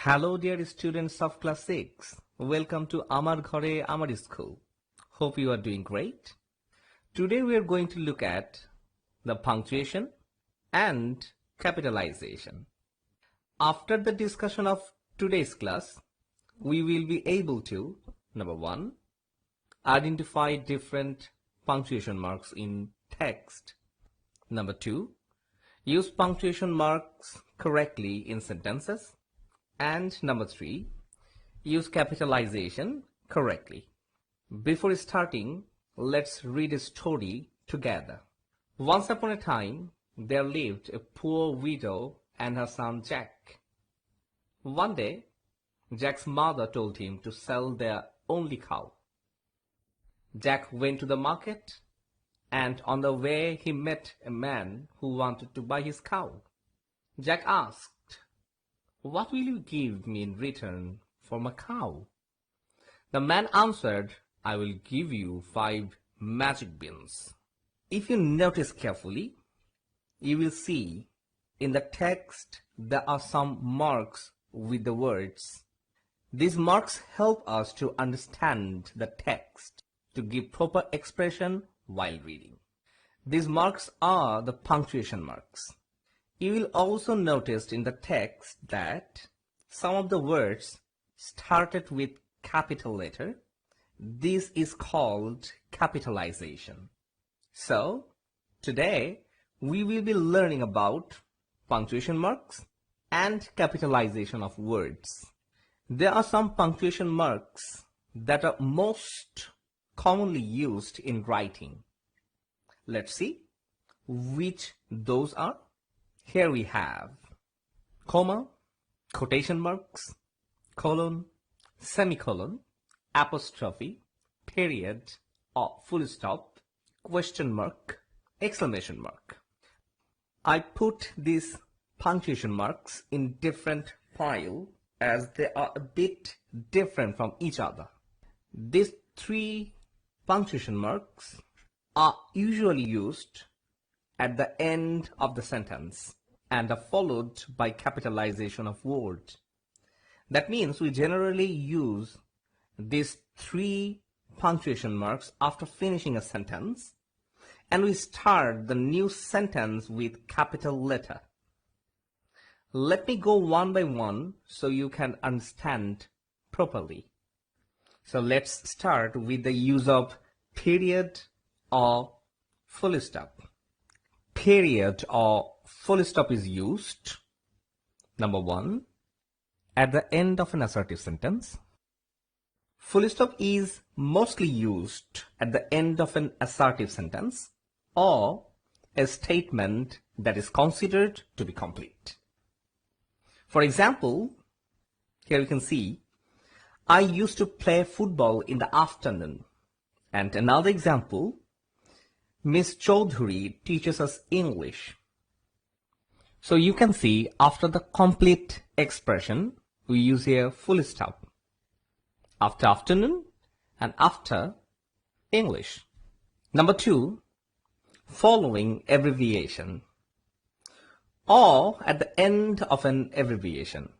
Hello dear students of class 6. Welcome to Amar Ghore Amar School. Hope you are doing great. Today we are going to look at the punctuation and capitalization. After the discussion of today's class, we will be able to, number 1, identify different punctuation marks in text. Number 2, use punctuation marks correctly in sentences. And number 3, use capitalization correctly. Before starting, let's read a story together. Once upon a time, there lived a poor widow and her son Jack. One day, Jack's mother told him to sell their only cow. Jack went to the market, and on the way he met a man who wanted to buy his cow. Jack asked, "What will you give me in return for my cow?" The man answered, "I will give you 5 magic beans." If you notice carefully, you will see in the text there are some marks with the words. These marks help us to understand the text, to give proper expression while reading. These marks are the punctuation marks. You will also notice in the text that some of the words started with capital letter. This is called capitalization. So, today we will be learning about punctuation marks and capitalization of words. There are some punctuation marks that are most commonly used in writing. Let's see which those are. Here we have comma, quotation marks, colon, semicolon, apostrophe, period or full stop, question mark, exclamation mark. I put these punctuation marks in different pile as they are a bit different from each other. These 3 punctuation marks are usually used at the end of the sentence and are followed by capitalization of words. That means we generally use these 3 punctuation marks after finishing a sentence, and we start the new sentence with capital letter. Let me go one by one so you can understand properly. So let's start with the use of period or full stop. Period or full stop is used, number 1, at the end of an assertive sentence. Full stop is mostly used at the end of an assertive sentence or a statement that is considered to be complete. For example, here you can see, "I used to play football in the afternoon." And another example, "Miss Chaudhuri teaches us English." So you can see after the complete expression, we use here full stop. After afternoon and after English. Number 2, following abbreviation or at the end of an abbreviation.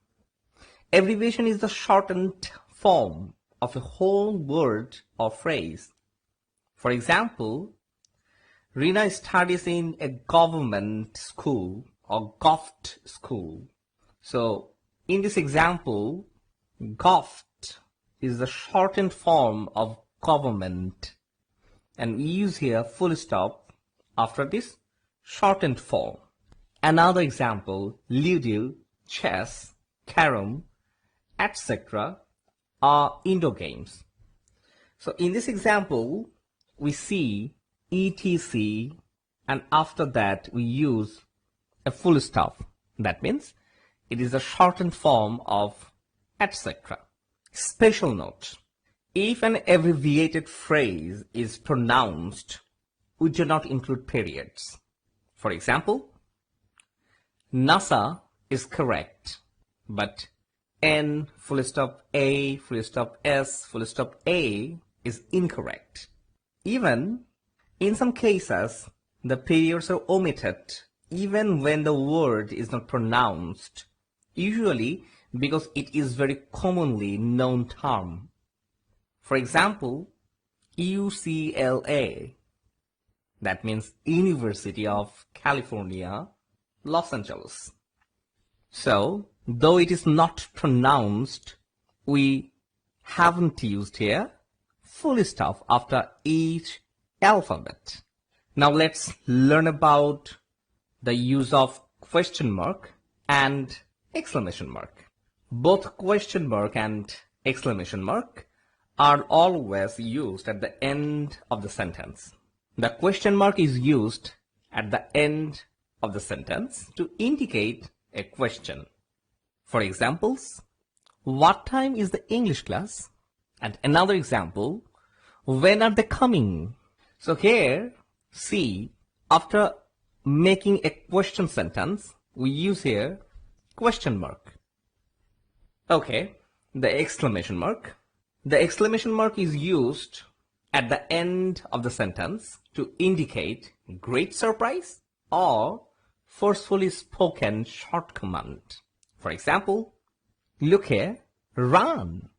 Abbreviation is the shortened form of a whole word or phrase. For example, Rina studies in a government school or GOVT school. So in this example, GOVT is the shortened form of government, and we use here full stop after this shortened form. Another example, Ludo, chess, carom, etc. are indoor games. So in this example, we see etc, and after that we use a full stop. That means it is a shortened form of etc. Special note: if an abbreviated phrase is pronounced, we do not include periods. For example, NASA is correct, but N full stop A full stop S full stop A is incorrect. Even in some cases, the periods are omitted even when the word is not pronounced. Usually, because it is very commonly known term. For example, UCLA, that means University of California, Los Angeles. So, though it is not pronounced, we haven't used here full stop after each alphabet. Now let's learn about the use of question mark and exclamation mark. Both question mark and exclamation mark are always used at the end of the sentence. The question mark is used at the end of the sentence to indicate a question. For examples, what time is the English class? And another example, when are they coming? So here, see, after making a question sentence, we use here question mark. Okay, the exclamation mark. The exclamation mark is used at the end of the sentence to indicate great surprise or forcefully spoken short command. For example, look here, run,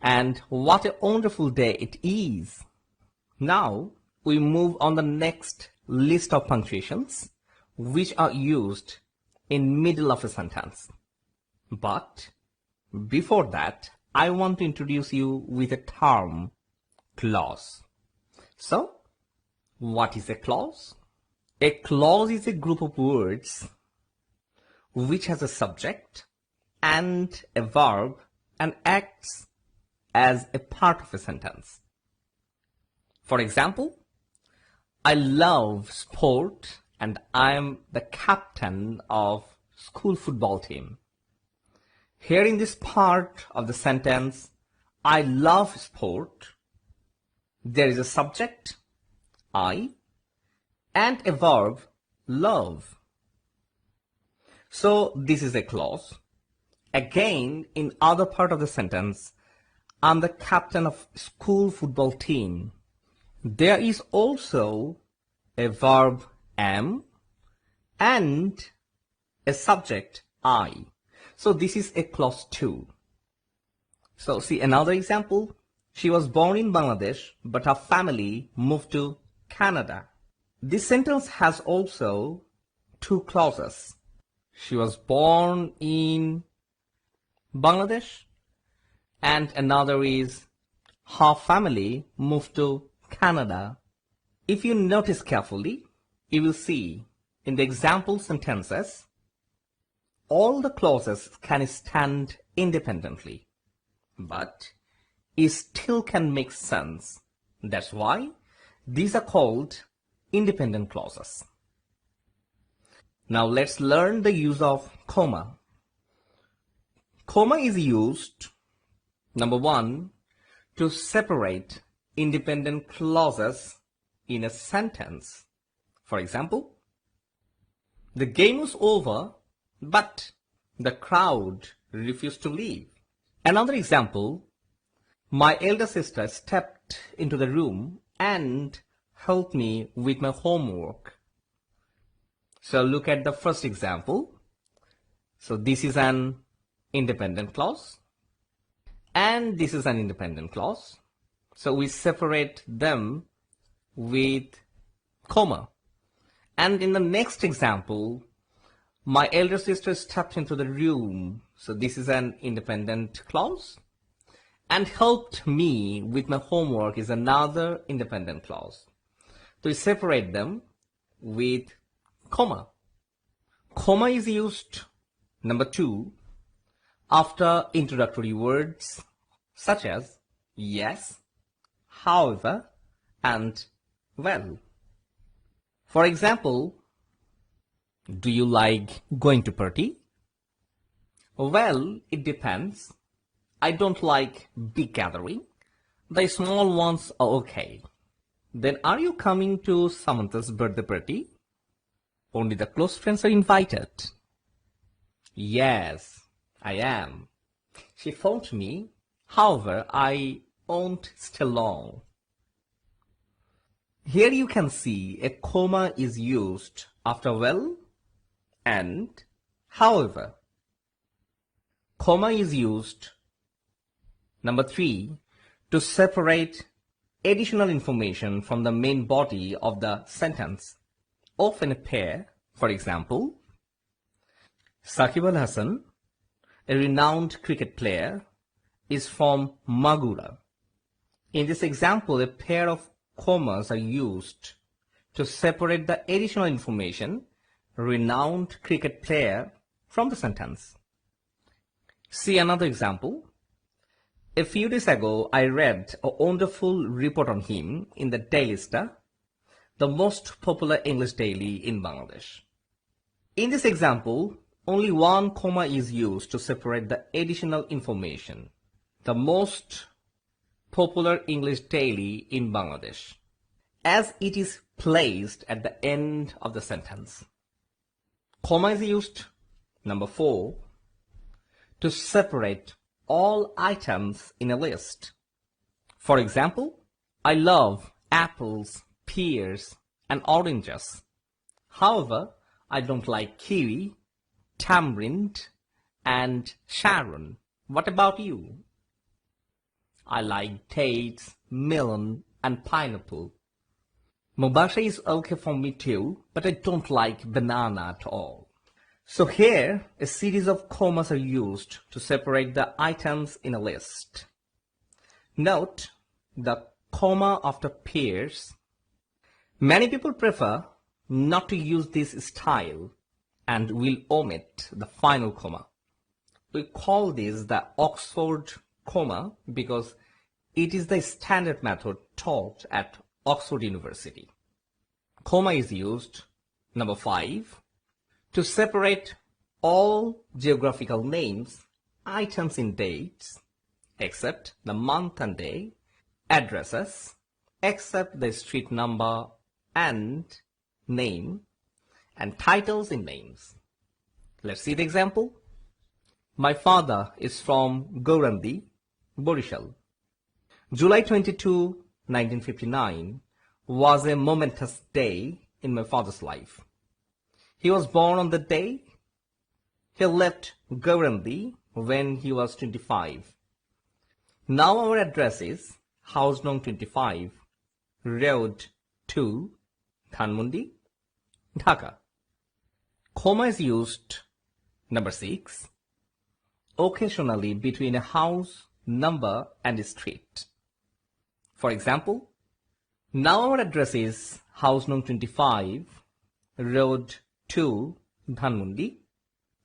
and what a wonderful day it is. Now we move on the next list of punctuations which are used in middle of a sentence. But before that, I want to introduce you with a term, clause. So, what is a clause? A clause is a group of words which has a subject and a verb and acts as a part of a sentence. For example, I love sport and I am the captain of school football team. Here in this part of the sentence, I love sport, there is a subject, I, and a verb, love. So this is a clause. Again, in other part of the sentence, I'm the captain of school football team. There is also a verb, am, and a subject, I. So this is a clause 2. So see another example. She was born in Bangladesh, but her family moved to Canada. This sentence has also 2 clauses. She was born in Bangladesh, and another is her family moved to Canada. If you notice carefully, you will see in the example sentences, all the clauses can stand independently, but it still can make sense. That's why these are called independent clauses. Now let's learn the use of comma. Comma is used, number 1, to separate independent clauses in a sentence. For example, the game was over, but the crowd refused to leave. Another example, my elder sister stepped into the room and helped me with my homework. So look at the first example. So this is an independent clause, and this is an independent clause. So we separate them with comma. And in the next example, my elder sister stepped into the room. So this is an independent clause. And helped me with my homework is another independent clause. So we separate them with comma. Comma is used, number 2, after introductory words such as yes, however, and well. For example, do you like going to party? Well, it depends. I don't like big gathering. The small ones are okay. Then are you coming to Samantha's birthday party? Only the close friends are invited. Yes, I am. She phoned me. However, I won't stay long. Here you can see a comma is used after well and however. Comma is used, number 3, to separate additional information from the main body of the sentence, often a pair. For example, Saqib Al Hasan, a renowned cricket player, is from Magura. In this example, a pair of commas are used to separate the additional information, renowned cricket player, from the sentence. See another example. A few days ago, I read a wonderful report on him in the Daily Star, the most popular English daily in Bangladesh. In this example, only one comma is used to separate the additional information, the most popular English daily in Bangladesh, as it is placed at the end of the sentence. Comma is used, number 4, to separate all items in a list. For example, I love apples, pears, and oranges. However, I don't like kiwi, tamarind, and Sharon. What about you? I like dates, melon, and pineapple. Mubasha is okay for me too, but I don't like banana at all. So here, a series of commas are used to separate the items in a list. Note the comma after pears. Many people prefer not to use this style and will omit the final comma. We call this the Oxford comma because it is the standard method taught at Oxford University. Comma is used, number 5, to separate all geographical names, items in dates, except the month and day, addresses, except the street number and name, and titles in names. Let's see the example. My father is from Gaurandi, Borishal. July 22, 1959 was a momentous day in my father's life. He was born on the day he left Gaurandi when he was 25. Now our address is House Nong 25, Road 2, Dhanmondi, Dhaka. Comma is used, number 6, occasionally between a house, number, and a street. For example, now our address is House Nong 25, Road 2, Dhanmondi,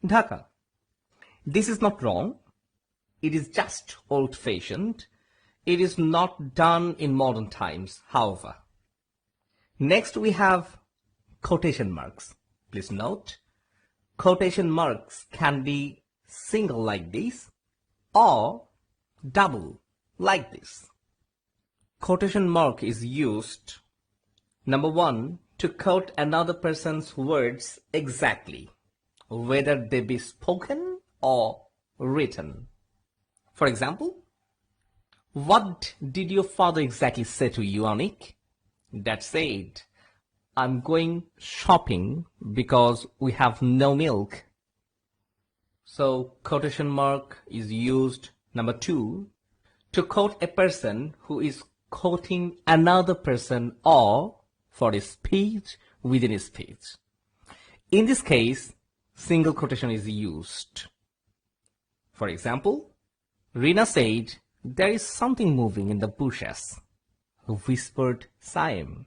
Dhaka. This is not wrong. It is just old-fashioned. It is not done in modern times, however. Next we have quotation marks. Please note, quotation marks can be single like this or double like this. Quotation mark is used, number 1, to quote another person's words exactly, whether they be spoken or written. For example, what did your father exactly say to you, Anik? Dad said, I'm going shopping because we have no milk. So quotation mark is used, number 2, to quote a person who is quoting another person or for a speech within a speech. In this case, single quotation is used. For example, Rina said, there is something moving in the bushes, whispered Saim.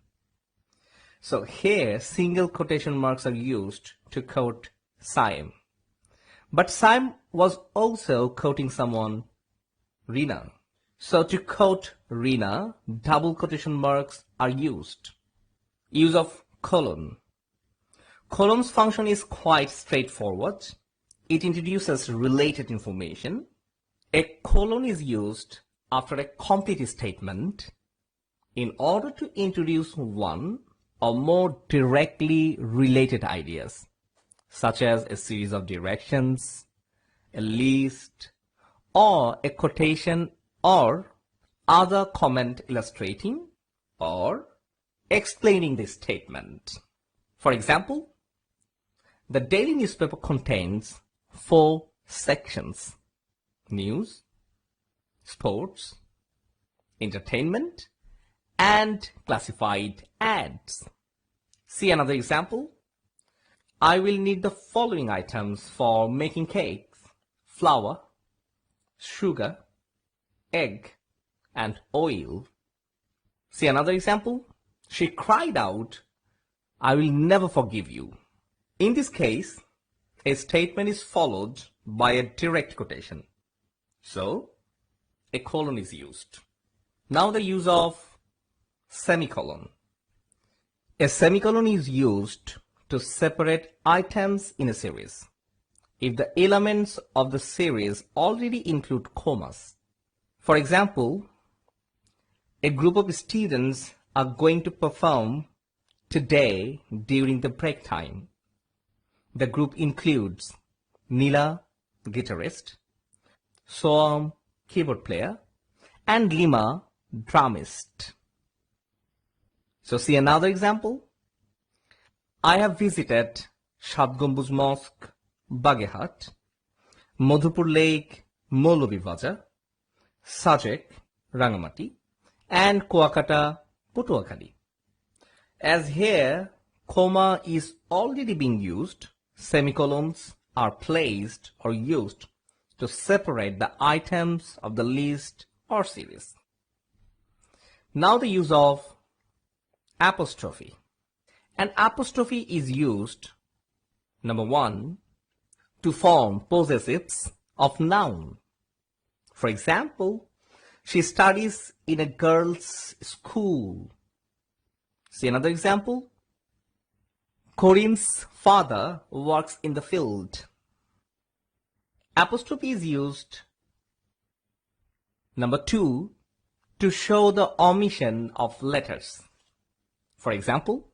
So here, single quotation marks are used to quote Saim. But Saim was also quoting someone, Rina. So to quote Rina, double quotation marks are used. Use of colon. Colon's function is quite straightforward. It introduces related information. A colon is used after a complete statement in order to introduce one or more directly related ideas, such as a series of directions, a list, or a quotation or other comment illustrating or explaining the statement. For example, the daily newspaper contains 4 sections. news, sports, entertainment, and classified ads. See another example. I will need the following items for making cakes: flour, sugar, egg, and oil. See another example. She cried out, I will never forgive you. In this case, a statement is followed by a direct quotation. So, a colon is used. Now the use of semicolon. A semicolon is used to separate items in a series if the elements of the series already include commas. For example, a group of students are going to perform today during the break time. The group includes Nila, guitarist, Soam, keyboard player, and Lima, drummist. So see another example. I have visited Shat Gambuz Mosque, Baghehat, Madhupur Lake, Maulovibajar, Sajek, Rangamati, and Kuakata, Patuakhali. As here, comma is already being used, semicolons are placed or used to separate the items of the list or series. Now the use of apostrophe. An apostrophe is used, number one, to form possessives of noun. For example, she studies in a girls' school. See another example. Karim's father works in the field. Apostrophe is used, number two, to show the omission of letters. For example,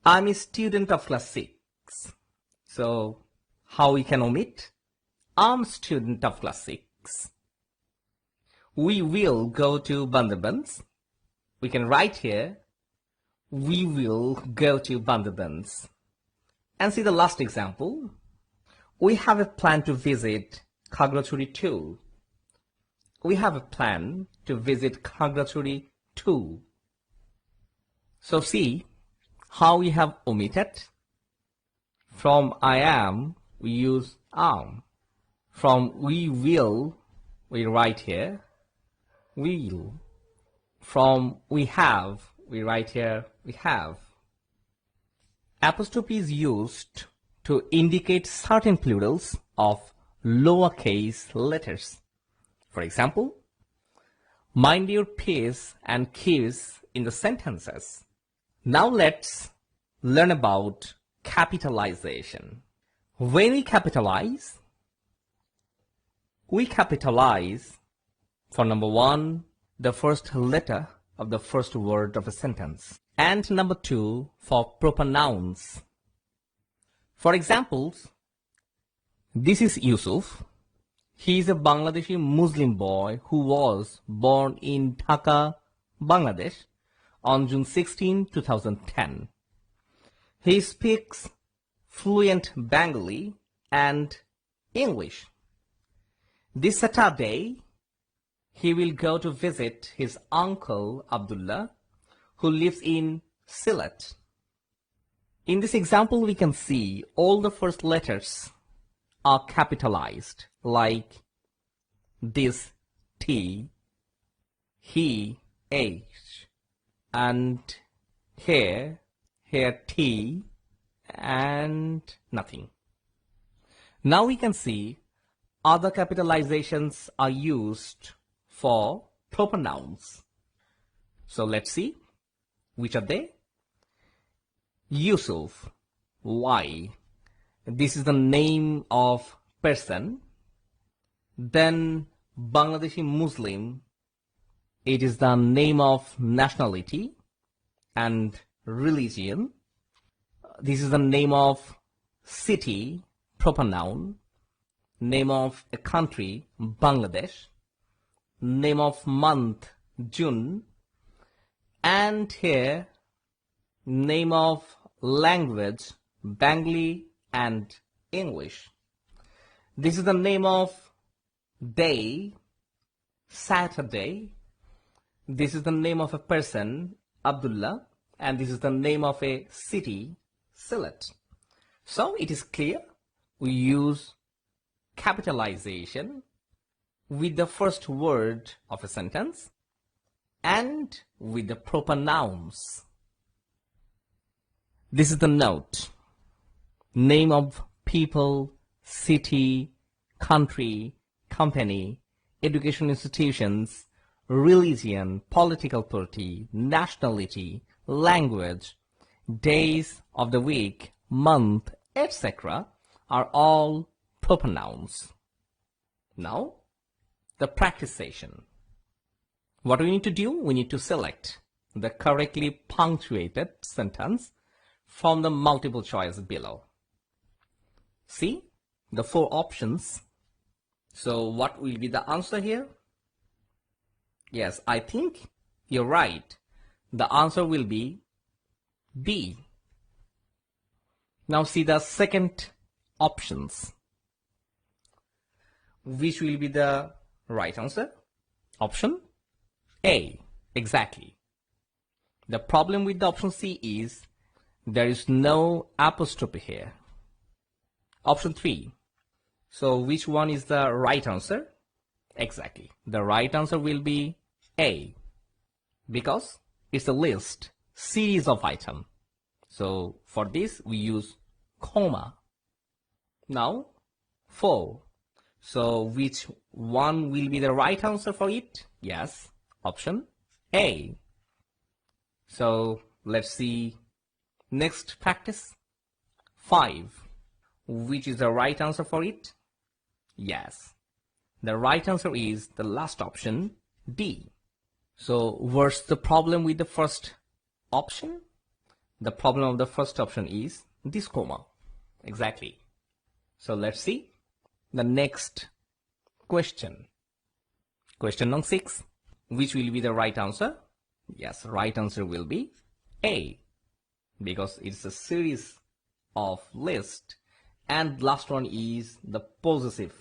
I'm a student of class 6. So, how we can omit? I'm a student of class 6. We will go to Bandarbans. We can write here, we will go to Bandarbans. And see the last example. We have a plan to visit Khagrachuri too. We have a plan to visit Khagrachuri too. So see how we have omitted. From I am, we use am. From we will, we write here, will. From we have, we write here, we have. Apostrophe is used to indicate certain plurals of lowercase letters. For example, mind your P's and Q's in the sentences. Now let's learn about capitalization. When we capitalize for number one, the first letter of the first word of a sentence, and number two, for proper nouns. For examples, this is Yusuf. He is a Bangladeshi Muslim boy who was born in Dhaka, Bangladesh on June 16, 2010. He speaks fluent Bengali and English. This Saturday, he will go to visit his uncle Abdullah, who lives in Sylhet. In this example, we can see all the first letters are capitalized, like this T, he, H, and here T, and nothing. Now we can see other capitalizations are used for proper nouns. So let's see which are they. Yusuf, Y. This is the name of person. Then Bangladeshi Muslim. It is the name of nationality and religion. This is the name of city, proper noun. Name of a country, Bangladesh. Name of month, June. And here, name of language, Bengali and English. This is the name of day, Saturday. This is the name of a person, Abdullah, and this is the name of a city, Sylhet. So it is clear we use capitalization with the first word of a sentence and with the proper nouns. This is the note. Name of people, city, country, company, education institutions, religion, political party, nationality, language, days of the week, month, etc. are all proper nouns. Now, the practice session. What do we need to do? We need to select the correctly punctuated sentence from the multiple choice below. See the 4 options. So what will be the answer here? Yes, I think you're right. The answer will be B. Now see the second options. Which will be the right answer? Option A. Exactly. The problem with the option C is there is no apostrophe here. Option 3. So which one is the right answer? Exactly. The right answer will be A, because it's a list, series of items. So for this we use comma. Now 4. So which one will be the right answer for it? Yes, option A. So let's see next practice. 5. Which is the right answer for it? Yes, the right answer is the last option, D. So what's the problem with the first option? The problem of the first option is this comma. Exactly. So let's see the next question. Question number 6. Which will be the right answer? Yes, right answer will be A, because it's a series of list, and last one is the possessive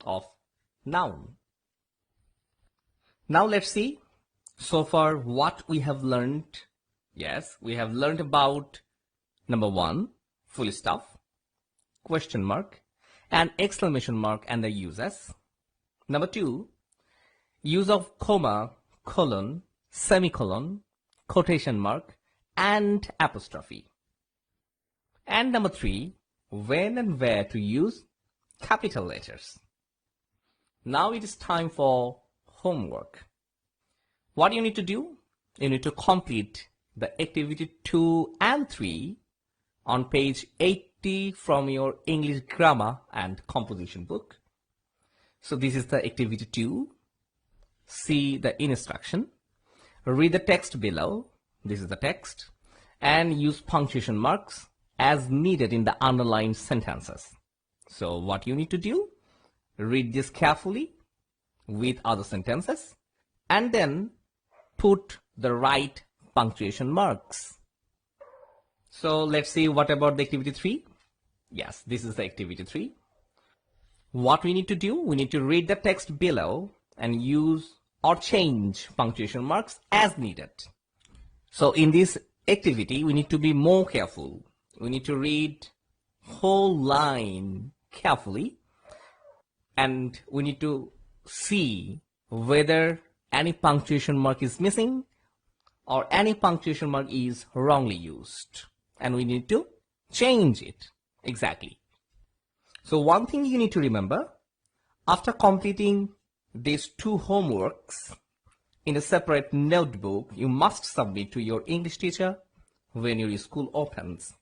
of noun. Now let's see so far what we have learned. Yes, we have learned about number 1, full stop, question mark, and exclamation mark and the uses. Number 2, use of comma, colon, semicolon, quotation mark, and apostrophe. And number 3, when and where to use capital letters. Now it is time for homework. What do you need to do? You need to complete the activity 2 and 3 on page 80 from your English grammar and composition book. So this is the activity 2. See the instruction. Read the text below. This is the text. And use punctuation marks as needed in the underlined sentences. So what you need to do? Read this carefully with other sentences and then put the right punctuation marks. So let's see what about the activity 3. Yes, this is the activity 3. What we need to do? We need to read the text below and use or change punctuation marks as needed. So in this activity, we need to be more careful. We need to read whole line carefully, and we need to see whether any punctuation mark is missing or any punctuation mark is wrongly used, and we need to change it. Exactly. So one thing you need to remember, after completing these 2 homeworks in a separate notebook, you must submit to your English teacher when your school opens.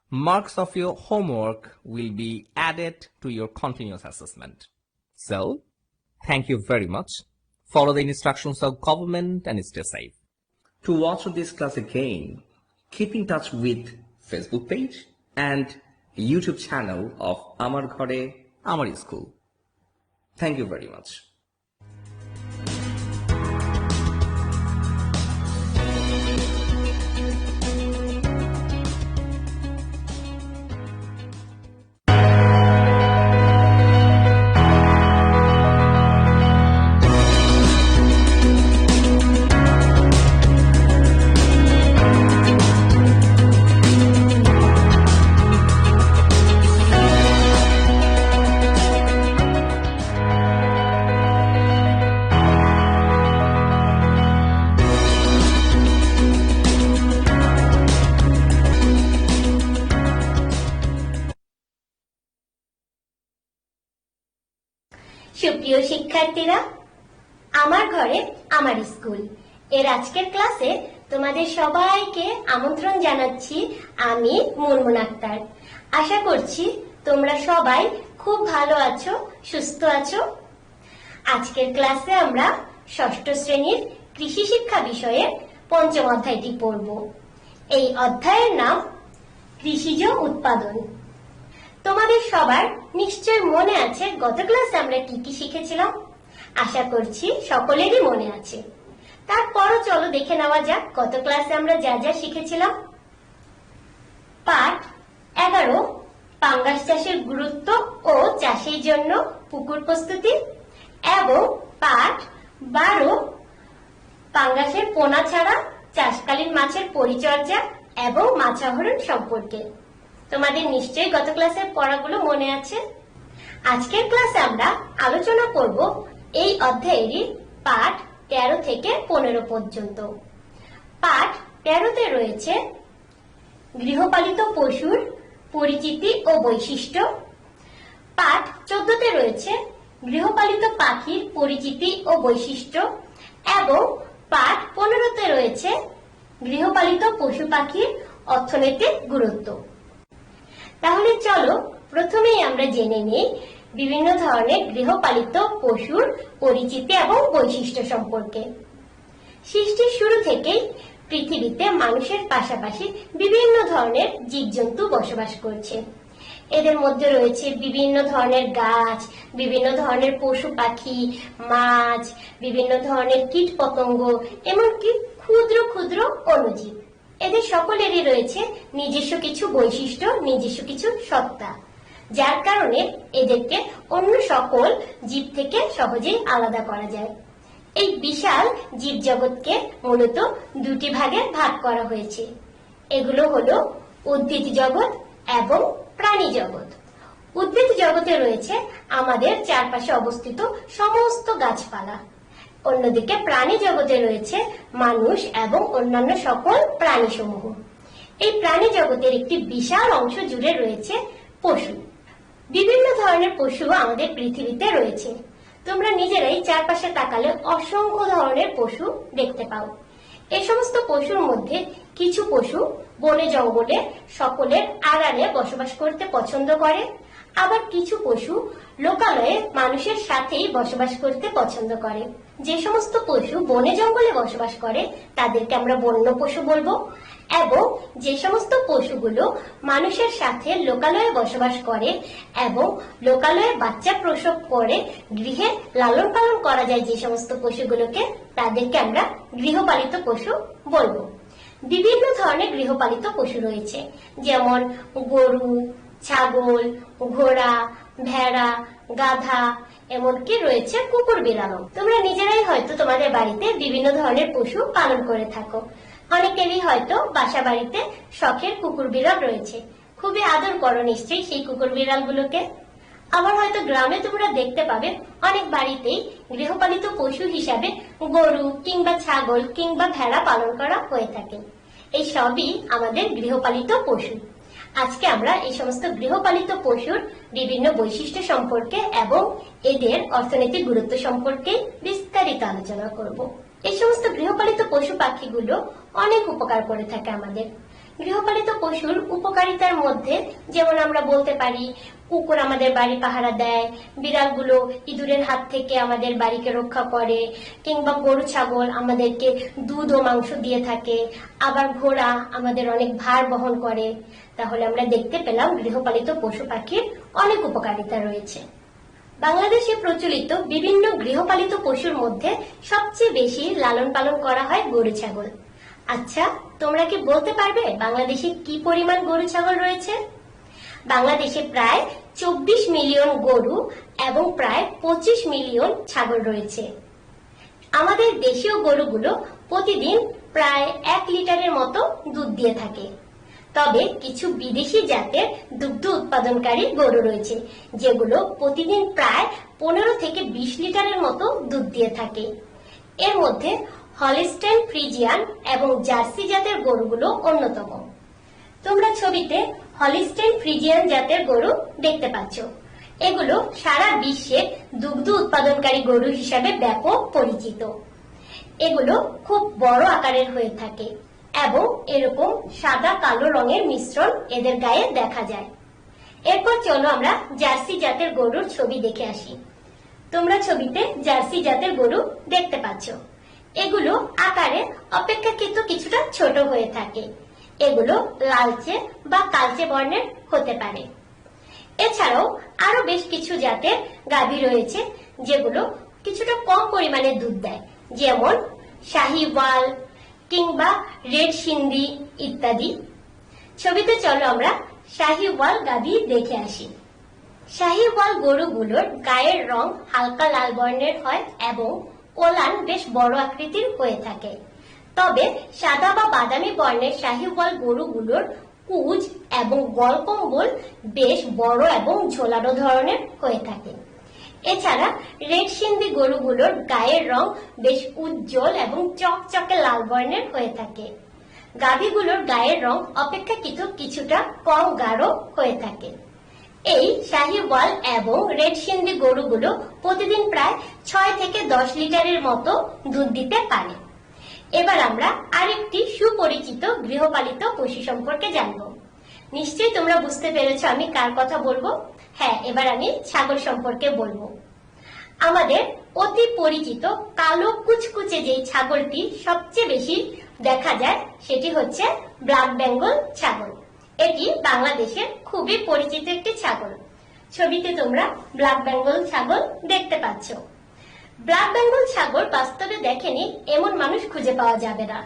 Marks of your homework will be added to your continuous assessment. So, thank you very much. Follow the instructions of government and stay safe. To watch this class again, keep in touch with Facebook page and YouTube channel of Amar Ghore, Amar School. Thank you very much. শিক্ষার্থীরা, আমার ঘরে আমার school এর আজকের ক্লাসে তোমাদের সবাইকে আমন্ত্রণ জানাচ্ছি। আমি মুনমুন আক্তার। আশা করছি তোমরা সবাই খুব ভালো আছো, সুস্থ আছো। আজকের ক্লাসে আমরা ষষ্ঠ শ্রেণীর কৃষি শিক্ষা বিষয়ের পঞ্চম অধ্যায়টি পড়ব। এই অধ্যায়ের নাম কৃষিজ উৎপাদন। তোমাদের সবার নিশ্চয় মনে আছে গত ক্লাসে আমরা কি কি শিখেছিলাম। আশা করছি সকলেরই মনে আছে। তারপরও চলো দেখে নেওয়া যাক গত ক্লাসে আমরা যা যা শিখেছিলাম। পাঠ 11 পাঙ্গাস চাষের গুরুত্ব ও চাষের জন্য পুকুর প্রস্তুতি, এবং পাঠ 12 পাঙ্গাসের পোনা ছাড়া চাষকালীন মাছের পরিচর্যা এবং মাছ আহরণ সম্পর্কে। তোমাদের নিশ্চয়ই গত ক্লাসের পড়াগুলো মনে আছে। আজকের ক্লাসে আমরা আলোচনা করব এই অধ্যায়েরই পাঠ 13 থেকে 15 পর্যন্ত। পাঠ 13তে রয়েছে গৃহপালিত পশুর পরিচিতি ও বৈশিষ্ট্য। পাঠ 14তে রয়েছে গৃহপালিত পাখির পরিচিতি ও বৈশিষ্ট্য, এবং পাঠ 15তে রয়েছে গৃহপালিত পশু পাখির অর্থনৈতিক গুরুত্ব। তাহলে চলো প্রথমেই আমরা জেনে নিই বিভিন্ন ধরনের গৃহপালিত পশুর পরিচিতি এবং বৈশিষ্ট্য সম্পর্কে। সৃষ্টির শুরু থেকেই পৃথিবীতে মানুষের পাশাপাশি বিভিন্ন ধরনের জীবজন্তু বসবাস করছে। এদের মধ্যে রয়েছে বিভিন্ন ধরনের গাছ, বিভিন্ন ধরনের পশু পাখি, মাছ, বিভিন্ন ধরনের কীট পতঙ্গ, এমনকি ক্ষুদ্র ক্ষুদ্র অণুজীব। এদের সকলেরই রয়েছে নিজস্ব কিছু বৈশিষ্ট্য, নিজস্ব কিছু সত্তা, যার কারণে এদেরকে অন্য সকল জীব থেকে সহজেই আলাদা করা যায়। এই বিশাল জীব জগৎকে মূলত দুটি ভাগে ভাগ করা হয়েছে। এগুলো হলো উদ্ভিদ জগৎ এবং প্রাণী জগৎ। উদ্ভিদ জগতে রয়েছে আমাদের চারপাশে অবস্থিত সমস্ত গাছপালা। অন্যদিকে প্রাণী জগতে রয়েছে মানুষ এবং অন্যান্য সকল প্রাণী সমূহ। এই প্রাণী জগতের একটি বিশাল অংশ জুড়ে রয়েছে পশু। বিভিন্ন ধরনের পশু আমাদের পৃথিবীতে রয়েছে। তোমরা নিজেরাই চারপাশে তাকালে অসংখ্য ধরনের পশু দেখতে পাও। এই সমস্ত পশুর মধ্যে কিছু পশু বনে জঙ্গলে সকলের আড়ালে বসবাস করতে পছন্দ করে, আবার কিছু পশু লোকালয়ে মানুষের সাথেই বসবাস করতে পছন্দ করে। যে সমস্ত পশু বনে জঙ্গলে বসবাস করে তাদেরকে আমরা বন্য পশু বলবো, এবং যে সমস্ত পশুগুলো মানুষের সাথে লোকালয়ে বসবাস করে এবং লোকালয়ে বাচ্চা প্রসব করে গৃহে লালন পালন করা যায় যে সমস্ত পশুগুলোকে, তাদেরকে আমরা গৃহপালিত পশু বলবো। বিভিন্ন ধরনের গৃহপালিত পশু রয়েছে, যেমন গরু, ছাগল, ঘোড়া, ভেড়া, গাধা, এমনকি রয়েছে কুকুর বিড়ালও। তোমরা নিজেরাই হয়তো তোমাদের বাড়িতে বিভিন্ন ধরনের পশু পালন করে থাকো। অনেকেরই হয়তো বাসা বাড়িতে শখের কুকুর বিড়াল রয়েছে। খুবই আদর করো নিশ্চয়ই সেই কুকুর বিড়ালগুলোকে। আবার হয়তো গ্রামে তোমরা দেখতে পাবে অনেক বাড়িতেই গৃহপালিত পশু হিসাবে গরু কিংবা ছাগল কিংবা ভেড়া পালন করা হয়ে থাকে। এই সবই আমাদের গৃহপালিত পশু। আজকে আমরা এই সমস্ত গৃহপালিত পশুর বিভিন্ন বৈশিষ্ট্য সম্পর্কে এবং এদের অর্থনৈতিক গুরুত্ব সম্পর্কে বিস্তারিত আলোচনা করব। এই সমস্ত গৃহপালিত পশু পাখিগুলো অনেক উপকার করে থাকে আমাদের। গৃহপালিত পশুর উপকারিতার মধ্যে যেমন আমরা বলতে পারি, কুকুর আমাদের বাড়ি পাহারা দেয়, বিড়ালগুলো ইঁদুরের হাত থেকে আমাদের বাড়িকে রক্ষা করে, কিংবা গরু ছাগল আমাদেরকে দুধ ও মাংস দিয়ে থাকে, আবার ঘোড়া আমাদের অনেক ভার বহন করে। তাহলে আমরা দেখতে পেলাম গৃহপালিত পশু পাখির অনেক উপকারিতা রয়েছে। বাংলাদেশে প্রচলিত বিভিন্ন গৃহপালিত পশুর মধ্যে সবচেয়ে বেশি লালন পালন করা হয় গরু ছাগল। আচ্ছা, তোমরা কি বলতে পারবে বাংলাদেশে কি পরিমাণ গরু ছাগল রয়েছে? বাংলাদেশে প্রায় 24 মিলিয়ন গরু এবং প্রায় 25 মিলিয়ন ছাগল রয়েছে। আমাদের দেশীয় গরুগুলো প্রতিদিন প্রায় 1 লিটারের মতো দুধ দিয়ে থাকে। তবে কিছু বিদেশি জাতের দুগ্ধ উৎপাদনকারী গরু রয়েছে, যেগুলো প্রতিদিন প্রায় 15 থেকে 20 লিটারের মতো দুধ দিয়ে থাকে। এর মধ্যে হলিস্টাইন ফ্রিজিয়ান এবং জার্সি জাতের গরুগুলো অন্যতম। তোমরা ছবিতে হলিস্টাইন ফ্রিজিয়ান জাতের গরু দেখতে পাচ্ছ। এগুলো সারা বিশ্বে দুগ্ধ উৎপাদনকারী গরু হিসাবে ব্যাপক পরিচিত। এগুলো খুব বড় আকারের হয়ে থাকে এবং এরকম সাদা কালো রঙের মিশ্রণ এদের গায়ে দেখা যায়। এরপর চলো আমরা জার্সি জাতের গরুর ছবি দেখে আসি। তোমরা ছবিতে জার্সি জাতের গরু দেখতে পাচ্ছ। এগুলো আকারে অপেক্ষাকৃত কিছুটা ছোট হয়ে থাকে। এগুলো লালচে বা কালচে বর্ণের হতে পারে। এছাড়াও আরো বেশ কিছু জাতের গাভী রয়েছে যেগুলো কিছুটা কম পরিমাণে দুধ দেয়, যেমন শাহিওয়াল কিংবা রেড সিন্ধি ইত্যাদি। ছবিতে চলো আমরা শাহিওয়াল গাভী দেখে আসি। শাহিওয়াল গরুগুলোর গায়ের রং হালকা লাল বর্ণের হয় এবং ওলান বেশ বড় আকৃতির হয়ে থাকে। তবে সাদা বা বাদামি বর্ণের শাহিওয়াল গরুগুলোর কুঁজ এবং গলকম্বল বেশ বড় এবং ঝোলানো ধরনের হয়ে থাকে। এছাড়া রেড সিন্ধি গরুগুলোর গায়ের রং বেশ উজ্জ্বল এবং চকচকে লাল বর্ণের হয়ে থাকে। গাভীগুলোর গায়ের রং অপেক্ষাকৃত কিছুটা কম গাঢ় হয়ে থাকে। এই শাহিওয়াল এবং রেড সিন্ধি গরুগুলো প্রতিদিন প্রায় 6 থেকে 10 লিটারের মতো দুধ দিতে পারে। এবার আমরা আরেকটি সুপরিচিত গৃহপালিত পশু সম্পর্কে জানব। নিশ্চয়ই তোমরা বুঝতে পেরেছো আমি কার কথা বলবো। হ্যাঁ, এবার আমি ছাগল সম্পর্কে বলবো। আমাদের অতি পরিচিত কালো কুচকুচে যেই ছাগলটি সবচেয়ে বেশি দেখা যায় সেটি হচ্ছে ব্ল্যাক বেঙ্গল ছাগল। এটি বাংলাদেশের খুবই পরিচিত একটি ছাগল। ছবিতে তোমরা ব্ল্যাক বেঙ্গল ছাগল দেখতে পাচ্ছ। ব্ল্যাক বেঙ্গল ছাগল বাস্তবে দেখেনি এমন মানুষ খুঁজে পাওয়া যাবে না।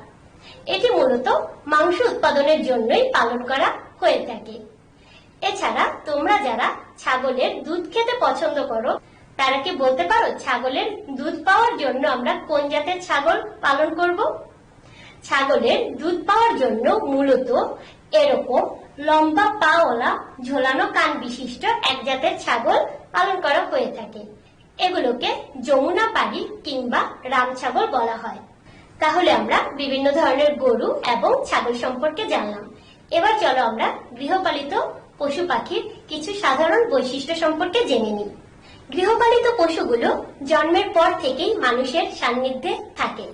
এটি মূলত মাংস উৎপাদনের জন্যই পালন করা হয়ে থাকে। এছাড়া তোমরা যারা ছাগলের দুধ খেতে পছন্দ করো তারা কি বলতে পারো ছাগলের দুধ পাওয়ার জন্য আমরা কোন জাতের ছাগল পালন করব? ছাগলের দুধ পাওয়ার জন্য মূলত এরকম লম্বা পাওয়ালা ঝোলানো কান বিশিষ্ট এক জাতের ছাগল পালন করা হয়ে থাকে। এগুলোকে যমুনা পাড়ি কিংবা রাম ছাগল বলা হয়। তাহলে আমরা বিভিন্ন ধরনের গরু এবং ছাগল সম্পর্কে জানলাম। এবার চলো আমরা গৃহপালিত পশু পাখির কিছু সাধারণ বৈশিষ্ট্য সম্পর্কে জেনে নিই। গৃহপালিত পশুগুলো জন্মের পর থেকেই মানুষের সান্নিধ্যে থাকে।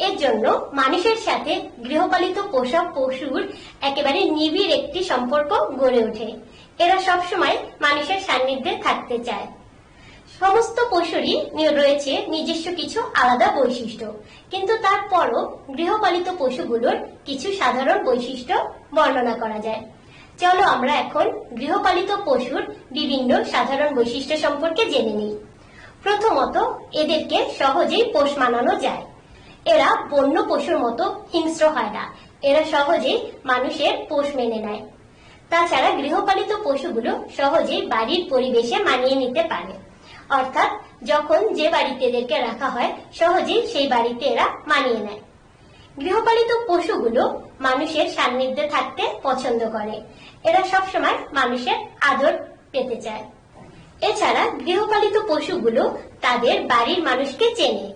এর জন্য মানুষের সাথে গৃহপালিত পোষা পশুর একেবারে নিবিড় একটি সম্পর্ক গড়ে ওঠে। এরা সবসময় মানুষের সান্নিধ্যে থাকতে চায়। সমস্ত পশুরই রয়েছে নিজস্ব কিছু আলাদা বৈশিষ্ট্য, কিন্তু তারপরও গৃহপালিত পশুগুলোর কিছু সাধারণ বৈশিষ্ট্য বর্ণনা করা যায়। চলো আমরা এখন গৃহপালিত পশুর বিভিন্ন সাধারণ বৈশিষ্ট্য সম্পর্কে জেনে নিই। প্রথমত, এদেরকে সহজেই পোষ মানানো যায়। এরা বন্য পশুর মতো হিংস্র হয় না। এরা সহজেই মানুষের পোষ মেনে নেয়। তাছাড়া গৃহপালিত পশুগুলো সহজেই বাড়ির পরিবেশে মানিয়ে নিতে পারে। অর্থাৎ যখন যে বাড়িতে এদেরকে রাখা হয় সহজেই সেই বাড়িতে এরা মানিয়ে নেয়। গৃহপালিত পশুগুলো মানুষের সান্নিধ্যে থাকতে পছন্দ করে। এরা সবসময় মানুষের আদর পেতে চায়। এছাড়া গৃহপালিত পশুগুলো তাদের বাড়ির মানুষকে চেনে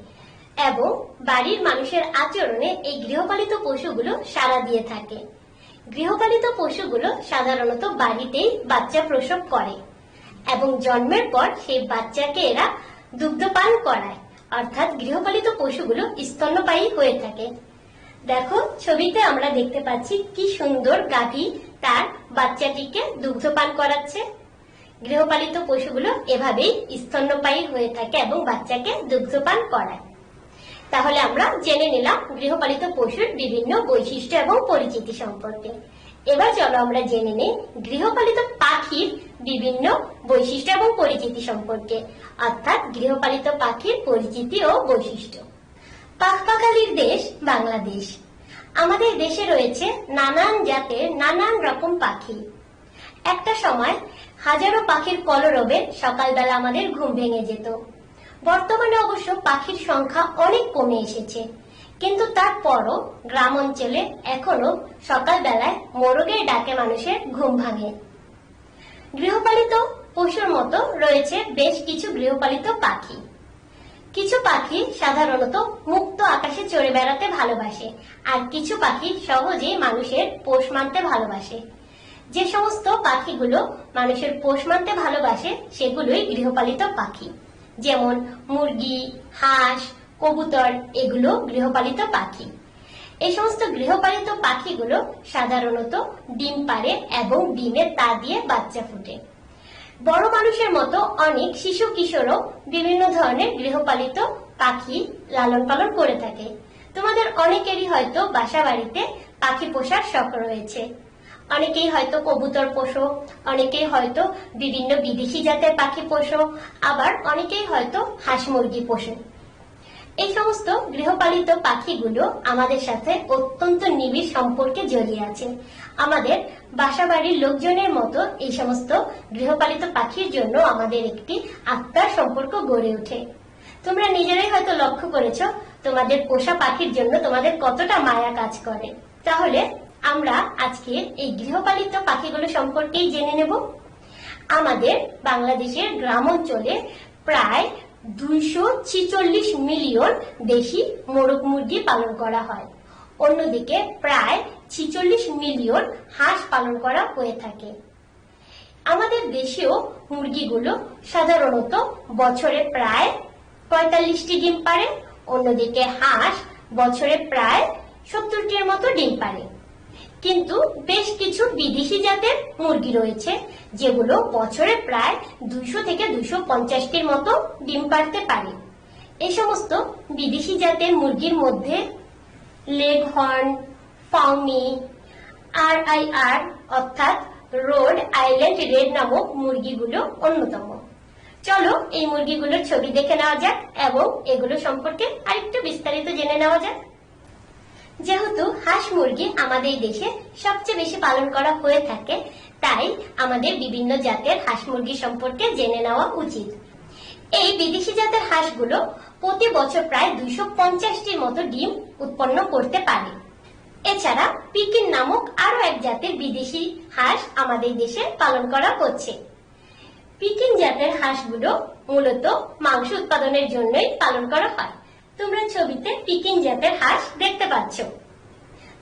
এবং বাড়ির মানুষের আচরণে এই গৃহপালিত পশুগুলো সাড়া দিয়ে থাকে। গৃহপালিত পশুগুলো সাধারণত বাড়িতেই বাচ্চা প্রসব করে এবং জন্মের পর সেই বাচ্চাকে এরা দুগ্ধপান করায়। অর্থাৎ গৃহপালিত পশুগুলো স্তন্যপায়ী হয়ে থাকে। দেখো ছবিতে আমরা দেখতে পাচ্ছি কি সুন্দর গাভী তার বাচ্চাটিকে দুগ্ধপান করাচ্ছে। গৃহপালিত পশুগুলো এভাবেই স্তন্যপায়ী হয়ে থাকে এবং বাচ্চাকে দুগ্ধপান করায়। তাহলে আমরা জেনে নিলাম গৃহপালিত পশুর বিভিন্ন বৈশিষ্ট্য এবং পরিচিতি সম্পর্কে। এবার চলো আমরা জেনে নিই গৃহপালিত পাখির বিভিন্ন বৈশিষ্ট্য এবং পরিচিতি সম্পর্কে, অর্থাৎ গৃহপালিত পাখির পরিচিতি ও বৈশিষ্ট্য। পাখপাখালির দেশ বাংলাদেশ। আমাদের দেশে রয়েছে নানান জাতের নানান রকম পাখি। একটা সময় হাজারো পাখির কলরবে সকালবেলা আমাদের ঘুম ভেঙে যেত। বর্তমানে অবশ্য পাখির সংখ্যা অনেক কমে এসেছে, কিন্তু তারপরও গ্রাম অঞ্চলে এখনো সকালবেলায় মোরগের ডাকে মানুষের ঘুম ভাঙে। গৃহপালিত পশুর মতো রয়েছে বেশ কিছু গৃহপালিত পাখি। কিছু পাখি সাধারণত মুক্ত আকাশে চড়ে বেড়াতে ভালোবাসে, আর কিছু পাখি সহজেই মানুষের পোষ মানতে ভালোবাসে। যে সমস্ত পাখিগুলো মানুষের পোষ মানতে ভালোবাসে সেগুলোই গৃহপালিত পাখি। যেমন মুরগি, হাঁস, কবুতর এগুলো গৃহপালিত পাখি। এই সমস্ত গৃহপালিত পাখিগুলো সাধারণত ডিম পাড়ে এবং ডিমের তা দিয়ে বাচ্চা ফুটে। বড় মানুষের মতো অনেক শিশু কিশোরও বিভিন্ন ধরনের গৃহপালিত পাখি লালন পালন করে থাকে। তোমাদের অনেকেরই হয়তো বাসা বাড়িতে পাখি পোষার শখ রয়েছে। অনেকেই হয়তো কবুতর পোষো, অনেকেই হয়তো বিভিন্ন বিদেশি জাতের পাখি পোষো, আবার অনেকেই হয়তো হাঁস মুরগি পোষে। এই সমস্ত গৃহপালিত পাখিগুলো আমাদের সাথে অত্যন্ত নিবিড় সম্পর্কে জড়িয়ে আছে। আমাদের বাসা বাড়ির লোকজনের মতো এই সমস্ত গৃহপালিত পাখির জন্য আমাদের একটি আত্মার সম্পর্ক গড়ে ওঠে। তোমরা নিজেরাই হয়তো লক্ষ্য করেছো তোমাদের পোষা পাখির জন্য তোমাদের কতটা মায়া কাজ করে। তাহলে আমরা আজকে এই গৃহপালিত পাখিগুলো সম্পর্কেই জেনে নেব। আমাদের বাংলাদেশের গ্রাম অঞ্চলে প্রায় 246 মিলিয়ন দেশি মোরগ মুরগি পালন করা হয়। অন্যদিকে প্রায় 46 মিলিয়ন হাঁস পালন করা হয়ে থাকে। আমাদের দেশীয় মুরগিগুলো সাধারণত বছরে প্রায় 45টি ডিম পাড়ে, অন্যদিকে হাঁস বছরে প্রায় 70টির মতো ডিম পাড়ে। কিন্তু বেশ কিছু বিদেশি জাতের মুরগি রয়েছে যেগুলো বছরে প্রায় 200 থেকে 250টির মতো ডিম পাড়তে পারে। এই সমস্ত বিদেশি জাতের মুরগির মধ্যে লেগহর্ন, ফাউমি, RIR অর্থাৎ রোড আইল্যান্ড রেড নামক মুরগিগুলো অন্যতম। চলো এই মুরগিগুলোর ছবি দেখে নেওয়া যাক এবং এগুলো সম্পর্কে আরেকটু বিস্তারিত জেনে নেওয়া যাক। যেহেতু হাঁস মুরগি আমাদের দেশে সবচেয়ে বেশি পালন করা হয়ে থাকে, তাই আমাদের বিভিন্ন জাতের হাঁস মুরগি সম্পর্কে জেনে নেওয়া উচিত। এই বিদেশি জাতের হাঁসগুলো প্রতি বছর প্রায় 250টির মতো ডিম উৎপন্ন করতে পারে। এছাড়া পিকিন নামক আরো এক জাতের বিদেশি হাঁস আমাদের দেশে পালন করা হচ্ছে। পিকিন জাতের হাঁসগুলো মূলত মাংস উৎপাদনের জন্যই পালন করা হয়। তোমরা ছবিতে পিকিন জাতের হাঁস দেখতে পাচ্ছ।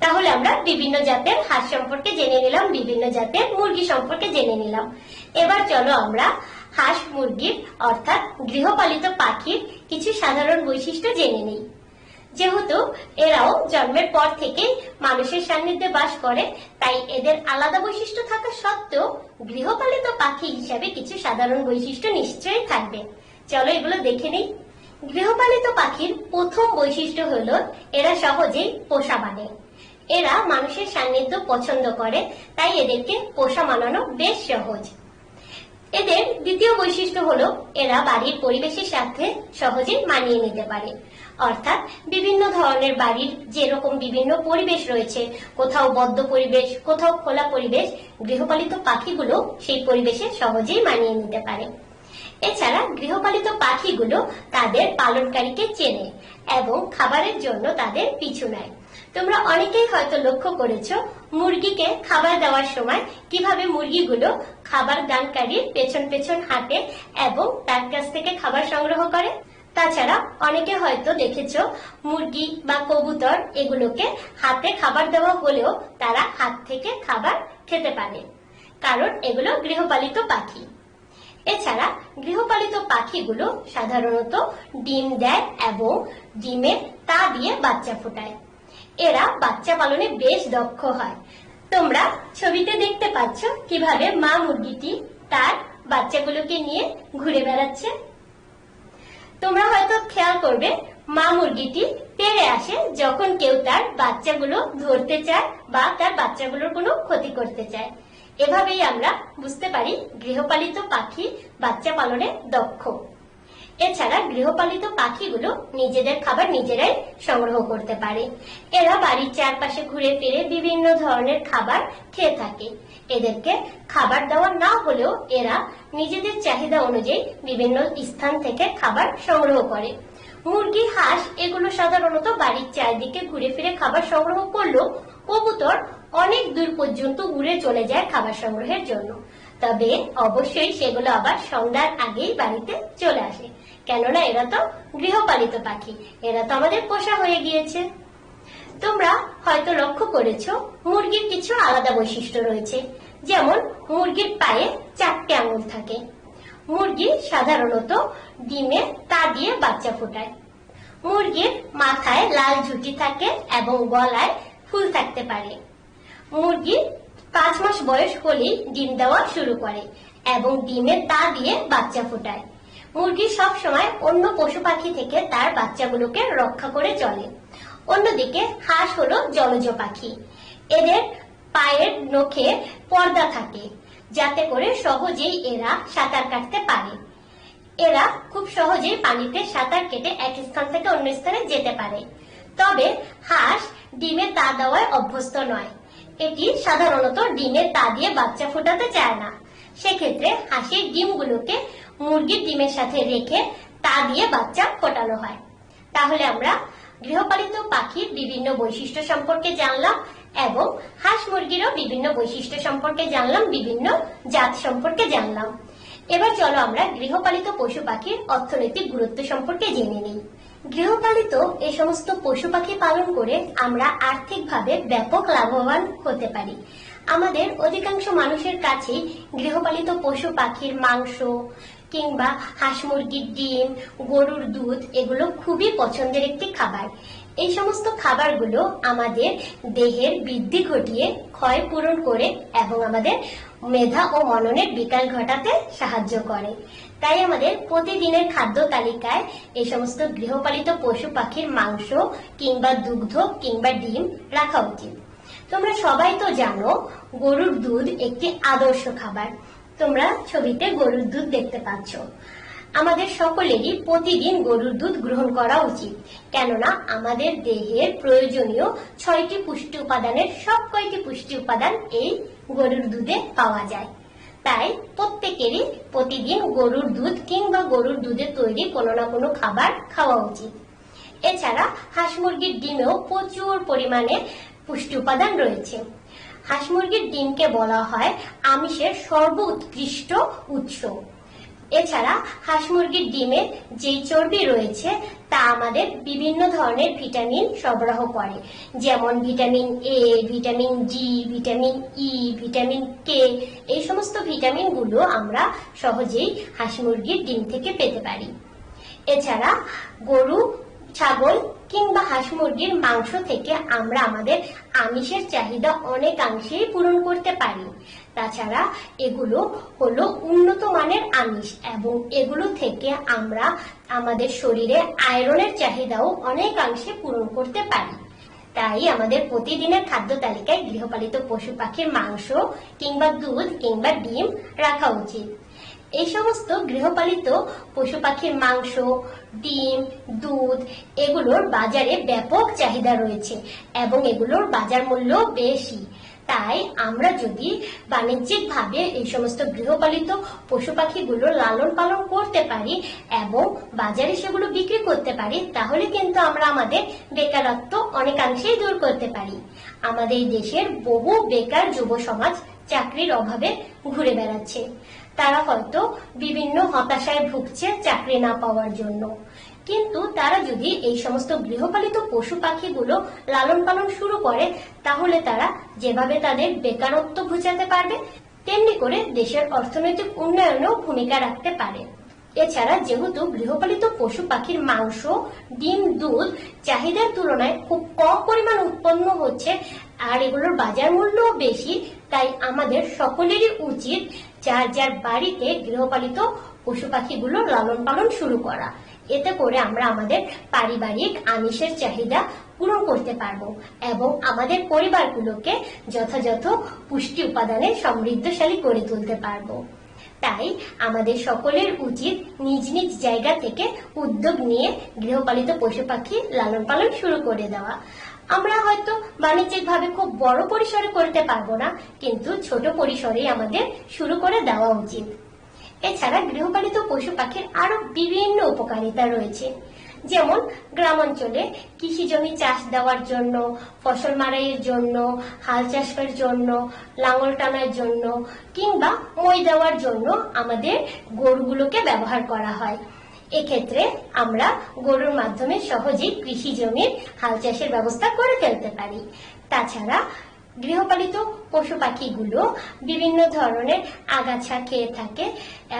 তাহলে আমরা বিভিন্ন জাতের হাঁস সম্পর্কে জেনে নিলাম, বিভিন্ন জাতের মুরগি সম্পর্কে জেনে নিলাম। এবার চলো আমরা হাঁস মুরগির অর্থাৎ গৃহপালিত পাখির কিছু সাধারণ বৈশিষ্ট্য জেনে নিই। যেহেতু এরাও জন্মের পর থেকেই মানুষের সান্নিধ্যে বাস করে, তাই এদের আলাদা বৈশিষ্ট্য থাকা সত্ত্বেও গৃহপালিত পাখি হিসাবে কিছু সাধারণ বৈশিষ্ট্য নিশ্চয়ই থাকবে। চলো এগুলো দেখে নিই। গৃহপালিত পাখির প্রথম বৈশিষ্ট্য হলো এরা সহজেই পোষা মানে। এরা মানুষের সান্নিধ্য পছন্দ করে, তাই এদেরকে পোষা মানানো বেশ সহজ। এদের দ্বিতীয় বৈশিষ্ট্য হলো এরা বাড়ির পরিবেশের সাথে সহজেই মানিয়ে নিতে পারে। অর্থাৎ বিভিন্ন ধরনের বাড়ির যেরকম বিভিন্ন পরিবেশ রয়েছে, কোথাও বদ্ধ পরিবেশ, কোথাও খোলা পরিবেশ, গৃহপালিত পাখিগুলো সেই পরিবেশে সহজেই মানিয়ে নিতে পারে। এছাড়া গৃহপালিত পাখিগুলো তাদের পালনকারীকে চেনে এবং খাবারের জন্য তাদের পিছু নেয়। তোমরা অনেকেই হয়তো লক্ষ্য করেছো মুরগিকে খাবার দেওয়ার সময় কিভাবে মুরগিগুলো খাবার দানকারীর পেছন পেছন হাঁটে এবং তার কাছ থেকে খাবার সংগ্রহ করে। তাছাড়া অনেকে হয়তো দেখেছো মুরগি বা কবুতর এগুলোকে হাতে খাবার দেওয়া হলেও তারা হাত থেকে খাবার খেতে পারে, কারণ এগুলো গৃহপালিত পাখি। এছাড়া গৃহপালিত পাখিগুলো সাধারণত ডিম দেয় এবং ডিমের তা দিয়ে বাচ্চা ফোটায়। এরা বাচ্চা পালনে বেশ দক্ষ হয়। তোমরা ছবিতে দেখতে পাচ্ছ কিভাবে মা মুরগিটি তার বাচ্চাগুলোকে নিয়ে ঘুরে বেড়াচ্ছে। তোমরা হয়তো খেয়াল করবে মা মুরগিটি তেড়ে আসে যখন কেউ তার বাচ্চাগুলো ধরতে চায় বা তার বাচ্চাগুলোর কোনো ক্ষতি করতে চায়। এভাবেই আমরা বুঝতে পারি গৃহপালিত পাখি বাচ্চা পালনে দক্ষ। এছাড়া গৃহপালিত পাখিগুলো নিজেদের খাবার নিজেরাই সংগ্রহ করতে পারে। এরা বাড়ির চারপাশে ঘুরে ফিরে বিভিন্ন ধরনের খাবার খেয়ে থাকে। এদেরকে খাবার দেওয়া না হলেও এরা নিজেদের চাহিদা অনুযায়ী বিভিন্ন স্থান থেকে খাবার সংগ্রহ করে। মুরগি, হাঁস এগুলো সাধারণত বাড়ির চারদিকে ঘুরে ফিরে খাবার সংগ্রহ করলেও কবুতর অনেক দূর পর্যন্ত উড়ে চলে যায় খাবার সংগ্রহের জন্য। তবে অবশ্যই সেগুলো আবার সন্ধ্যার আগেই বাড়িতে চলে আসে, কেননা এরা তো গৃহপালিত পাখি, এরা তো আমাদের পোষা হয়ে গিয়েছে। তোমরা হয়তো লক্ষ্য করেছো মুরগির কিছু আলাদা বৈশিষ্ট্য রয়েছে, যেমন মুরগির পায়ে 4টে আঙুল থাকে। মুরগি সাধারণত ডিমে তা দিয়ে বাচ্চা ফোটায়। মুরগির মাথায় লাল ঝুঁটি থাকে এবং গলায় ফুল থাকতে পারে। মুরগি 5 মাস বয়স হলেই ডিম দেওয়া শুরু করে এবং ডিমে তা দিয়ে বাচ্চা ফোটায়। মুরগি সব সময় অন্য পশু পাখি থেকে তার বাচ্চাগুলোকে রক্ষা করে চলে। অন্যদিকে হাঁস হলো জলজ পাখি। এদের পায়ের নখে পর্দা থাকে, যাতে করে সহজেই এরা সাঁতার কাটতে পারে। এরা খুব সহজেই পানিতে সাঁতার কেটে এক স্থান থেকে অন্য স্থানে যেতে পারে। তবে হাঁস ডিমে তা দেওয়ায় অভ্যস্ত নয়। এটি সাধারণত ডিমে তা দিয়ে বাচ্চা ফোটাতে চায় না। সেক্ষেত্রে হাঁসের ডিমগুলোকে মুরগির ডিমের সাথে রেখে তা দিয়ে বাচ্চা ফোটানো হয়। তাহলে আমরা গৃহপালিত পাখির বিভিন্ন বৈশিষ্ট্য সম্পর্কে জানলাম এবং হাঁস মুরগিরও বিভিন্ন বৈশিষ্ট্য সম্পর্কে জানলাম, বিভিন্ন জাত সম্পর্কে জানলাম। এবার চলো আমরা গৃহপালিত পশু পাখির অর্থনৈতিক গুরুত্ব সম্পর্কে জেনে নিই। গৃহপালিত এই সমস্ত পশু পাখি পালন করে আমরা আর্থিকভাবে ব্যাপক লাভবান হতে পারি। আমাদের অধিকাংশ মানুষের কাছেই গৃহপালিত পশু পাখির মাংস কিংবা হাঁস মুরগির ডিম, গরুর দুধ এগুলো খুবই পছন্দের একটি খাবার। এই সমস্ত খাবারগুলো আমাদের দেহের বৃদ্ধি ঘটিয়ে ক্ষয় পূরণ করে এবং আমাদের মেধা ও মননের বিকাশ ঘটাতে সাহায্য করে। তাই আমাদের প্রতিদিনের খাদ্য তালিকায় এই সমস্ত গৃহপালিত পশু পাখির মাংস কিংবা দুগ্ধ কিংবা ডিম রাখা উচিত। তোমরা সবাই তো জানো গরুর দুধ একটি আদর্শ খাবার। তোমরা ছবিতে গরুর দুধ দেখতে পাচ্ছ। আমাদের সকলেরই প্রতিদিন গরুর দুধ গ্রহণ করা উচিত, কেননা আমাদের দেহের প্রয়োজনীয় 6টি পুষ্টি উপাদানের সব কয়টি পুষ্টি উপাদান এই গরুর দুধে পাওয়া যায়। তাই প্রত্যেকেরই প্রতিদিন গরুর দুধ কিংবা গরুর দুধে তৈরি কোনো না কোনো খাবার খাওয়া উচিত। এছাড়া হাঁস মুরগির ডিমেও প্রচুর পরিমাণে পুষ্টি উপাদান রয়েছে। হাঁস মুরগির ডিমকে বলা হয় আমিষের সর্বোৎকৃষ্ট উৎস। এছাড়া হাঁস মুরগির ডিমে যে চর্বি রয়েছে তা আমাদের বিভিন্ন ধরনের ভিটামিন সরবরাহ করে, যেমন vitamin A, vitamin D, vitamin E, vitamin K. এই সমস্ত ভিটামিনগুলো আমরা সহজেই হাঁস মুরগির ডিম থেকে পেতে পারি। এছাড়া গরু, ছাগল কিংবা হাঁস মুরগির মাংস থেকে আমরা আমাদের আমিষের চাহিদা অনেকাংশেই পূরণ করতে পারি। তাছাড়া এগুলো হলো উন্নত মানের আমিষ এবং এগুলো থেকে আমরা আমাদের শরীরে আয়রনের চাহিদাও অনেকাংশে পূরণ করতে পারি। তাই আমাদের প্রতিদিনের খাদ্য তালিকায় গৃহপালিত পশু পাখির মাংস কিংবা দুধ কিংবা ডিম রাখা উচিত। এই সমস্ত গৃহপালিত পশু পাখির মাংস, ডিম, দুধ এগুলোর বাজারে ব্যাপক চাহিদা রয়েছে এবং এগুলোর বাজার মূল্য বেশি। তাই আমরা যদি বাণিজ্যিকভাবে এই সমস্ত গৃহপালিত পশু পাখিগুলো লালন পালন করতে পারি এবং বাজারে সেগুলো বিক্রি করতে পারি, তাহলে কিন্তু আমরা আমাদের বেকারত্ব অনেকাংশেই দূর করতে পারি। আমাদের দেশের বহু বেকার যুব সমাজ চাকরির অভাবে ঘুরে বেড়াচ্ছে। তারা হয়তো বিভিন্ন হতাশায় ভুগছে চাকরি না পাওয়ার জন্য। কিন্তু তারা যদি এই সমস্ত গৃহপালিত পশু পাখিগুলো লালন পালন শুরু করে, তাহলে তারা যেভাবে তাদের বেকারত্ব ঘুচাতে পারবে, তেমনি করে দেশের অর্থনৈতিক উন্নয়নেও ভূমিকা রাখতে পারে। এছাড়া যেহেতু গৃহপালিত পশু পাখির মাংস, ডিম, দুধ চাহিদার তুলনায় খুব কম পরিমাণ উৎপন্ন হচ্ছে আর এগুলোর বাজার মূল্যও বেশি, তাই আমাদের সকলেরই উচিত যার যার বাড়িতে গৃহপালিত পশু পাখিগুলো লালন পালন শুরু করা। এতে করে আমরা আমাদের পারিবারিক আমিষের চাহিদা পূরণ করতে পারবো এবং আমাদের পরিবারগুলোকে যথাযথ পুষ্টি উপাদানে সমৃদ্ধশালী করে তুলতে পারবো। তাই আমাদের সকলের উচিত নিজ নিজ জায়গা থেকে উদ্যোগ নিয়ে গৃহপালিত পশু পাখি লালন পালন শুরু করে দেওয়া। আমরা হয়তো বাণিজ্যিকভাবে খুব বড় পরিসরে করতে পারবো না, কিন্তু ছোট পরিসরে আমাদের শুরু করে দেওয়া উচিত। এছাড়া গৃহপালিত পশু পাখির আরো বিভিন্ন উপকারিতা রয়েছে, যেমন গ্রামাঞ্চলে কৃষি জমি চাষ দেওয়ার জন্য, ফসল মাড়াইয়ের জন্য, হাল চাষের জন্য, লাঙল টানার জন্য কিংবা মই দেওয়ার জন্য আমাদের গরুগুলোকে ব্যবহার করা হয়। এক্ষেত্রে আমরা গরুর মাধ্যমে সহজেই কৃষি জমির হাল চাষের ব্যবস্থা করে ফেলতে পারি। তাছাড়া গৃহপালিত পশু পাখিগুলো বিভিন্ন ধরনের আগাছা খেয়ে থাকে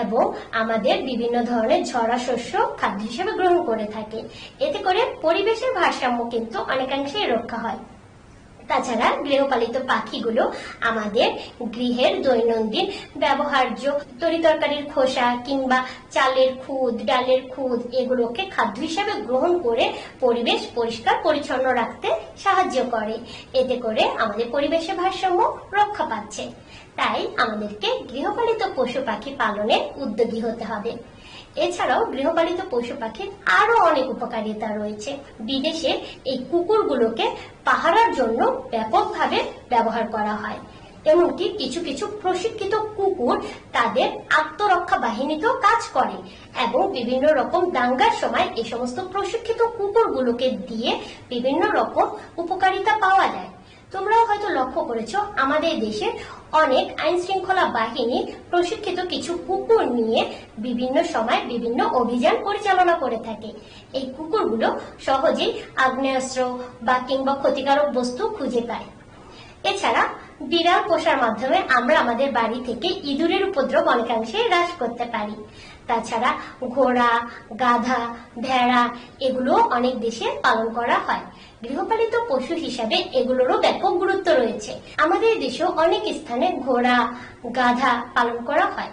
এবং আমাদের বিভিন্ন ধরনের ঝরা শস্য খাদ্য হিসেবে গ্রহণ করে থাকে। এতে করে পরিবেশের ভারসাম্য কিন্তু অনেকাংশেই রক্ষা হয়। তাছাড়া গৃহপালিত পাখিগুলো আমাদের গৃহের দৈনন্দিন ব্যবহার্য তরিতরকারির খোসা কিংবা চালের খুদ, ডালের খুদ এগুলোকে খাদ্য হিসেবে গ্রহণ করে পরিবেশ পরিষ্কার পরিচ্ছন্ন রাখতে সাহায্য করে। এতে করে আমাদের পরিবেশের ভারসাম্য রক্ষা পাচ্ছে। তাই আমাদেরকে গৃহপালিত পশু পাখি পালনে উদ্যোগী হতে হবে। এছাড়াও গৃহপালিত পশু পাখির আরো অনেক উপকারিতা রয়েছে। বিদেশে এই কুকুরগুলোকে পাহারার জন্য ব্যাপকভাবে ব্যবহার করা হয়। এমনকি কিছু কিছু প্রশিক্ষিত কুকুর তাদের আত্মরক্ষা বাহিনীতেও কাজ করে এবং বিভিন্ন রকম দাঙ্গার সময় এই সমস্ত প্রশিক্ষিত কুকুরগুলোকে দিয়ে বিভিন্ন রকম উপকারিতা পাওয়া যায়। তোমরাও হয়তো লক্ষ্য করেছো আমাদের দেশে অনেক আইন শৃঙ্খলা বাহিনী প্রশিক্ষিত কিছু কুকুর নিয়ে বিভিন্ন সময় বিভিন্ন অভিযান পরিচালনা করে থাকে। এই কুকুরগুলো সহজেই আগ্নেয়াস্ত্র বা কিংবা ক্ষতিকারক বস্তু খুঁজে পায়। এছাড়া বিড়াল পোষার মাধ্যমে আমরা আমাদের বাড়ি থেকে ইঁদুরের উপদ্রব অনেকাংশে হ্রাস করতে পারি। তাছাড়া ঘোড়া, গাধা, ভেড়া এগুলো অনেক দেশে পালন করা হয়। গৃহপালিত পশু হিসাবে এগুলোরও ব্যাপক গুরুত্ব রয়েছে। আমাদের দেশেও অনেক স্থানে ঘোড়া, গাধা পালন করা হয়।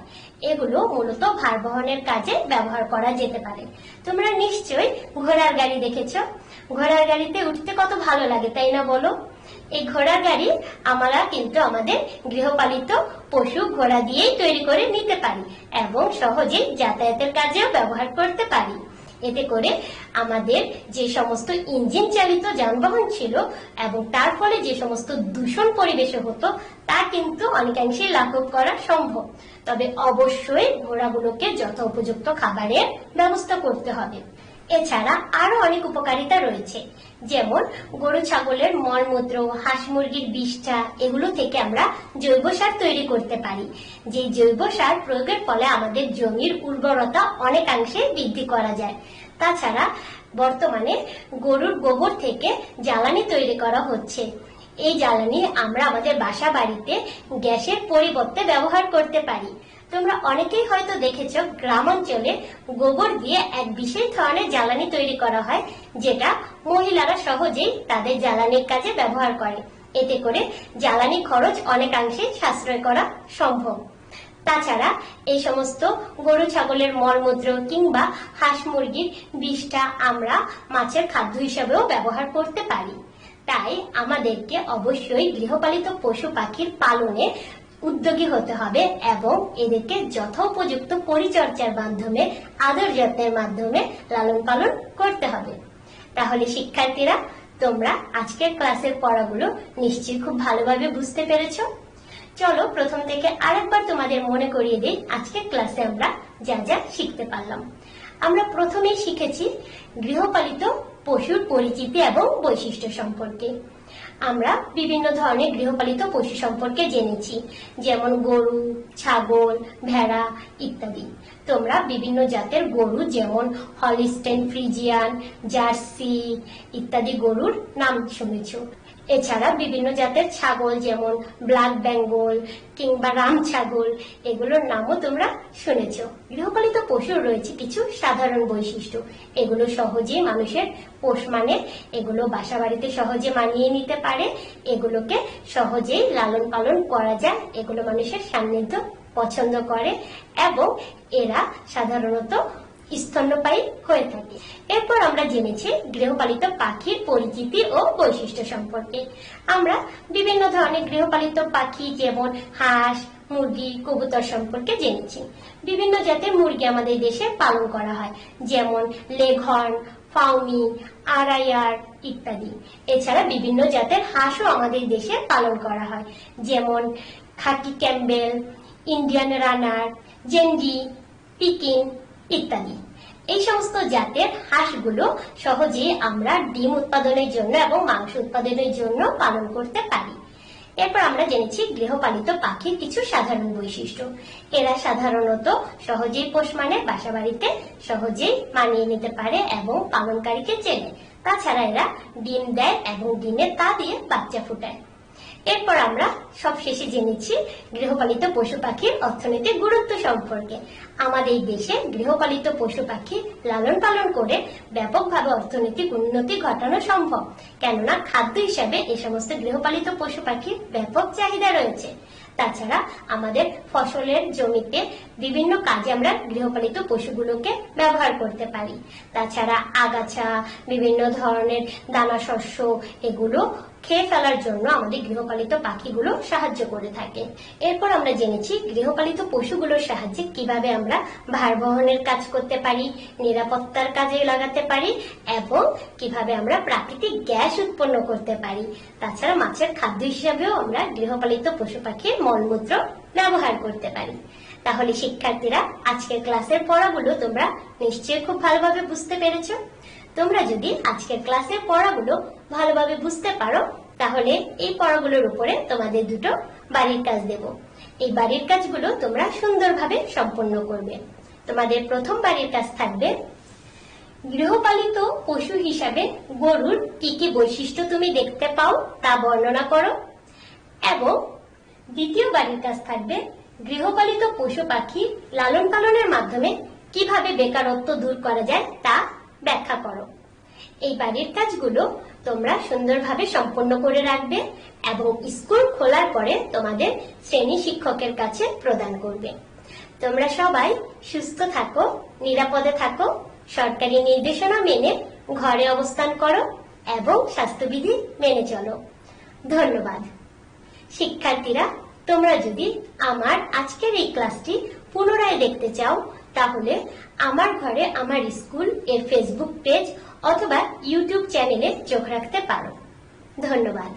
এগুলো মূলত ভার বহনের কাজে ব্যবহার করা যেতে পারে। তোমরা নিশ্চয়ই ঘোড়ার গাড়ি দেখেছো। ঘোড়ার গাড়িতে উঠতে কত ভালো লাগে, তাই না বলো? এই ঘোড়ার গাড়ি আমরা কিন্তু আমাদের গৃহপালিত পশু ঘোড়া দিয়েই তৈরি করে নিতে পারি এবং সহজেই যাতায়াতের কাজেও ব্যবহার করতে পারি। এতে করে আমাদের যে সমস্ত ইঞ্জিন চালিত যানবাহন ছিল এবং তার ফলে যে সমস্ত দূষণ পরিবেশে হতো তা কিন্তু অনেকাংশেই লাঘব করা সম্ভব। তবে অবশ্যই ঘোড়াগুলোকে যথোপযুক্ত খাবারের ব্যবস্থা করতে হবে। এছাড়া আরো অনেক উপকারিতা রয়েছে, যেমন গরু ছাগলের মলমূত্র, হাঁস মুরগির বিষ্ঠা এগুলো থেকে আমরা জৈব সার তৈরি করতে পারি। যে জৈব সার প্রয়োগের ফলে আমাদের জমির উর্বরতা অনেকাংশে বৃদ্ধি করা যায়। তাছাড়া বর্তমানে গরুর গোবর থেকে জ্বালানি তৈরি করা হচ্ছে। এই জ্বালানি আমরা আমাদের বাসা বাড়িতে গ্যাসের পরিবর্তে ব্যবহার করতে পারি। তোমরা অনেকেই হয়তো দেখেছো গ্রামাঞ্চলে গোবর দিয়ে এক বিশেষ ধরনের জ্বালানি তৈরি করা হয়, যেটা মহিলারা সহজেই তাদের জ্বালানির কাজে ব্যবহার করে। এতে করে জ্বালানি খরচ অনেকাংশে সাশ্রয় করা সম্ভব। তাছাড়া এই সমস্ত গরু ছাগলের মলমূত্র কিংবা হাঁস মুরগির বিষটা আমরা মাছের খাদ্য হিসেবেও ব্যবহার করতে পারি। তাই আমাদেরকে অবশ্যই গৃহপালিত পশু পাখির পালনে উদ্যোগী হতে হবে এবং এদেরকে যথোপযুক্ত পরিচর্যার মাধ্যমে, আদর যত্নের মাধ্যমে লালন পালন করতে হবে। তাহলে শিক্ষার্থীরা, তোমরা আজকের ক্লাসের পড়াগুলো নিশ্চয়ই খুব ভালোভাবে বুঝতে পেরেছো। চলো প্রথম থেকে আরেকবার তোমাদের মনে করিয়ে দিই আজকের ক্লাসে আমরা যা যা শিখতে পারলাম। আমরা প্রথমেই শিখেছি গৃহপালিত পশুর পরিচিতি এবং বৈশিষ্ট্য সম্পর্কে। আমরা বিভিন্ন ধরনের গৃহপালিত পশু সম্পর্কে জেনেছি, যেমন গরু, ছাগল, ভেড়া ইত্যাদি। তোমরা বিভিন্ন জাতের গরু যেমন হলিস্টেইন ফ্রিজিয়ান, জার্সি ইত্যাদি গরুর নাম শুনেছো। এছাড়া বিভিন্ন জাতের ছাগল যেমন ব্ল্যাক বেঙ্গল কিংবা রাম ছাগল এগুলোর নামও তোমরা শুনেছো। গৃহপালিত পশুর রয়েছে কিছু সাধারণ বৈশিষ্ট্য। এগুলো সহজেই মানুষের পোষ মানে, এগুলো বাসা বাড়িতে সহজে মানিয়ে নিতে পারে, এগুলোকে সহজেই লালন পালন করা যায়, এগুলো মানুষের সান্নিধ্য পছন্দ করে এবং এরা সাধারণত স্তন্যপায়ী হয়ে থাকে। এরপর আমরা জেনেছি গৃহপালিত পাখির পরিচিতি ও বৈশিষ্ট্য সম্পর্কে। আমরা বিভিন্ন ধরনের গৃহপালিত পাখি যেমন হাঁস, মুরগি, কবুতর সম্পর্কে জেনেছি। বিভিন্ন জাতের মুরগি আমাদের দেশে পালন করা হয়, যেমন লেঘর্ন, ফাউমি, আড়াইয়ার ইত্যাদি। এছাড়া বিভিন্ন জাতের হাঁসও আমাদের দেশে পালন করা হয়, যেমন খাকি ক্যাম্বেল, ইন্ডিয়ান রানার, জেন্ডি, পিকিং ইত্যাদি। এই সমস্ত জাতের হাঁসগুলো সহজে আমরা ডিম উৎপাদনের জন্য এবং মাংস উৎপাদনের জন্য পালন করতে পারি। এরপর আমরা জেনেছি গৃহপালিত পাখির কিছু সাধারণ বৈশিষ্ট্য। এরা সাধারণত সহজেই পোষ মানে, বাসা বাড়িতে সহজেই মানিয়ে নিতে পারে এবং পালনকারীকে চেনে। তাছাড়া এরা ডিম দেয় এবং ডিমে তা দিয়ে বাচ্চা ফুটায়। এরপর আমরা সবশেষে জেনেছি গৃহপালিত পশু পাখির অর্থনৈতিক গুরুত্ব সম্পর্কে। আমাদের দেশে গৃহপালিত পশু পাখি লালন পালন করে ব্যাপকভাবে অর্থনৈতিক উন্নতি ঘটানো সম্ভব, কেননা খাদ্য হিসাবে এই সমস্ত গৃহপালিত পশু পাখির ব্যাপক চাহিদা রয়েছে। তাছাড়া আমাদের ফসলের জমিতে বিভিন্ন কাজে আমরা গৃহপালিত পশুগুলোকে ব্যবহার করতে পারি। তাছাড়া আগাছা, বিভিন্ন ধরনের দানা শস্য এগুলো খেয়ে ফেলার জন্য আমাদের গৃহপালিত পাখিগুলো সাহায্য করে থাকে। এরপর আমরা জেনেছি গৃহপালিত পশুগুলোর সাহায্যে কিভাবে আমরা ভার বহনের কাজ করতে পারি, নিরাপত্তার কাজে লাগাতে পারি এবং কিভাবে আমরা প্রাকৃতিক গ্যাস উৎপন্ন করতে পারি। তাছাড়া মাছের খাদ্য হিসাবেও আমরা গৃহপালিত পশু পাখির মলমূত্র ব্যবহার করতে পারি। তাহলে শিক্ষার্থীরা, আজকের ক্লাসের পড়াগুলো তোমরা নিশ্চয়ই খুব ভালোভাবে বুঝতে পেরেছো। তোমরা যদি আজকের ক্লাসের পড়াগুলো ভালোভাবে বুঝতে পারো, তাহলে এই পড়াগুলোর উপরে তোমাদের দুটো বাড়ির কাজ দেব। এই বাড়ির কাজগুলো তোমরা সুন্দরভাবে সম্পন্ন করবে। তোমাদের প্রথম বাড়ির কাজ থাকবে, গৃহপালিত পশু হিসাবে গরুর কি কি বৈশিষ্ট্য তুমি দেখতে পাও তা বর্ণনা করো। এবং দ্বিতীয় বাড়ির কাজ থাকবে, গৃহপালিত পশু পাখি লালন পালনের মাধ্যমে কিভাবে বেকারত্ব দূর করা যায় তা ব্যাখ্যা করো। এই বাড়ির কাজগুলো তোমরা সুন্দরভাবে সম্পন্ন করে রাখবে এবং স্কুল খোলার পরে তোমাদের শ্রেণী শিক্ষকের কাছে প্রদান করবে। তোমরা সবাই সুস্থ থাকো, নিরাপদে থাকো, সরকারি নির্দেশনা মেনে ঘরে অবস্থান করো এবং স্বাস্থ্যবিধি মেনে চলো। ধন্যবাদ। শিক্ষার্থীরা, তোমরা যদি আমার আজকের এই ক্লাসটি পুনরায় দেখতে চাও, তাহলে আমার ঘরে আমার স্কুল এর ফেসবুক পেজ অথবা ইউটিউব চ্যানেলে চোখ রাখতে পারো। ধন্যবাদ।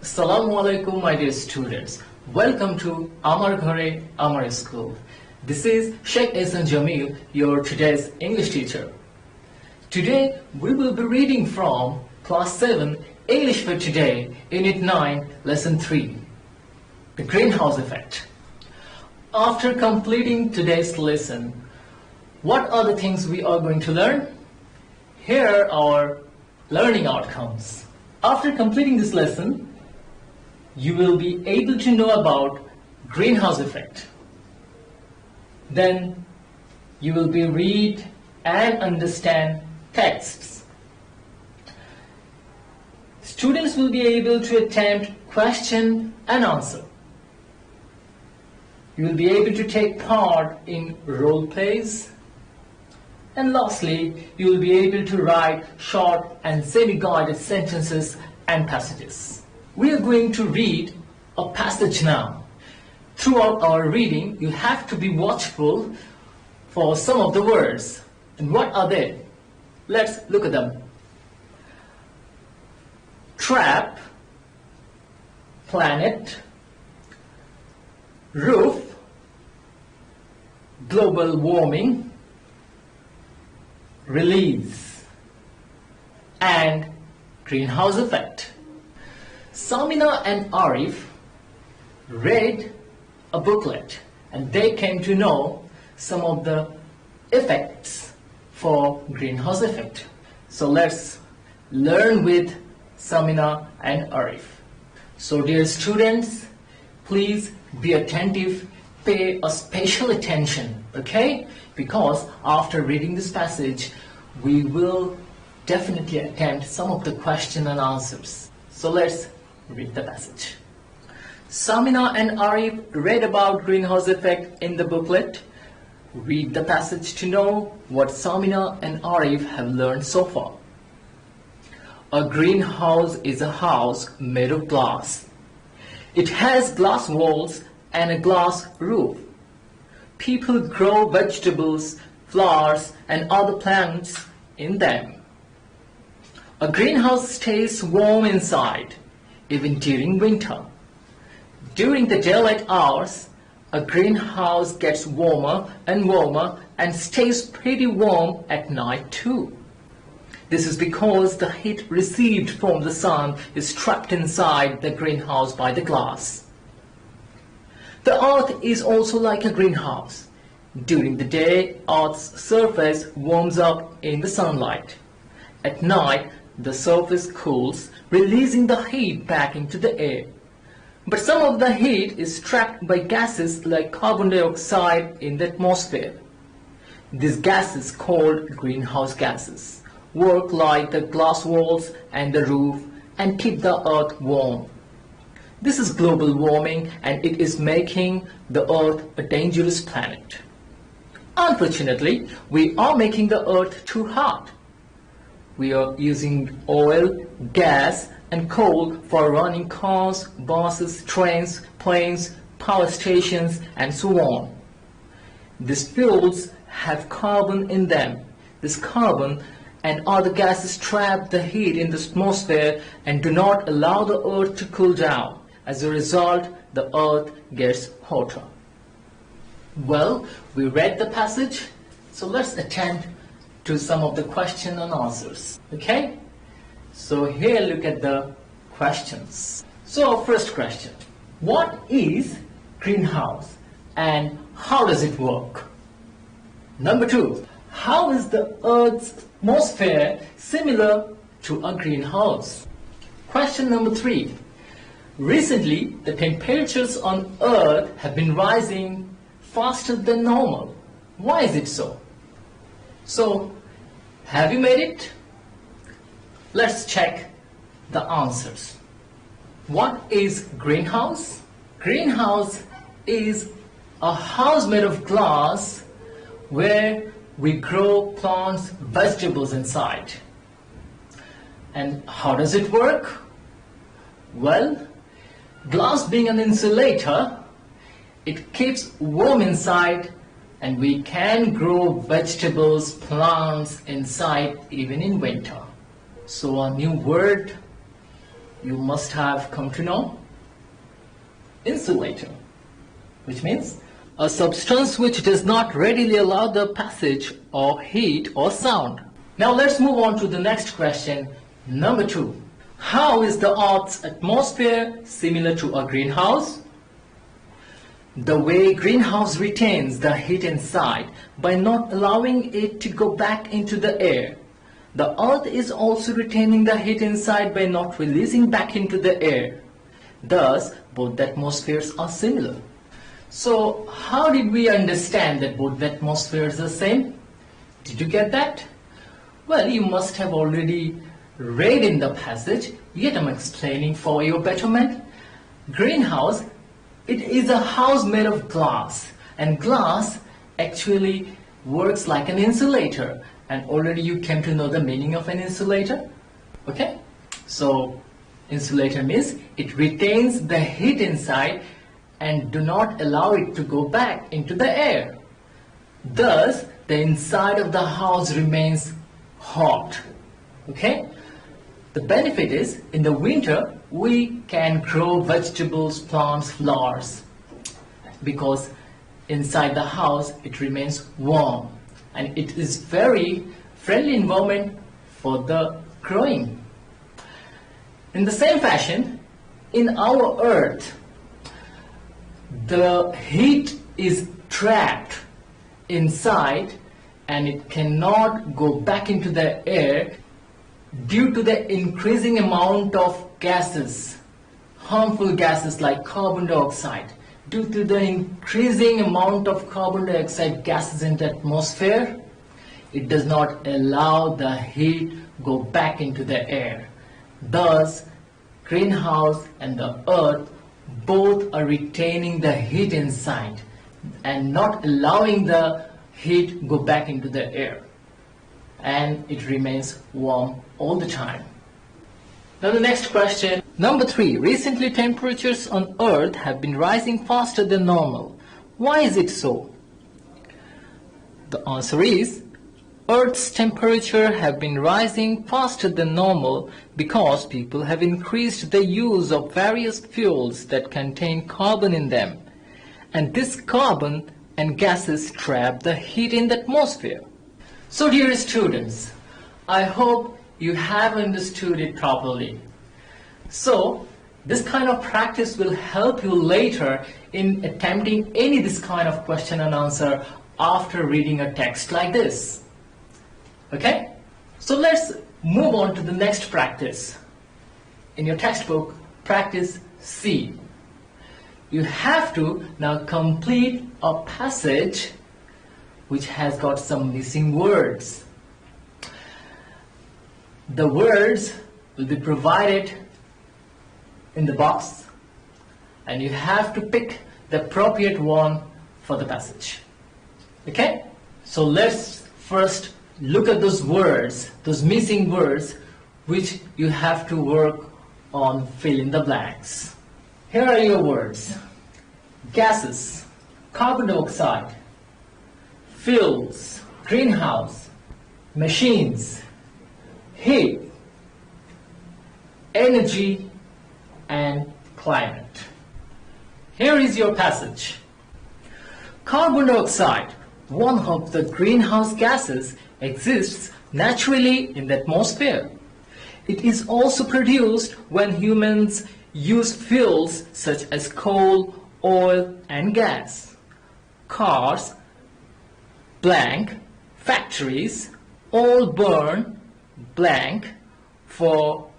Assalamu alaikum, my dear students. Welcome to Amar Ghare, Amar School. This is Sheikh Ehsan Jamil, your today's English teacher. Today we will be reading from Class 7 English for Today, Unit 9, Lesson 3, The Greenhouse Effect. After completing today's lesson, what are the things we are going to learn? Here are our learning outcomes. After completing this lesson, you will be able to know about greenhouse effect. Then you will be read and understand texts. Students will be able to attempt question and answer. You will be able to take part in role plays. And lastly, you will be able to write short and semi-guided sentences and passages. We are going to read a passage now. Throughout our reading, you have to be watchful for some of the words. And what are they? Let's look at them. Trap, planet, roof, global warming, release, and greenhouse effect. Samina and Arif read a booklet and they came to know some of the effects for greenhouse effect. So let's learn with Samina and Arif. So dear students, please be attentive, pay a special attention, okay? Because after reading this passage, we will definitely attempt some of the question and answers. So let's read the passage. Samina and Arif read about greenhouse effect in the booklet. Read the passage to know what Samina and Arif have learned so far. A greenhouse is a house made of glass. It has glass walls and a glass roof. people grow vegetables, flowers, and other plants in them. A greenhouse stays warm inside, even during winter. During the daylight hours, a greenhouse gets warmer and stays pretty warm at night too. This is because the heat received from the sun is trapped inside the greenhouse by the glass. The earth is also like a greenhouse. During the day, Earth's surface warms up in the sunlight. At night, the surface cools, releasing the heat back into the air. But some of the heat is trapped by gases like carbon dioxide in the atmosphere. These gases, called greenhouse gases, work like the glass walls and the roof and keep the earth warm. This is global warming, and it is making the earth a dangerous planet. Unfortunately, we are making the earth too hot. We are using oil, gas, and coal for running cars, buses, trains, planes, power stations, and so on. These fuels have carbon in them. This carbon and other gases trap the heat in the atmosphere and do not allow the earth to cool down. As a result, the earth gets hotter. Well, we read the passage, so let's attend to some of the question and answers. Okay? So here look at the questions. So our first question. What is greenhouse and how does it work? Number 2. How is the earth's atmosphere similar to a greenhouse? Question number 3. Recently, the temperatures on earth have been rising faster than normal. Why is it so? So, have you made it? Let's check the answers. What is greenhouse? Greenhouse is a house made of glass where we grow plants, vegetables inside. And how does it work? Well, glass being an insulator, it keeps warm inside, and we can grow vegetables, plants inside even in winter. So a new word you must have come to know. Insulator, which means a substance which does not readily allow the passage of heat or sound. Now let's move on to the next question, number 2. How is the Earth's atmosphere similar to a greenhouse? The way greenhouse retains the heat inside by not allowing it to go back into the air. The Earth is also retaining the heat inside by not releasing back into the air. Thus, both the atmospheres are similar. So, how did we understand that both the atmospheres are the same? Did you get that? Well, you must have already read in the passage, yet I'm explaining for your betterment. Greenhouse, it is a house made of glass, and glass actually works like an insulator, and already you came to know the meaning of an insulator. Okay? So, insulator means it retains the heat inside and do not allow it to go back into the air. Thus, the inside of the house remains hot. Okay? The benefit is, in the winter, we can grow vegetables, plants, flowers, because inside the house it remains warm, and it is very friendly environment for the growing. In the same fashion, in our earth, the heat is trapped inside and it cannot go back into the air due to the increasing amount of gases, harmful gases like carbon dioxide. Due to the increasing amount of carbon dioxide gases in the atmosphere, it does not allow the heat go back into the air. Thus, greenhouse and the earth both are retaining the heat inside and not allowing the heat go back into the air, and it remains warm all the time. Now the next question, number 3. Recently temperatures on earth have been rising faster than normal. Why is it so? The answer is Earth's temperature have been rising faster than normal because people have increased the use of various fuels that contain carbon in them. And this carbon and gases trap the heat in the atmosphere. So dear students, I hope you have understood it properly. So this kind of practice will help you later in attempting any this kind of question and answer after reading a text like this. Okay? So let's move on to the next practice. In your textbook, practice C. You have to now complete a passage which has got some missing words. The words will be provided in the box and you have to pick the appropriate one for the passage. Okay? So let's first look at those words, those missing words, which you have to work on fill in the blanks. Here are your words. Gases, carbon dioxide, fuels, greenhouse, machines, heat, energy, and climate. Here is your passage. Carbon dioxide, one of the greenhouse gases, exists naturally in the atmosphere. It is also produced when humans use fuels such as coal, oil, and gas. Cars, blank, factories, all burn, blank, for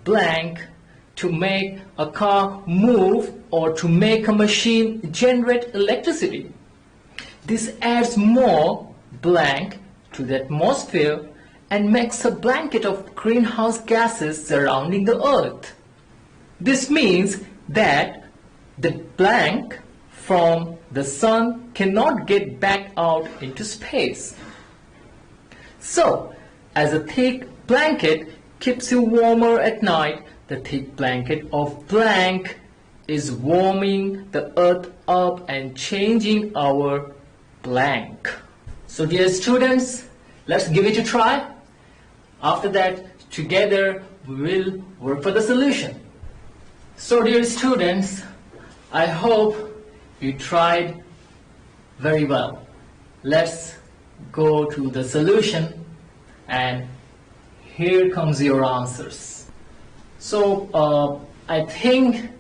blank, to make a car move or to make a machine generate electricity. This adds more, blank, to the atmosphere and makes a blanket of greenhouse gases surrounding the earth. This means that the blank from the sun cannot get back out into space. So, as a thick blanket keeps you warmer at night, the thick blanket of blank is warming the earth up and changing our blank. So dear students, let's give it a try. After that, together we will work for the solution. So dear students, I hope you tried very well. Let's go to the solution and here comes your answers. So I think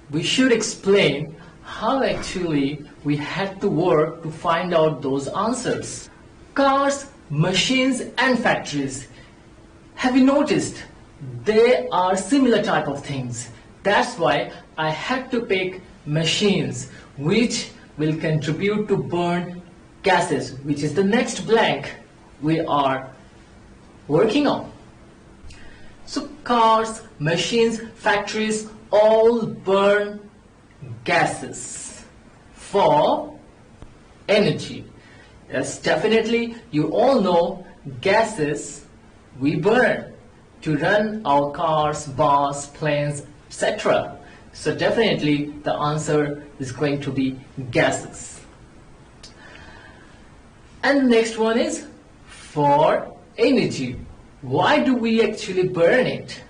we should explain how actually we had to work to find out those answers. Cars, machines and factories. Have you noticed? They are similar type of things. That's why I had to pick machines which will contribute to burn gases, which is the next blank we are working on. So cars, machines, factories all burn gases for energy. Yes, definitely you all know gases we burn to run our cars, bus, planes, etc. So definitely the answer is going to be gases. And the next one is for energy. Why do we actually burn it?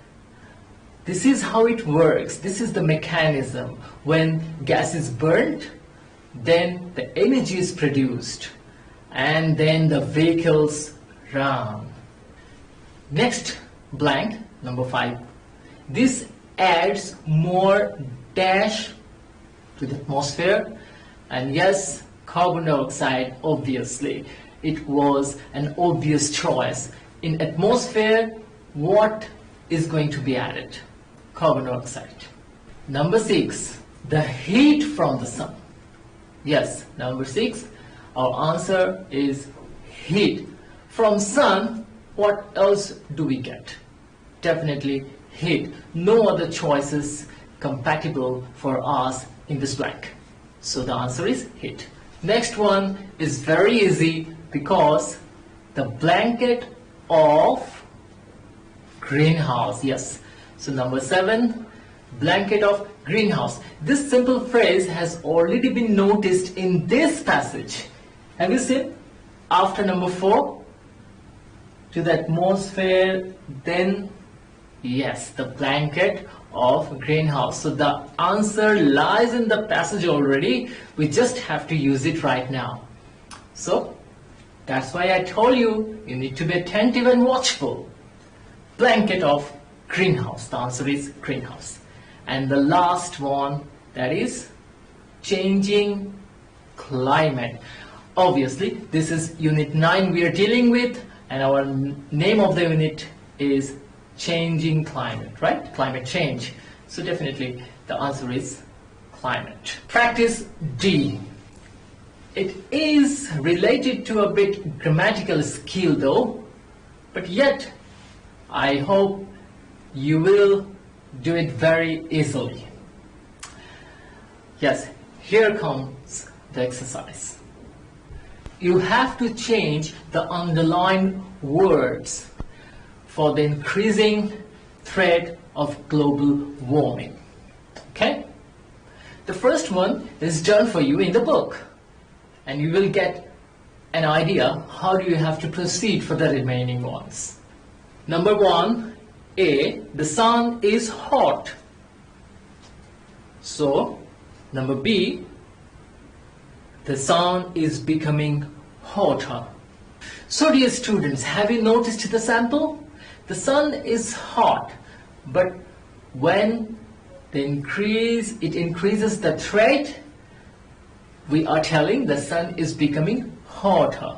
This is how it works. This is the mechanism. When gas is burnt, then the energy is produced and then the vehicles run. Next blank, number 5. This adds more dash to the atmosphere, and yes, carbon dioxide, obviously. It was an obvious choice. In atmosphere, what is going to be added? Carbon dioxide. Number 6, the heat from the sun. Yes, number 6, our answer is heat. From sun, what else do we get? Definitely heat. No other choices compatible for us in this blank. So the answer is heat. Next one is very easy because the blanket of greenhouse. Yes. So number 7, blanket of greenhouse. This simple phrase has already been noticed in this passage. Have you seen? after number 4? To the atmosphere, then yes, the blanket of greenhouse. So the answer lies in the passage already. We just have to use it right now. So that's why I told you, you need to be attentive and watchful. Blanket of greenhouse. The answer is greenhouse. And the last one, that is changing climate. Obviously, this is unit 9 we are dealing with, and our name of the unit is changing climate, right? Climate change. So definitely the answer is climate. Practice D. It is related to a bit grammatical skill though, but yet I hope you will do it very easily. Yes, here comes the exercise. You have to change the underlined words for the increasing threat of global warming. Okay? The first one is done for you in the book, and you will get an idea how do you have to proceed for the remaining ones. Number 1, A, the sun is hot. So, number B, the sun is becoming hotter. So dear students, have you noticed the sample? The sun is hot, but when it increases the threat, we are telling the sun is becoming hotter.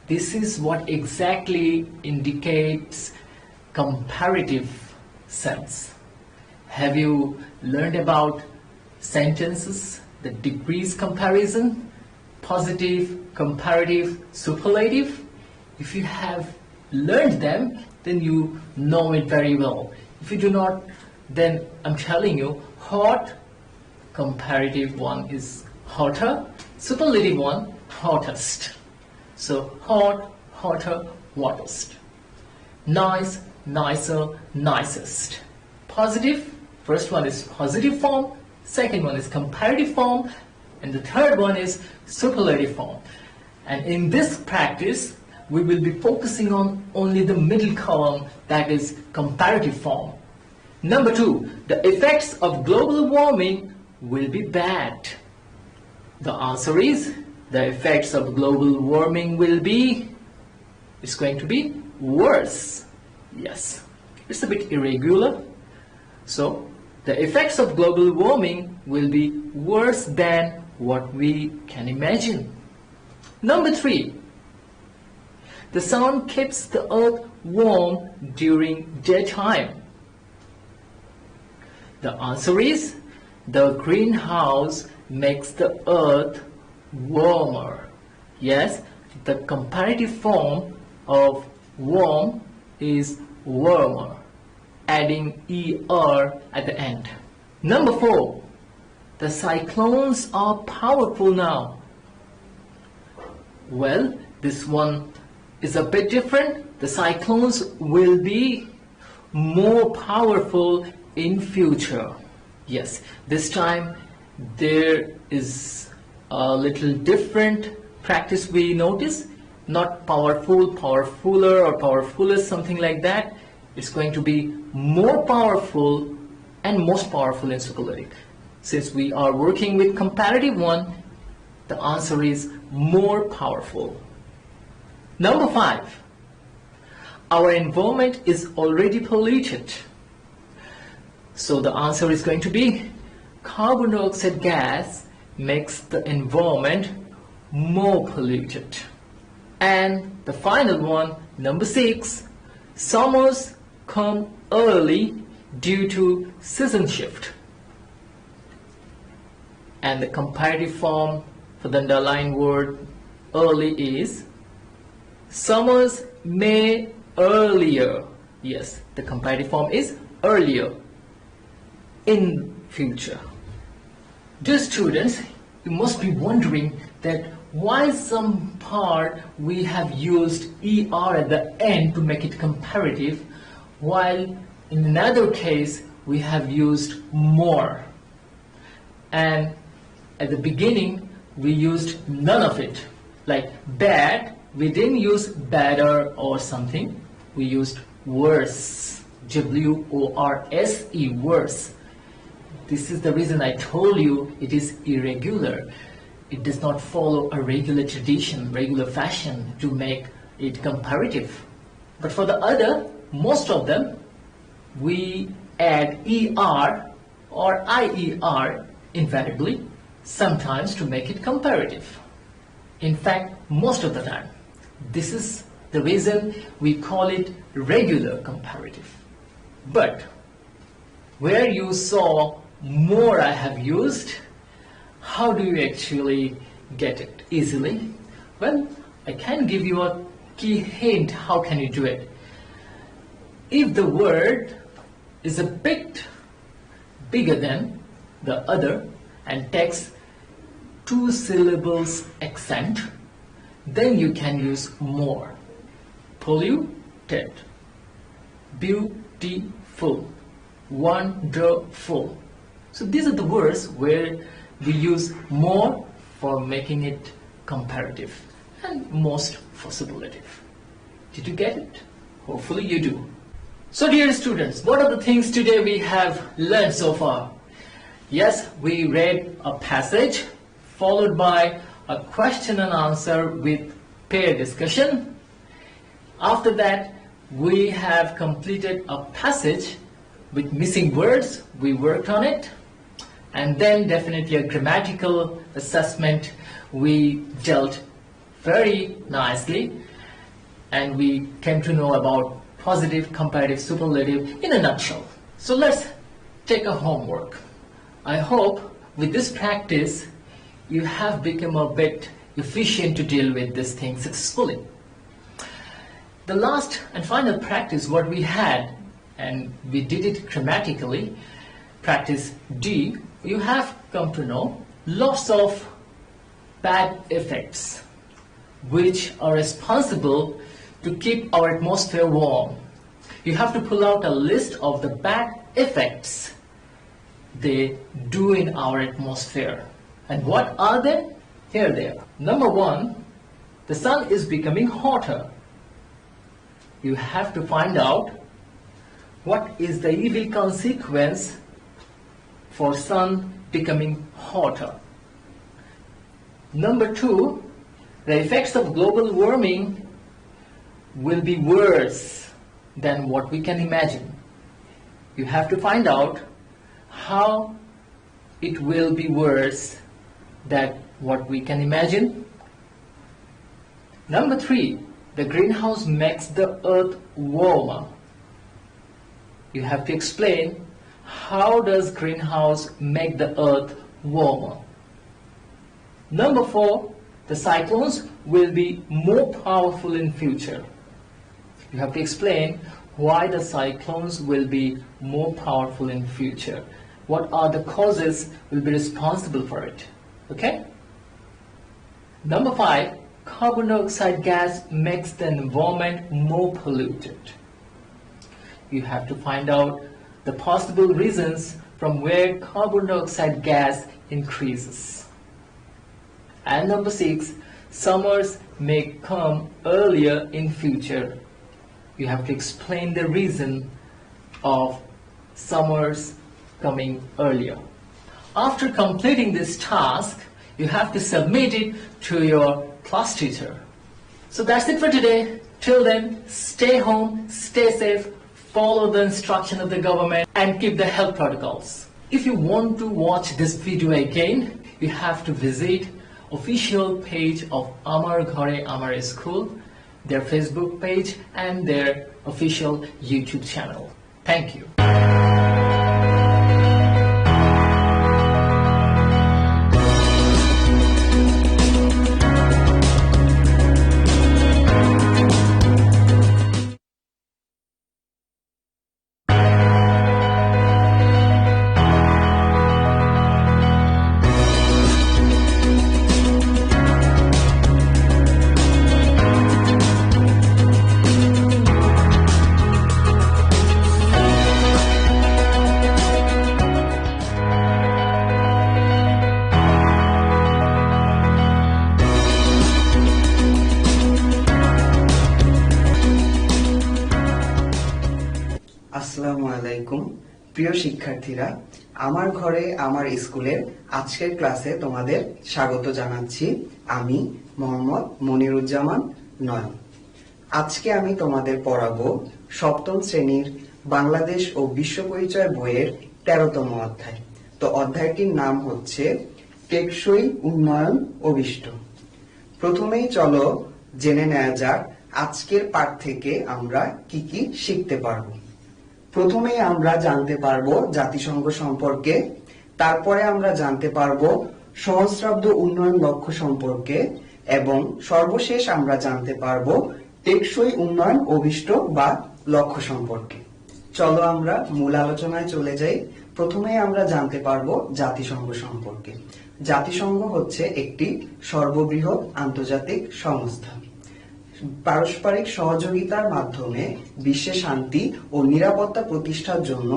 This is what exactly indicates comparative sense. Have you learned about sentences, the degrees comparison, positive, comparative, superlative? If you have learned them, then you know it very well. If you do not, then I'm telling you, hot, comparative one is hotter, superlative one, hottest. So hot, hotter, hottest. Nice, nicer, nicest. Positive, first one is positive form, second one is comparative form, and the third one is superlative form. And in this practice, we will be focusing on only the middle column, that is comparative form. Number 2, the effects of global warming will be bad. The answer is, the effects of global warming will be, it's going to be worse. Yes, it's a bit irregular. So, the effects of global warming will be worse than what we can imagine. Number 3, the sun keeps the earth warm during daytime. The answer is, the greenhouse makes the earth warmer. Yes, the comparative form of warm is warmer, adding er at the end. Number 4, the cyclones are powerful now. Well, this one is a bit different. The cyclones will be more powerful in future. Yes, this time there is a little different practice we notice. Not powerful, powerfuler, or powerfulest, something like that. It's going to be more powerful and most powerful in superlative. Since we are working with comparative one, the answer is more powerful. Number 5, our environment is already polluted. So the answer is going to be, carbon dioxide gas makes the environment more polluted. And the final one, number 6, summers come early due to season shift. And the comparative form for the underlined word early is, summers may earlier. Yes, the comparative form is earlier, in future. Dear students, you must be wondering that why some part we have used er at the end to make it comparative, while in another case we have used more. And at the beginning we used none of it. Like bad, we didn't use better or something. We used worse. W-O-R-S-E, worse. This is the reason I told you it is irregular. It does not follow a regular tradition, regular fashion to make it comparative. But for the other, most of them, we add ER or IER invariably, sometimes to make it comparative. In fact, most of the time. This is the reason we call it regular comparative. But where you saw more I have used, how do you actually get it easily? Well, I can give you a key hint how can you do it. If the word is a bit bigger than the other and takes 2 syllables accent, then you can use more. Polluted, beautiful, wonderful. So these are the words where we use more for making it comparative and most for superlative. Did you get it? Hopefully you do. So dear students, what are the things today we have learned so far? Yes, we read a passage followed by a question and answer with pair discussion. After that, we have completed a passage with missing words. We worked on it. And then definitely a grammatical assessment. We dealt very nicely. And we came to know about positive, comparative, superlative in a nutshell. So let's take a homework. I hope with this practice, you have become a bit efficient to deal with this thing successfully. The last and final practice what we had, and we did it grammatically, practice D, you have come to know lots of bad effects which are responsible to keep our atmosphere warm. You have to pull out a list of the bad effects they do in our atmosphere. And what are they? Here they are. Number 1, the sun is becoming hotter. You have to find out what is the evil consequence for sun becoming hotter. Number 2, the effects of global warming will be worse than what we can imagine. You have to find out how it will be worse than what we can imagine. Number 3, the greenhouse makes the earth warmer. You have to explain how does greenhouse make the earth warmer. Number 4, the cyclones will be more powerful in future. You have to explain why the cyclones will be more powerful in future. What are the causes will be responsible for it. Okay? Number 5, carbon dioxide gas makes the environment more polluted. You have to find out the possible reasons from where carbon dioxide gas increases. And number 6, summers may come earlier in future. You have to explain the reason of summers coming earlier. After completing this task, you have to submit it to your class teacher. So that's it for today. Till then, stay home, stay safe, follow the instruction of the government and keep the health protocols. If you want to watch this video again, you have to visit official page of Amar Ghare Amar School, their Facebook page and their official YouTube channel. Thank you. আলাইকুম প্রিয় শিক্ষার্থীরা, আমার ঘরে আমার স্কুলের আজকের ক্লাসে তোমাদের স্বাগত জানাচ্ছি। আমি মোহাম্মদ মনিরুজ্জামান নয়ন। আজকে আমি তোমাদের পড়াবো সপ্তম শ্রেণীর বাংলাদেশ ও বিশ্ব পরিচয় বইয়ের 13তম অধ্যায়। তো অধ্যায়টির নাম হচ্ছে টেকসই উন্নয়ন অভিষ্ট। প্রথমেই চলো জেনে নেওয়া যাক আজকের পাঠ থেকে আমরা কি কি শিখতে পারবো। প্রথমেই আমরা জানতে পারবো জাতিসংঘ সম্পর্কে, তারপরে আমরা জানতে পারবো সহস্রাব্দ উন্নয়ন লক্ষ্য সম্পর্কে এবং সর্বশেষ আমরা জানতে পারবো টেকসই উন্নয়ন অভিষ্ট বা লক্ষ্য সম্পর্কে। চলো আমরা মূল আলোচনায় চলে যাই। প্রথমেই আমরা জানতে পারবো জাতিসংঘ সম্পর্কে। জাতিসংঘ হচ্ছে একটি সর্ববৃহৎ আন্তর্জাতিক সংস্থা। পারস্পরিক সহযোগিতার মাধ্যমে বিশ্বে শান্তি ও নিরাপত্তা প্রতিষ্ঠার জন্য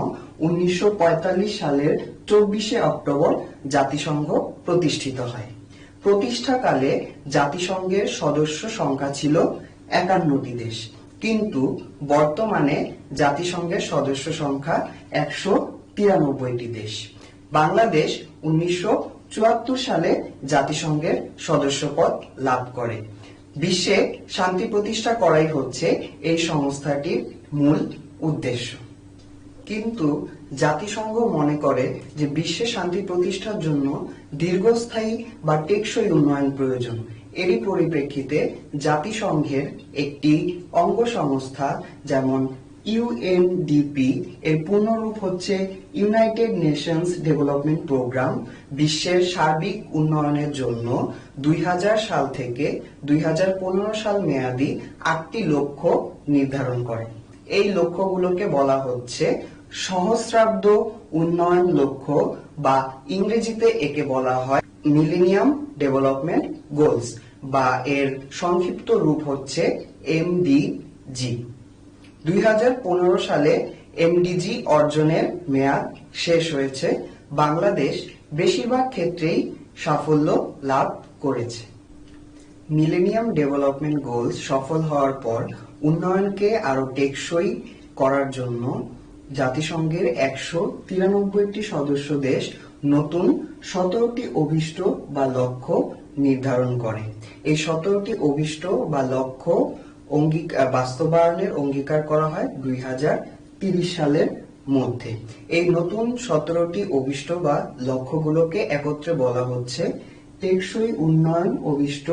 1945 সালের 24শে অক্টোবর জাতিসংঘ প্রতিষ্ঠিত হয়। প্রতিষ্ঠাকালে জাতিসংঘের সদস্য সংখ্যা ছিল 51টি দেশ, কিন্তু বর্তমানে জাতিসংঘের সদস্য সংখ্যা 193টি দেশ। বাংলাদেশ 1974 সালে জাতিসংঘের সদস্যপদ লাভ করে। বিশ্বে শান্তি প্রতিষ্ঠা করাই হচ্ছে এই সংস্থাটির মূল উদ্দেশ্য। কিন্তু জাতিসংঘ মনে করে যে বিশ্বে শান্তি প্রতিষ্ঠার জন্য দীর্ঘস্থায়ী বা টেকসই উন্নয়ন প্রয়োজন। এরই পরিপ্রেক্ষিতে জাতিসংঘের একটি অঙ্গ সংস্থা যেমন ইউএনডিপি এর পূর্ণরূপ হচ্ছে ইউনাইটেড নেশনস ডেভেলপমেন্ট প্রোগ্রাম, বিশ্বের সার্বিক উন্নয়নের জন্য 2000 সাল থেকে 2015 সাল মেয়াদী 8টি লক্ষ্য নির্ধারণ করে। এই লক্ষ্যগুলোকে বলা হচ্ছে সহস্রাব্দ উন্নয়ন লক্ষ্য বা ইংরেজিতে একে বলা হয় মিলেনিয়াম ডেভেলপমেন্ট গোলস বা এর সংক্ষিপ্ত রূপ হচ্ছে এমডিজি। 2015 সালে এমডিজি অর্জনের মেয়াদ শেষ হয়েছে। বাংলাদেশ বেশিরভাগ ক্ষেত্রেই সাফল্য লাভ করেছে। মিলেনিয়াম ডেভেলপমেন্ট গোলস সফল হওয়ার পর উন্নয়নকে আরো টেকসই করার জন্য জাতিসংঘের 193টি সদস্য দেশ নতুন 17টি অভিষ্ট বা লক্ষ্য নির্ধারণ করে। এই 17টি অভিষ্ট বা লক্ষ্য বাস্তবায়নের অঙ্গীকার করা হয় 2030 সালের মধ্যে। এই নতুন 17টি অভিষ্ট বা লক্ষ্যগুলোকে একত্রে বলা হচ্ছে টেকসই উন্নয়ন অভিষ্ট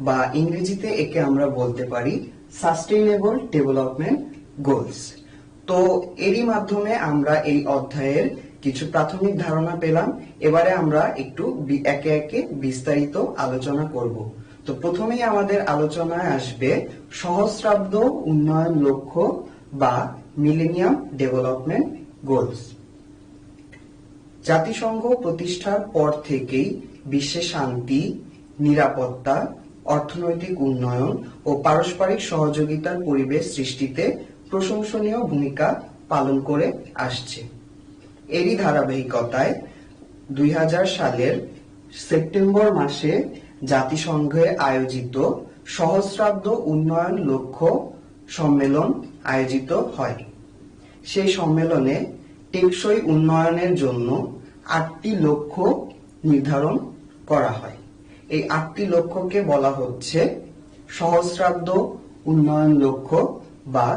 বা ইংরেজিতে একে আমরা বলতে পারি সাস্টেইনেবল ডেভেলপমেন্ট গোলস। তো এরই মাধ্যমে আমরা এই অধ্যায়ের কিছু প্রাথমিক ধারণা পেলাম। এবারে আমরা একটু একে একে বিস্তারিত আলোচনা করব। তো প্রথমেই আমাদের আলোচনায় আসবে সহস্রাব্দ উন্নয়ন লক্ষ্য বা মিলেনিয়াম ডেভেলপমেন্ট গোলস। জাতিসংঘ প্রতিষ্ঠার পর থেকেই বিশ্বে শান্তি, নিরাপত্তা, অর্থনৈতিক উন্নয়ন ও পারস্পরিক সহযোগিতার পরিবেশ সৃষ্টিতে প্রশংসনীয় ভূমিকা পালন করে আসছে। এরই ধারাবাহিকতায় 2000 সালের সেপ্টেম্বর মাসে জাতিসংঘে আয়োজিত সহস্রাব্দ উন্নয়ন লক্ষ্য সম্মেলন আয়োজিত হয়। সেই সম্মেলনে টেকসই উন্নয়নের জন্য 8টি লক্ষ্য নির্ধারণ করা হয়। এই 8টি লক্ষ্যকে বলা হচ্ছে সহস্রাব্দ উন্নয়ন লক্ষ্য বা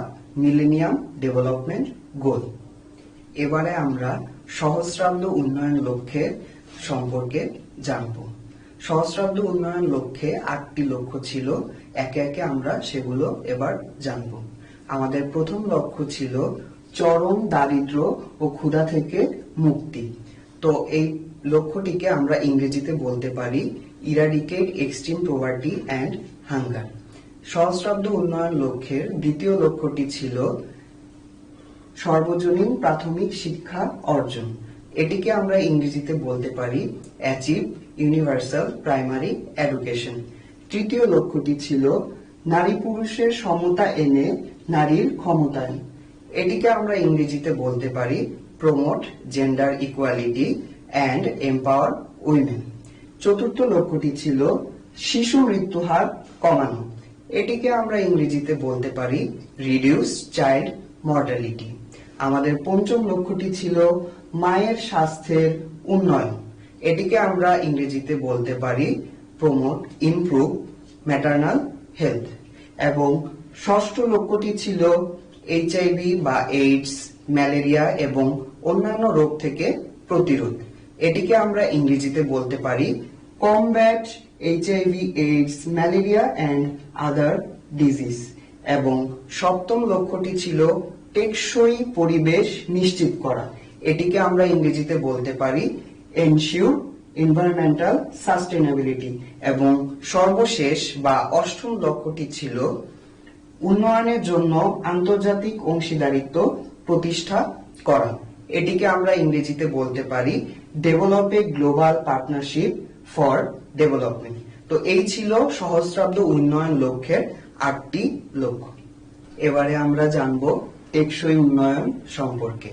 মিলেনিয়াম ডেভেলপমেন্ট গোল। এবারে আমরা সহস্রাব্দ উন্নয়ন লক্ষ্যের সম্পর্কে জানব। সহস্রাব্দ উন্নয়ন লক্ষ্যে 8টি লক্ষ্য ছিল। একে একে আমরা সেগুলো এবার জানব। আমাদের প্রথম লক্ষ্য ছিল চরম দারিদ্র্য ও ক্ষুধা থেকে মুক্তি। তো এই লক্ষ্যটিকে আমরা ইংরেজিতে বলতে পারি eradicate extreme poverty and hunger. সহস্রাব্দ উন্নয়ন লক্ষ্যের দ্বিতীয় লক্ষ্যটি ছিল সর্বজনীন প্রাথমিক শিক্ষা অর্জন। এটিকে আমরা ইংরেজিতে বলতে পারি অ্যাচিভ ইউনিভার্সাল প্রাইমারি এডুকেশন। তৃতীয় লক্ষ্যটি ছিল নারী পুরুষের সমতা এনে নারীর ক্ষমতায়ন। এটিকে আমরা ইংরেজিতে বলতে পারি promote gender equality and empower women. চতুর্থ লক্ষ্যটি ছিল শিশু মৃত্যু হার কমানো। এটিকে আমরা ইংরেজিতে বলতে পারি রিডিউস চাইল্ড মর্টালিটি। আমাদের পঞ্চম লক্ষ্যটি ছিল মায়ের স্বাস্থ্যের উন্নয়ন। এটিকে আমরা ইংরেজিতে বলতে পারি প্রমোট ইমপ্রুভ ম্যাটারনাল হেলথ। এবং ষষ্ঠ লক্ষ্যটি ছিল এইচআইভি বা এইডস, ম্যালেরিয়া এবং অন্যান্য রোগ থেকে প্রতিরোধ। এটিকে আমরা ইংরেজিতে বলতে পারি combat HIV, AIDS, malaria and other disease. এবং সপ্তম লক্ষ্যটি ছিল টেকসই পরিবেশ নিশ্চিত করা। এটিকে আমরা ইংরেজিতে বলতে পারি এনশিওর এনভায়রনমেন্টাল সাস্টেনেবিলিটি। এবং সর্বশেষ বা অষ্টম লক্ষ্যটি ছিল উন্নয়নের জন্য আন্তর্জাতিক অংশীদারিত্ব প্রতিষ্ঠা করা। এটিকে আমরা ইংরেজিতে বলতে পারি develop a global partnership for development. তো এই ছিল সহস্রাব্দ উন্নয়ন লক্ষ্যের 8টি লক্ষ্য। এবারে আমরা জানব টেকসই উন্নয়ন সম্পর্কে।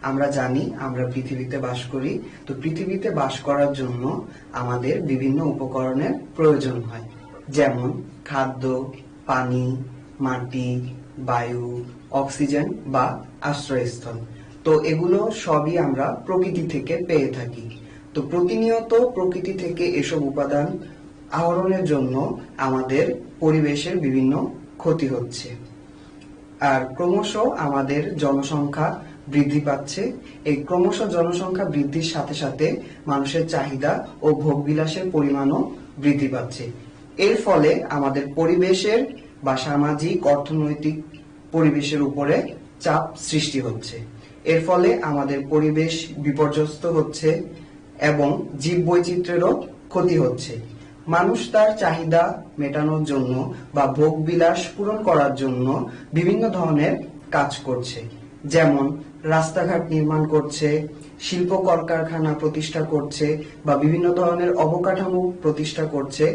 আমরা জানি আমরা পৃথিবীতে বাস করি, তো পৃথিবীতে বাস করার জন্য আমাদের বিভিন্ন উপকরণের প্রয়োজন হয়, যেমন খাদ্য, পানি, মাটি, বায়ু, অক্সিজেন বা আশ্রয়স্থল। তো এগুলো সবই আমরা প্রকৃতি থেকে পেয়ে থাকি। তো প্রতিনিয়ত প্রকৃতি থেকে এসব উপাদান আহরণের জন্য আমাদের পরিবেশের বিভিন্ন ক্ষতি হচ্ছে। আর ক্রমশ আমাদের জনসংখ্যা বৃদ্ধি পাচ্ছে। এই ক্রমশ জনসংখ্যা বৃদ্ধির সাথে সাথে মানুষের চাহিদা ও ভোগবিলাসের পরিমাণও বৃদ্ধি পাচ্ছে। এর ফলে আমাদের পরিবেশের বা সামাজিক অর্থনৈতিক পরিবেশের উপরে চাপ সৃষ্টি হচ্ছে। এর ফলে আমাদের পরিবেশ বিপর্যস্ত হচ্ছে এবং জীববৈচিত্র্যেরও ক্ষতি হচ্ছে। মানুষ তার চাহিদা মেটানোর জন্য বা ভোগবিলাস পূরণ করার জন্য বিভিন্ন ধরনের কাজ করছে, যেমন রাস্তাঘাট নির্মাণ করছে, শিল্প কলকারখানা প্রতিষ্ঠা করছে বা বিভিন্ন ধরনের অবকাঠামো প্রতিষ্ঠা করছে।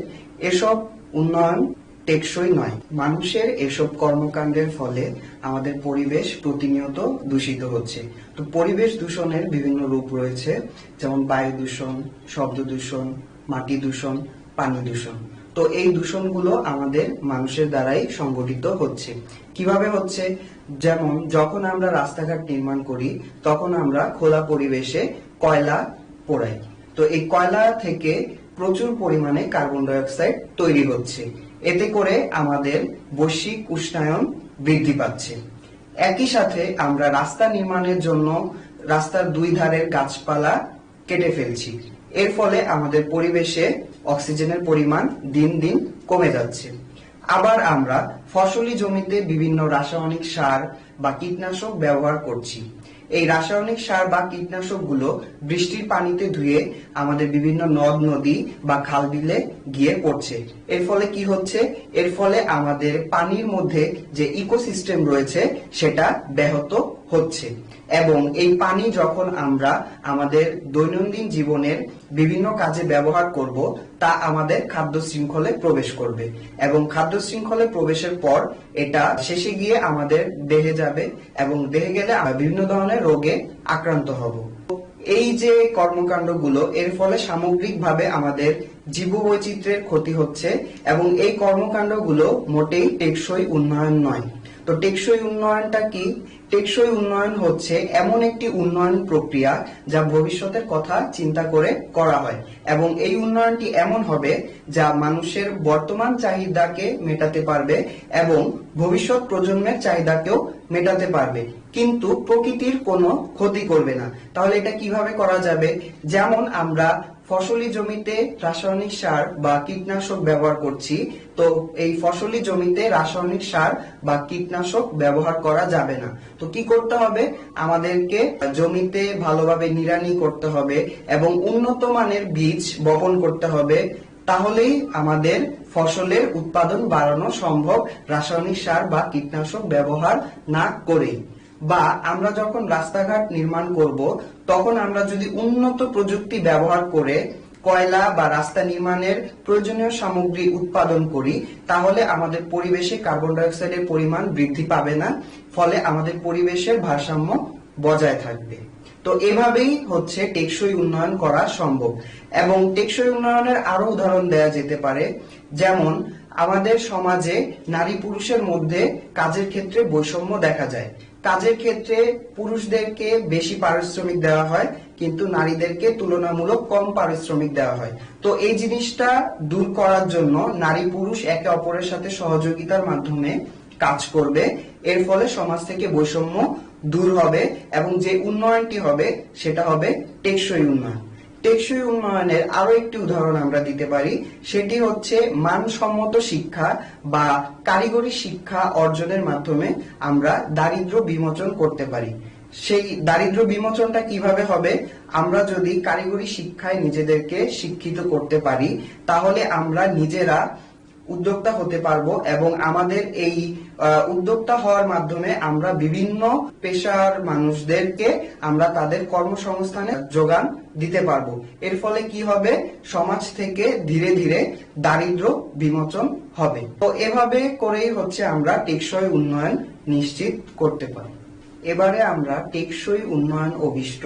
এসব উন্নয়ন টেকসই নয়। মানুষের এসব কর্মকাণ্ডের ফলে আমাদের পরিবেশ প্রতিনিয়ত দূষিত হচ্ছে। তো পরিবেশ দূষণের বিভিন্ন রূপ রয়েছে, যেমন বায়ু দূষণ, শব্দ দূষণ, মাটি দূষণ, পানি দূষণ। তো এই দূষণগুলো আমাদের মানুষের দ্বারাই সংঘটিত হচ্ছে। কিভাবে হচ্ছে? যেমন যখন আমরা রাস্তাঘাট নির্মাণ করি তখন আমরা খোলা পরিবেশে কয়লা পোড়াই। তো এই কয়লা থেকে প্রচুর পরিমাণে কার্বন ডাই অক্সাইড তৈরি হচ্ছে। এতে করে আমাদের বৈশ্বিক উষ্ণায়ন বৃদ্ধি পাচ্ছে। একই সাথে আমরা রাস্তা নির্মাণের জন্য রাস্তার দুই ধারের গাছপালা কেটে ফেলছি। এর ফলে আমাদের পরিবেশে অক্সিজেনের পরিমাণ দিন দিন কমে যাচ্ছে। আবার আমরা ফসলি জমিতে বিভিন্ন রাসায়নিক সার বা কীটনাশক ব্যবহার করছি। এই রাসায়নিক সার বা কীটনাশকগুলো বৃষ্টির পানিতে ধুয়ে আমাদের বিভিন্ন নদ নদী বা খাল বিলে গিয়ে পড়ছে। এর ফলে কি হচ্ছে? এর ফলে আমাদের পানির মধ্যে যে ইকোসিস্টেম রয়েছে সেটা ব্যাহত হচ্ছে। এবং এই পানি যখন আমরা আমাদের দৈনন্দিন জীবনের বিভিন্ন কাজে ব্যবহার করব, তা আমাদের খাদ্য শৃঙ্খলে প্রবেশ করবে এবং খাদ্য শৃঙ্খলে প্রবেশের পর এটা শেষে গিয়ে আমাদের দেহে যাবে এবং দেহে গেলে আমরা বিভিন্ন ধরনের রোগে আক্রান্ত হব। এই যে কর্মকাণ্ডগুলো, এর ফলে সামগ্রিকভাবে আমাদের জীববৈচিত্র্যের ক্ষতি হচ্ছে এবং এই কর্মকাণ্ডগুলো মোটেই টেকসই উন্নয়ন নয়। তো টেকসই উন্নয়নটা কি? টেকসই উন্নয়ন হচ্ছে এমন একটি উন্নয়ন প্রক্রিয়া যা ভবিষ্যতের কথা চিন্তা করে করা হয় এবং এই উন্নয়নটি এমন হবে যা মানুষের বর্তমান চাহিদাকে মেটাতে পারবে এবং ভবিষ্যৎ প্রজন্মের চাহিদাকেও মেটাতে পারবে, কিন্তু প্রকৃতির কোনো ক্ষতি করবে না। তাহলে এটা কিভাবে করা যাবে? যেমন আমরা ফসলি জমিতে রাসায়নিক সার বা কীটনাশক ব্যবহার করছি, তো এই ফসলি জমিতে রাসায়নিক সার বা কীটনাশক ব্যবহার করা যাবে না। তো কি করতে হবে? আমাদেরকে জমিতে ভালোভাবে নিড়ানি করতে হবে এবং উন্নত মানের বীজ বপন করতে হবে। তাহলেই আমাদের ফসলের উৎপাদন বাড়ানো সম্ভব রাসায়নিক সার বা কীটনাশক ব্যবহার না করেই। বা আমরা যখন রাস্তাঘাট নির্মাণ করব, তখন আমরা যদি উন্নত প্রযুক্তি ব্যবহার করে কয়লা বা রাস্তা নির্মাণের প্রয়োজনীয় সামগ্রী উৎপাদন করি, তাহলে আমাদের পরিবেশে কার্বন ডাই অক্সাইডের পরিমাণ বৃদ্ধি পাবে না, ফলে আমাদের পরিবেশের ভারসাম্য বজায় থাকবে। তো এভাবেই হচ্ছে টেকসই উন্নয়ন করা সম্ভব। এবং টেকসই উন্নয়নের আরো উদাহরণ দেয়া যেতে পারে, যেমন আমাদের সমাজে নারী পুরুষের মধ্যে কাজের ক্ষেত্রে বৈষম্য দেখা যায়। কাজের ক্ষেত্রে পুরুষদেরকে বেশি পারিশ্রমিক দেওয়া হয় কিন্তু নারীদেরকে তুলনামূলক কম পারিশ্রমিক দেওয়া হয়। তো এই জিনিসটা দূর করার জন্য নারী পুরুষ একে অপরের সাথে সহযোগিতার মাধ্যমে কাজ করবে। এর ফলে সমাজ থেকে বৈষম্য দূর হবে এবং যে উন্নয়নটি হবে সেটা হবে টেকসই উন্নয়ন। টেকসই উন্নয়নের আরো একটি উদাহরণ আমরা দিতে পারি, সেটি হচ্ছে মানসম্মত শিক্ষা বা কারিগরি শিক্ষা অর্জনের মাধ্যমে আমরা দারিদ্র্য বিমোচন করতে পারি। সেই দারিদ্র্য বিমোচনটা কিভাবে হবে? আমরা যদি কারিগরি শিক্ষায় নিজেদেরকে শিক্ষিত করতে পারি তাহলে আমরা নিজেরা উদ্যোক্তা হতে পারবো এবং আমাদের এই উদ্যোক্তা হওয়ার মাধ্যমে আমরা বিভিন্ন পেশার মানুষদেরকে আমরা তাদের কর্মসংস্থানের যোগান দিতে পারবো। এর ফলে কি হবে? সমাজ থেকে ধীরে ধীরে দারিদ্র্য বিমোচন হবে। তো এভাবে করেই হচ্ছে আমরা টেকসই উন্নয়ন নিশ্চিত করতে পারি। এবারে আমরা টেকসই উন্নয়ন অভিষ্ট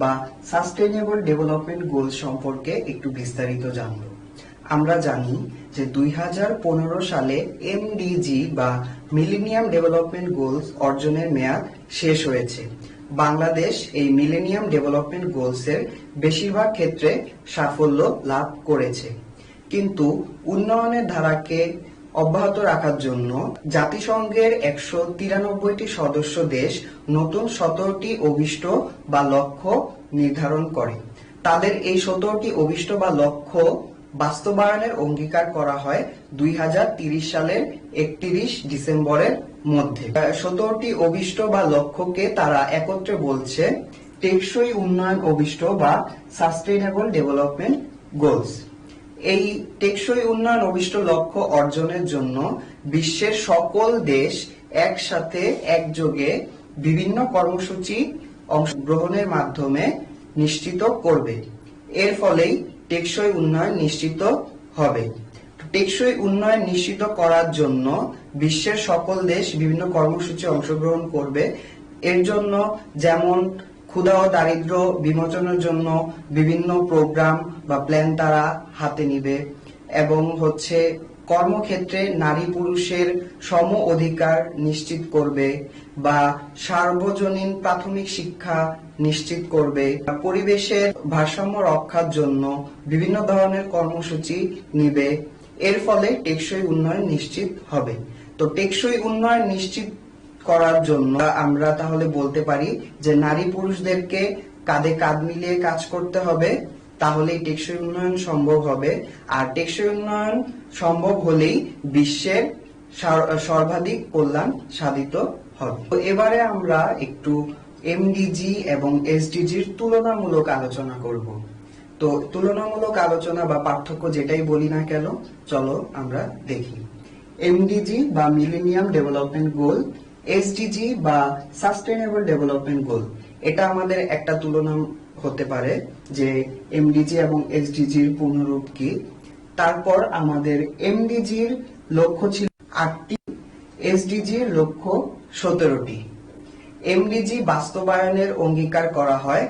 বা সাস্টেইনেবল ডেভেলপমেন্ট গোল সম্পর্কে একটু বিস্তারিত জানব। আমরা জানি যে 2015 সালে এমডিজি বা মিলেনিয়াম ডেভেলপমেন্ট গোলস অর্জনের মেয়াদ শেষ হয়েছে। বাংলাদেশ এই মিলেনিয়াম ডেভেলপমেন্ট গোলস এর বেশিরভাগ ক্ষেত্রে সাফল্য লাভ করেছে, কিন্তু উন্নয়নের ধারাকে অব্যাহত রাখার জন্য জাতিসংঘের 193টি সদস্য দেশ নতুন 17টি অভিষ্ট বা লক্ষ্য নির্ধারণ করে। তাদের এই 17টি অভিষ্ট বা লক্ষ্য বাস্তবায়নের অঙ্গীকার করা হয় 2030 সালের 31 ডিসেম্বরের মধ্যে। 17টি অভিষ্ট বা লক্ষ্যকে তারা একত্রে বলছে টেকসই উন্নয়ন অভিষ্ট বা সাস্টেইনেবল ডেভেলপমেন্ট গোলস। এই টেকসই উন্নয়ন অভিষ্ট লক্ষ্য অর্জনের জন্য বিশ্বের সকল দেশ একসাথে একযোগে বিভিন্ন কর্মসূচি অংশগ্রহণের মাধ্যমে নিশ্চিত করবে। এর ফলেই টেকসই উন্নয়ন নিশ্চিত হবে। টেকসই উন্নয়ন নিশ্চিত করার জন্য বিশ্বের সকল দেশ বিভিন্ন কর্মসূচি অংশগ্রহণ করবে। এর জন্য যেমন ক্ষুধা ও দারিদ্র্য বিমোচনের জন্য বিভিন্ন প্রোগ্রাম বা প্ল্যান তারা হাতে নিবে এবং হচ্ছে কর্মক্ষেত্রে নারী পুরুষের সম অধিকার নিশ্চিত করবে বা সার্বজনীন প্রাথমিক শিক্ষা নিশ্চিত করবে। পরিবেশের ভারসাম্য রক্ষার জন্য বিভিন্ন ধরনের কর্মসূচি নিবে। এর ফলে টেকসই উন্নয়ন নিশ্চিত হবে। তো টেকসই উন্নয়ন নিশ্চিত করার জন্য আমরা তাহলে বলতে পারি যে নারী পুরুষদেরকে কাঁধে কাঁধ মিলিয়ে কাজ করতে হবে, তাহলেই টেকসই উন্নয়ন সম্ভব হবে। আর টেকসই উন্নয়ন সম্ভব হলেই বিশ্বের সর্বাধিক কল্যাণ সাধিত হবে। তো এবারে আমরা একটু এমডিজি এবং এসডিজির তুলনামূলক আলোচনা করব। তো তুলনামূলক আলোচনা বা পার্থক্য যেটাই বলি না কেন, চলো আমরা দেখি। এমডিজি বা মিলেনিয়াম ডেভেলপমেন্ট গোল, এসডিজি বা সাস্টেইনেবল ডেভেলপমেন্ট গোল, এটা আমাদের একটা তুলনা হতে পারে যে এমডিজি এবং এসডিজির পূর্ণরূপ কি। তারপর আমাদের এমডিজির লক্ষ্য ছিল 8টি, এসডিজির লক্ষ্য 17টি। এমডিজি বাস্তবায়নের অঙ্গীকার করা হয়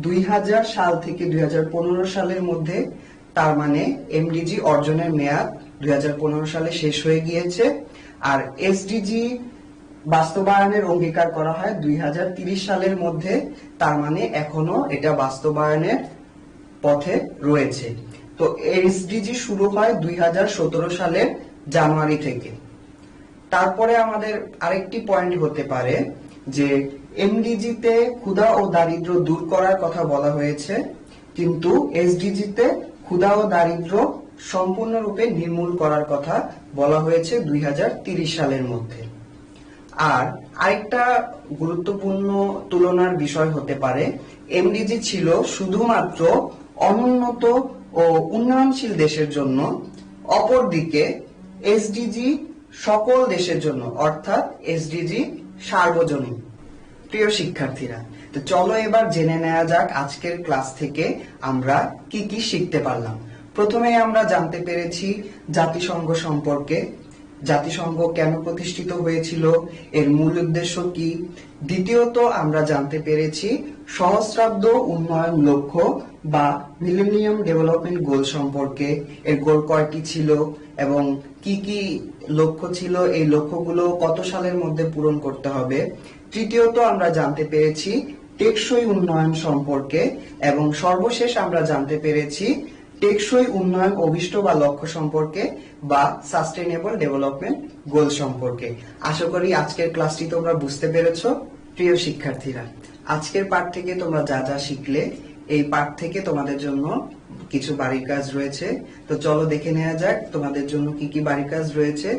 2000 সাল থেকে 2015 সালের মধ্যে। তার মানে এমডিজি অর্জনের মেয়াদ 2015 সালে শেষ হয়ে গিয়েছে। আর এসডিজি বাস্তবায়নের অঙ্গীকার করা হয় 2030 সালের মধ্যে। তার মানে এখনো এটা বাস্তবায়নের পথে রয়েছে। তো এসডিজি শুরু হয় 2017 সালের জানুয়ারি থেকে। তারপরে আমাদের আরেকটি পয়েন্ট হতে পারে যে এমডিজিতে ক্ষুধা ও দারিদ্র্য দূর করার কথা বলা হয়েছে, কিন্তু এসডিজিতে ক্ষুধা ও দারিদ্র্য সম্পূর্ণরূপে নির্মূল করার কথা বলা হয়েছে 2030 সালের মধ্যে। আর আরেকটা গুরুত্বপূর্ণ তুলনার বিষয় হতে পারে, এমডিজি ছিল শুধুমাত্র অনুন্নত ও উন্নয়নশীল দেশের জন্য, অপরদিকে এসডিজি সকল দেশের জন্য, অর্থাৎ এসডিজি সার্বজনীন। প্রিয় শিক্ষার্থীরা, তো চলো এবার জেনে নেওয়া যাক আজকের ক্লাস থেকে আমরা কি কি শিখতে পারলাম। প্রথমে আমরা জানতে পেরেছি জাতিসংঘ সম্পর্কে, জাতিসংঘ কেন প্রতিষ্ঠিত হয়েছিল, এর মূল উদ্দেশ্য কি। দ্বিতীয়ত আমরা জানতে পেরেছি সহস্রাব্দ উন্নয়ন লক্ষ্য বা মিলেনিয়াম ডেভেলপমেন্ট গোল সম্পর্কে, এর গোল কয়টি ছিল এবং কি কি লক্ষ্য ছিল, এই লক্ষ্যগুলো কত সালের মধ্যে পূরণ করতে হবে। তৃতীয়ত আমরা জানতে পেরেছি টেকসই উন্নয়ন সম্পর্কে এবং সর্বশেষ আমরা জানতে পেরেছি টেকসই উন্নয়ন অভিষ্ট বা লক্ষ্য সম্পর্কে বা সাস্টেইনেবল ডেভেলপমেন্ট গোল সম্পর্কে। আশা করি আজকের ক্লাসটি তোমরা বুঝতে পেরেছো। প্রিয় শিক্ষার্থীরা, আজকের পাঠ থেকে তোমরা যা যা শিখলে, এই পাঠ থেকে তোমাদের জন্য কিছু বাড়ির কাজ রয়েছে। তো চলো দেখে নেওয়া যাক তোমাদের জন্য কি কি বাড়ির কাজ রয়েছে।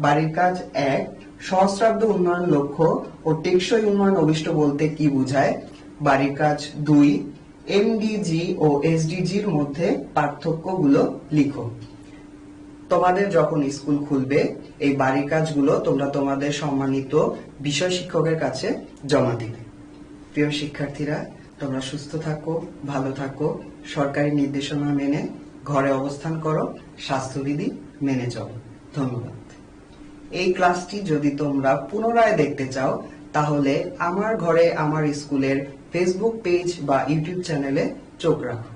বাড়ির কাজ 1, সহস্রাব্দ উন্নয়ন লক্ষ্য ও টেকসই উন্নয়ন অভিষ্ট বলতে কি বোঝায়। বাড়ির কাজ 2, এমডিজি ও এসডিজির মধ্যে পার্থক্যগুলো লিখো। তোমাদের যখন স্কুল খুলবে এই বাড়ির কাজগুলো তোমরা তোমাদের সম্মানিত বিষয় শিক্ষকের কাছে জমা দিবে। প্রিয় শিক্ষার্থীরা, তোমরা সুস্থ থাকো, ভালো থাকো, সরকারি নির্দেশনা মেনে ঘরে অবস্থান করো, স্বাস্থ্যবিধি মেনে চলো। ধন্যবাদ। এই ক্লাসটি যদি তোমরা পুনরায় দেখতে চাও তাহলে আমার ঘরে আমার স্কুলের ফেসবুক পেজ বা ইউটিউব চ্যানেলে চোখ রাখো।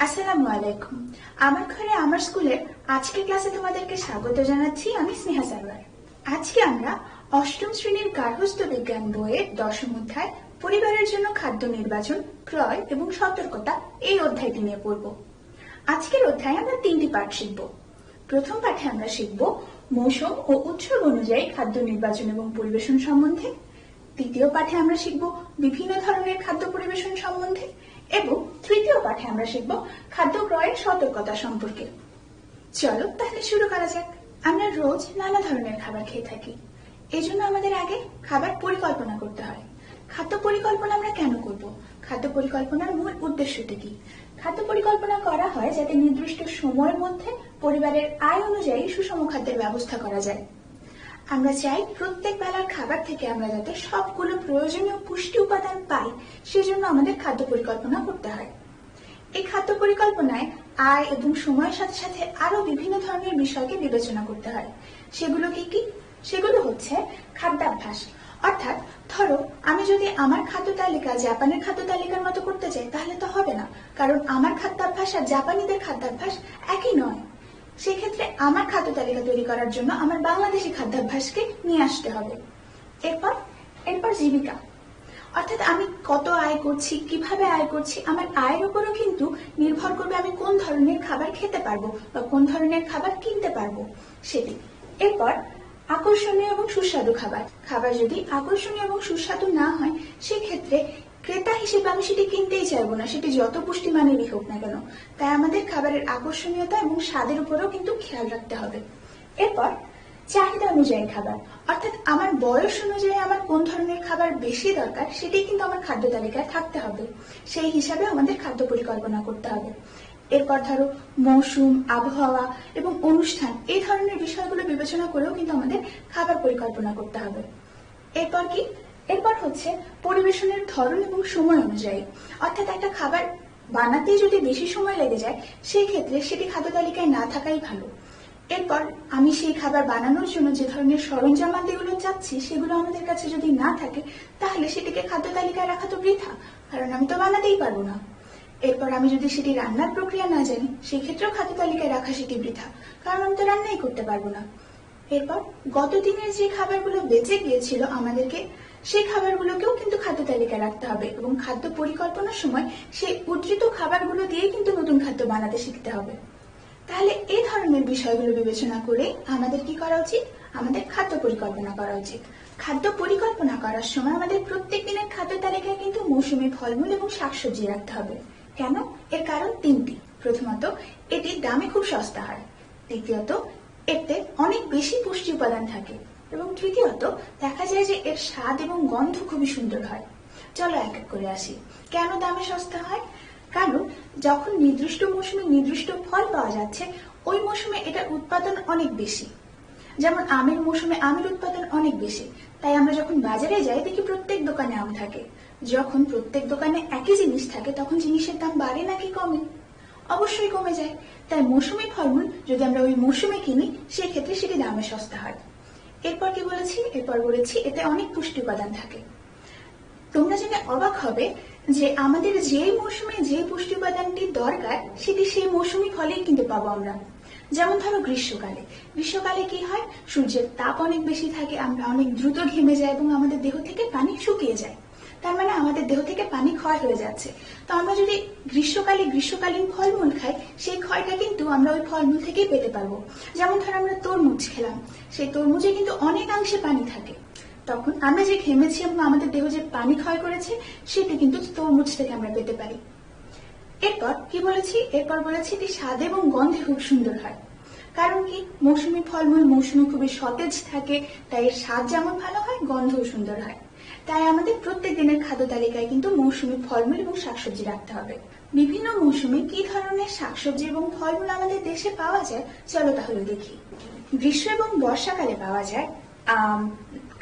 আসসালামু আলাইকুম। আমার ঘরে আমার স্কুলের আজকের ক্লাসে তোমাদেরকে স্বাগত জানাচ্ছি। আমি স্নেহা সারওয়ার। আজকে আমরা অষ্টম শ্রেণীর গার্হস্থ্য বিজ্ঞান বইয়ের 10ম অধ্যায় পরিবারের জন্য খাদ্য নির্বাচন, ক্রয় এবং সতর্কতা এই অধ্যায়টি নিয়ে পড়ব। আজকের অধ্যায়ে আমরা 3টি পাঠ শিখব। প্রথম পাঠে আমরা শিখব মৌসুম ও উৎসব অনুযায়ী খাদ্য নির্বাচন এবং পরিবেশন সম্বন্ধে। দ্বিতীয় পাঠে আমরা শিখব বিভিন্ন ধরনের খাদ্য পরিবেশন সম্বন্ধে এবং তৃতীয় পাঠে আমরা শিখব খাদ্য ক্রয়ের সতর্কতা সম্পর্কে। চলো তাহলে শুরু করা যাক। আমরা রোজ নানা ধরনের খাবার খেয়ে থাকি, এই জন্য আমাদের আগে খাবার পরিকল্পনা করতে হয়। খাদ্য পরিকল্পনা আমরা কেন করব? খাদ্য পরিকল্পনার মূল উদ্দেশ্যটি কি? খাদ্য পরিকল্পনা করা হয় যাতে নির্দিষ্ট সময়ের মধ্যে পরিবারের আয় অনুযায়ী সুষম খাদ্যের ব্যবস্থা করা যায়। আমরা চাই প্রত্যেক বেলার খাবার থেকে আমরা যাতে সবগুলো প্রয়োজনীয় পুষ্টি উপাদান পাই, সেজন্য আমাদের খাদ্য পরিকল্পনা করতে হয়। এই খাদ্য পরিকল্পনায় আয় এবং সময়ের সাথে সাথে আরো বিভিন্ন ধরনের বিষয়কে বিবেচনা করতে হয়। সেগুলো কি কি? সেগুলো হচ্ছে খাদ্যাভ্যাস। অর্থাৎ ধরো আমি যদি আমার খাদ্য তালিকা জাপানের খাদ্য তালিকার মতো করতে চাই তাহলে তো হবে না, কারণ আমার খাদ্যাভ্যাস আর জাপানিদের খাদ্যাভ্যাস একই নয়। সেক্ষেত্রে আমার খাদ্য তালিকা তৈরি করার জন্য আমার বাংলাদেশি খাদ্যাভ্যাসকে নিয়ে আসতে হবে। এরপর জীবিকা, অর্থাৎ আমি কত আয় করছি, কিভাবে আয় করছি, আমার আয়ের উপরও কিন্তু নির্ভর করবে আমি কোন ধরনের খাবার খেতে পারবো বা কোন ধরনের খাবার কিনতে পারবো সেটি। এরপর আকর্ষণীয় এবং সুস্বাদু খাবার। খাবার যদি আকর্ষণীয় এবং সুস্বাদু না হয় সেক্ষেত্রে ক্রেতা হিসেবে আমি সেটি কিনতেই চাইবো না, সেটি যত পুষ্টিমানেরই হোক না কেন। তাই আমাদের খাবারের আকর্ষণীয়তা এবং স্বাদের উপরেও কিন্তু খেয়াল রাখতে হবে। এরপর চাহিদা অনুযায়ী খাবার, অর্থাৎ আমার বয়স অনুযায়ী আমার কোন ধরনের খাবার বেশি দরকার সেটি কিন্তু আমার খাদ্য তালিকায় থাকতে হবে। সেই হিসাবে আমাদের খাদ্য পরিকল্পনা করতে হবে। এরপর ধরো মৌসুম, আবহাওয়া এবং অনুষ্ঠান এই ধরনের বিষয়গুলো বিবেচনা করেও কিন্তু আমাদের খাবার পরিকল্পনা করতে হবে। এরপর কি? এরপর হচ্ছে পরিবেশনের ধরন এবং সময় অনুযায়ী, অর্থাৎ একটা খাবার বানাতেই যদি বেশি সময় লেগে যায় সেই ক্ষেত্রে সেটি খাদ্য তালিকায় না থাকাই ভালো। এরপর আমি সেই খাবার বানানোর জন্য যে ধরনের সরঞ্জামাদিগুলো চাচ্ছি সেগুলো আমাদের কাছে যদি না থাকে তাহলে সেটিকে খাদ্য তালিকায় রাখা তো বৃথা, কারণ আমি তো বানাতেই পারবো না। এরপর আমি যদি সেটি রান্নার প্রক্রিয়া না জানি সেই ক্ষেত্রেও খাদ্য তালিকায় রাখা সেটি বৃথা, কারণ আমি তো রান্নাই করতে পারবো না। এরপর গত দিনের যে খাবারগুলো বেঁচে গিয়েছিল আমাদেরকে সেই খাবারগুলোকেও কিন্তু খাদ্য তালিকায় রাখতে হবে এবং খাদ্য পরিকল্পনার সময় সেই উদ্ধৃত খাবারগুলো দিয়ে কিন্তু নতুন খাদ্য বানাতে শিখতে হবে। তাহলে এই ধরনের বিষয়গুলো বিবেচনা করে আমাদের কি করা উচিত? আমাদের খাদ্য পরিকল্পনা করা উচিত। খাদ্য পরিকল্পনা করার সময় আমাদের প্রত্যেক দিনের খাদ্য তালিকায় কিন্তু মৌসুমী ফলমূল এবং শাকসবজি রাখতে হবে। কেন? এর কারণ 3টি। প্রথমত, এটি দামে খুব সস্তা হয়। দ্বিতীয়ত, এতে অনেক বেশি পুষ্টি উপাদান থাকে এবং তৃতীয়ত দেখা যায় যে এর স্বাদ এবং গন্ধ খুবই সুন্দর হয়। চলো এক এক করে আসি। কেন দামে সস্তা হয়? কারণ যখন নির্দিষ্ট মৌসুমে নির্দিষ্ট ফল পাওয়া যাচ্ছে, ওই মৌসুমে এটার উৎপাদন অনেক বেশি। যেমন আমের মৌসুমে আমের উৎপাদন অনেক বেশি, তাই আমরা যখন বাজারে যাই দেখি প্রত্যেক দোকানে আম থাকে। যখন প্রত্যেক দোকানে একই জিনিস থাকে তখন জিনিসের দাম বাড়ে নাকি কমে? অবশ্যই কমে যায়। তাই মৌসুমী ফলমূল যদি আমরা ওই মৌসুমে কিনি, সেক্ষেত্রে সেটি দামে সস্তা হয়। এরপর কি বলেছি? এরপর বলেছি এতে অনেক পুষ্টি উপাদান থাকে। তোমরা জেনে অবাক হবে যে আমাদের যেই মৌসুমে যে পুষ্টি উপাদানটি দরকার সেটি সেই মৌসুমী ফলেই কিন্তু পাবো আমরা। যেমন ধরো গ্রীষ্মকালে। গ্রীষ্মকালে কি হয়? সূর্যের তাপ অনেক বেশি থাকে, আমরা অনেক দ্রুত ঘেমে যাই এবং আমাদের দেহ থেকে পানি শুকিয়ে যায়। তার মানে আমাদের দেহ থেকে পানি ক্ষয় হয়ে যাচ্ছে। তো আমরা যদি গ্রীষ্মকালে গ্রীষ্মকালীন ফলমূল খাই, সেই ক্ষয়টা কিন্তু আমরা ওই ফলমূল থেকেই পেতে পারবো। যেমন ধরো আমরা তরমুজ খেলাম, সেই তরমুজে কিন্তু অনেকাংশে পানি থাকে। তখন আমরা যে ঘেমেছি এবং আমাদের দেহ যে পানি ক্ষয় করেছে, সেটি কিন্তু তরমুজ থেকে আমরা পেতে পারি। এরপর কি বলেছি? এরপর বলেছি এটি স্বাদ এবং গন্ধে খুব সুন্দর হয়। কারণ কি? মৌসুমী ফলমূল মৌসুমে খুবই সতেজ থাকে, তাই এর স্বাদ যেমন ভালো হয়, গন্ধও সুন্দর হয়। তাই আমাদের প্রত্যেক দিনের খাদ্য তালিকায় কিন্তু মৌসুমী ফলমূল এবং শাকসবজি রাখতে হবে। বিভিন্ন মৌসুমে কি ধরনের শাকসবজি এবং ফলমূল আমাদের দেশে পাওয়া যায়, চলো তাহলে দেখি। গ্রীষ্ম এবং বর্ষাকালে পাওয়া যায় আম,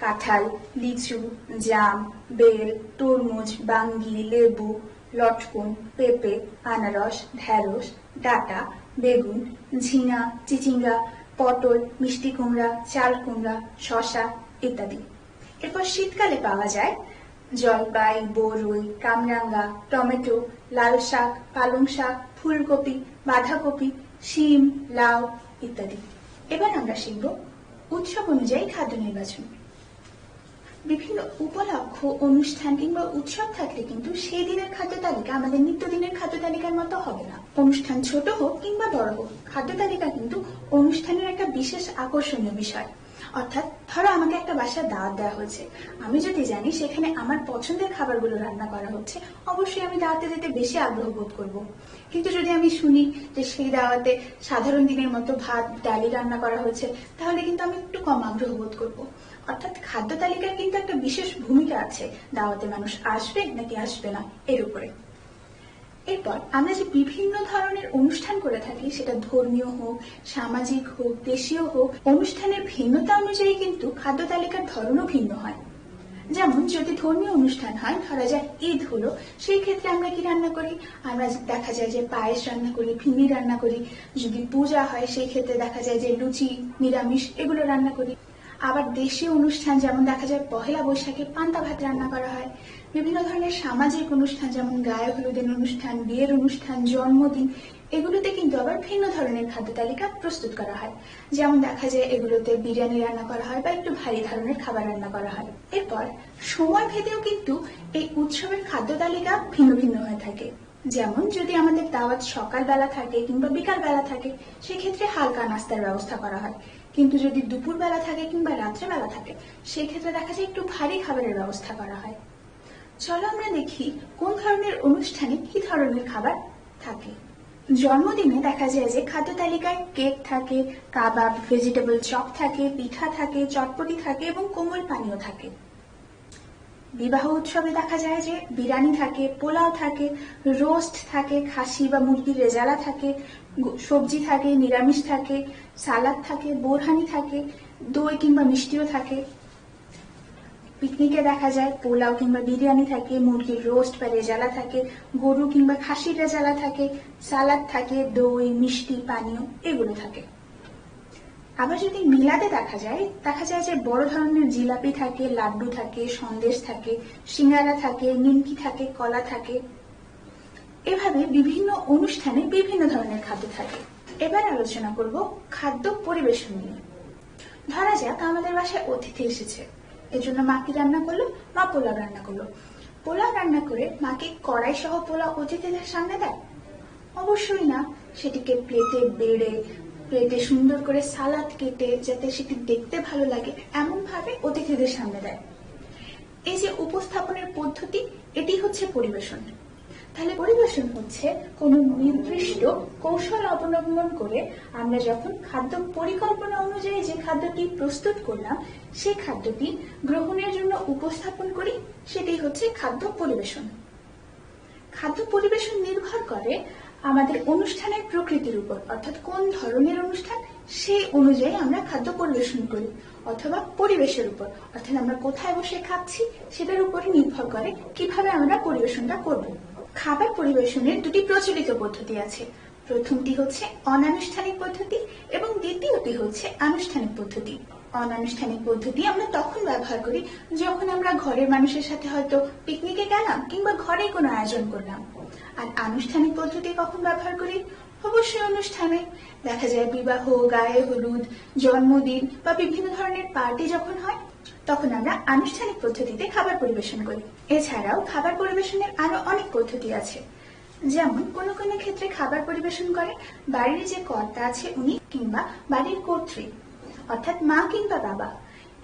কাঁঠাল, লিচু, জাম, বেল, তরমুজ, বাঙ্গি, লেবু, লটকন, পেঁপে, আনারস, ঢেঁড়স, ডাঁটা, বেগুন, ঝিঙা, চিচিঙ্গা, পটল, মিষ্টি কুমড়া, চাল কুমড়া, শসা ইত্যাদি। এরপর শীতকালে পাওয়া যায় জলপাই, বরই, কামরাঙ্গা, টমেটো, লাল শাক, পালং শাক, ফুলকপি, বাঁধাকপি, শিম, লাউ ইত্যাদি। এবার আমরা শিখব উৎসব অনুযায়ী খাদ্য নির্বাচন। বিভিন্ন উপলক্ষ, অনুষ্ঠান কিংবা উৎসব থাকলে কিন্তু সেই দিনের খাদ্য তালিকা আমাদের নিত্যদিনের খাদ্য তালিকার মতো হবে না। অনুষ্ঠান ছোট হোক কিংবা বড় হোক, খাদ্য তালিকা কিন্তু অনুষ্ঠানের একটা বিশেষ আকর্ষণীয় বিষয়। অর্থাৎ ধরো আমাকে একটা বাসার দাওয়াত দেওয়া হয়েছে, আমি যদি জানি সেখানে আমার পছন্দের খাবারগুলো রান্না করা হচ্ছে, অবশ্যই আমি দাওয়াতে যেতে বেশি আগ্রহ বোধ করব। কিন্তু যদি আমি শুনি যে সেই দাওয়াতে সাধারণ দিনের মতো ভাত ডালি রান্না করা হয়েছে, তাহলে কিন্তু আমি একটু কম আগ্রহ বোধ করবো। অর্থাৎ খাদ্য তালিকার কিন্তু একটা বিশেষ ভূমিকা আছে দাওয়াতে মানুষ আসবে নাকি আসবে না এর উপরে। এরপর আমরা যে বিভিন্ন ধরনের অনুষ্ঠান করে থাকি, সেটা ধর্মীয় হোক, সামাজিক হোক, দেশীয় হোক, অনুষ্ঠানের ভিন্নতা অনুযায়ী কিন্তু খাদ্য তালিকার ধরনও ভিন্ন হয়। যেমন যদি ধর্মীয় অনুষ্ঠান হয়, ধরা যায় ঈদ হলো, সেই ক্ষেত্রে আমরা কি রান্না করি? আমরা দেখা যায় যে পায়েস রান্না করি, ফিরনি রান্না করি। যদি পূজা হয় সেই ক্ষেত্রে দেখা যায় যে লুচি, নিরামিষ এগুলো রান্না করি। আবার দেশীয় অনুষ্ঠান যেমন দেখা যায় পহেলা বৈশাখে পান্তা ভাত রান্না করা হয়। বিভিন্ন ধরনের সামাজিক অনুষ্ঠান যেমন গায়ে হলুদের অনুষ্ঠান, বিয়ের অনুষ্ঠান, জন্মদিন, এগুলোতে কিন্তু আবার ভিন্ন ধরনের খাদ্য তালিকা প্রস্তুত করা হয়। যেমন দেখা যায় এগুলোতে বিরিয়ানি রান্না করা হয় বা একটু ভারী ধরনের খাবার রান্না করা হয়। এরপর সময় ভেদেও কিন্তু এই উৎসবের খাদ্য তালিকা ভিন্ন ভিন্ন হয়ে থাকে। যেমন যদি আমাদের দাওয়াত সকালবেলা থাকে কিংবা বিকাল বেলা থাকে, সেক্ষেত্রে হালকা নাস্তার ব্যবস্থা করা হয়। কিন্তু যদি দুপুর বেলা থাকে কিংবা রাত্রেবেলা থাকে, সেই ক্ষেত্রে দেখা যায় একটু ভারী খাবারের ব্যবস্থা করা হয়। চলো আমরা দেখি কোন ধরনের অনুষ্ঠানে কি ধরনের খাবার থাকে। জন্মদিনে দেখা যায় যে খাদ্য তালিকায় কেক থাকে, কাবাব, ভেজিটেবল চপ থাকে, পিঠা থাকে, চটপটি থাকে এবং কোমল পানীয় থাকে। বিবাহ উৎসবে দেখা যায় যে বিরিয়ানি থাকে, পোলাও থাকে, রোস্ট থাকে, খাসি বা মুরগির রেজালা থাকে, সবজি থাকে, নিরামিষ থাকে, সালাদ থাকে, বোরহানি থাকে, দই কিংবা মিষ্টিও থাকে। পিকনিকে দেখা যায় পোলাও কিংবা বিরিয়ানি থাকে, মুরগির রোস্ট বা রেজালা থাকে, গরু কিংবা খাসির রেজালা থাকে, সালাদ থাকে, দই, মিষ্টি, পানীয় এগুলো থাকে। আবার যদি মিলাদে দেখা যায় যে বড় ধরনের জিলাপি থাকে, লাড্ডু থাকে, সন্দেশ থাকে, সিঙ্গারা থাকে, নিমকি থাকে, কলা থাকে। এভাবে বিভিন্ন অনুষ্ঠানে বিভিন্ন ধরনের খাদ্য থাকে। এবার আলোচনা করব খাদ্য পরিবেশন নিয়ে। ধরা যাক আমাদের বাসায় অতিথি এসেছে, এজন্য মা কি রান্না করলো? মা পোলাও রান্না করলো। পোলাও রান্না করে মাকে কড়াই সহ পোলাও অতিথিদের সামনে দেয়? অবশ্যই না। সেটিকে প্লেটে বেড়ে, প্লেটে সুন্দর করে সালাদ কেটে যাতে সেটি দেখতে ভালো লাগে এমন ভাবে অতিথিদের সামনে দেয়। এই যে উপস্থাপনের পদ্ধতি, এটি হচ্ছে পরিবেশন। তাহলে পরিবেশন হচ্ছে কোনো নির্দিষ্ট কৌশল অবলম্বন করে আমরা যখন খাদ্য পরিকল্পনা অনুযায়ী যে খাদ্যটি প্রস্তুত করলাম সেই খাদ্যটি গ্রহণের জন্য উপস্থাপন করি, সেটি হচ্ছে খাদ্য পরিবেশন। খাদ্য পরিবেশন নির্ভর করে আমাদের অনুষ্ঠানের প্রকৃতির উপর, অর্থাৎ কোন ধরনের অনুষ্ঠান সেই অনুযায়ী আমরা খাদ্য পরিবেশন করি, অথবা পরিবেশের উপর, অর্থাৎ আমরা কোথায় বসে খাচ্ছি সেটার উপরে নির্ভর করে কিভাবে আমরা পরিবেশনটা করব। খাবার পরিবেশনের দুটি প্রচলিত পদ্ধতি আছে। প্রথমটি হচ্ছে অনানুষ্ঠানিক পদ্ধতি এবং দ্বিতীয়টি হচ্ছে আনুষ্ঠানিক পদ্ধতি। অনানুষ্ঠানিক পদ্ধতি আমরা তখন ব্যবহার করি যখন আমরা ঘরের মানুষের সাথে হয়তো পিকনিকে গেলাম কিংবা ঘরে কোনো আয়োজন করলাম। আর আনুষ্ঠানিক পদ্ধতি কখন ব্যবহার করি? অবশ্যই অনুষ্ঠানে। দেখা যায় বিবাহ, গায়ে হলুদ, জন্মদিন বা বিভিন্ন ধরনের পার্টি যখন হয় তখন আমরা আনুষ্ঠানিক পদ্ধতিতে খাবার পরিবেশন করি। এছাড়াও খাবার পরিবেশনের আরো অনেক পদ্ধতি আছে। যেমন কোনো কোনো ক্ষেত্রে খাবার পরিবেশন করে বাড়ির যে কর্তা আছে উনি, কিংবা বাড়ির কর্ত্রী অর্থাৎ মা কিংবা বাবা।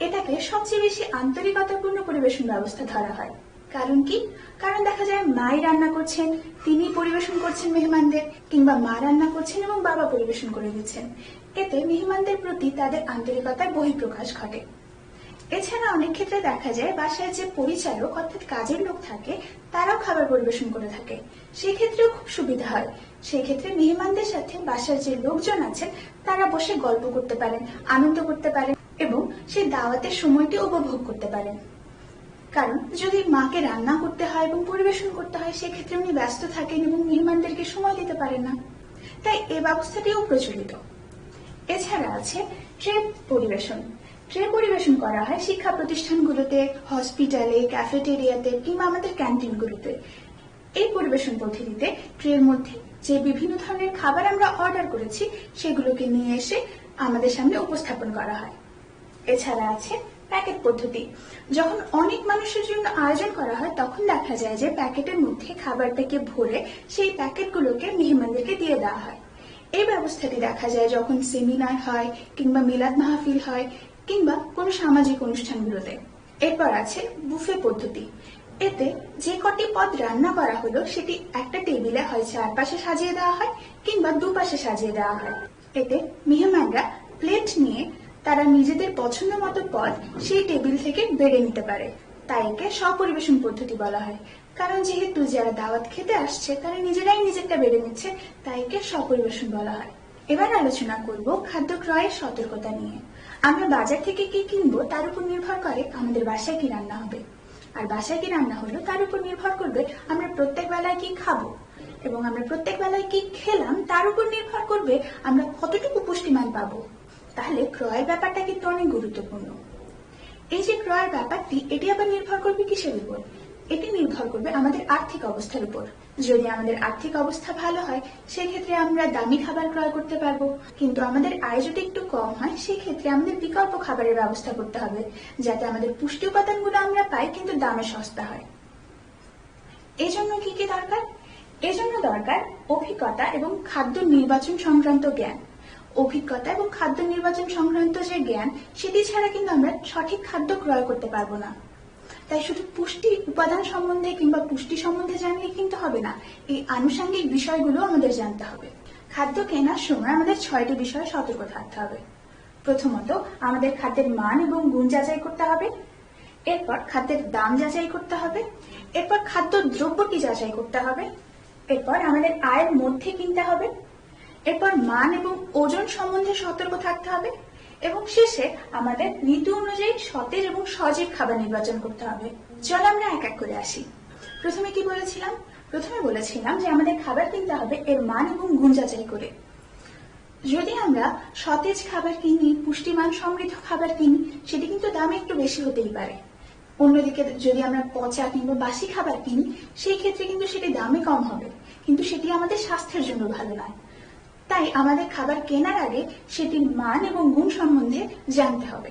এটাকে সবচেয়ে বেশি আন্তরিকতাপূর্ণ পরিবেশন ব্যবস্থা ধরা হয়। কারণ কি? কারণ দেখা যায় মাই রান্না করছেন, তিনি পরিবেশন করছেন মেহমানদের, কিংবা মা রান্না করছেন এবং বাবা পরিবেশন করে দিচ্ছেন। এতে মেহমানদের প্রতি তাদের আন্তরিকতার বহিঃপ্রকাশ ঘটে। এছাড়া অনেক ক্ষেত্রে দেখা যায় বাসায় যে পরিচারক অর্থাৎ কাজের লোক থাকে তারাও খাবার পরিবেশন করে থাকে। সেই ক্ষেত্রেও খুব সুবিধা হয়। সেই ক্ষেত্রে মেহমানদের সাথে বাসার যে লোকজন আছেন তারা বসে গল্প করতে পারেন, আনন্দ করতে পারেন এবং সেই দাওয়াতের সময়টি উপভোগ করতে পারেন। কারণ যদি মাকে রান্না করতে হয় এবং পরিবেশন করতে হয় সেক্ষেত্রে উনি ব্যস্ত থাকেন এবং মেহমানদেরকে সময় দিতে পারেন না। তাই এই ব্যবস্থাটিও প্রচলিত। এছাড়া আছে ট্রে পরিবেশন। ট্রে পরিবেশন করা হয় শিক্ষা প্রতিষ্ঠানগুলোতে, হসপিটালে, ক্যাফেটেরিয়াতে কিংবা আমাদের ক্যান্টিনগুলোতে। এই পরিবেশন পদ্ধতিতে ট্রের মধ্যে যে বিভিন্ন ধরনের খাবার আমরা অর্ডার করেছি সেগুলোকে নিয়ে এসে আমাদের সামনে উপস্থাপন করা হয়। এছাড়া আছে প্যাকেট পদ্ধতি। যখন অনেক মানুষের জন্য আয়োজন করা হয় তখন দেখা যায় যে প্যাকেটের মধ্যে খাবারটাকে ভরে সেই প্যাকেটগুলোকে মেহমানদেরকে দিয়ে দেওয়া হয়। এই ব্যবস্থাটি দেখা যায় যখন সেমিনার হয় কিংবা মিলাদ মাহফিল হয় কিংবা কোনো সামাজিক অনুষ্ঠানগুলোতে। এরপর আছে বুফে পদ্ধতি। এতে যে কটি পদ রান্না করা হলো সেটি একটা টেবিলে হয় চারপাশে সাজিয়ে দেওয়া হয় কিংবা দুপাশে সাজিয়ে দেওয়া হয়। এতে মেহমানরা প্লেট নিয়ে তারা নিজেদের পছন্দ মতো পদ সেই টেবিল থেকে বেড়ে নিতে পারে। তাই একে স্বপরিবেশন পদ্ধতি বলা হয়। কারণ যেহেতু যারা দাওয়াত খেতে আসছে তারা নিজেরাই নিজেরটা বেড়ে নিচ্ছে, তাই একে স্বপরিবেশন বলা হয়। এবার আলোচনা করব খাদ্য ক্রয়ের সতর্কতা নিয়ে। আমরা বাজার থেকে কি কিনবো তার উপর নির্ভর করে আমাদের বাসায় কি রান্না হবে। আর বাসায় কি রান্না হলো তার উপর নির্ভর করবে আমরা প্রত্যেক বেলায় কি খাবো, এবং আমরা প্রত্যেক বেলায় কি খেলাম তার উপর নির্ভর করবে আমরা কতটুকু পুষ্টিমান পাবো। তাহলে ক্রয়ের ব্যাপারটা কিন্তু অনেক গুরুত্বপূর্ণ। এই যে ক্রয়ের ব্যাপারটি, এটি আবার নির্ভর করবে কিসের উপর? এটি নির্ভর করবে আমাদের আর্থিক অবস্থার উপর। যদি আমাদের আর্থিক অবস্থা ভালো হয় সেক্ষেত্রে আমরা দামি খাবার ক্রয় করতে পারবো, কিন্তু আমাদের আয় যদি একটু কম হয় সেক্ষেত্রে আমাদের বিকল্প খাবারের ব্যবস্থা করতে হবে যাতে আমাদের পুষ্টি উপাদানগুলো আমরা পাই কিন্তু দামে সস্তা হয়। এই জন্য কি কি দরকার? এজন্য দরকার অভিজ্ঞতা এবং খাদ্য নির্বাচন সংক্রান্ত জ্ঞান। অভিজ্ঞতা এবং খাদ্য নির্বাচন সংক্রান্ত যে জ্ঞান সেটি ছাড়া কিন্তু আমরা সঠিক খাদ্য ক্রয় করতে পারবো না। তাই শুধু পুষ্টি উপাদান সম্বন্ধে কিংবা পুষ্টি সম্বন্ধে জানলে কিন্তু হবে না, এই আনুষঙ্গিক বিষয়গুলো আমাদের জানতে হবে। খাদ্য কেনার সময় আমাদের 6টি বিষয়ে সতর্ক থাকতে হবে। প্রথমত, আমাদের খাদ্যের মান এবং গুণ যাচাই করতে হবে। এরপর খাদ্যের দাম যাচাই করতে হবে। এরপর খাদ্য দ্রব্যটি যাচাই করতে হবে। এরপর আমাদের আয়ের মধ্যে কিনতে হবে। এরপর মান এবং ওজন সম্বন্ধে সতর্ক থাকতে হবে। এবং শেষে আমাদের ঋতু অনুযায়ী সতেজ এবং সজীব খাবার নির্বাচন করতে হবে। চল আমরা এক এক করে আসি। প্রথমে কি বলেছিলাম? প্রথমে বলেছিলাম যে আমাদের খাবার কিনতে হবে এর মান এবং গুণ যাচাই করে। যদি আমরা সতেজ খাবার কিনি, পুষ্টিমান সমৃদ্ধ খাবার কিনি, সেটি কিন্তু দামে একটু বেশি হতেই পারে। অন্যদিকে যদি আমরা পচা কিংবা বাসি খাবার কিনি সেই ক্ষেত্রে কিন্তু সেটি দামে কম হবে, কিন্তু সেটি আমাদের স্বাস্থ্যের জন্য ভালো নয়। তাই আমাদের খাবার কেনার আগে সেটির মান এবং গুণ সম্বন্ধে জানতে হবে।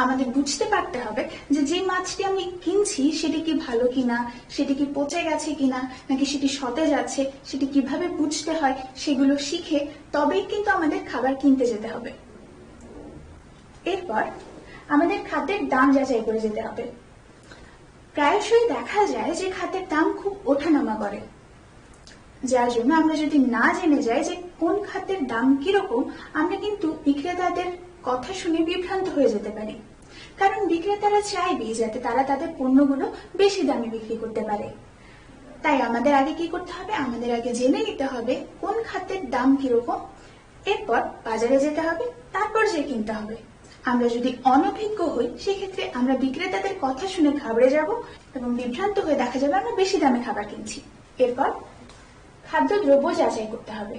আমাদের বুঝতে পারতে হবে যে যে মাছটি আমি কিনছি সেটি কি ভালো কিনা, সেটি কি পচে গেছে কিনা, নাকি সেটি সতেজ আছে, সেটি কিভাবে বুঝতে হয় সেগুলো শিখে তবেই কিন্তু আমাদের খাবার কিনতে যেতে হবে। এরপর আমাদের খাদ্যের দাম যাচাই করে যেতে হবে। প্রায়শই দেখা যায় যে খাদ্যের দাম খুব ওঠানামা করে। যার জন্য আমরা যদি না জেনে যাই যে কোন খাদ্যের দাম কিরকম, আমরা কিন্তু বিক্রেতাদের কথা শুনে বিভ্রান্ত হয়ে যেতে পারি। কারণ বিক্রেতারা চাইবে যাতে তারা তাদের পণ্যগুলো বেশি দামে বিক্রি করতে পারে। তাই আমাদের আগে কি করতে হবে, আমাদের আগে জেনে নিতে হবে কোন খাদ্যের দাম কিরকম, এরপর বাজারে যেতে হবে, তারপর যে কিনতে হবে। আমরা যদি অনভিজ্ঞ হই সেক্ষেত্রে আমরা বিক্রেতাদের কথা শুনে ঘাবড়ে যাব এবং বিভ্রান্ত হয়ে দেখা যাবে আমরা বেশি দামে খাবার কিনছি। এরপর খাদ্যদ্রব্য যাচাই করতে হবে।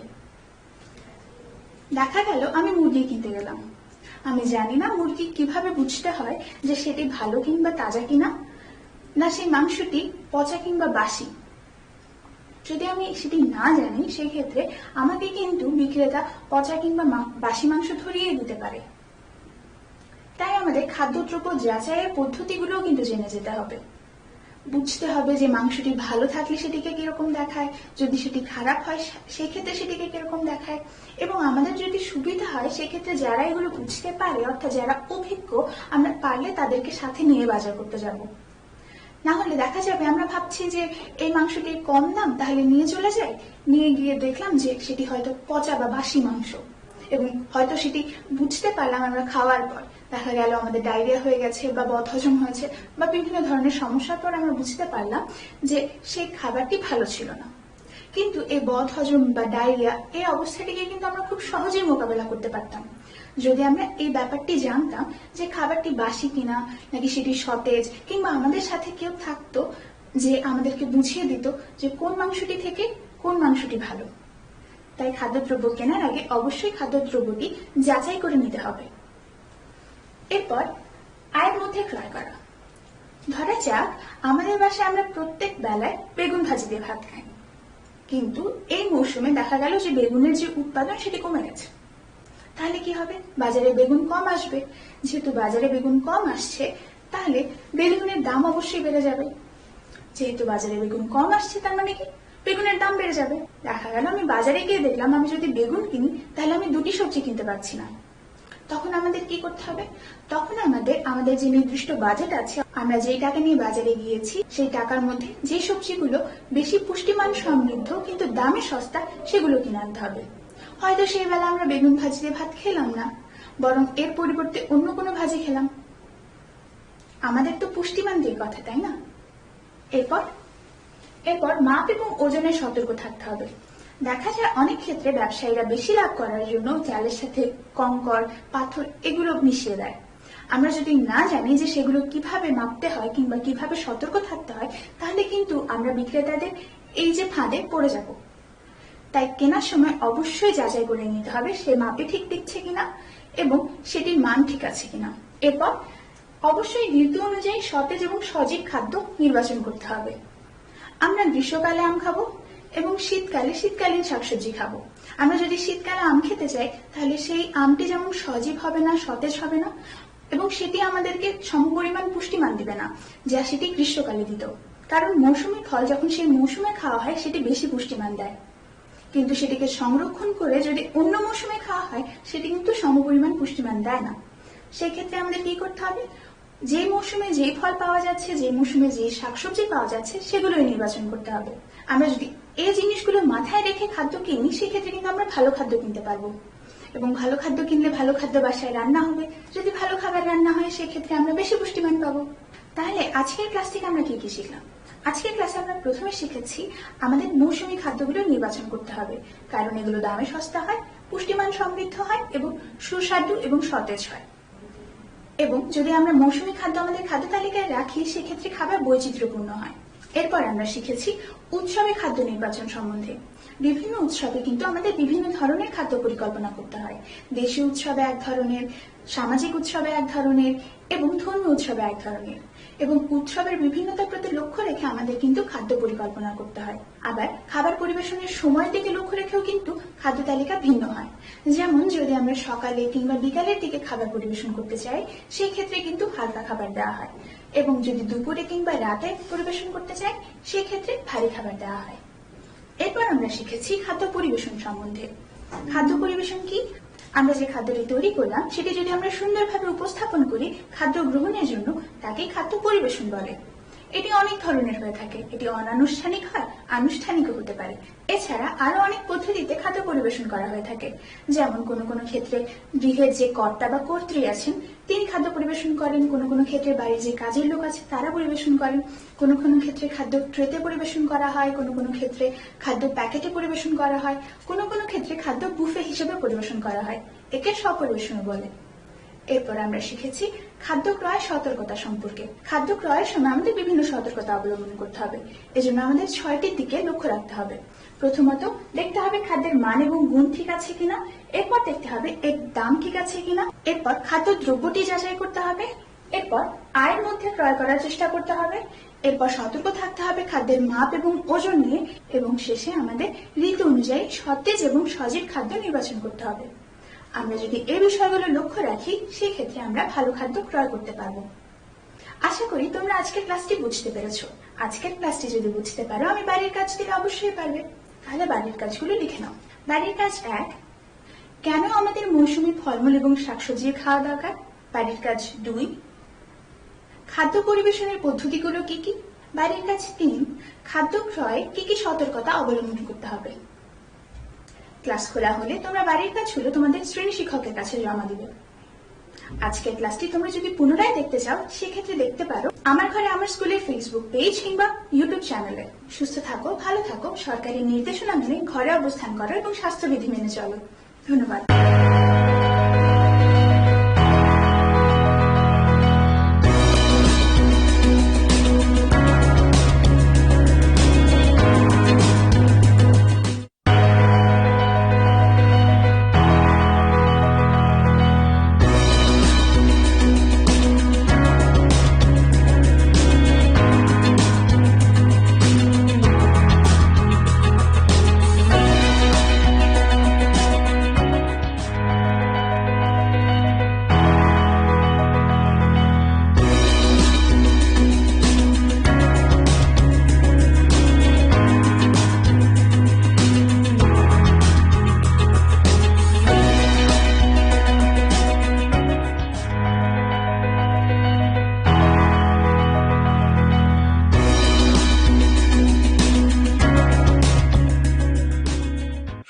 দেখা গেল আমি মুরগি কিনতে গেলাম, আমি জানি না মুরগি কিভাবে বুঝতে হয় যে সেটি ভালো কিংবা তাজা কিনা, না সেই মাংসটি পচা কিংবা বাসি। যদি আমি সেটি না জানি সেক্ষেত্রে আমাকে কিন্তু বিক্রেতা পচা কিংবা বাসি মাংস ধরিয়ে দিতে পারে। তাই আমাদের খাদ্যদ্রব্য যাচাইয়ের পদ্ধতিগুলোও কিন্তু জেনে যেতে হবে। বুঝতে হবে যে মাংসটি ভালো থাকলে সেটিকে কিরকম দেখায়, যদি সেটি খারাপ হয় সেক্ষেত্রে সেটিকে কিরকম দেখায়, এবং আমাদের যদি সুবিধা হয় সেক্ষেত্রে যারা এগুলো বুঝতে পারে অর্থাৎ যারা অভিজ্ঞ, আমরা পারলে তাদেরকে সাথে নিয়ে বাজার করতে যাব। না হলে দেখা যাবে আমরা ভাবছি যে এই মাংসটির কম দাম, তাহলে নিয়ে চলে যাই, নিয়ে গিয়ে দেখলাম যে সেটি হয়তো পচা বা বাসি মাংস, এবং হয়তো সেটি বুঝতে পারলাম আমরা খাওয়ার পর, দেখা গেল আমাদের ডায়রিয়া হয়ে গেছে বা বদহজম হয়েছে বা বিভিন্ন ধরনের সমস্যার পর আমরা বুঝতে পারলাম যে সেই খাবারটি ভালো ছিল না। কিন্তু এই বদহজম বা ডায়রিয়া এই অবস্থাটিকে কিন্তু আমরা খুব সহজেই মোকাবেলা করতে পারতাম যদি আমরা এই ব্যাপারটি জানতাম যে খাবারটি বাসি কিনা নাকি সেটি সতেজ, কিংবা আমাদের সাথে কেউ থাকতো যে আমাদেরকে বুঝিয়ে দিত যে কোন মাংসটি থেকে কোন মাংসটি ভালো। তাই খাদ্যদ্রব্য কেনার আগে অবশ্যই খাদ্যদ্রব্যটি যাচাই করে নিতে হবে। এরপর আয়ের মধ্যে ক্রয় করা। ধরা যাক আমাদের বাসায় আমরা প্রত্যেক বেলায় বেগুন ভাজি দিয়ে ভাত খাই, কিন্তু এই মৌসুমে দেখা গেল যে বেগুনের যে উৎপাদন সেটি কমে গেছে। তাহলে কি হবে, বাজারে বেগুন কম আসবে। যেহেতু বাজারে বেগুন কম আসছে তাহলে বেগুনের দাম অবশ্যই বেড়ে যাবে। যেহেতু বাজারে বেগুন কম আসছে তার মানে কি বেগুনের দাম বেড়ে যাবে। দেখা গেল আমি বাজারে গিয়ে দেখলাম আমি যদি বেগুন কিনি তাহলে আমি দুটি সবজি কিনতে পারছি না। তখন আমাদের কি করতে হবে, তখন আমাদের যে নির্দিষ্ট বাজেট আছে, আমরা যেই টাকা নিয়ে বাজারে গিয়েছি সেই টাকার মধ্যে যে সবজিগুলো বেশি পুষ্টিমান সমৃদ্ধ কিন্তু দামে সস্তা সেগুলো কিনে আনতে হবে। হয়তো সেই বেলা আমরা বেগুন ভাজি দিয়ে ভাত খেলাম না, বরং এর পরিবর্তে অন্য কোনো ভাজি খেলাম। আমাদের তো পুষ্টিমান দিয়ে কথা, তাই না? এরপর মাপ এবং ওজনের সতর্ক থাকতে হবে। দেখা যায় অনেক ক্ষেত্রে ব্যবসায়ীরা বেশি লাভ করার জন্য চালের সাথে কঙ্কর, পাথর এগুলো মিশিয়ে দেয়। আমরা যদি না জানি যে সেগুলো কিভাবে মাপতে হয় কিংবা কিভাবে সতর্ক থাকতে হয়, তাহলে কিন্তু আমরা বিক্রেতাদের এই যে ফাঁদে পড়ে যাব। তাই কেনার সময় অবশ্যই যাচাই করে নিতে হবে সে মাপে ঠিক দিচ্ছে কিনা এবং সেটির মান ঠিক আছে কিনা। এরপর অবশ্যই ঋতু অনুযায়ী সতেজ এবং সজীব খাদ্য নির্বাচন করতে হবে। আমরা গ্রীষ্মকালে আম খাবো এবং শীতকালে শীতকালীন শাকসবজি খাবো। আমরা যদি শীতকালে আম খেতে চাই তাহলে সেই আমটি যেমন সজীব হবে না, সতেজ হবে না, এবং সেটি আমাদেরকে সমপরিমাণ পুষ্টিমান দিবে না যা সেটি গ্রীষ্মকালে দিত। কারণ মৌসুমী ফল যখন সেই মৌসুমে খাওয়া হয় সেটি বেশি পুষ্টিমান দেয়, কিন্তু সেটিকে সংরক্ষণ করে যদি অন্য মৌসুমে খাওয়া হয় সেটি কিন্তু সমপরিমাণ পুষ্টিমান দেয় না। সেই ক্ষেত্রে আমাদের কি করতে হবে, যে মৌসুমে যেই ফল পাওয়া যাচ্ছে, যে মৌসুমে যে শাকসবজি পাওয়া যাচ্ছে সেগুলোই নির্বাচন করতে হবে। আমরা যদি এই জিনিসগুলো মাথায় রেখে খাদ্য কিনি সেক্ষেত্রে কিন্তু আমরা ভালো খাদ্য কিনতে পারবো, এবং ভালো খাদ্য কিনলে ভালো খাদ্য বাসায় রান্না হবে। যদি ভালো খাবার রান্না হয় সেক্ষেত্রে আমরা বেশি পুষ্টিমান পাবো। তাহলে আজকের ক্লাস থেকে আমরা কি কি শিখলাম? আজকের ক্লাসে আমরা প্রথমে শিখেছি আমাদের মৌসুমী খাদ্যগুলো নির্বাচন করতে হবে, কারণ এগুলো দামে সস্তা হয়, পুষ্টিমান সমৃদ্ধ হয় এবং সুস্বাদু এবং সতেজ হয়। এবং যদি আমরা মৌসুমী খাদ্য আমাদের খাদ্য তালিকায় রাখি সেক্ষেত্রে খাবার বৈচিত্র্যপূর্ণ হয়। এরপর আমরা শিখেছি উৎসবে খাদ্য নির্বাচন সম্বন্ধে। বিভিন্ন উৎসবে কিন্তু আমাদের বিভিন্ন ধরনের খাদ্য পরিকল্পনা করতে হয়। দেশীয় উৎসবে এক ধরনের, সামাজিক উৎসবে এক ধরনের এবং ধর্মীয় উৎসবে এক ধরনের, এবং উৎসবের বিভিন্নতার প্রতি লক্ষ্য রেখে আমাদের কিন্তু খাদ্য পরিকল্পনা করতে হয়। আবার খাবার পরিবেশনের সময়ের দিকে লক্ষ্য রেখেও কিন্তু খাদ্য তালিকা ভিন্ন হয়। যেমন যদি আমরা সকালে কিংবা বিকালের দিকে খাবার পরিবেশন করতে চাই সেই ক্ষেত্রে কিন্তু হালকা খাবার দেওয়া হয়, এবং যদি দুপুরে কিংবা রাতে পরিবেশন করতে চাই সেই ক্ষেত্রে ভারী খাবার দেওয়া হয়। এরপর আমরা শিখেছি খাদ্য পরিবেশন সম্বন্ধে। খাদ্য পরিবেশন কি? আমরা যে খাদ্যটি তৈরি করলাম সেটি যদি আমরা সুন্দরভাবে উপস্থাপন করি খাদ্য গ্রহণের জন্য, তাকেই খাদ্য পরিবেশন বলে। এটি অনেক ধরনের হয়ে থাকে। এটি অনানুষ্ঠানিক হয়, আনুষ্ঠানিকও হতে পারে। এছাড়া আরো অনেক পদ্ধতিতে খাদ্য পরিবেশন করা হয়ে থাকে। যেমন কোনো কোনো ক্ষেত্রে গৃহের যে কর্তা বা কর্ত্রী আছেন তিনি খাদ্য পরিবেশন করেন, কোনো কোনো ক্ষেত্রে বাড়ির যে কাজের লোক আছে তারা পরিবেশন করেন, কোনো কোনো ক্ষেত্রে খাদ্য ট্রেতে পরিবেশন করা হয়, কোনো কোনো ক্ষেত্রে খাদ্য প্যাকেটে পরিবেশন করা হয়, কোনো কোনো ক্ষেত্রে খাদ্য বুফে হিসেবে পরিবেশন করা হয়। একে স্বপরিবেশন বলে। এরপর আমরা শিখেছি খাদ্য ক্রয় সতর্কতা সম্পর্কে। খাদ্য ক্রয়ের সময় আমাদের বিভিন্ন সতর্কতা অবলম্বন করতে হবে। এজন্য আমাদের 6টির দিকে লক্ষ্য রাখতে হবে। প্রথমত দেখতে হবে খাদ্যের মান এবং গুণ ঠিক আছে কিনা, এরপর দেখতে হবে এর দাম ঠিক আছে কিনা, এরপর খাদ্য দ্রব্যটি যাচাই করতে হবে, এরপর আয়ের মধ্যে ক্রয় করার চেষ্টা করতে হবে, এরপর সতর্ক থাকতে হবে খাদ্যের মাপ এবং ওজন নিয়ে, এবং শেষে আমাদের ঋতু অনুযায়ী সতেজ এবং সজীব খাদ্য নির্বাচন করতে হবে। আমরা যদি এই বিষয়গুলো লক্ষ্য রাখি সেক্ষেত্রে আমরা ভালো খাদ্য ক্রয় করতে পারবো। আশা করি তোমরা আজকের ক্লাসটি বুঝতে পেরেছো। আজকের ক্লাসটি যদি বুঝতে পারো আমি বাড়ির কাজ দিলে অবশ্যই পারবে। তাহলে বাড়ির কাজগুলো লিখে নাও। বাড়ির কাজ 1, কেন আমাদের মৌসুমী ফলমূল এবং শাকসবজি খাওয়া দরকার। বাড়ির কাজ 2, খাদ্য পরিবেশনের পদ্ধতিগুলো কি কি। বাড়ির কাজ 3, খাদ্য ক্রয়ে কি কি সতর্কতা অবলম্বন করতে হবে। ক্লাস খোলা হলে তোমরা বাড়ির কাজগুলো তোমাদের শ্রেণী শিক্ষকের কাছে জমা দিবে। আজকের ক্লাসটি তোমরা যদি পুনরায় দেখতে চাও সেক্ষেত্রে দেখতে পারো আমার ঘরে আমার স্কুলের ফেসবুক পেজ কিংবা ইউটিউব চ্যানেলে। সুস্থ থাকো, ভালো থাকো, সরকারি নির্দেশনা মেনে ঘরে অবস্থান করো এবং স্বাস্থ্যবিধি মেনে চলো। ধন্যবাদ।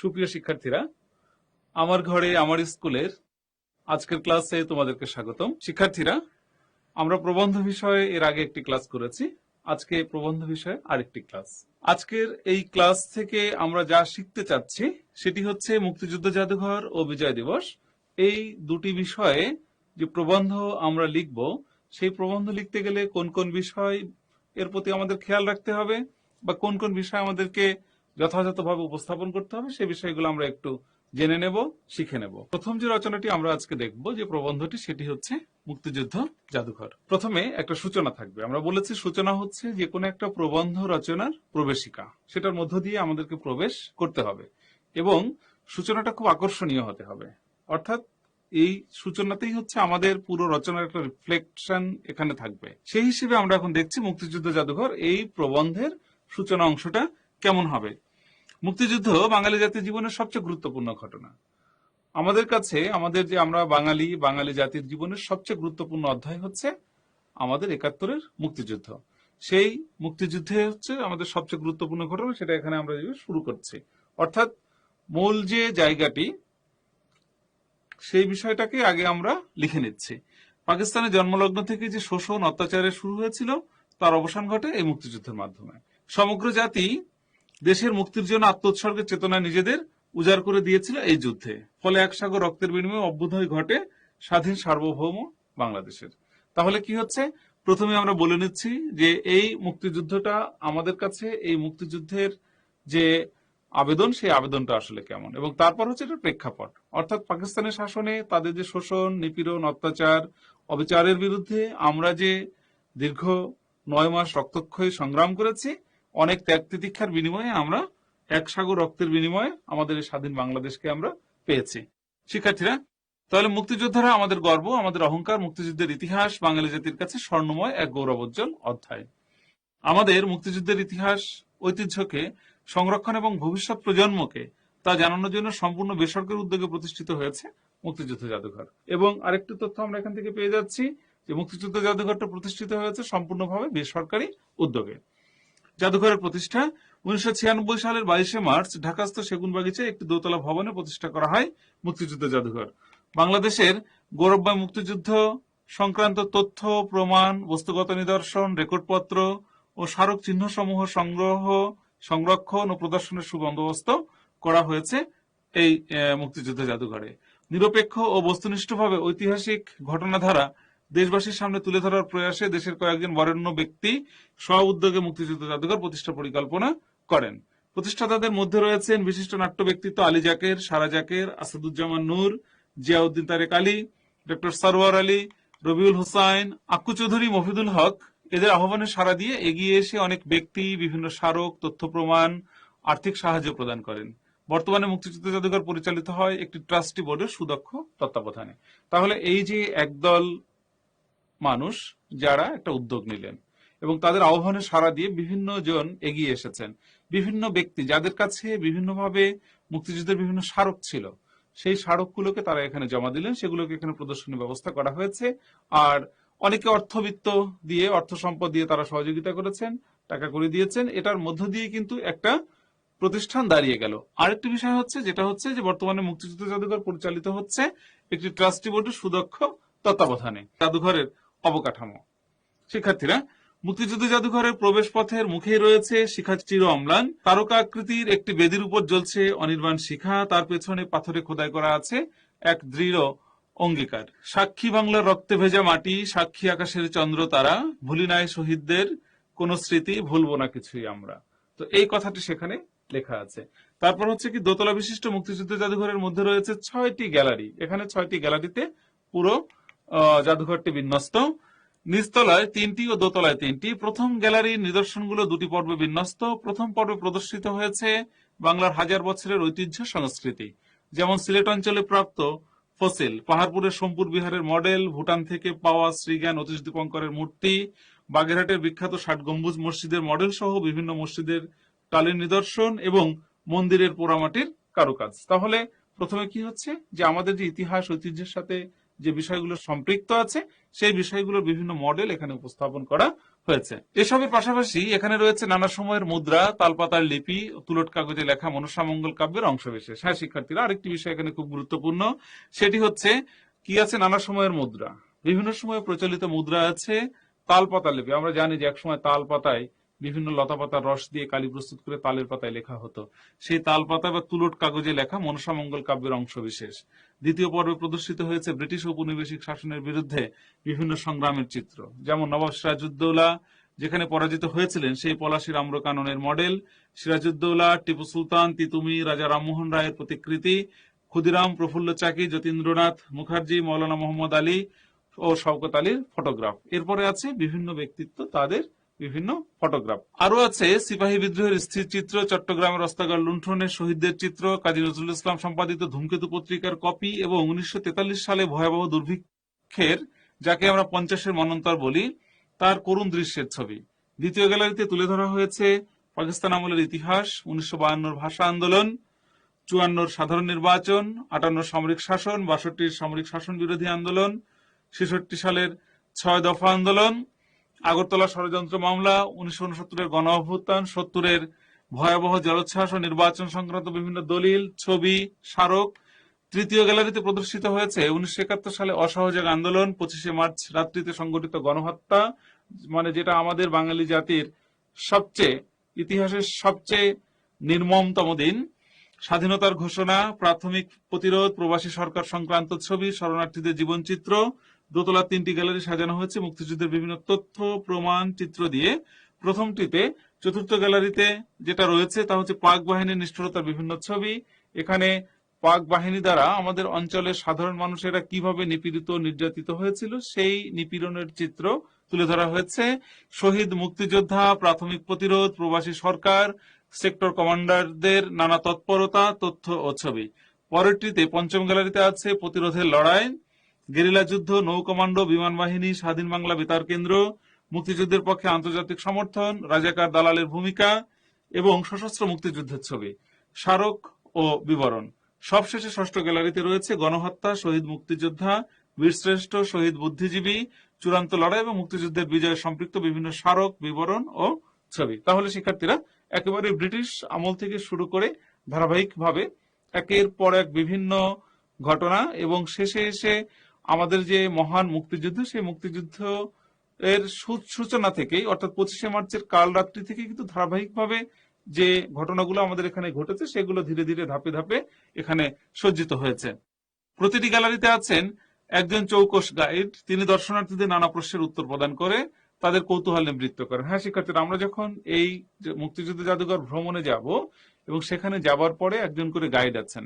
সুপ্রিয় শিক্ষার্থীরা, আমার ঘরে আমার স্কুলের আজকের ক্লাসে তোমাদেরকে স্বাগতম। শিক্ষার্থীরা, আমরা প্রবন্ধ বিষয়ে এর আগে একটি ক্লাস করেছি, আজকে প্রবন্ধ বিষয়ে আরেকটি ক্লাস। আজকের এই ক্লাস থেকে আমরা যা শিখতে চাচ্ছি সেটি হচ্ছে মুক্তিযুদ্ধ জাদুঘর ও বিজয় দিবস। এই দুটি বিষয়ে যে প্রবন্ধ আমরা লিখব, সেই প্রবন্ধ লিখতে গেলে কোন কোন বিষয় এর প্রতি আমাদের খেয়াল রাখতে হবে বা কোন কোন বিষয় আমাদেরকে যথাযথভাবে উপস্থাপন করতে হবে, সেই বিষয়গুলো আমরা একটু জেনে নেব, শিখে নেব। প্রথম যে রচনাটি আমরা আজকে দেখব, যে প্রবন্ধটি, সেটি হচ্ছে মুক্তিযুদ্ধ জাদুঘর। প্রথমে একটা সূচনা থাকবে। আমরা বলেছি সূচনা হচ্ছে যে কোনো একটা প্রবন্ধ রচনার প্রবেশিকা, সেটার মধ্য দিয়ে আমাদেরকে প্রবেশ করতে হবে এবং সূচনাটা খুব আকর্ষণীয় হতে হবে। অর্থাৎ এই সূচনাতেই হচ্ছে আমাদের পুরো রচনার একটা রিফ্লেকশন এখানে থাকবে। সেই হিসেবে আমরা এখন দেখছি মুক্তিযুদ্ধ জাদুঘর এই প্রবন্ধের সূচনা অংশটা কেমন হবে। মুক্তিযুদ্ধ বাঙালি জাতির জীবনের সবচেয়ে গুরুত্বপূর্ণ ঘটনা। আমাদের কাছে, আমাদের যে আমরা বাঙালি জাতির জীবনের সবচেয়ে গুরুত্বপূর্ণ অধ্যায় হচ্ছে আমাদের ৭১-এর মুক্তিযুদ্ধ। সেই মুক্তিযুদ্ধে হচ্ছে আমাদের সবচেয়ে গুরুত্বপূর্ণ ঘটনা, সেটা এখানে আমরা শুরু করছি। অর্থাৎ মূল যে জায়গাটি, সেই বিষয়টাকে আগে আমরা লিখে নিচ্ছি। পাকিস্তানের জন্মলগ্ন থেকে যে শোষণ অত্যাচারের শুরু হয়েছিল, তার অবসান ঘটে এই মুক্তিযুদ্ধের মাধ্যমে। সমগ্র জাতি দেশের মুক্তির জন্য আত্মোৎসর্গের চেতনা নিজেদের উজাড় করে দিয়েছিল এই যুদ্ধে। ফলে এক সাগর রক্তের বিনিময়ে অভ্যুদয় ঘটে স্বাধীন সার্বভৌম বাংলাদেশের। তাহলে কি হচ্ছে, প্রথমে আমরা বলে নিচ্ছি যে এই মুক্তিযুদ্ধটা আমাদের কাছে, এই মুক্তিযুদ্ধের যে আবেদন, সেই আবেদনটা আসলে কেমন, এবং তারপর হচ্ছে এটা প্রেক্ষাপট। অর্থাৎ পাকিস্তানের শাসনে তাদের যে শোষণ, নিপীড়ন, অত্যাচার, অবিচারের বিরুদ্ধে আমরা যে দীর্ঘ 9 মাস রক্তক্ষয়ী সংগ্রাম করেছি, অনেক ত্যাগ তিতিক্ষার বিনিময়ে আমরা এক সাগর রক্তের বিনিময়ে আমাদের স্বাধীন বাংলাদেশকে আমরা পেয়েছি। শিক্ষার্থীরা, তাহলে মুক্তিযোদ্ধারা আমাদের গর্ব, আমাদের অহংকার। মুক্তিযুদ্ধের ইতিহাস বাঙালি জাতির কাছে স্বর্ণময় এক গৌরবোজ্জ্বল অধ্যায়। আমাদের মুক্তিযুদ্ধের ইতিহাস, ঐতিহ্যকে সংরক্ষণ এবং ভবিষ্যৎ প্রজন্মকে তা জানানোর জন্য সম্পূর্ণ বেসরকারি উদ্যোগে প্রতিষ্ঠিত হয়েছে মুক্তিযুদ্ধ জাদুঘর। এবং আরেকটি তথ্য আমরা এখান থেকে পেয়ে যাচ্ছি, যে মুক্তিযুদ্ধ জাদুঘরটা প্রতিষ্ঠিত হয়েছে সম্পূর্ণভাবে বেসরকারি উদ্যোগে। জাদুঘরের প্রতিষ্ঠা 1996 সালের 22 মার্চ ঢাকাস্থ সেগুনবাগিচায় একটি দোতলা ভবনে প্রতিষ্ঠা করা হয় মুক্তিযুদ্ধ জাদুঘর। বাংলাদেশের গৌরবময় মুক্তিযুদ্ধ সংক্রান্ত তথ্য, প্রমাণ, বস্তুগত নিদর্শন, রেকর্ডপত্র ও স্মারক চিহ্ন সমূহ সংরক্ষণ ও প্রদর্শনের সুবন্দোবস্ত করা হয়েছে এই মুক্তিযুদ্ধ জাদুঘরে। নিরপেক্ষ ও বস্তুনিষ্ঠভাবে ঐতিহাসিক ঘটনাধারা দেশবাসীর সামনে তুলে ধরার প্রয়াসে দেশের কয়েকজন বরেণ্য ব্যক্তি স্ব উদ্যোগে মুক্তিযুদ্ধ জাদুঘর প্রতিষ্ঠা পরিকল্পনা করেন। প্রতিষ্ঠাতাদের মধ্যে রয়েছেন বিশিষ্ট নাট্য ব্যক্তিত্ব আলী জাকের, সারা জাকের, আসাদুজ্জামান নূর, জিয়াউদ্দিন তারেক আলী, ডক্টর সরওয়ার আলী, রবিউল হুসাইন, আক্কু চৌধুরী, মফিদুল হক। এদের আহ্বানে সাড়া দিয়ে এগিয়ে এসে অনেক ব্যক্তি বিভিন্ন স্মারক, তথ্য প্রমাণ, আর্থিক সাহায্য প্রদান করেন। বর্তমানে মুক্তিযুদ্ধ জাদুঘর পরিচালিত হয় একটি ট্রাস্টি বোর্ডের সুদক্ষ তত্ত্বাবধানে। তাহলে এই যে একদল মানুষ যারা একটা উদ্যোগ নিলেন এবং তাদের আহ্বানে সাড়া দিয়ে বিভিন্ন জন এগিয়ে এসেছেন, বিভিন্ন ব্যক্তি যাদের কাছে বিভিন্নভাবে মুক্তিযুদ্ধের বিভিন্ন স্মারক ছিল, সেই স্মারকগুলোকে তারা এখানে জমা দিলেন, সেগুলোকে এখানে প্রদর্শনীর ব্যবস্থা করা হয়েছে। আর অনেকে অর্থবিত্ত দিয়ে, অর্থ সম্পদ দিয়ে তারা সহযোগিতা করেছেন, টাকা করে দিয়েছেন। এটার মধ্য দিয়ে কিন্তু একটা প্রতিষ্ঠান দাঁড়িয়ে গেল। আরেকটি বিষয় হচ্ছে যেটা হচ্ছে যে বর্তমানে মুক্তিযুদ্ধ জাদুঘর পরিচালিত হচ্ছে একটি ট্রাস্টি বোর্ডের সুদক্ষ তত্ত্বাবধানে। জাদুঘরের অবকাঠামো, শিক্ষার্থীরা, মুক্তিযুদ্ধ জাদুঘরের প্রবেশ পথের মুখেই রয়েছে শিখার চির অম্লান তারকা আকৃতির একটি বেদির উপর জ্বলছে অনির্বাণ শিখা। তার পেছনে পাথরে খোদাই করা আছে এক দৃঢ় অঙ্গীকার। সাক্ষী বাংলার রক্তে ভেজা মাটি, সাক্ষী আকাশের চন্দ্র তারা, ভুলি নাই শহীদদের কোন স্মৃতি, ভুলবো না কিছুই আমরা। তো এই কথাটি সেখানে লেখা আছে। তারপর হচ্ছে কি, দোতলা বিশিষ্ট মুক্তিযুদ্ধ জাদুঘরের মধ্যে রয়েছে 6টি গ্যালারি। এখানে 6টি গ্যালারিতে পুরো জাদুঘরটি বিন্যস্ত। নিচতলায় 3টি ও দোতলায় 3টি। প্রথম গ্যালারির নিদর্শনগুলো 2টি পর্বে বিন্যস্ত। প্রথম পর্বে প্রদর্শিত হয়েছে বাংলার হাজার বছরের ঐতিহ্য সংস্কৃতি, যেমন সিলেট অঞ্চলে প্রাপ্ত ফসিল, পাহাড়পুরের সোমপুর বিহারের মডেল, ভুটান থেকে পাওয়া শ্রীজ্ঞান অতীশ দীপঙ্করের মূর্তি, বাগেরহাটের বিখ্যাত 60 গম্বুজ মসজিদের মডেল সহ বিভিন্ন মসজিদের টালির নিদর্শন এবং মন্দিরের পোড়ামাটির কারুকাজ। তাহলে প্রথমে কি হচ্ছে যে আমাদের যে ইতিহাস ঐতিহ্যের সাথে যে বিষয়গুলো সম্পৃক্ত আছে সেই বিষয়গুলোর বিভিন্ন মডেল এখানে উপস্থাপন করা হয়েছে। এসবের পাশাপাশি এখানে রয়েছে নানা সময়ের মুদ্রা, তালপাতার লিপি, তুলট কাগজে লেখা মনসামঙ্গল কাব্যের অংশবিশেষ। হ্যাঁ শিক্ষার্থীরা, আরেকটি বিষয় এখানে খুব গুরুত্বপূর্ণ, সেটি হচ্ছে কি আছে নানা সময়ের মুদ্রা। বিভিন্ন সময়ে প্রচলিত মুদ্রা আছে তালপাতা লিপি। আমরা জানি যে একসময় তাল পাতায় বিভিন্ন লতা পাতার রস দিয়ে কালি প্রস্তুত করে তালের পাতায় লেখা হতো। সেই তাল পাতা বা তুলট কাগজে লেখা মনসামঙ্গল কাব্যের অংশবিশেষ। দ্বিতীয় পর্বে প্রদর্শিত হয়েছে ব্রিটিশ ঔপনিবেশিক শাসনের বিরুদ্ধে বিভিন্ন সংগ্রামের চিত্র, যেমন নবাব সিরাজউদ্দৌলা যেখানে পরাজিত হয়েছিলেন সেই পলাশীর আম্রকাননের মডেল, সিরাজউদ্দৌলা, টিপু সুলতান, তিতুমি, রাজা রামমোহন রায়ের প্রতিকৃতি, ক্ষুদিরাম, প্রফুল্ল চাকি, যতীন্দ্রনাথ মুখার্জি, মৌলানা মোহাম্মদ আলী ও শওকত আলীর ফটোগ্রাফ। এরপরে আছে বিভিন্ন ব্যক্তিত্ব, তাদের বিভিন্ন ফটোগ্রাফ। আরো আছে সিপাহী বিদ্রোহের স্থির চিত্র, চট্টগ্রামের অস্তাগার লুণ্ঠনের শহীদদের চিত্র, কাজী নজরুল ইসলাম সম্পাদিত ধূমকেতু পত্রিকার কপি এবং 1943 সালে ভয়াবহ দুর্ভিক্ষের, যাকে আমরা 50-এর মন্বন্তর বলি, তার করুণ দৃশ্যের ছবি। দ্বিতীয় গ্যালারিতে তুলে ধরা হয়েছে পাকিস্তান আমলের ইতিহাস, 1952 ভাষা আন্দোলন, 54 সাধারণ নির্বাচন, 58 সামরিক শাসন, 62 সামরিক শাসন বিরোধী আন্দোলন, 66 সালের 6 দফা আন্দোলন, আগরতলা ষড়যন্ত্র মামলা, 1969-এর গণ অভ্যুত্থান, 70-এর ভয়াবহ জলোচ্ছ্বাস ও নির্বাচন সংক্রান্ত বিভিন্ন দলিল, ছবি, স্মারক। তৃতীয় গ্যালারিতে প্রদর্শিত হয়েছে 1971 সালে অসহযোগ আন্দোলন, 25শে মার্চ রাত্রিতে সংঘটিত গণহত্যা, মানে যেটা আমাদের বাঙালি জাতির ইতিহাসের সবচেয়ে নির্মমতম দিন, স্বাধীনতার ঘোষণা, প্রাথমিক প্রতিরোধ, প্রবাসী সরকার সংক্রান্ত ছবি, শরণার্থীদের জীবনচিত্র। দোতলা 3টি গ্যালারি সাজানো হয়েছে মুক্তিযুদ্ধের বিভিন্ন তথ্য, প্রমাণ, চিত্র দিয়ে। প্রথমটিতে, চতুর্থ গ্যালারিতে যেটা রয়েছে তা হচ্ছে পাক বাহিনীর নিষ্ঠুরতার বিভিন্ন ছবি। এখানে পাক বাহিনী দ্বারা আমাদের অঞ্চলের সাধারণ মানুষেরা কিভাবে নিপীড়িত, নির্যাতিত হয়েছিল সেই নিপীড়নের চিত্র তুলে ধরা হয়েছে। শহীদ মুক্তিযোদ্ধা, প্রাথমিক প্রতিরোধ, প্রবাসী সরকার, সেক্টর কমান্ডারদের নানা তৎপরতা, তথ্য ও ছবি। পরেরটিতে, পঞ্চম গ্যালারিতে আছে প্রতিরোধের লড়াই, গেরিলা যুদ্ধ, নৌ কমান্ডো, বিমান বাহিনী, স্বাধীন বাংলা বেতার কেন্দ্র, মুক্তিযুদ্ধের পক্ষে আন্তর্জাতিক সমর্থন, রাজাকার দালালের ভূমিকা এবং সশস্ত্র মুক্তিযুদ্ধের ছবি, স্মারক ও বিবরণ। সবশেষে ষষ্ঠ গ্যালারিতে রয়েছে গণহত্যা, শহীদ মুক্তিযোদ্ধা, বীরশ্রেষ্ঠ, শহীদ বুদ্ধিজীবী, চূড়ান্ত লড়াই এবং মুক্তিযুদ্ধের বিজয়ে সম্পৃক্ত বিভিন্ন স্মারক, বিবরণ ও ছবি। তাহলে শিক্ষার্থীরা একেবারে ব্রিটিশ আমল থেকে শুরু করে ধারাবাহিকভাবে একের পর এক বিভিন্ন ঘটনা এবং শেষে এসে আমাদের যে মহান মুক্তিযুদ্ধ, সেই মুক্তিযুদ্ধ এর সূচনা থেকেই অর্থাৎ 25শে মার্চের কাল রাত্রি থেকে কিন্তু ধারাবাহিকভাবে যে ঘটনাগুলো আমাদের এখানে ঘটেছে সেগুলো ধীরে ধীরে ধাপে ধাপে এখানে সজ্জিত হয়েছে। প্রতিটি গ্যালারিতে আছেন একজন চৌকস গাইড, তিনি দর্শনার্থীদের নানা প্রশ্নের উত্তর প্রদান করে তাদের কৌতূহল নিবৃত্ত করেন। হ্যাঁ শিক্ষার্থীরা, আমরা যখন এই মুক্তিযুদ্ধ জাদুঘর ভ্রমণে যাব এবং সেখানে যাবার পরে একজন করে গাইড আছেন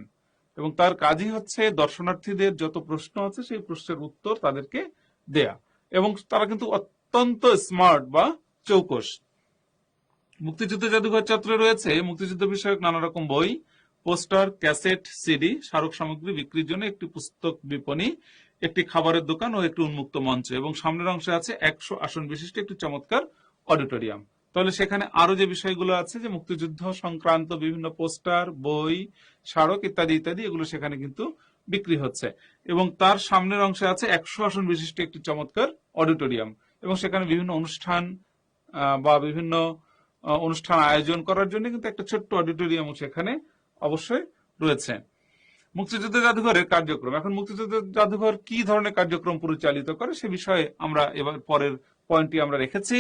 এবং তার কাজই হচ্ছে দর্শনার্থীদের যত প্রশ্ন আছে সেই প্রশ্নের উত্তর তাদেরকে দেয়া, এবং তারা কিন্তু অত্যন্ত স্মার্ট বা চৌকস। মুক্তিযুদ্ধ জাদুঘর চত্বরে রয়েছে মুক্তিযুদ্ধ বিষয়ক নানা রকম বই, পোস্টার, ক্যাসেট, সিডি, স্মারক সামগ্রী বিক্রির জন্য একটি পুস্তক বিপণী, একটি খাবারের দোকান ও একটি উন্মুক্ত মঞ্চ, এবং সামনের অংশে আছে 100 আসন বিশিষ্ট একটি চমৎকার অডিটোরিয়াম। তাহলে সেখানে আরো যে বিষয়গুলো আছে যে মুক্তিযুদ্ধ সংক্রান্ত বিভিন্ন পোস্টার, বই, স্মারক ইত্যাদি ইত্যাদি, এগুলো সেখানে কিন্তু বিক্রি হচ্ছে, এবং তার সামনের অংশে আছে 100 আসন বিশিষ্ট একটি চমৎকার অডিটোরিয়াম, এবং সেখানে বিভিন্ন অনুষ্ঠান বা বিভিন্ন অনুষ্ঠান আয়োজন করার জন্য কিন্তু একটা ছোট্ট অডিটোরিয়াম সেখানে অবশ্যই রয়েছে। মুক্তিযুদ্ধ জাদুঘরের কার্যক্রম, এখন মুক্তিযুদ্ধ জাদুঘর কি ধরনের কার্যক্রম পরিচালিত করে সে বিষয়ে আমরা এবার পরের পয়েন্টটি আমরা রেখেছি।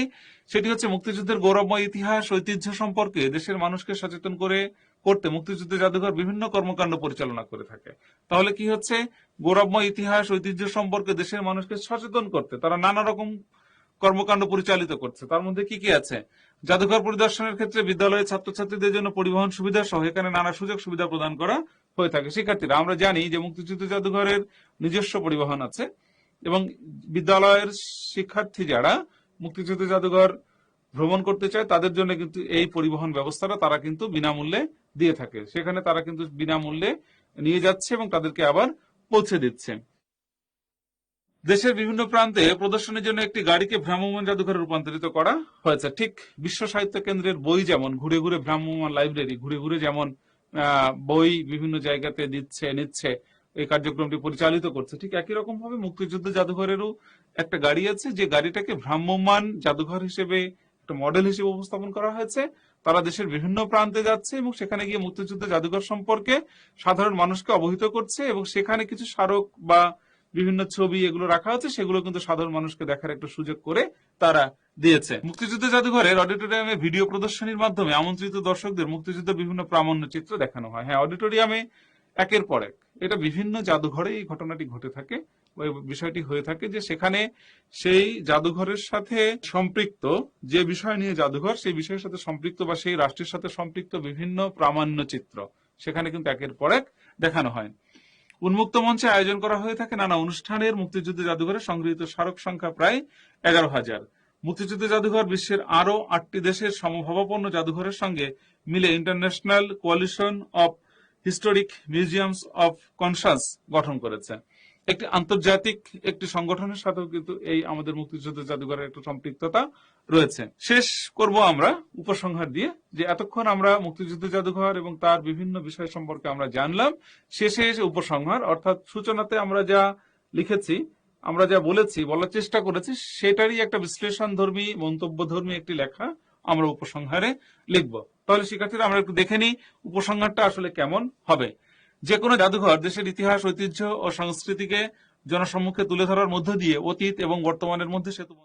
সেটি হচ্ছে মুক্তিযুদ্ধের গৌরবময় ইতিহাস, ঐতিহ্য সম্পর্কে দেশের মানুষকে সচেতন করতে মুক্তিযুদ্ধ জাদুঘর বিভিন্ন কর্মকাণ্ড পরিচালনা করে থাকে। তাহলে কি হচ্ছে, গৌরবময় ইতিহাস, ঐতিহ্য সম্পর্কে দেশের মানুষকে সচেতন করতে তারা নানা রকম কর্মকাণ্ড পরিচালিত করছে। তার মধ্যে কি কি আছে? জাদুঘর পরিদর্শনের ক্ষেত্রে বিদ্যালয়ের ছাত্রছাত্রীদের জন্য পরিবহন সুবিধা সহ এখানে নানা সুযোগ সুবিধা প্রদান করা হয়ে থাকে। শিক্ষার্থীরা, আমরা জানি যে মুক্তিযুদ্ধ জাদুঘরের নিজস্ব পরিবহন আছে এবং বিদ্যালয়ের শিক্ষার্থী যারা মুক্তিযুদ্ধ জাদুঘর ভ্রমণ করতে চায় তাদের জন্য কিন্তু এই পরিবহন ব্যবস্থাটা তারা কিন্তু বিনামূল্যে দিয়ে থাকে। সেখানে তারা কিন্তু বিনামূল্যে নিয়ে যাচ্ছে এবং তাদেরকে আবার পৌঁছে দিচ্ছে। দেশের বিভিন্ন প্রান্তে প্রদর্শনের জন্য একটি গাড়িকে ভ্রাম্যমাণ জাদুঘরে রূপান্তরিত করা হয়েছে। ঠিক বিশ্ব সাহিত্য কেন্দ্রের বই যেমন ঘুরে ঘুরে, ভ্রাম্যমাণ লাইব্রেরি ঘুরে ঘুরে যেমন বই বিভিন্ন জায়গাতে নিচ্ছে, এই কার্যক্রমটি পরিচালিত করছে, ঠিক একই রকম ভাবে মুক্তিযুদ্ধ জাদুঘরেরও একটা গাড়ি আছে যে গাড়িটাকে ভ্রাম্যমাণ জাদুঘর হিসেবে একটা মডেল হিসেবে উপস্থাপন করা হয়েছে। তারা দেশের বিভিন্ন প্রান্তে যাচ্ছে এবং সেখানে গিয়ে মুক্তিযুদ্ধ জাদুঘর সম্পর্কে সাধারণ মানুষকে অবহিত করছে, এবং সেখানে কিছু স্মারক বা বিভিন্ন ছবি এগুলো রাখা হচ্ছে, সেগুলো কিন্তু সাধারণ মানুষকে দেখার একটা সুযোগ করে তারা দিয়েছে। মুক্তিযুদ্ধ জাদুঘরের অডিটোরিয়ামে ভিডিও প্রদর্শনীর মাধ্যমে আমন্ত্রিত দর্শকদের মুক্তিযুদ্ধের বিভিন্ন প্রামাণ্য চিত্র দেখানো হয়। হ্যাঁ, অডিটোরিয়ামে একের পর এক, এটা বিভিন্ন জাদুঘরে এই ঘটনাটি ঘটে থাকে, ওই বিষয়টি হয়ে থাকে যে সেখানে সেই জাদুঘরের সাথে সম্পৃক্ত যে বিষয় নিয়ে জাদুঘর, সেই বিষয়ের সাথে সম্পৃক্ত বা সেই রাষ্ট্রের সাথে সম্পৃক্ত বিভিন্ন প্রামাণ্য চিত্র সেখানে কিন্তু একের পর এক দেখানো হয়। উন্মুক্ত মঞ্চে আয়োজন করা হয়ে থাকে নানা অনুষ্ঠানের। মুক্তিযুদ্ধ জাদুঘরে সংগৃহীত স্মারক সংখ্যা প্রায় 11,000। মুক্তিযুদ্ধ জাদুঘর বিশ্বের আরো 8টি দেশের সমভাবাপন্ন জাদুঘরের সঙ্গে মিলে international coalition of historic museums of conscious গঠন করেছে। একটি আন্তর্জাতিক একটি সংগঠনের সাথেও কিন্তু এই আমাদের মুক্তিযুদ্ধ জাদুঘরের একটা সম্পৃক্ততা রয়েছে। শেষ করব আমরা উপসংহার দিয়ে, যে এতক্ষণ আমরা মুক্তিযুদ্ধ জাদুঘর এবং তার বিভিন্ন বিষয় সম্পর্কে আমরা জানলাম। শেষে এসে উপসংহার, অর্থাৎ সূচনাতে আমরা যা লিখেছি, আমরা যা বলার চেষ্টা করেছি, সেটারই একটা বিশ্লেষণধর্মী, মন্তব্যধর্মী একটি লেখা আমরা উপসংহারে লিখব। তাহলে শিক্ষার্থীরা, আমরা একটু দেখে নিই উপসংহারটা আসলে কেমন হবে। যে কোনো জাদুঘর দেশের ইতিহাস, ঐতিহ্য ও সংস্কৃতিকে জনসম্মুখে তুলে ধরার মধ্য দিয়ে অতীত এবং বর্তমানের মধ্যে সেতু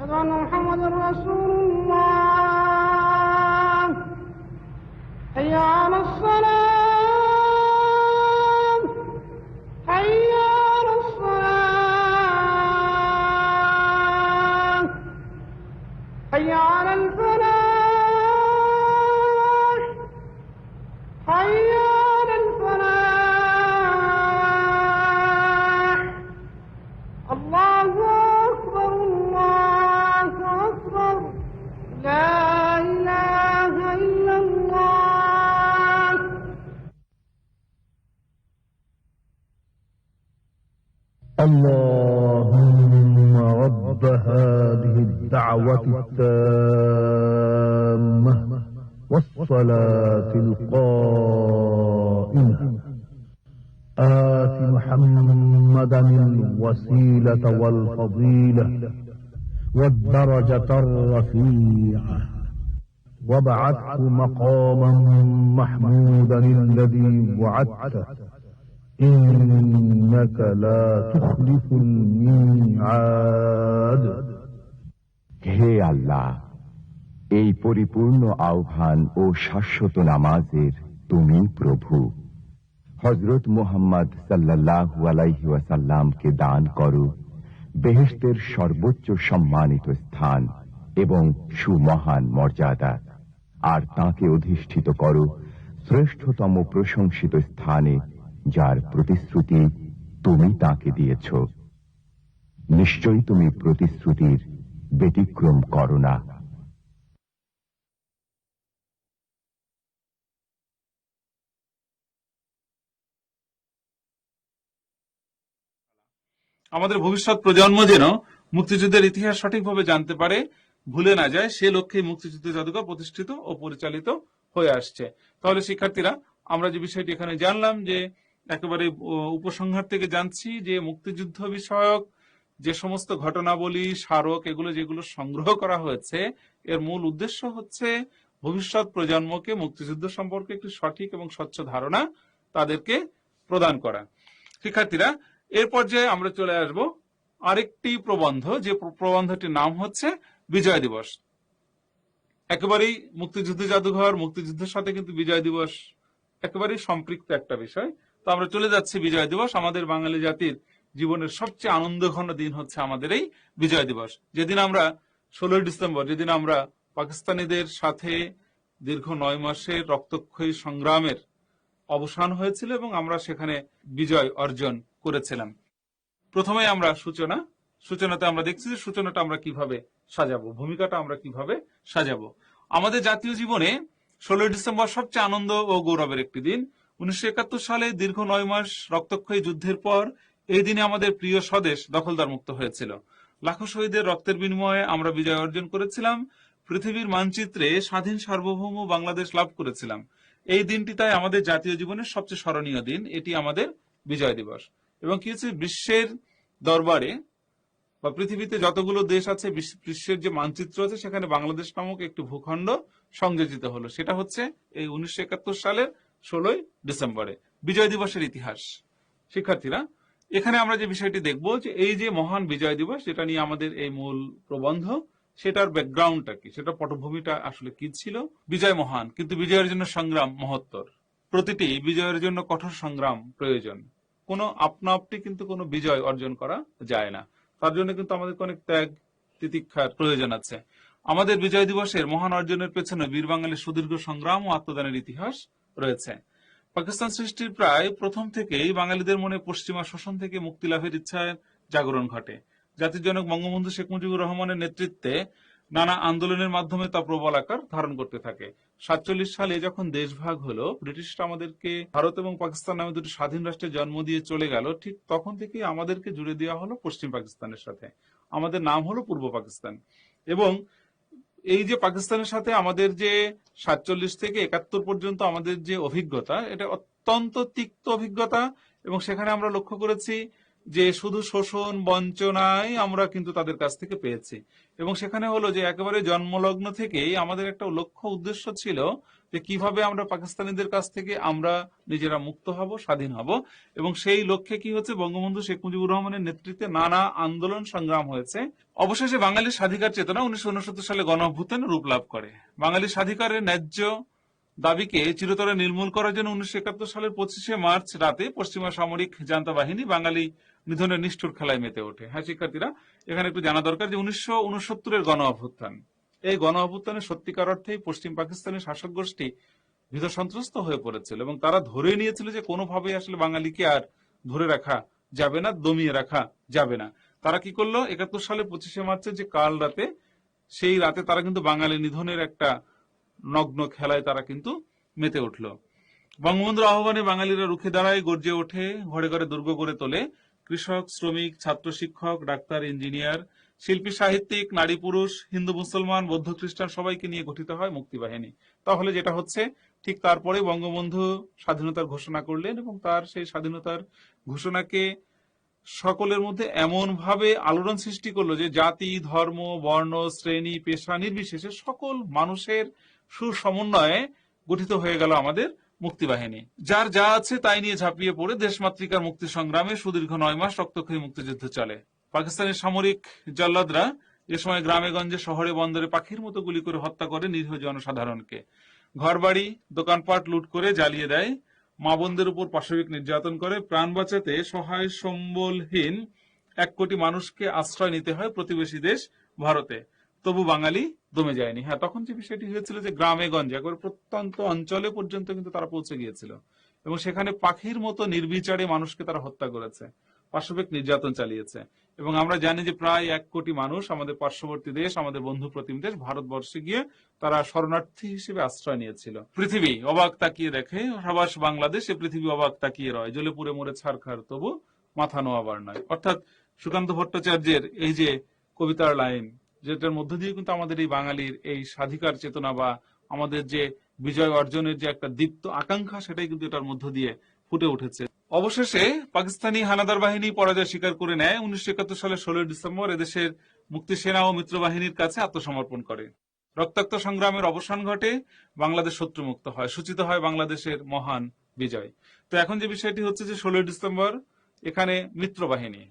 أشهد أن محمدا رسول الله اللهم رب هذه الدعوة التامة والصلاة القائمة آت محمدا الوسيلة والفضيلة والدرجة الرفيعة وابعثه مقاما محمودا الذي وعدته إنك لا تخلف الميعاد। হে আল্লাহ, এই পরিপূর্ণ আহ্বান ও শাশ্বত নামাজের তুমি প্রভু। হযরত মুহাম্মদ সাল্লাল্লাহু আলাইহি ওয়াসাল্লামকে দান করো বেহেশতের সর্বোচ্চ সম্মানিত স্থান এবং সুমহান মর্যাদা, আর তাকে অধিষ্ঠিত করো শ্রেষ্ঠতম প্রশংসিত স্থানে, যার প্রতিশ্রুতি তুমি তাকে দিয়েছ। নিশ্চয়ই তুমি প্রতিশ্রুতির ব্যতিক্রম করো না। আমাদের ভবিষ্যৎ প্রজন্ম যেন মুক্তিযুদ্ধের ইতিহাস সঠিকভাবে জানতে পারে, ভুলে না যায়, সে লক্ষ্যে মুক্তিযুদ্ধ জাদুঘর প্রতিষ্ঠিত ও পরিচালিত হয়ে আসছে। তাহলে শিক্ষার্থীরা, আমরা যে বিষয়টি এখানে জানলাম, যে একেবারে উপসংহার থেকে জানছি যে মুক্তিযুদ্ধ বিষয়ক যে সমস্ত ঘটনাবলী, স্মারক, এগুলো যেগুলো সংগ্রহ করা হয়েছে, এর মূল উদ্দেশ্য হচ্ছে ভবিষ্যৎ প্রজন্মকে মুক্তিযুদ্ধ সম্পর্কে একটি সঠিক এবং স্বচ্ছ ধারণা তাদেরকে প্রদান করা। শিক্ষার্থীরা, এর পর্যায়ে আমরা চলে আসব আরেকটি প্রবন্ধ, যে প্রবন্ধটির নাম হচ্ছে বিজয় দিবস। একেবারেই মুক্তিযুদ্ধ জাদুঘর, মুক্তিযুদ্ধের সাথে কিন্তু বিজয় দিবস একেবারেই সম্পৃক্ত একটা বিষয়। তো আমরা চলে যাচ্ছি বিজয় দিবস। আমাদের বাঙালি জাতির জীবনের সবচেয়ে আনন্দঘন দিন হচ্ছে আমাদের এই বিজয় দিবস, যেদিন আমরা 16 ডিসেম্বর, যেদিন আমরা পাকিস্তানিদের সাথে দীর্ঘ 9 মাসের রক্তক্ষয়ী সংগ্রামের অবসান হয়েছিল এবং আমরা সেখানে বিজয় অর্জন করেছিলাম। প্রথমে আমরা সূচনাতে আমরা দেখছি যে সূচনাটা আমরা কিভাবে সাজাবো, ভূমিকাটা আমরা কিভাবে সাজাবো। আমাদের জাতীয় জীবনে 16 ডিসেম্বর সবচেয়ে আনন্দ ও গৌরবের একটি দিন। 1971 সালে দীর্ঘ 9 মাস রক্তক্ষয়ী যুদ্ধের পর এই দিনে আমাদের প্রিয় স্বদেশ দখলদার মুক্ত হয়েছিল। লাখো শহীদের রক্তের বিনিময়ে আমরা বিজয় অর্জন করেছিলাম, পৃথিবীর মানচিত্রে স্বাধীন সার্বভৌম বাংলাদেশ লাভ করেছিলাম। এই দিনটি তাই আমাদের জাতীয় জীবনের সবচেয়ে স্মরণীয় দিন। এটি আমাদের বিজয় দিবস। এবং কি হচ্ছে, বিশ্বের দরবারে বা পৃথিবীতে যতগুলো দেশ আছে, বিশ্বের যে মানচিত্র আছে, সেখানে বাংলাদেশ নামক একটি ভূখণ্ড সংযোজিত হলো। সেটা হচ্ছে এই 1971 সালের 16 ডিসেম্বরে। বিজয় দিবসের ইতিহাস। শিক্ষার্থীরা, এখানে আমরা যে বিষয়টি দেখব, যে এই যে মহান বিজয় দিবস, যেটা নিয়ে আমাদের এই মূল প্রবন্ধ, সেটার ব্যাকগ্রাউন্ডটা কি, সেটা পটভূমিটা আসলে কি ছিল। বিজয় মহান, কিন্তু বিজয়ের জন্য সংগ্রাম মহত্তর। প্রতিটি বিজয়ের জন্য কঠোর সংগ্রাম প্রয়োজন। কোনো আপনা আপনি কিন্তু কোনো বিজয় অর্জন করা যায় না। তার জন্য কিন্তু আমাদের অনেক ত্যাগ তিতিক্ষার প্রয়োজন আছে। আমাদের বিজয় দিবসের মহান অর্জনের পেছনে বীর বাঙালির সুদীর্ঘ সংগ্রাম ও আত্মদানের ইতিহাস রয়েছে। পাকিস্তান সৃষ্টির প্রায় প্রথম থেকেই বাঙালিদের মনে পশ্চিমা শোষণ থেকে মুক্তি লাভের ইচ্ছার জাগরণ ঘটে। জাতির জনক বঙ্গবন্ধু শেখ মুজিবুর রহমানের নেতৃত্বে নানা আন্দোলনের মাধ্যমে তা প্রবল আকার ধারণ করতে থাকে। 47 সালে যখন দেশভাগ হলো, ব্রিটিশরা আমাদেরকে ভারত এবং পাকিস্তান নামে দুটি স্বাধীন রাষ্ট্রের জন্ম দিয়ে চলে গেল, ঠিক তখন থেকেই আমাদেরকে জুড়ে দেওয়া হলো পশ্চিম পাকিস্তানের সাথে। আমাদের নাম হলো পূর্ব পাকিস্তান। এবং এই যে পাকিস্তানের সাথে আমাদের যে 47 থেকে 71 পর্যন্ত আমাদের যে অভিজ্ঞতা, এটা অত্যন্ত তিক্ত অভিজ্ঞতা। এবং সেখানে আমরা লক্ষ্য করেছি যে শুধু শোষণ বঞ্চনায় আমরা কিন্তু তাদের কাছ থেকে পেয়েছি। এবং সেখানে হলো যে একেবারে জন্মলগ্ন থেকেই আমাদের একটা লক্ষ্য উদ্দেশ্য ছিল যে কিভাবে আমরা পাকিস্তানিদের কাছ থেকে আমরা নিজেরা মুক্ত হব, স্বাধীন হব। এবং সেই লক্ষ্যে কি হচ্ছে, বঙ্গবন্ধু শেখ মুজিবুর রহমানের নেতৃত্বে নানা আন্দোলন সংগ্রাম হয়েছে। অবশেষে বাঙালির স্বাধিকার চেতনা 1969 সালে গণ অভ্যুত্থানে রূপ লাভ করে। বাঙালির স্বাধিকারের ন্যায্য দাবিকে চিরতরে নির্মূল করার জন্য 1971 সালের 25শে মার্চ রাতে পশ্চিমা সামরিক জান্তা বাহিনী বাঙালি নিধনের নিষ্ঠুর খেলায় মেতে ওঠে। হ্যাঁ শিক্ষার্থীরা, এখানে একটু জানা দরকার যে 1969 গণ অভ্যুত্থান, এই গণ অভ্যুত্থানে সত্যিকার অর্থেই পশ্চিম পাকিস্তানের শাসক গোষ্ঠী ভীত সন্ত্রস্ত হয়ে পড়েছিল এবং তারা ধরে নিয়েছিল যে কোনোভাবেই আসলে বাঙালিকে আর ধরে রাখা যাবে না, দমিয়ে রাখা যাবে না। তারা কি করলো, 71 সালে 25শে মার্চের যে কাল রাতে, সেই রাতে তারা কিন্তু বাঙালি নিধনের একটা নগ্ন খেলায় তারা কিন্তু মেতে উঠল। বঙ্গবন্ধুর আহ্বানে বাঙালিরা রুখে দাঁড়ায়, গর্জে ওঠে, ঘরে ঘরে দুর্গ গড়ে তোলে। কৃষক, শ্রমিক, ছাত্র, শিক্ষক, ডাক্তার, ইঞ্জিনিয়ার, শিল্পী, সাহিত্যিক, নারী, পুরুষ, হিন্দু, মুসলমান, বৌদ্ধ, খ্রিস্টান সবাইকে নিয়ে গঠিত হয় মুক্তিবাহিনী। তাহলে যেটা হচ্ছে, ঠিক তারপরে বঙ্গবন্ধু স্বাধীনতার ঘোষণা করলেন এবং তার সেই স্বাধীনতার ঘোষণাকে সকলের মধ্যে এমন ভাবে আলোড়ন সৃষ্টি করলো যে জাতি, ধর্ম, বর্ণ, শ্রেণী, পেশা নির্বিশেষে সকল মানুষের সুসমন্বয়ে গঠিত হয়ে গেল আমাদের মুক্তিবাহিনী। যার যা আছে তাই নিয়ে ঝাঁপিয়ে পড়ে দেশমাতৃকার মুক্তি সংগ্রামে সুদীর্ঘ 9 মাস রক্তক্ষয়ী মুক্তিযুদ্ধ চলে। পাকিস্তানের সামরিক জল্লাদরা এ সময় গ্রামে গঞ্জে, শহরে, বন্দরে পাখির মতো গুলি করে হত্যা করে নিরীহ জনসাধারণকে। ঘরবাড়ি, দোকানপাট লুট করে জ্বালিয়ে দেয়, মা বোনদের উপর পাশবিক নির্যাতন করে। প্রাণ বাঁচাতে সহায় সম্বলহীন 1 কোটি মানুষকে আশ্রয় নিতে হয় প্রতিবেশী দেশ ভারতে। তবু বাঙালি দমে যায়নি। হ্যাঁ, তখন যে বিষয়টি হয়েছিল যে গ্রামে গঞ্জে একবার প্রত্যন্ত অঞ্চলে পর্যন্ত কিন্তু তারা পৌঁছে গিয়েছিল এবং সেখানে পাখির মতো নির্বিচারে মানুষকে তারা হত্যা করেছে, পাশবিক নির্যাতন চালিয়েছে। এবং আমরা জানি যে প্রায় 1 কোটি মানুষ আমাদের পার্শ্ববর্তী দেশ, আমাদের বন্ধু প্রতিম দেশ ভারতবর্ষে গিয়ে তারা শরণার্থী হিসেবে আশ্রয় নিয়েছিল। পৃথিবী অবাক তাকিয়ে দেখে, সাবাস বাংলাদেশ, এ পৃথিবী অবাক তাকিয়ে রয়, জ্বলে পুড়ে মরে ছারখার তবু মাথা নোয়াবার নয়। অর্থাৎ সুকান্ত ভট্টাচার্যের এই যে কবিতার লাইন, যেটার মধ্য দিয়ে কিন্তু আমাদের এই বাঙালির এই স্বাধিকার চেতনা বা আমাদের যে বিজয় অর্জনের যে একটা দীপ্ত আকাঙ্ক্ষা, সেটাই কিন্তু এটার মধ্য দিয়ে ফুটে উঠেছে। অবশেষে পাকিস্তানি হানাদার বাহিনী পরাজয় স্বীকার করে নেয়। 1971 সালের 16 ডিসেম্বর এদেশের মুক্তি সেনা ও মিত্র বাহিনীর কাছে আত্মসমর্পণ করে। রক্তাক্ত সংগ্রামের অবসান ঘটে, বাংলাদেশ শত্রুমুক্ত হয়, সূচিত হয় বাংলাদেশের মহান বিজয়। তো এখন যে বিষয়টি হচ্ছে যে 16 ডিসেম্বর এখানে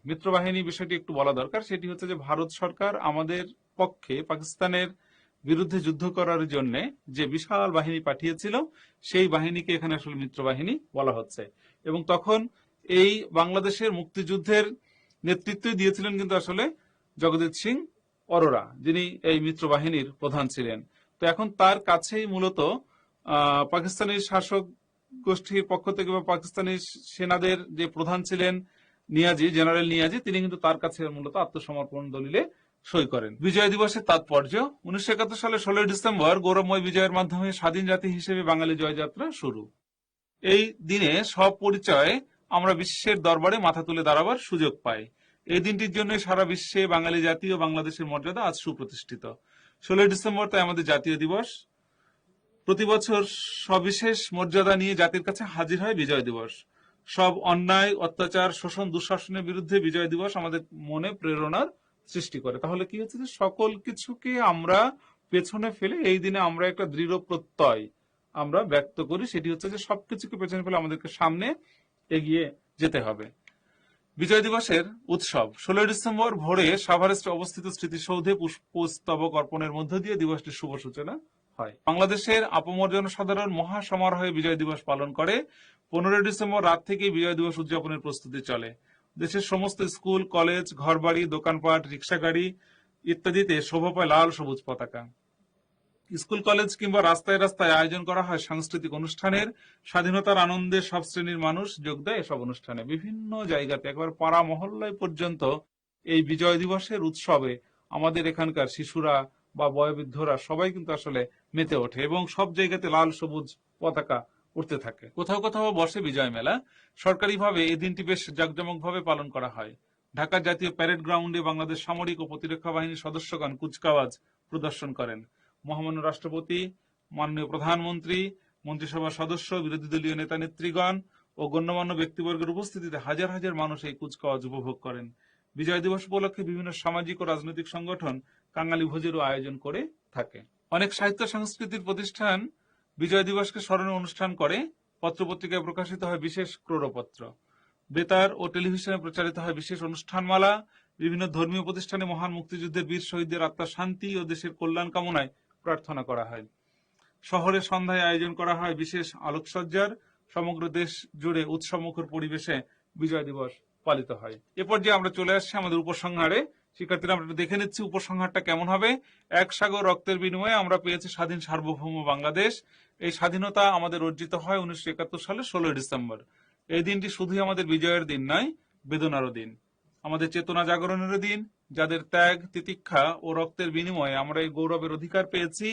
মিত্রবাহিনী বিষয়টি একটু বলা দরকার। সেটি হচ্ছে যে ভারত সরকার আমাদের পক্ষে পাকিস্তানের বিরুদ্ধে যুদ্ধ করার জন্য যে বিশাল বাহিনী পাঠিয়েছিল, সেই বাহিনীকে এখানে আসলে মিত্রবাহিনী বলা হচ্ছে। এবং তখন এই বাংলাদেশের মুক্তিযুদ্ধের নেতৃত্ব দিয়েছিলেন কিন্তু আসলে জগজিৎ সিং অরোরা, যিনি এই মিত্রবাহিনীর প্রধান ছিলেন। তো এখন তার কাছেই মূলত পাকিস্তানি শাসক গোষ্ঠীর পক্ষ থেকে বা পাকিস্তানি সেনাদের যে প্রধান ছিলেন নিয়াজি, জেনারেল নিয়াজি, তিনি কিন্তু তার কাছে মূলত আত্মসমর্পণ দলিলে সই করেন। বিজয় দিবসের তাৎপর্য: 1971 সালে 16 ডিসেম্বর গৌরবময় বিজয়ের মাধ্যমে স্বাধীন জাতি হিসেবে বাঙালি জয়যাত্রা শুরু। এই দিনে সব পরিচয়ে আমরা বিশ্বের দরবারে মাথা তুলে দাঁড়াবার সুযোগ পাই। এই দিনটির জন্য সারা বিশ্বে বাঙালি জাতি ও বাংলাদেশের মর্যাদা আজ সুপ্রতিষ্ঠিত। 16 ডিসেম্বর তাই আমাদের জাতীয় দিবস। প্রতি বছর সবিশেষ মর্যাদা নিয়ে জাতির কাছে হাজির হয় বিজয় দিবস। সব অন্যায়, অত্যাচার, শোষণ, দুঃশাসনের বিরুদ্ধে বিজয় দিবস আমাদের মনে প্রেরণার সৃষ্টি করে। তাহলে কি হচ্ছে যে সকল কিছুকে আমরা পেছনে ফেলে এই দিনে আমরা একটা দৃঢ় প্রত্যয় আমরা ব্যক্ত করি, সেটি হচ্ছে যে সবকিছুকে পেছনে ফেলে আমাদেরকে সামনে এগিয়ে যেতে হবে। বিজয় দিবসের উৎসব: 16 ডিসেম্বর ভোরে সাভারেস্টে অবস্থিত স্মৃতিসৌধে পুষ্পস্তবক অর্পণের মধ্য দিয়ে দিবসটির শুভ সূচনা হয়। বাংলাদেশের আপামর জনসাধারণ মহা সমারোহে বিজয় দিবস পালন করে। 15 ডিসেম্বর রাত থেকে বিজয় দিবস উদযাপনের প্রস্তুতি চলে। দেশের সমস্ত স্কুল, কলেজ, ঘরবাড়ি, দোকানপাট, রিক্সা গাড়ি ইত্যাদিতে শোভা পায় লাল সবুজ পতাকা। স্কুল, কলেজ কিংবা রাস্তায় রাস্তায় আয়োজন করা হয় সাংস্কৃতিক অনুষ্ঠানের। স্বাধীনতার আনন্দে সব শ্রেণীর মানুষ যোগ দেয় এসব অনুষ্ঠানে। বিভিন্ন জায়গাতে একবার পাড়া মহল্লায় পর্যন্ত এই বিজয় দিবসের উৎসবে আমাদের এখানকার শিশুরা বা বয়োবৃদ্ধরা সবাই কিন্তু আসলে মেতে ওঠে এবং সব জায়গাতে লাল সবুজ পতাকা উঠতে থাকে। কোথাও কোথাও বসে বিজয় মেলা। সরকারিভাবে এই দিনটি বেশ জাঁকজমকভাবে পালন করা হয়। ঢাকার জাতীয় প্যারেড গ্রাউন্ডে বাংলাদেশ সামরিক ও প্রতিরক্ষা বাহিনীর সদস্যগণ কুচকাওয়াজ প্রদর্শন করেন। মহামান্য রাষ্ট্রপতি, মাননীয় প্রধানমন্ত্রী, মন্ত্রিসভার সদস্য, বিরোধী দলীয় নেতা নেত্রীগণ ও গণ্যমান্য ব্যক্তিবর্গের উপস্থিতিতে হাজার হাজার মানুষ এই কুচকাওয়াজ উপভোগ করেন। বিজয় দিবস উপলক্ষে বিভিন্ন সামাজিক ও রাজনৈতিক সংগঠন কাঙালি ভোজেরও আয়োজন করে থাকে। অনেক সাহিত্য সংস্কৃতির প্রতিষ্ঠান বিজয় দিবসকে স্মরণে অনুষ্ঠান করে। পত্রপত্রিকায় প্রকাশিত হয় বিশেষ ক্রোড়পত্র। বেতার ও টেলিভিশনে প্রচারিত হয় বিশেষ অনুষ্ঠানমালা। বিভিন্ন ধর্মীয় প্রতিষ্ঠানে মহান মুক্তিযুদ্ধের বীর শহীদদের আত্মার শান্তি ও দেশের কল্যাণ কামনায় প্রার্থনা করা হয়। শহরে সন্ধ্যায় আয়োজন করা হয় বিশেষ আলোকসজ্জার। সমগ্র দেশ জুড়ে উৎসবমুখর পরিবেশে বিজয় দিবস পালিত হয়। এরপর যে আমরা চলে আসছি আমাদের উপসংহারে। শিক্ষার্থীরা আমরা দেখে নিচ্ছি উপসংহারটা কেমন হবে। 1 সাগর রক্তের বিনিময়ে আমরা পেয়েছি স্বাধীন সার্বভৌম বাংলাদেশ। এই স্বাধীনতা আমাদের অর্জিত হয় 1971 সালে 16 ডিসেম্বর। এই দিনটি শুধুই আমাদের বিজয়ের দিন নয়, বেদনারও দিন, আমাদের চেতনা জাগরণেরও দিন। যাদের ত্যাগ, তিতিক্ষা ও রক্তের বিনিময়ে আমরা এই গৌরবের অধিকার পেয়েছি,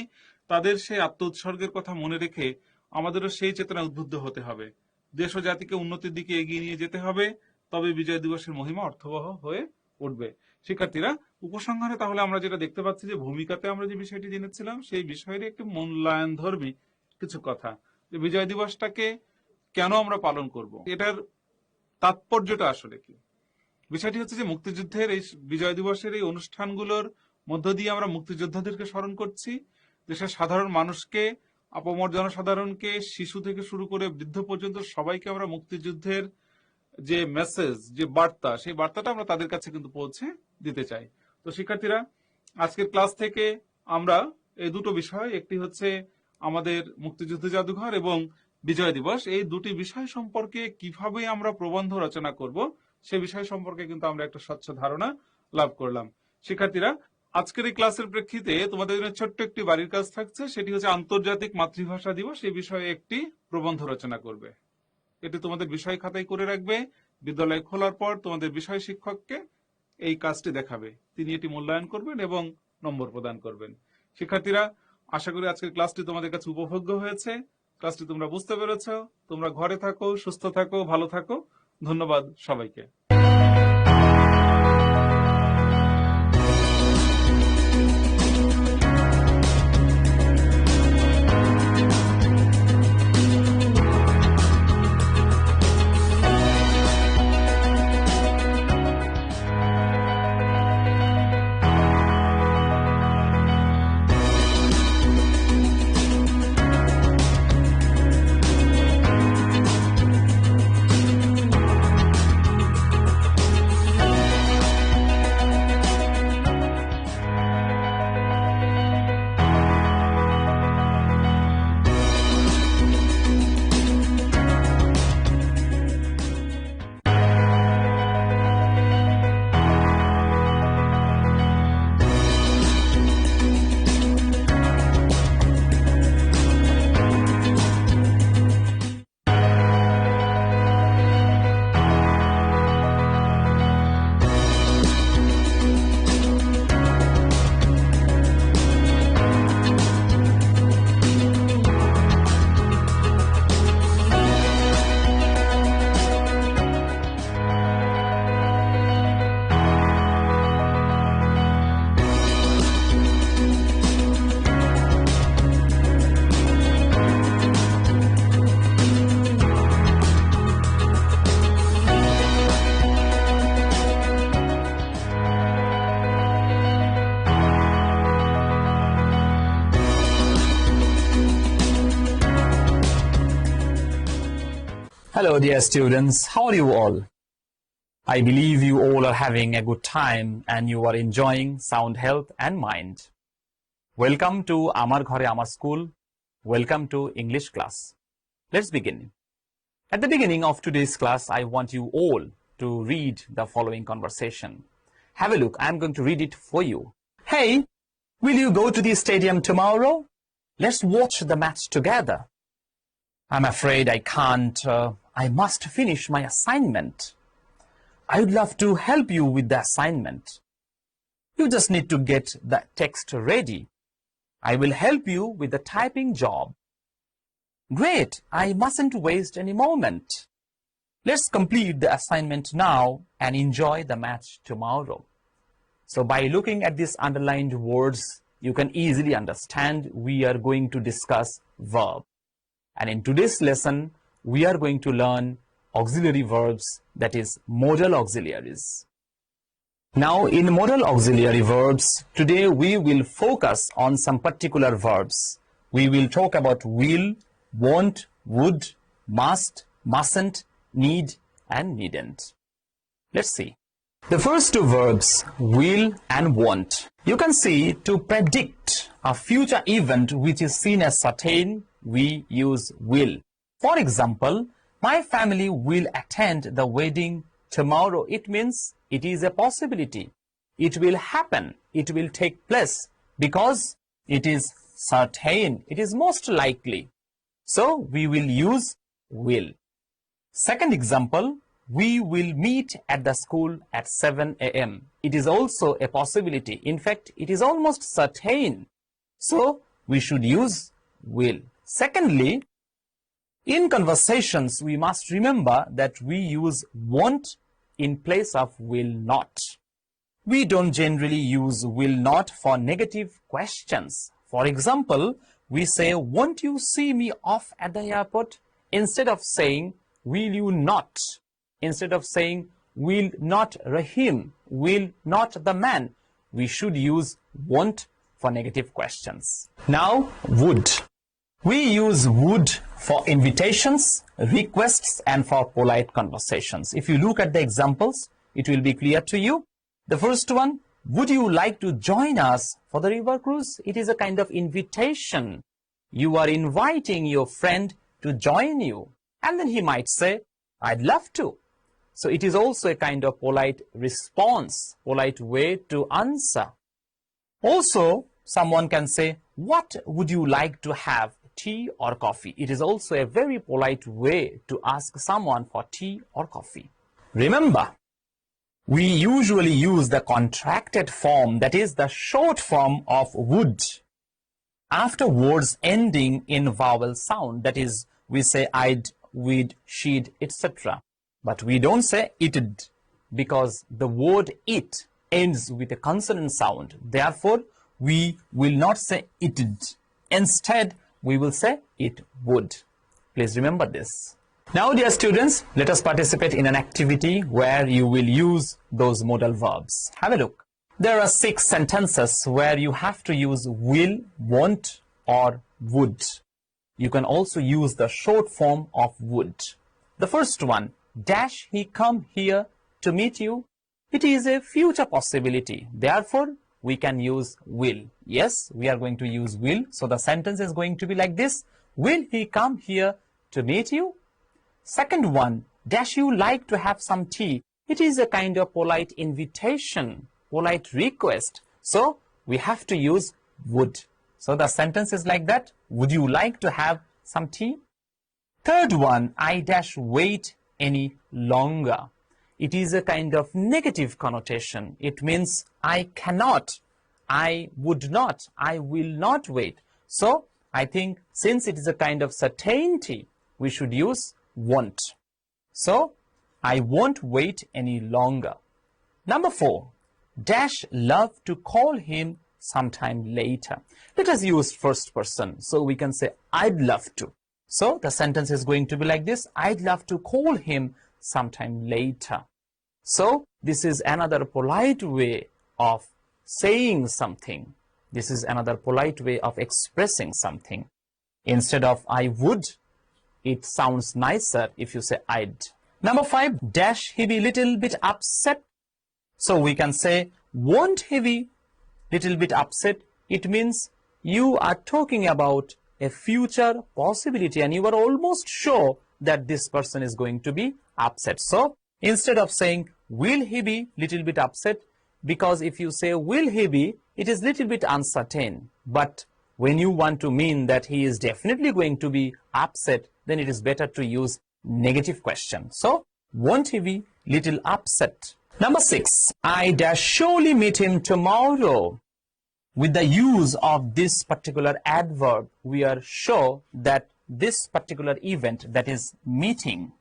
তাদের সেই আত্ম উৎসর্গের কথা মনে রেখে আমাদেরও সেই চেতনা উদ্বুদ্ধ হতে হবে। দেশ ও জাতিকে উন্নতির দিকে এগিয়ে নিয়ে যেতে হবে। তবে বিজয় দিবসের মহিমা অর্থবহ হয়ে উঠবে। শিক্ষার্থীরা, উপসংহারে তাহলে আমরা যেটা দেখতে পাচ্ছি যে ভূমিকাতে আমরা যে বিষয়টি জেনেছিলাম সেই বিষয়ের একটি মূল্যায়ন ধর্মী কিছু কথা, যে বিজয় দিবসটাকে কেন আমরা পালন করব, এটার তাৎপর্যটা আসলে কি। বিষয়টি হচ্ছে যে মুক্তিযুদ্ধের এই বিজয় দিবসের এই অনুষ্ঠানগুলোর মধ্য দিয়ে আমরা মুক্তিযোদ্ধাদেরকে স্মরণ করছি, দেশের সাধারণ মানুষকে, আপামর জনসাধারণকে, শিশু থেকে শুরু করে বৃদ্ধ পর্যন্ত সবাইকে আমরা মুক্তিযুদ্ধের যে মেসেজ, যে বার্তা, সেই বার্তাটা আমরা তাদের কাছে কিন্তু পৌঁছে দিতে চাই। তো শিক্ষার্থীরা, আজকের ক্লাস থেকে আমরা এই দুটো বিষয়, একটি হচ্ছে আমাদের মুক্তিযুদ্ধ জাদুঘর এবং বিজয় দিবস, এই দুটি বিষয় সম্পর্কে কিভাবে আমরা প্রবন্ধ রচনা করব সে বিষয় সম্পর্কে কিন্তু আমরা একটা স্বচ্ছ ধারণা লাভ করলাম। শিক্ষার্থীরা, আজকের এই ক্লাসের প্রেক্ষিতে তোমাদের জন্য ছোট্ট একটি বাড়ির কাজ থাকছে, সেটি হচ্ছে আন্তর্জাতিক মাতৃভাষা দিবস, এই বিষয়ে একটি প্রবন্ধ রচনা করবে। এটি তোমাদের বিষয় খাতায় করে রাখবে। বিদ্যালয় খোলার পর তোমাদের বিষয় শিক্ষককে এই কাজটি দেখাবে, তিনি এটি মূল্যায়ন করবেন এবং নম্বর প্রদান করবেন। শিক্ষার্থীরা, আশা করি আজকের ক্লাসটি তোমাদের কাছে উপভোগ্য হয়েছে, ক্লাসটি তোমরা বুঝতে পেরেছ। তোমরা ঘরে থাকো, সুস্থ থাকো, ভালো থাকো। ধন্যবাদ সবাইকে। Hello dear students, how are you all? I believe you all are having a good time and you are enjoying sound health and mind. Welcome to Amar Ghore Amar School. Welcome to English class. Let's begin. At the beginning of today's class, I want you all to read the following conversation. Have a look. I'm going to read it for you. Hey, will you go to the stadium tomorrow? Let's watch the match together. I'm afraid I can't. I must finish my assignment. I would love to help you with the assignment. You just need to get the text ready. I will help you with the typing job. Great, I mustn't waste any moment. Let's complete the assignment now and enjoy the match tomorrow. So by looking at these underlined words, you can easily understand we are going to discuss verb. And in today's lesson, we are going to learn auxiliary verbs, that is modal auxiliaries. Now in modal auxiliary verbs, today we will focus on some particular verbs. We will talk about will, won't, would, must, mustn't, need and needn't. Let's see. The first two verbs, will and won't. You can see to predict a future event which is seen as certain, we use will. For example, my family will attend the wedding tomorrow. It means it is a possibility. It will happen. It will take place because it is certain. It is most likely. So we will use will. Second example, we will meet at the school at 7 a.m. It is also a possibility. In fact, it is almost certain. So we should use will. Secondly, in conversations, we must remember that we use won't in place of will not. We don't generally use will not for negative questions. For example, we say, won't you see me off at the airport? Instead of saying, will you not? Instead of saying, will not Rahim? Will not the man? We should use won't for negative questions. Now, would. We use would for invitations, requests, and for polite conversations. If you look at the examples, it will be clear to you. The first one, would you like to join us for the river cruise? It is a kind of invitation. You are inviting your friend to join you. And then he might say, I'd love to. So it is also a kind of polite response, polite way to answer. Also, someone can say, what would you like to have, tea or coffee? It is also a very polite way to ask someone for tea or coffee. Remember, we usually use the contracted form, that is the short form of would, after words ending in vowel sound. That is, we say I'd, we'd, she'd, etc. But we don't say it'd, because the word it ends with a consonant sound. Therefore, we will not say it'd. Instead, we will say it would. Please remember this. Now, dear students, let us participate in an activity where you will use those modal verbs. Have a look. There are 6 sentences where you have to use will, won't, or would. You can also use the short form of would. The first one, dash he come here to meet you? It is a future possibility. Therefore, we can use will. Yes, we are going to use will. So the sentence is going to be like this. Will he come here to meet you? Second one, dash you like to have some tea? It is a kind of polite invitation, polite request. So we have to use would. So the sentence is like that. Would you like to have some tea? Third one, I dash wait any longer. It is a kind of negative connotation. It means I cannot, I would not, I will not wait. So I think since it is a kind of certainty, we should use won't. So I won't wait any longer. Number 4, dash love to call him sometime later. Let us use first person. So we can say I'd love to. So the sentence is going to be like this. I'd love to call him sometime later. So this is another polite way of saying something. This is another polite way of expressing something. Instead of I would, it sounds nicer if you say I'd. Number 5, dash he be little bit upset. So we can say won't he be little bit upset? It means you are talking about a future possibility and you are almost sure that this person is going to be upset. So instead of saying will he be little bit upset, because if you say will he be, it is little bit uncertain. But when you want to mean that he is definitely going to be upset, then it is better to use negative question. So won't he be little upset? Number 6, I dash surely meet him tomorrow. With the use of this particular adverb, we are sure that this particular event, that is meeting,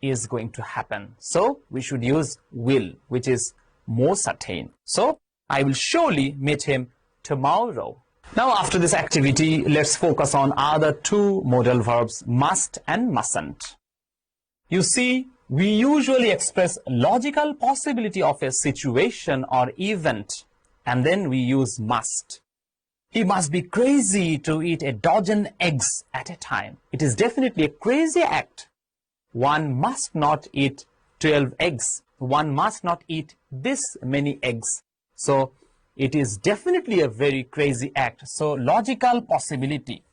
is going to happen. So we should use will, which is more certain. So I will surely meet him tomorrow. Now after this activity, let's focus on other 2 modal verbs, must and mustn't. You see, we usually express logical possibility of a situation or event, and then we use must. He must be crazy to eat a dozen eggs at a time. It is definitely a crazy act. One must not eat 12 eggs. One must not eat this many eggs. So it is definitely a very crazy act. So logical possibility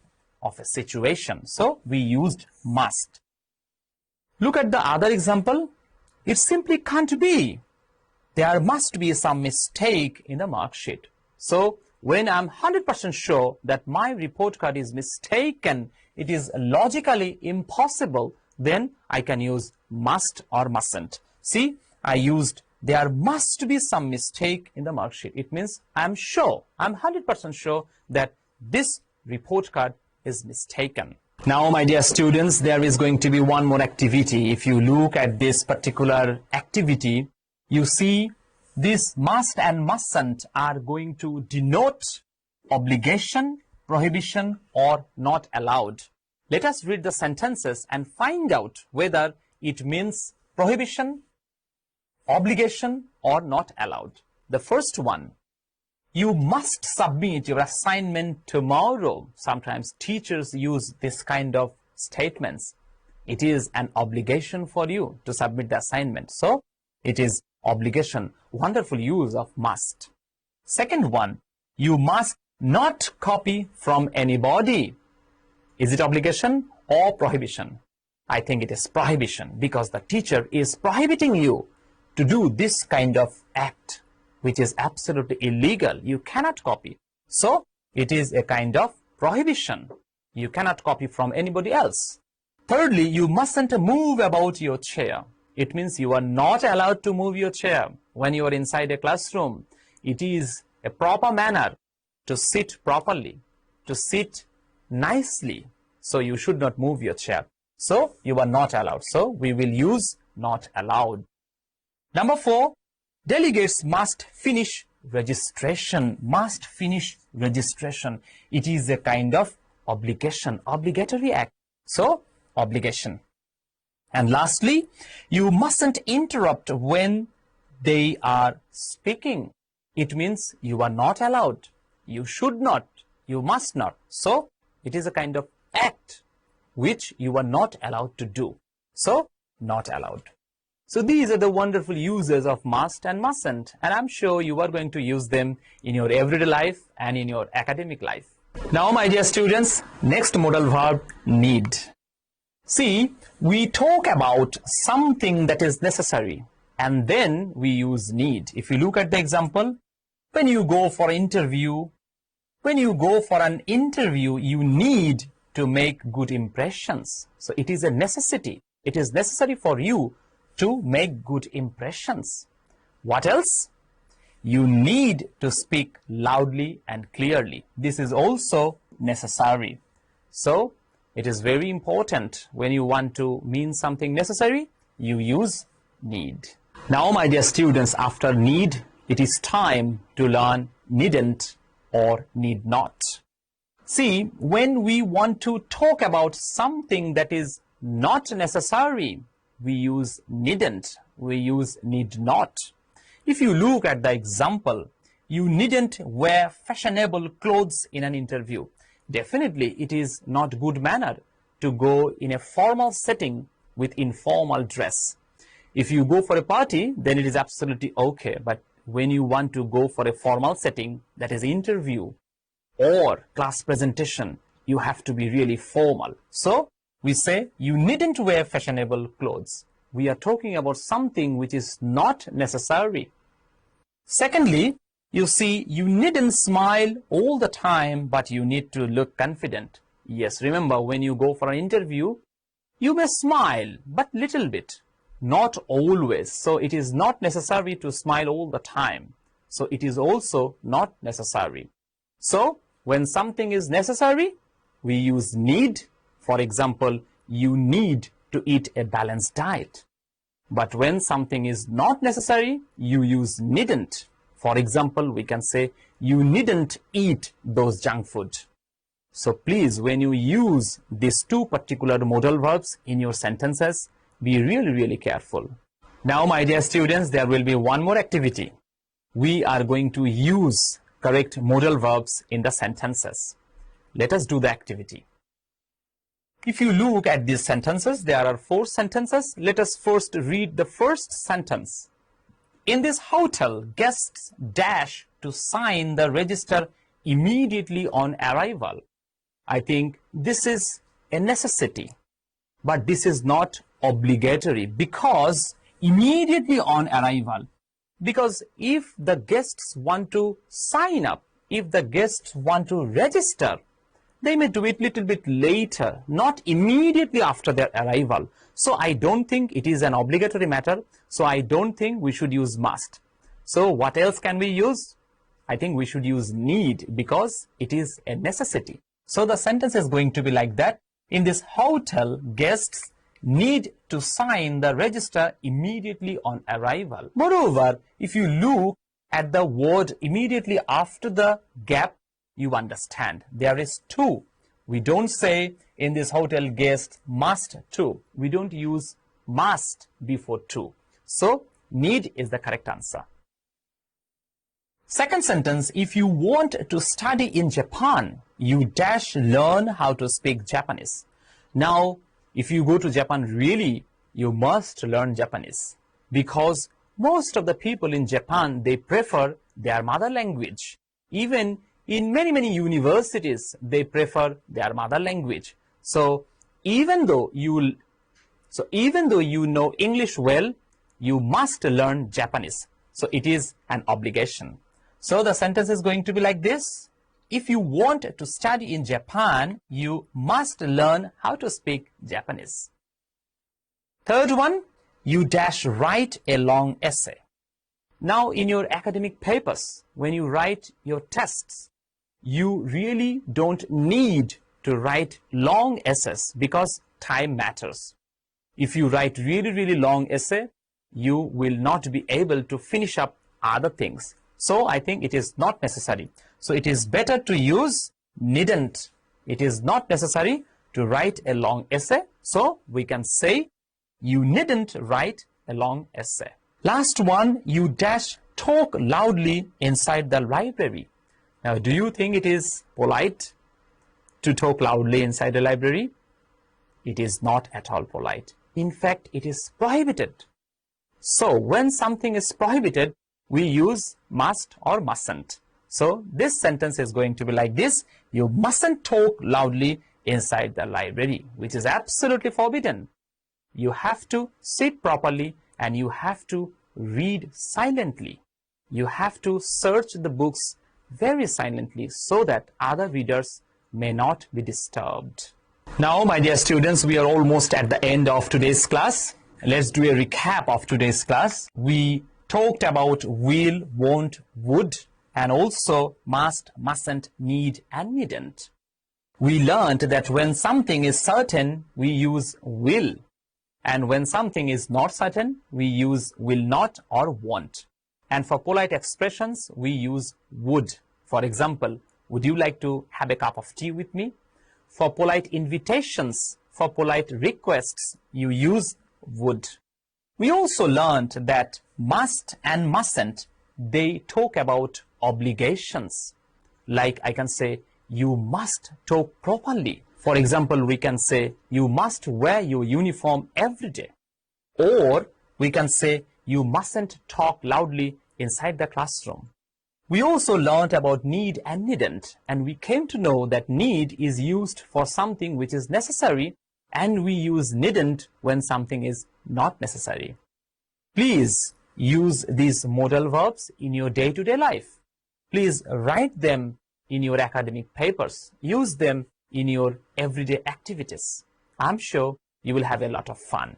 of a situation. So we used must. Look at the other example. It simply can't be. There must be some mistake in the mark sheet. So when I'm 100% sure that my report card is mistaken, it is logically impossible, then I can use must or mustn't. See, I used there must be some mistake in the mark sheet. It means I'm sure, I'm 100% sure that this report card is mistaken. Now, my dear students, there is going to be one more activity. If you look at this particular activity, you see this must and mustn't are going to denote obligation, prohibition, or not allowed. Let us read the sentences and find out whether it means prohibition, obligation, or not allowed. The first one, you must submit your assignment tomorrow. Sometimes teachers use this kind of statements. It is an obligation for you to submit the assignment. So, it is obligation. Wonderful use of must. Second one, you must not copy from anybody. Is it obligation or prohibition? I think it is prohibition, because the teacher is prohibiting you to do this kind of act, which is absolutely illegal. You cannot copy. So, it is a kind of prohibition. You cannot copy from anybody else. Thirdly, you mustn't move about your chair. It means you are not allowed to move your chair when you are inside a classroom. It is a proper manner to sit properly, to sit nicely. So, you should not move your chair. So, you are not allowed. So, we will use not allowed. Number 4, delegates must finish registration. Must finish registration. It is a kind of obligation, obligatory act. So, obligation. And lastly, you mustn't interrupt when they are speaking. It means you are not allowed. You should not. You must not. So, it is a kind of act which you are not allowed to do. So, not allowed. So, these are the wonderful uses of must and mustn't, and I'm sure you are going to use them in your everyday life and in your academic life. Now, my dear students, next modal verb, need. See, we talk about something that is necessary, and then we use need. If you look at the example, when you go for an interview, you need to make good impressions. So, it is a necessity. It is necessary for you to make good impressions. What else? You need to speak loudly and clearly. This is also necessary. So, it is very important when you want to mean something necessary, you use need. Now, my dear students, after need, it is time to learn needn't or need not. See, when we want to talk about something that is not necessary, we use needn't, we use need not. If you look at the example, you needn't wear fashionable clothes in an interview. Definitely, it is not good manner to go in a formal setting with informal dress. If you go for a party, then it is absolutely okay. But when you want to go for a formal setting, that is interview or class presentation, you have to be really formal. So, we say, you needn't wear fashionable clothes. We are talking about something which is not necessary. Secondly, you see, you needn't smile all the time, but you need to look confident. Yes, remember, when you go for an interview, you may smile, but little bit, not always. So, it is not necessary to smile all the time. So, it is also not necessary. So, when something is necessary, we use need. For example, you need to eat a balanced diet. But when something is not necessary, you use needn't. For example, we can say, you needn't eat those junk food. So please, when you use these two particular modal verbs in your sentences, be really, really careful. Now, my dear students, there will be one more activity. We are going to use correct modal verbs in the sentences. Let us do the activity. If you look at these sentences, there are 4 sentences. Let us first read the first sentence. In this hotel, guests dash to sign the register immediately on arrival. I think this is a necessity, but this is not obligatory, because immediately on arrival. Because if the guests want to sign up, if the guests want to register, they may do it little bit later, not immediately after their arrival. So I don't think it is an obligatory matter. So I don't think we should use must. So what else can we use? I think we should use need, because it is a necessity. So the sentence is going to be like that. In this hotel, guests need to sign the register immediately on arrival. Moreover, if you look at the word immediately after the gap, you understand there is to. We don't say in this hotel guests must to. We don't use must before to. So need is the correct answer. Second sentence, if you want to study in Japan, you dash learn how to speak Japanese. Now, if you go to Japan, really, you must learn Japanese, because most of the people in Japan, they prefer their mother language. Even in many universities, they prefer their mother language. So even though you know English well, you must learn Japanese. So it is an obligation. So the sentence is going to be like this. If you want to study in Japan, you must learn how to speak Japanese. Third one, you dash write a long essay. Now in your academic papers, when you write your tests, you really don't need to write long essays because time matters. If you write really long essay, you will not be able to finish up other things. So I think it is not necessary. So it is better to use needn't. It is not necessary to write a long essay. So we can say you needn't write a long essay. Last one, you dash talk loudly inside the library. Now, do you think it is polite to talk loudly inside the library? It is not at all polite. In fact, it is prohibited. So when something is prohibited, we use must or mustn't. So this sentence is going to be like this. You mustn't talk loudly inside the library, which is absolutely forbidden. You have to sit properly and you have to read silently. You have to search the books very silently so that other readers may not be disturbed. Now, my dear students, we are almost at the end of today's class. Let's do a recap of today's class. We talked about will, won't, would, and also must, mustn't, need, and needn't. We learned that when something is certain, we use will. And when something is not certain, we use will not or won't. And for polite expressions, we use would. For example, would you like to have a cup of tea with me? For polite invitations, for polite requests, you use would. We also learned that must and mustn't, they talk about obligations. Like I can say, you must talk properly. For example, we can say, you must wear your uniform every day. Or we can say, you mustn't talk loudly inside the classroom. We also learned about need and needn't, and we came to know that need is used for something which is necessary, and we use needn't when something is not necessary. Please use these modal verbs in your day-to-day life. Please write them in your academic papers. Use them in your everyday activities. I'm sure you will have a lot of fun.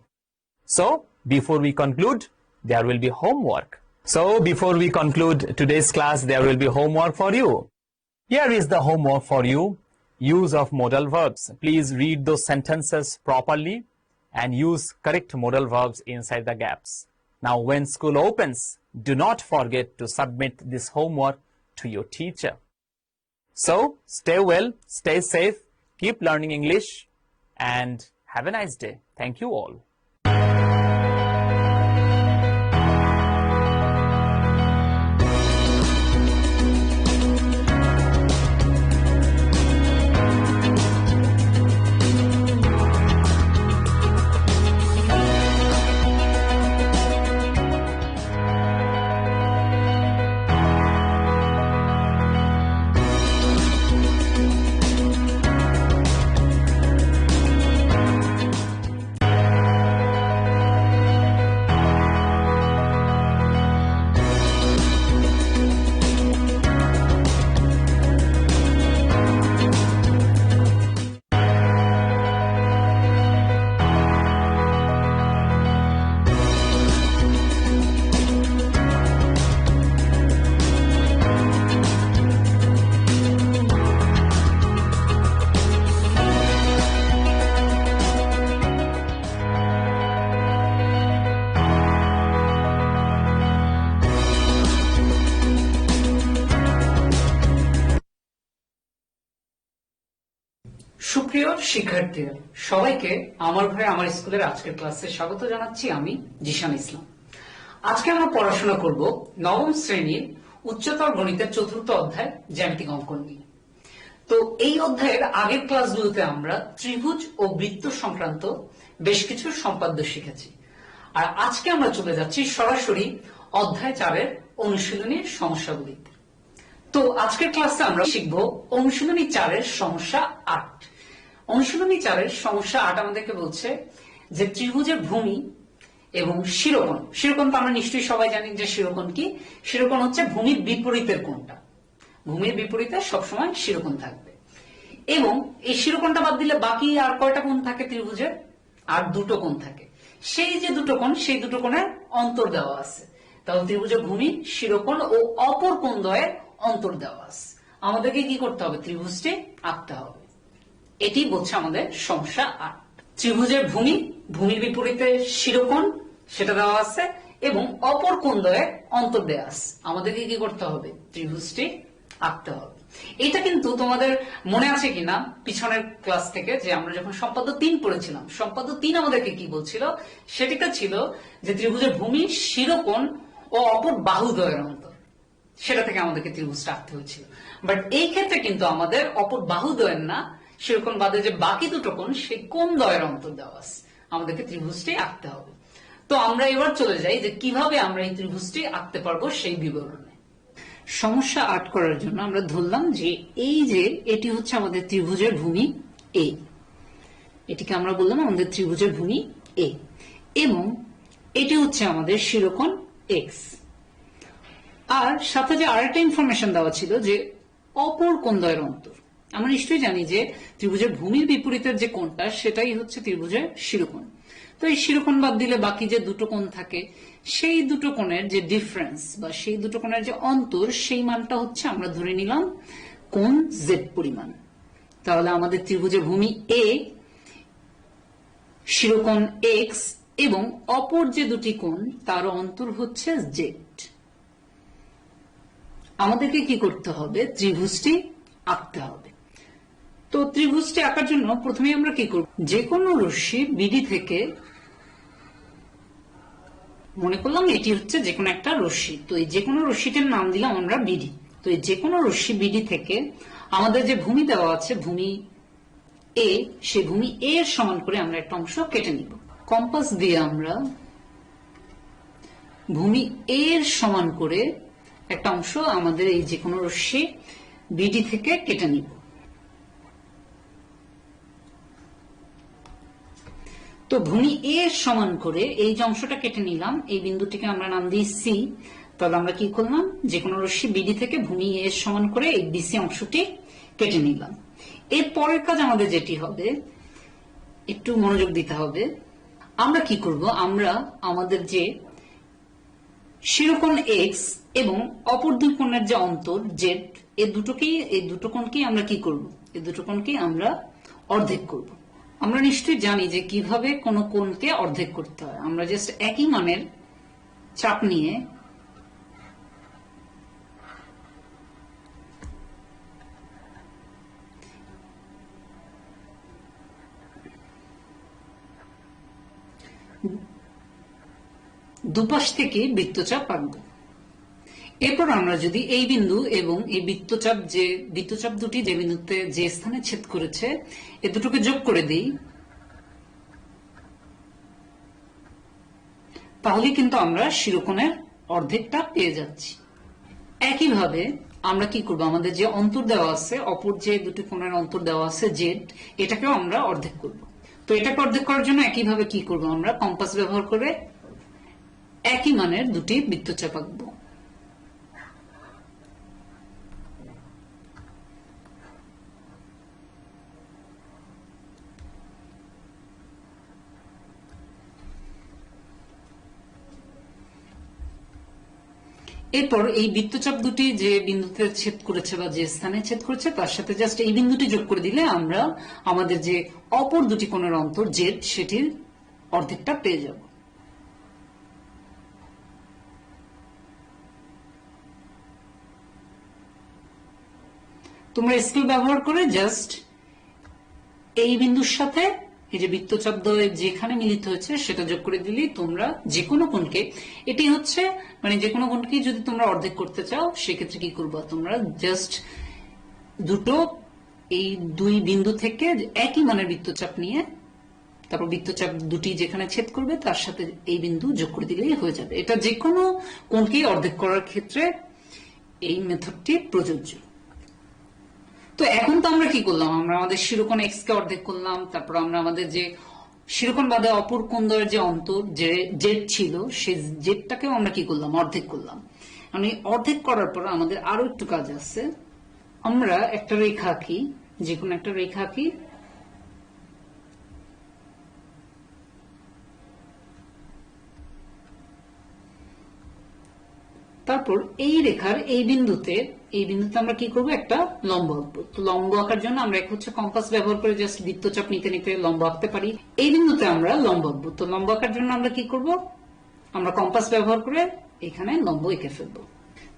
So, before we conclude, there will be homework. So, before we conclude today's class, there will be homework for you. Here is the homework for you. Use of modal verbs. Please read those sentences properly and use correct modal verbs inside the gaps. Now, when school opens, do not forget to submit this homework to your teacher. So, stay well, stay safe, keep learning English, and have a nice day. Thank you all. শিক্ষার্থীরা, সবাইকে আমার ঘরে আমার স্কুলের আজকের ক্লাসে স্বাগত জানাচ্ছি। আমি জিশান ইসলাম। আজকে আমরা পড়াশোনা করব নবম শ্রেণীর উচ্চতর গণিতের চতুর্থ অধ্যায় জ্যামিতিক অঙ্কন নিয়ে। তো এই অধ্যায়ের আগের ক্লাসগুলোতে আমরা ত্রিভুজ ও বৃত্ত সংক্রান্ত বেশ কিছু সম্পাদ্য শিখেছি, আর আজকে আমরা চলে যাচ্ছি সরাসরি অধ্যায় 4-এর অনুশীলনীর সমস্যাগুলিতে। তো আজকের ক্লাসে আমরা শিখব অনুশীলনী 4-এর সমস্যা 8। অনুশীলনী 4-এর সমস্যা 8 আমাদেরকে বলছে যে ত্রিভুজের ভূমি এবং শিরোকোণ। শিরোকোণ তো আমরা নিশ্চয়ই সবাই জানি যে শিরোকোণ কি। শিরোকোণ হচ্ছে ভূমির বিপরীতের কোণটা। ভূমির বিপরীতে সবসময় শিরোকোণ থাকবে, এবং এই শিরোকোণটা বাদ দিলে বাকি আর কয়টা কোণ থাকে ত্রিভুজের? আর দুটো কোণ থাকে। সেই যে দুটো কোণ, সেই দুটো কোণের অন্তর দেওয়া আছে। তাহলে ত্রিভুজের ভূমি, শিরোকোণ ও অপর কোণ দ্বয়ের অন্তর দেওয়া আছে। আমাদেরকে কি করতে হবে? ত্রিভুজটি আঁকতে হবে। এটি বলছে আমাদের সমস্যা 8। ত্রিভুজের ভূমি, ভূমির বিপরীতে শিরোকোণ সেটা দেওয়া আছে, এবং অপর কোণ দ্বয়ের অন্তর দেওয়া আছে। আমাদেরকে কি করতে হবে? ত্রিভুজটি আঁকতে হবে। এটা কিন্তু তোমাদের মনে আছে কিনা পিছনের ক্লাস থেকে, যে আমরা যখন সম্পাদ্য 3 পড়েছিলাম, সম্পাদ্য 3 আমাদেরকে কি বলছিল? সেটিটা ছিল যে ত্রিভুজের ভূমি, শিরোকোণ ও অপর বাহুদ্বয়ের অন্তর। সেটা থেকে আমাদেরকে ত্রিভুজটা আঁকতে হয়েছিল। বাট এই ক্ষেত্রে কিন্তু আমাদের অপর বাহুদ্বয়ের না, শিরোকোণ বাদে যে বাকি দুটো কোণ, সেই কোণ দ্বয়ের অন্তর দেওয়া আছে। আমাদেরকে ত্রিভুজটি আঁকতে হবে। তো আমরা এবার চলে যাই যে কিভাবে আমরা এই ত্রিভুজটি আঁকতে পারবো সেই বিবরণে। সমস্যা 8 করার জন্য আমরা ধরলাম যে এই যে এটি হচ্ছে আমাদের ত্রিভুজের ভূমি এ। এটিকে আমরা বললাম আমাদের ত্রিভুজের ভূমি এ, এবং এটি হচ্ছে আমাদের শিরোকোণ এক্স। আর সাথে যে আরেকটা ইনফরমেশন দেওয়া ছিল যে অপর কোণ দ্বয়ের অন্তর। আমরা নিশ্চয়ই জানি যে ত্রিভুজের ভূমির বিপরীতের যে কোণটা, সেটাই হচ্ছে ত্রিভুজের শিরোকোণ। তো এই শিরোকোণ বাদ দিলে বাকি যে দুটো কোণ থাকে, সেই দুটো কোণের যে ডিফারেন্স বা সেই দুটো কোণের যে অন্তর, সেই মানটা হচ্ছে আমরা ধরে নিলাম কোণ জেড পরিমাণ। তাহলে আমাদের ত্রিভুজের ভূমি এ, শিরোকোণ এক্স এবং অপর যে দুটি কোণ, তার অন্তর হচ্ছে জেড। আমাদেরকে কি করতে হবে? ত্রিভুজটি আঁকতে হবে। তো ত্রিভুজটি আঁকার জন্য প্রথমে আমরা কি করব? যে কোনো রশ্মি বিডি থেকে, মনে করলাম এটি হচ্ছে যে কোনো একটা রশ্মি, তো এই যে কোনো রশ্মিটার নাম দিলাম আমরা বিডি। তো এই যে কোনো রশ্মি বিডি থেকে আমাদের যে ভূমি দেওয়া আছে, ভূমি এ, সেই ভূমি এ এর সমান করে আমরা একটা অংশ কেটে নিব। কম্পাস দিয়ে আমরা ভূমি এ এর সমান করে একটা অংশ আমাদের এই যে কোনো রশ্মি বিডি থেকে কেটে নিব। তো ভূমি এ এর সমান করে এই যে অংশটা কেটে নিলাম, এই বিন্দুটিকে আমরা নাম দিই সি। তাহলে আমরা কি করলাম? যে কোনো রশ্মি বিডি থেকে ভূমি এ এর সমান করে এই বিসি অংশটি কেটে নিলাম। এর পরের কাজ আমাদের যেটি হবে, একটু মনোযোগ দিতে হবে। আমরা কি করব? আমরা আমাদের যে শিরোকোণ এক্স এবং অপর দুই কোণের যে অন্তর জেড, এই দুটো কোণকেই আমরা কি করব? এই দুটো কোণকেই আমরা অর্ধেক করব। আমরা নিশ্চয়ই জানি যে কিভাবে কোনো কোণকে অর্ধেক করতে হয়। আমরা জাস্ট একই মানের চাপ নিয়ে দুপাশ থেকে বৃত্তচাপ আঁকবো। এরপর আমরা যদি এই বিন্দু এবং এই বৃত্তচাপ দুটি যে বিন্দুতে যে স্থানে ছেদ করেছে, এ দুটোকে যোগ করে দিই, তাহলে কিন্তু আমরা শিরোকোণের অর্ধেকটা পেয়ে যাচ্ছি। একইভাবে আমরা কি করব? আমাদের যে অন্তর দেওয়া আছে, অপর যে দুটি কোণের অন্তর দেওয়া আছে জেড, এটাকেও আমরা অর্ধেক করব। তো এটাকে অর্ধেক করার জন্য একইভাবে কি করব? আমরা কম্পাস ব্যবহার করে একই মানের দুটি বৃত্তচাপ আঁকবো। এরপর এই বৃত্তচাপ দুটি যে বিন্দুতে ছেদ করেছে বা যে স্থানে ছেদ করেছে, তার সাথে জাস্ট এই বিন্দুটি যোগ করে দিলে আমরা আমাদের যে অপর দুটি কোণের অন্তর জেড, সেটির অর্ধেকটা পেয়ে যাব। তোমরা স্কেল ব্যবহার করে জাস্ট এই বিন্দুর সাথে এই যে বৃত্তচাপ দ্বয় যেখানে মিলিত হয়েছে সেটা যোগ করে দিলেই তোমরা যে কোনো কোণকে, এটি হচ্ছে মানে যে কোনো কোণকে যদি তোমরা অর্ধেক করতে চাও সেক্ষেত্রে কি করবা, তোমরা জাস্ট দুটো এই দুই বিন্দু থেকে একই মানের বৃত্তচাপ নিয়ে তারপর বৃত্তচাপ দুটি যেখানে ছেদ করবে তার সাথে এই বিন্দু যোগ করে দিলেই হয়ে যাবে। এটা যে কোনো কোণকে অর্ধেক করার ক্ষেত্রে এই মেথডটি প্রযোজ্য। তো এখন তো আমরা কি করলাম, আমরা আমাদের শিরোকোণ এক্স কে অর্ধেক করলাম, তারপর আমরা আমাদের যে শিরোকোণ বাদে অপর কোণদ্বয়ের যে অন্তর যে জেড ছিল সেই জেডটাকেও আমরা কি করলাম, অর্ধেক করলাম। মানে অর্ধেক করার পর আমাদের আরো একটু কাজ আছে, আমরা একটা রেখা আঁকি, যে কোনো একটা রেখা আঁকি, তারপর এই রেখার এই বিন্দুতে আমরা কি করব, একটা লম্ব আঁকবো। তো লম্ব আঁকার জন্য আমরা এক হচ্ছে কম্পাস ব্যবহার করে জাস্ট বৃত্তচাপ নিতে নিতে লম্ব আঁকতে পারি। এই বিন্দুতে আমরা লম্ব আঁকবো। তো লম্ব আঁকার জন্য আমরা কি করব, আমরা কম্পাস ব্যবহার করে এখানে লম্ব এঁকে ফেলবো।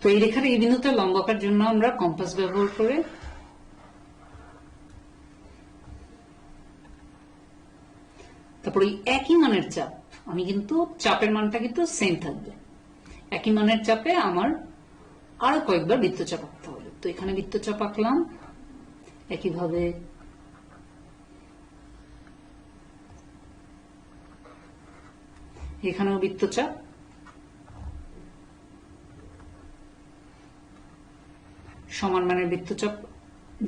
তো এই রেখার এই বিন্দুতে লম্ব আঁকার জন্য আমরা কম্পাস ব্যবহার করে তারপর এই একই মানের চাপ, আমি কিন্তু চাপের মানটা কিন্তু সেম থাকবে, একই মানের চাপে আমার আরো কয়েকবার বৃত্তচাপ আঁকতে হবে। তো এখানে বৃত্তচাপ আঁকলাম, একইভাবে এখানেও বৃত্তচাপ, সমান মানের বৃত্তচাপ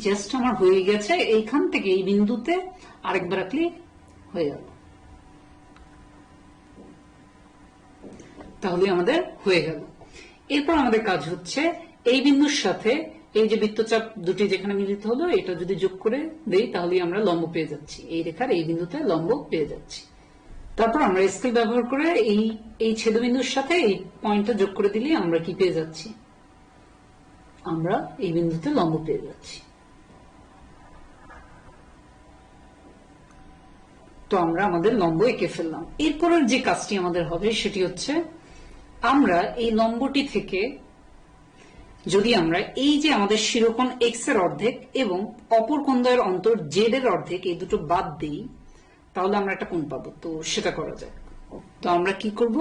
জাস্ট আমার হয়ে গেছে। এইখান থেকে এই বিন্দুতে আরেকবার আঁকলে হয়ে গেল, তাহলে আমাদের হয়ে গেল। এরপর আমাদের কাজ হচ্ছে এই বিন্দুর সাথে এই যে বৃত্তচাপ দুটি যেখানে মিলিত হলো এটা যদি যোগ করে দেই তাহলে আমরা লম্ব পেয়ে যাচ্ছি, এই রেখার এই বিন্দুতে লম্ব পেয়ে যাচ্ছি। তারপর আমরা স্কেল ব্যবহার করে এই ছেদবিন্দুর সাথে এই পয়েন্টটা যোগ করে দিলে আমরা কি পেয়ে যাচ্ছি, আমরা এই বিন্দুতে লম্ব পেয়ে যাচ্ছি। তো আমরা আমাদের লম্ব এঁকে ফেললাম। এরপরের যে কাজটি আমাদের হবে সেটি হচ্ছে, আমরা এই লম্বটি থেকে যদি আমরা এই যে আমাদের শিরোকোণ এক্স এর অর্ধেক এবং অপর কোণদ্বয়ের অন্তর জেড এর অর্ধেক এই দুটো বাদ দিই তাহলে আমরা একটা কোণ পাবো। তো সেটা করা যায়। তো আমরা কি করব,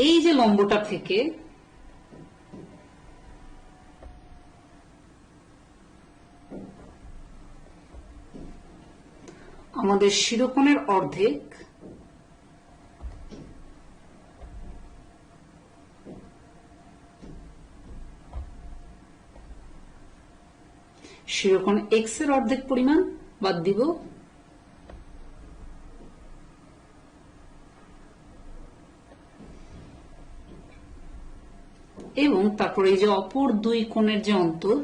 এই যে লম্বটা থেকে আমাদের শিরোকোণের অর্ধেক শিরোকোণ এক্স এর অর্ধেক পরিমাণ বাদ দিব, এবং তারপরে এই যে অপর দুই কোণের যে অন্তর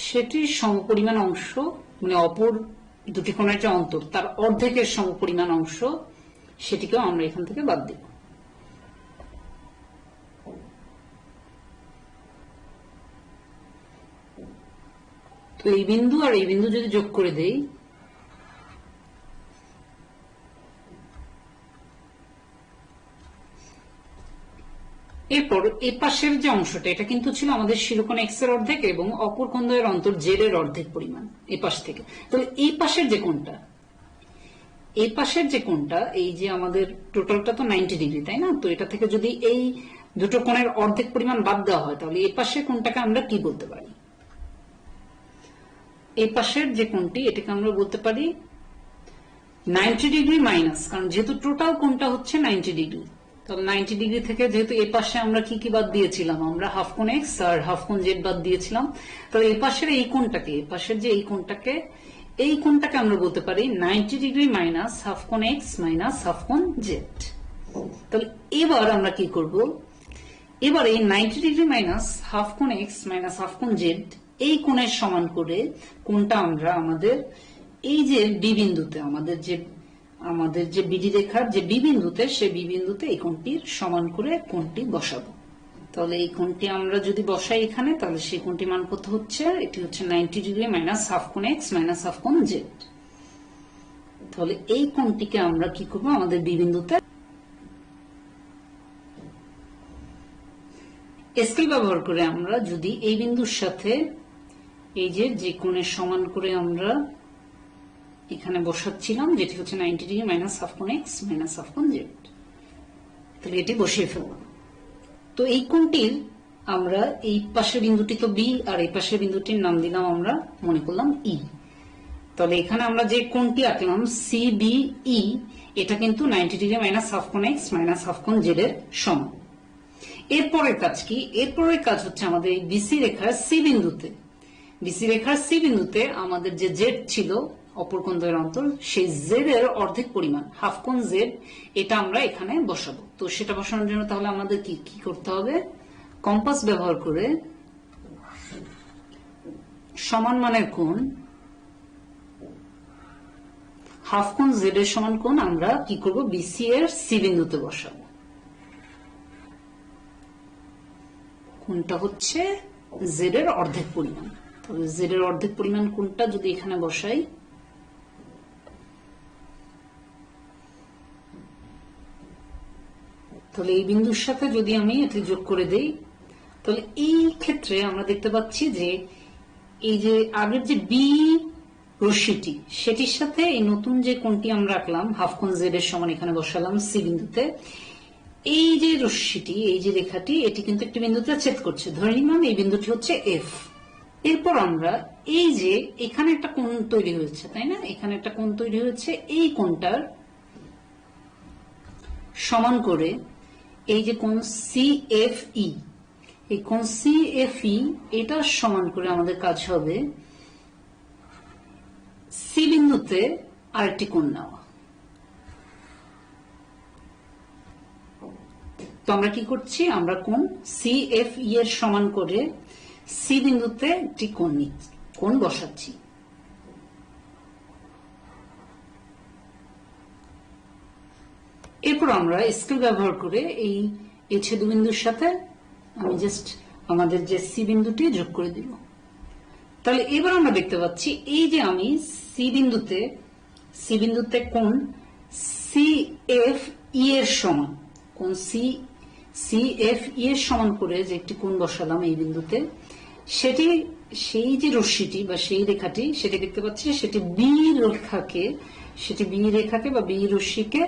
সেটির সমপরিমাণ অংশ, মানে অপর দুটি কোণের যে অন্তর তার অর্ধেকের সমপরিমাণ অংশ, সেটিকেও আমরা এখান থেকে বাদ দিব। তো এই বিন্দু আর এই বিন্দু যদি যোগ করে দেই এরপর এ পাশের যে অংশটা এটা কিন্তু ছিল আমাদের শিরোকোণ এক্স এর অর্ধেক এবং অপর কোণদ্বয়ের অন্তর জেড এর অর্ধেক পরিমাণ এ পাশ থেকে। তাহলে এই পাশের যে কোণটা, এই পাশের যে কোণটা, এই যে আমাদের টোটালটা তো 90 ডিগ্রি তাই না, তো এটা থেকে যদি এই দুটো কোণের অর্ধেক পরিমাণ বাদ দেওয়া হয় তাহলে এই পাশের কোণটাকে আমরা কি বলতে পারি, এই পাশের যে কোণটি এটাকে আমরা বলতে পারি 90 ডিগ্রি মাইনাস, কারণ যেহেতু টোটাল কোণটা হচ্ছে 90 ডিগ্রি, তাহলে 90 ডিগ্রি থেকে যেহেতু এই পাশে আমরা কি কি বাদ দিয়েছিলাম, আমরা হাফ কোণ এক্স আর হাফ কোণ জেড বাদ দিয়েছিলাম, তাহলে এই পাশের এই কোণটাকে, এই পাশের যে এই কোণটাকে আমরা বলতে পারি 90 ডিগ্রি মাইনাস হাফ কোণ এক্স মাইনাস হাফ কোণ জেড। তাহলে এবার আমরা কি করব, এবার এই 90 ডিগ্রি মাইনাস হাফ কোণ এক্স মাইনাস হাফ কোণ জেড এই কোণের সমান করে কোণটা আমরা আমাদের এই যে বি বিন্দুতে, আমাদের যে বিডি রেখার যে বি বিন্দুতে, সেই বি বিন্দুতে এই কোণটির সমান করে কোণটি বসাবো। তাহলে এই কোণটি আমরা যদি বসাই এখানে তাহলে সেই কোণটি মান কত হচ্ছে, এটি হচ্ছে 90 ডিগ্রি মাইনাস হাফ কোণ এক্স মাইনাস হাফ কোণ জেড। তাহলে এই কোণটিকে আমরা কি করবো, আমাদের বি বিন্দুতে স্কেল ব্যবহার করে আমরা যদি এই বিন্দুর সাথে এই যে কোণের সমান করে আমরা এখানে বসাচ্ছিলাম, যেটি হচ্ছে 90 ডিগ্রি মাইনাস হাফ কোণ এক্স মাইনাস হাফ কোণ জেড, তাহলে এটি বসিয়ে ফেলব। তো এই কোণটির আমরা এই পাশের বিন্দুটি তো বি, আর এই পাশের বিন্দুটির নাম দিলাম আমরা, মনে করলাম ই। তাহলে এখানে আমরা যে কোণটি আঁকলাম সিবিই, এটা কিন্তু 90 ডিগ্রি মাইনাস হাফ কোণ এক্স মাইনাস হাফ কোণ জেড এর সমান। এরপরের কাজ কি? এরপরের কাজ হচ্ছে আমাদের এই বিসি রেখার সি বিন্দুতে আমাদের যে জেড ছিল অপর কোণ দ্বয়ের অন্তর, সেই জেড এর অর্ধেক পরিমাণ হাফ কোণ জেড, এটা আমরা এখানে বসাবো। তো সেটা বসানোর জন্য তাহলে আমাদের কি করতে হবে? কম্পাস ব্যবহার করে সমান মানের কোণ হাফ কোণ জেড এর সমান কোণ আমরা কি করব? বিসি এর সি বিন্দুতে বসাবো। কোণটা হচ্ছে জেড এর অর্ধেক পরিমাণ। তবে জেড এর অর্ধেক পরিমাণ কোণটা যদি এখানে বসাই, তাহলে এই বিন্দুর সাথে যদি আমি এটি যোগ করে দেই, তাহলে এই ক্ষেত্রে আমরা দেখতে পাচ্ছি যে এই যে আগের যে বি রশ্মিটি, সেটির সাথে এই নতুন যে কোণটি আমরা রাখলাম হাফ কোণ জেড এর সমান এখানে বসালাম সি বিন্দুতে, এই যে রশ্মিটি, এই যে রেখাটি, এটি কিন্তু একটি বিন্দুতে ছেদ করছে। ধরে নিলাম এই বিন্দুটি হচ্ছে এফ। এরপর আমরা এই যে এখানে একটা কোণ তৈরি হয়েছে, তাই না? এখানে একটা কোণ তৈরি হয়েছে, এই কোণটার সমান করে এই যে কোণ সিএফই, এই কোণ সিএফই এটা সমান করে আমাদের কাজ হবে সি বিন্দুতে আরেকটি কোণ নেওয়া। তো আমরা কি করছি? আমরা কোণ সিএফই এর সমান করে সি বিন্দুতে একটি কোণ বসাচ্ছি। এরপর আমরা স্কেল ব্যবহার করে এই ছেদ বিন্দুর সাথে আমি জাস্ট আমাদের যে সি বিন্দুটি যোগ করে দিব। তাহলে এবার আমরা দেখতে পাচ্ছি এই যে আমি সি বিন্দুতে কোণ সিএফই এর সমান, কোণ সিএফই এর সমান করে যে একটি কোণ বসালাম এই বিন্দুতে, সেটি সেই যে রশ্মিটি বা সেই রেখাটি, সেটি দেখতে পাচ্ছি সেটি বি রেখাকে বা বি রশ্মিকে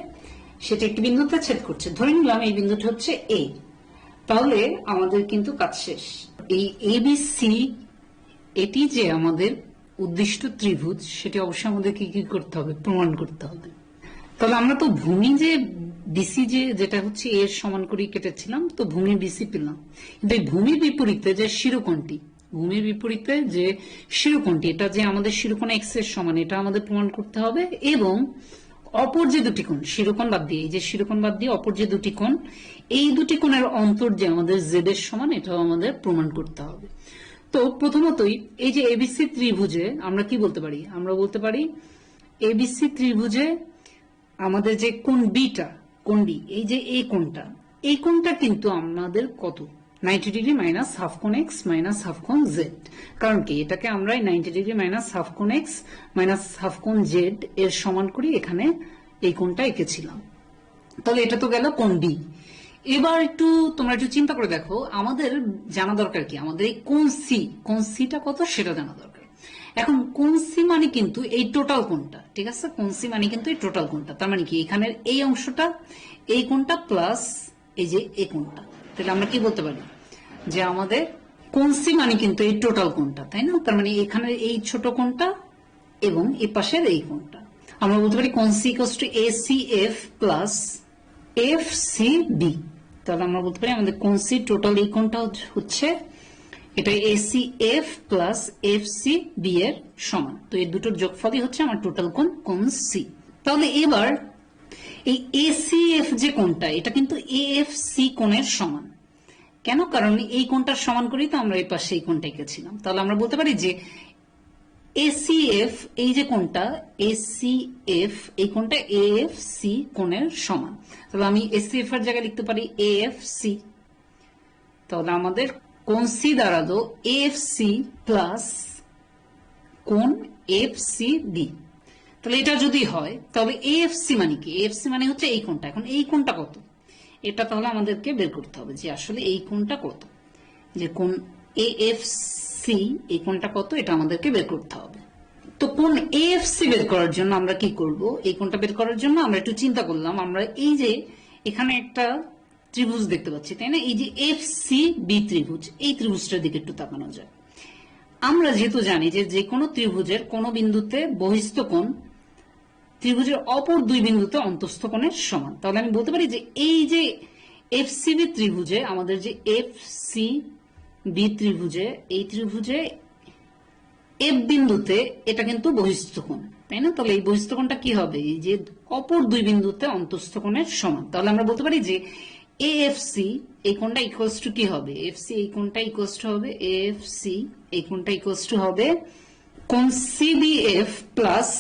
সেটি একটি বিন্দুতে ছেদ করছে। ধরে নিলাম এই বিন্দুটি হচ্ছে এ। তাহলে আমাদের কিন্তু কাজ শেষ। এই এবিসি, এটি যে আমাদের উদ্দিষ্ট ত্রিভুজ, সেটি অবশ্যই আমাদেরকে কি করতে হবে? প্রমাণ করতে হবে। তাহলে আমরা তো ভূমি যে বিসি যেটা হচ্ছে এর সমান করে কেটেছিলাম, তো ভূমি বিসি পেলাম। কিন্তু এই ভূমির বিপরীতে যে শিরোকোণটি, এটা যে আমাদের শিরোকোণ এক্স এর সমান, এটা আমাদের প্রমাণ করতে হবে। এবং অপর যে দুটি কোণ, শিরোকোণ বাদ দিয়ে, এই যে শিরোকোণ বাদ দিয়ে অপর যে দুটি কোণ, এই দুটি কোণের অন্তর যে আমাদের জেড এর সমান, এটাও আমাদের প্রমাণ করতে হবে। তো প্রথমতই এই যে এবিসি ত্রিভুজে আমরা কি বলতে পারি? আমরা বলতে পারি এবিসি ত্রিভুজে আমাদের যে কোণ বিটা, কোণ ডি, এই যে এই কোণটা কিন্তু আমাদের কত? 90 ডিগ্রি মাইনাস হাফ কোণ এক্স মাইনাস হাফ কোণ জেড। কারণ কি? এটাকে আমরা 90 ডিগ্রি মাইনাস হাফ কোণ এক্স মাইনাস হাফ কোণ জেড এর সমান করে এখানে এই কোণটা এঁকেছিলাম। তাহলে এটা তো গেল কোণ ডি। এবার তোমরা একটু চিন্তা করে দেখো, আমাদের জানা দরকার কি? আমাদের এই কোণ সিটা কত সেটা জানা দরকার। এখন কোণ সি মানে কিন্তু এই টোটাল কোণটা, ঠিক আছে? কোণ সি মানে কিন্তু এই টোটাল কোণটা। তার মানে কি? এখানের এই অংশটা, এই কোণটা প্লাস এই যে এই কোণটা। তাহলে আমরা কি বলতে পারি? যে আমাদের কোণ সি মানে কিন্তু এই টোটাল কোণটা, তাই না? তার মানে এখানের এই ছোট কোণটা এবং এই পাশের এই কোণটা। আমরা বলতে পারি কোণ C equals to ACF plus FCB. তাহলে আমরা বলতে পারি আমাদের কোণ সি টোটাল এই কোণটা হচ্ছে এটা এসিএফ প্লাস এফসিবি এর সমান। তো এই দুটোর যোগফলই হচ্ছে আমার টোটাল কোণ সি। তাহলে এবার এই এসিএফ যে কোণটা, এটা কিন্তু এএফসি কোণের সমান। কেন? কারণ এই কোণটার সমান করেই তো আমরা এই পাশে এই কোণটা এঁকেছিলাম। তাহলে আমরা বলতে পারি যে এসিএফ, এই যে কোণটা এসিএফ, এই কোণটা এএফসি কোণের সমান। তাহলে আমি এসিএফ এর জায়গায় লিখতে পারি এএফসি। তাহলে আমাদের কোণ সি দাঁড়ালো এএফসি প্লাস কোণ এফসিবি। তাহলে এটা যদি হয় তাহলে এএফসি মানে কি? এএফসি মানে হচ্ছে এই কোণটা। এখন এই কোণটা কত? এটা তাহলে আমাদেরকে বের করতে হবে যে আসলে এই কোণটা কত। যে কোণ এএফসি এই কোণটা কত, এটা আমাদেরকে বের করতে হবে। তো কোণ এএফসি বের করার জন্য আমরা কি করব, এই কোণটা বের করার জন্য আমরা একটু চিন্তা করলাম। আমরা এই যে এখানে একটা ত্রিভুজ দেখতে পাচ্ছি, তাই না? এই যে এফসি বি ত্রিভুজ, এই ত্রিভুজটার দিকে একটু তাকানো যায়। আমরা যেহেতু জানি যে কোনো ত্রিভুজের কোনো বিন্দুতে বহিস্থ কোণ ত্রিভুজের অপর দুই বিন্দুতে অন্তঃস্থ কোণের সমান, তাহলে আমি বলতে পারি যে এই যে এফসিবি ত্রিভুজে আমাদের যে এফসি বি ত্রিভুজে, এই ত্রিভুজে এফ বিন্দুতে এটা কিন্তু বহিস্থ কোণ, তাই না? তাহলে এই বহিস্থ কোণটা কি হবে, এই যে অপর দুই বিন্দুতে অন্তঃস্থ কোণের সমান। তাহলে আমরা বলতে পারি যে এএফসি এই কোণটা ইকুয়ালস টু কি হবে, এফসি এই কোণটা ইকুয়ালস টু হবে, এএফসি এই কোণটা ইকুয়ালস টু হবে কোণ সিবিএফ প্লাস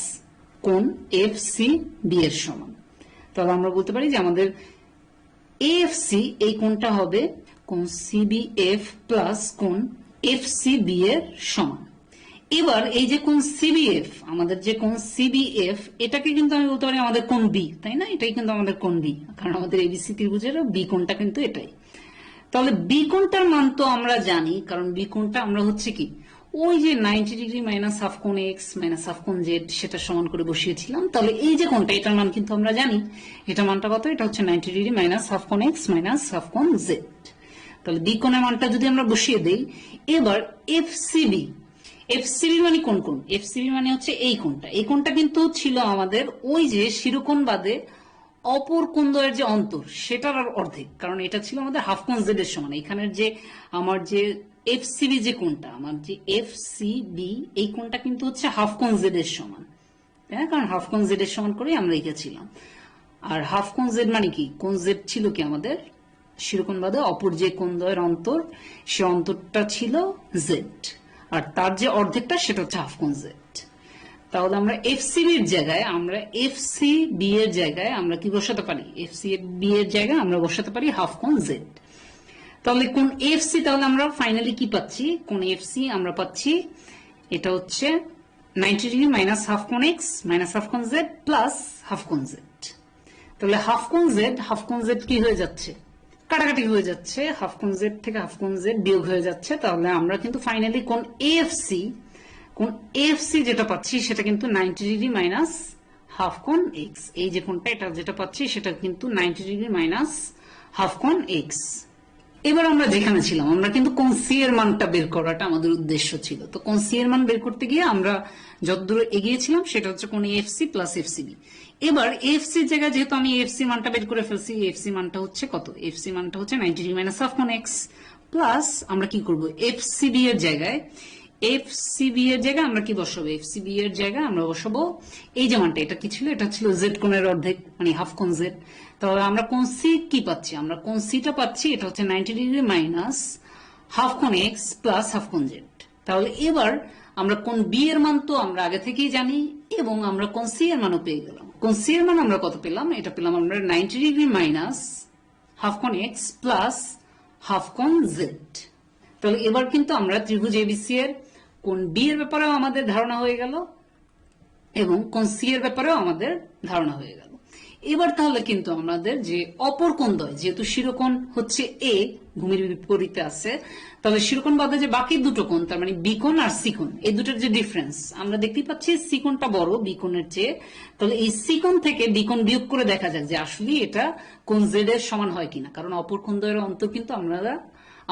কোণ এফসি বি এর সমান। তাহলে আমরা বলতে পারি যে আমাদের এএফসি এই কোণটা হবে কোণ সিবিএফ প্লাস কোণ এফসি বি এর সমান। এবার এই যে কোণ সিবিএফ, আমাদের যে কোণ সিবিএফ, এটাকে কিন্তু আমি বলতে পারি আমাদের কোণ বি, তাই না? এটাই কিন্তু আমাদের কোণ বি, কারণ আমাদের এবিসি ত্রিভুজের বি কোণটা কিন্তু এটাই। তাহলে বি কোণটার মান তো আমরা জানি, কারণ বি কোণটা আমরা হচ্ছে কি ওই যে 90 ডিগ্রি মাইনাস হাফ কোণ এক্স মাইনাস হাফ কোণ জেড সেটা সমান করে বসিয়েছিলাম। তাহলে এই যে কোণটা, এটার মান কিন্তু আমরা জানি, এটা মানটা কত, এটা হচ্ছে 90 ডিগ্রি মাইনাস হাফ কোণ এক্স মাইনাস হাফ কোণ জেড। তাহলে বি কোণের মানটা যদি আমরা বসিয়ে দেই, এবার এফসিবি, এফসিবি মানে কোন কোণ, এফসিবি মানে হচ্ছে এই কোণটা, এই কোণটা কিন্তু ছিল আমাদের ওই যে শিরোকোণ বাদে অপর কোণদ্বয়ের যে অন্তর সেটার আর অর্ধেক, কারণ এটা ছিল আমাদের হাফ কোণ জেড এর সমান। এখানের যে আমার যে এফসিবি যে কোণটা, আমার যে এফসিবি এই কোণটা কিন্তু হচ্ছে হাফ কোণ জেড এর সমান, তাই না? কারণ হাফ কোণ জেড এর সমান করেই আমরা লিখেছিলাম। আর হাফ কোণ জেড মানে কি, কোণ জেড ছিল কি আমাদের শিরোকোণ বাদে অপর যে কোণদ্বয়ের অন্তর, সে অন্তরটা ছিল জেড, আর তার যে অর্ধেকটা সেটা হচ্ছে হাফ কোণ জেড। তাহলে আমরা এফসিবি এর জায়গায়, আমরা এফসিবি এর জায়গায় আমরা কি বসাতে পারি, এফসিবি এর জায়গায় আমরা বসাতে পারি হাফ কোণ জেড। তাহলে কোণ এফসি, তাহলে আমরা ফাইনালি কি পাচ্ছি, কোণ এফসি আমরা পাচ্ছি এটা হচ্ছে 90 ডিগ্রি মাইনাস হাফ কোণ এক্স মাইনাস হাফ কোণ জেড প্লাস হাফ কোণ জেড। তাহলে হাফ কোণ জেড কি হয়ে যাচ্ছে, কাটাকাটি হয়ে যাচ্ছে, হাফ কোণ জেড থেকে হাফ কোণ জেড বিয়োগ হয়ে যাচ্ছে। তাহলে আমরা কিন্তু ফাইনালি কোণ এএফসি যেটা পাচ্ছি সেটা কিন্তু 90 ডিগ্রি মাইনাস হাফ কোণ এক্স, এই যে কোণটা এটা যেটা পাচ্ছি সেটা কিন্তু 90 ডিগ্রি মাইনাস হাফ কোণ এক্স। এবার আমরা যেখানে ছিলাম, আমরা কিন্তু কোণ সি এর মানটা বের করাটা আমাদের উদ্দেশ্য ছিল। তো কোণ সি এর মান বের করতে গিয়ে আমরা যতদূর এগিয়েছিলাম সেটা হচ্ছে কোণ এএফসি প্লাস এফসিবি। এবার এএফসি এর জায়গায় যেহেতু আমি এএফসি মানটা বের করে ফেলছি, এএফসি মানটা হচ্ছে কত, এএফসি মানটা হচ্ছে 90 ডিগ্রি মাইনাস হাফ কোণ এক্স প্লাস আমরা কি করব, এফসিবি এর জায়গায় আমরা কি বসাবো, এফসিবি এর জায়গায় আমরা বসাবো এই যে মানটা, এটা কি ছিল, এটা ছিল জেড কোণের অর্ধেক মানে হাফ কোণ জেড। তাহলে আমরা কোণ সি কি পাচ্ছি, আমরা কোণ সিটা পাচ্ছি এটা হচ্ছে 90 ডিগ্রি মাইনাস হাফ কোণ এক্স প্লাস হাফ কোণ জেড। তাহলে এবার আমরা কোণ বি এর মান তো আমরা আগে থেকেই জানি, এবং আমরা কোণ সি এর মানও পেয়ে গেলাম। কোণ সি এর মান আমরা কত পেলাম, এটা পেলাম আমরা 90 ডিগ্রি মাইনাস হাফ কোণ এক্স প্লাস হাফ কোণ জেড। তাহলে এবার কিন্তু আমরা ত্রিভুজ এবিসি এর কোণ বি এর ব্যাপারেও আমাদের ধারণা হয়ে গেল এবং কোণ সি এর ব্যাপারেও আমাদের ধারণা হয়ে গেল। এবার তাহলে কিন্তু আমাদের যে অপর কোণদ্বয়, যেহেতু শিরোকোণ হচ্ছে এ ভূমির বিপরীতে আছে, তাহলে শিরোকোণ বাদে যে বাকি দুটো কোণ, তার মানে বি কোণ আর সি কোণ, এই দুটোর যে ডিফারেন্স আমরা দেখতেই পাচ্ছি, সি কোণটা বড় বি কোণের চেয়ে। তাহলে এই সি কোণ থেকে বি কোণ বিয়োগ করে দেখা যাক যে আসলে এটা কোণ জেড এর সমান হয় কিনা, কারণ অপর কোণদ্বয়ের অন্তর কিন্তু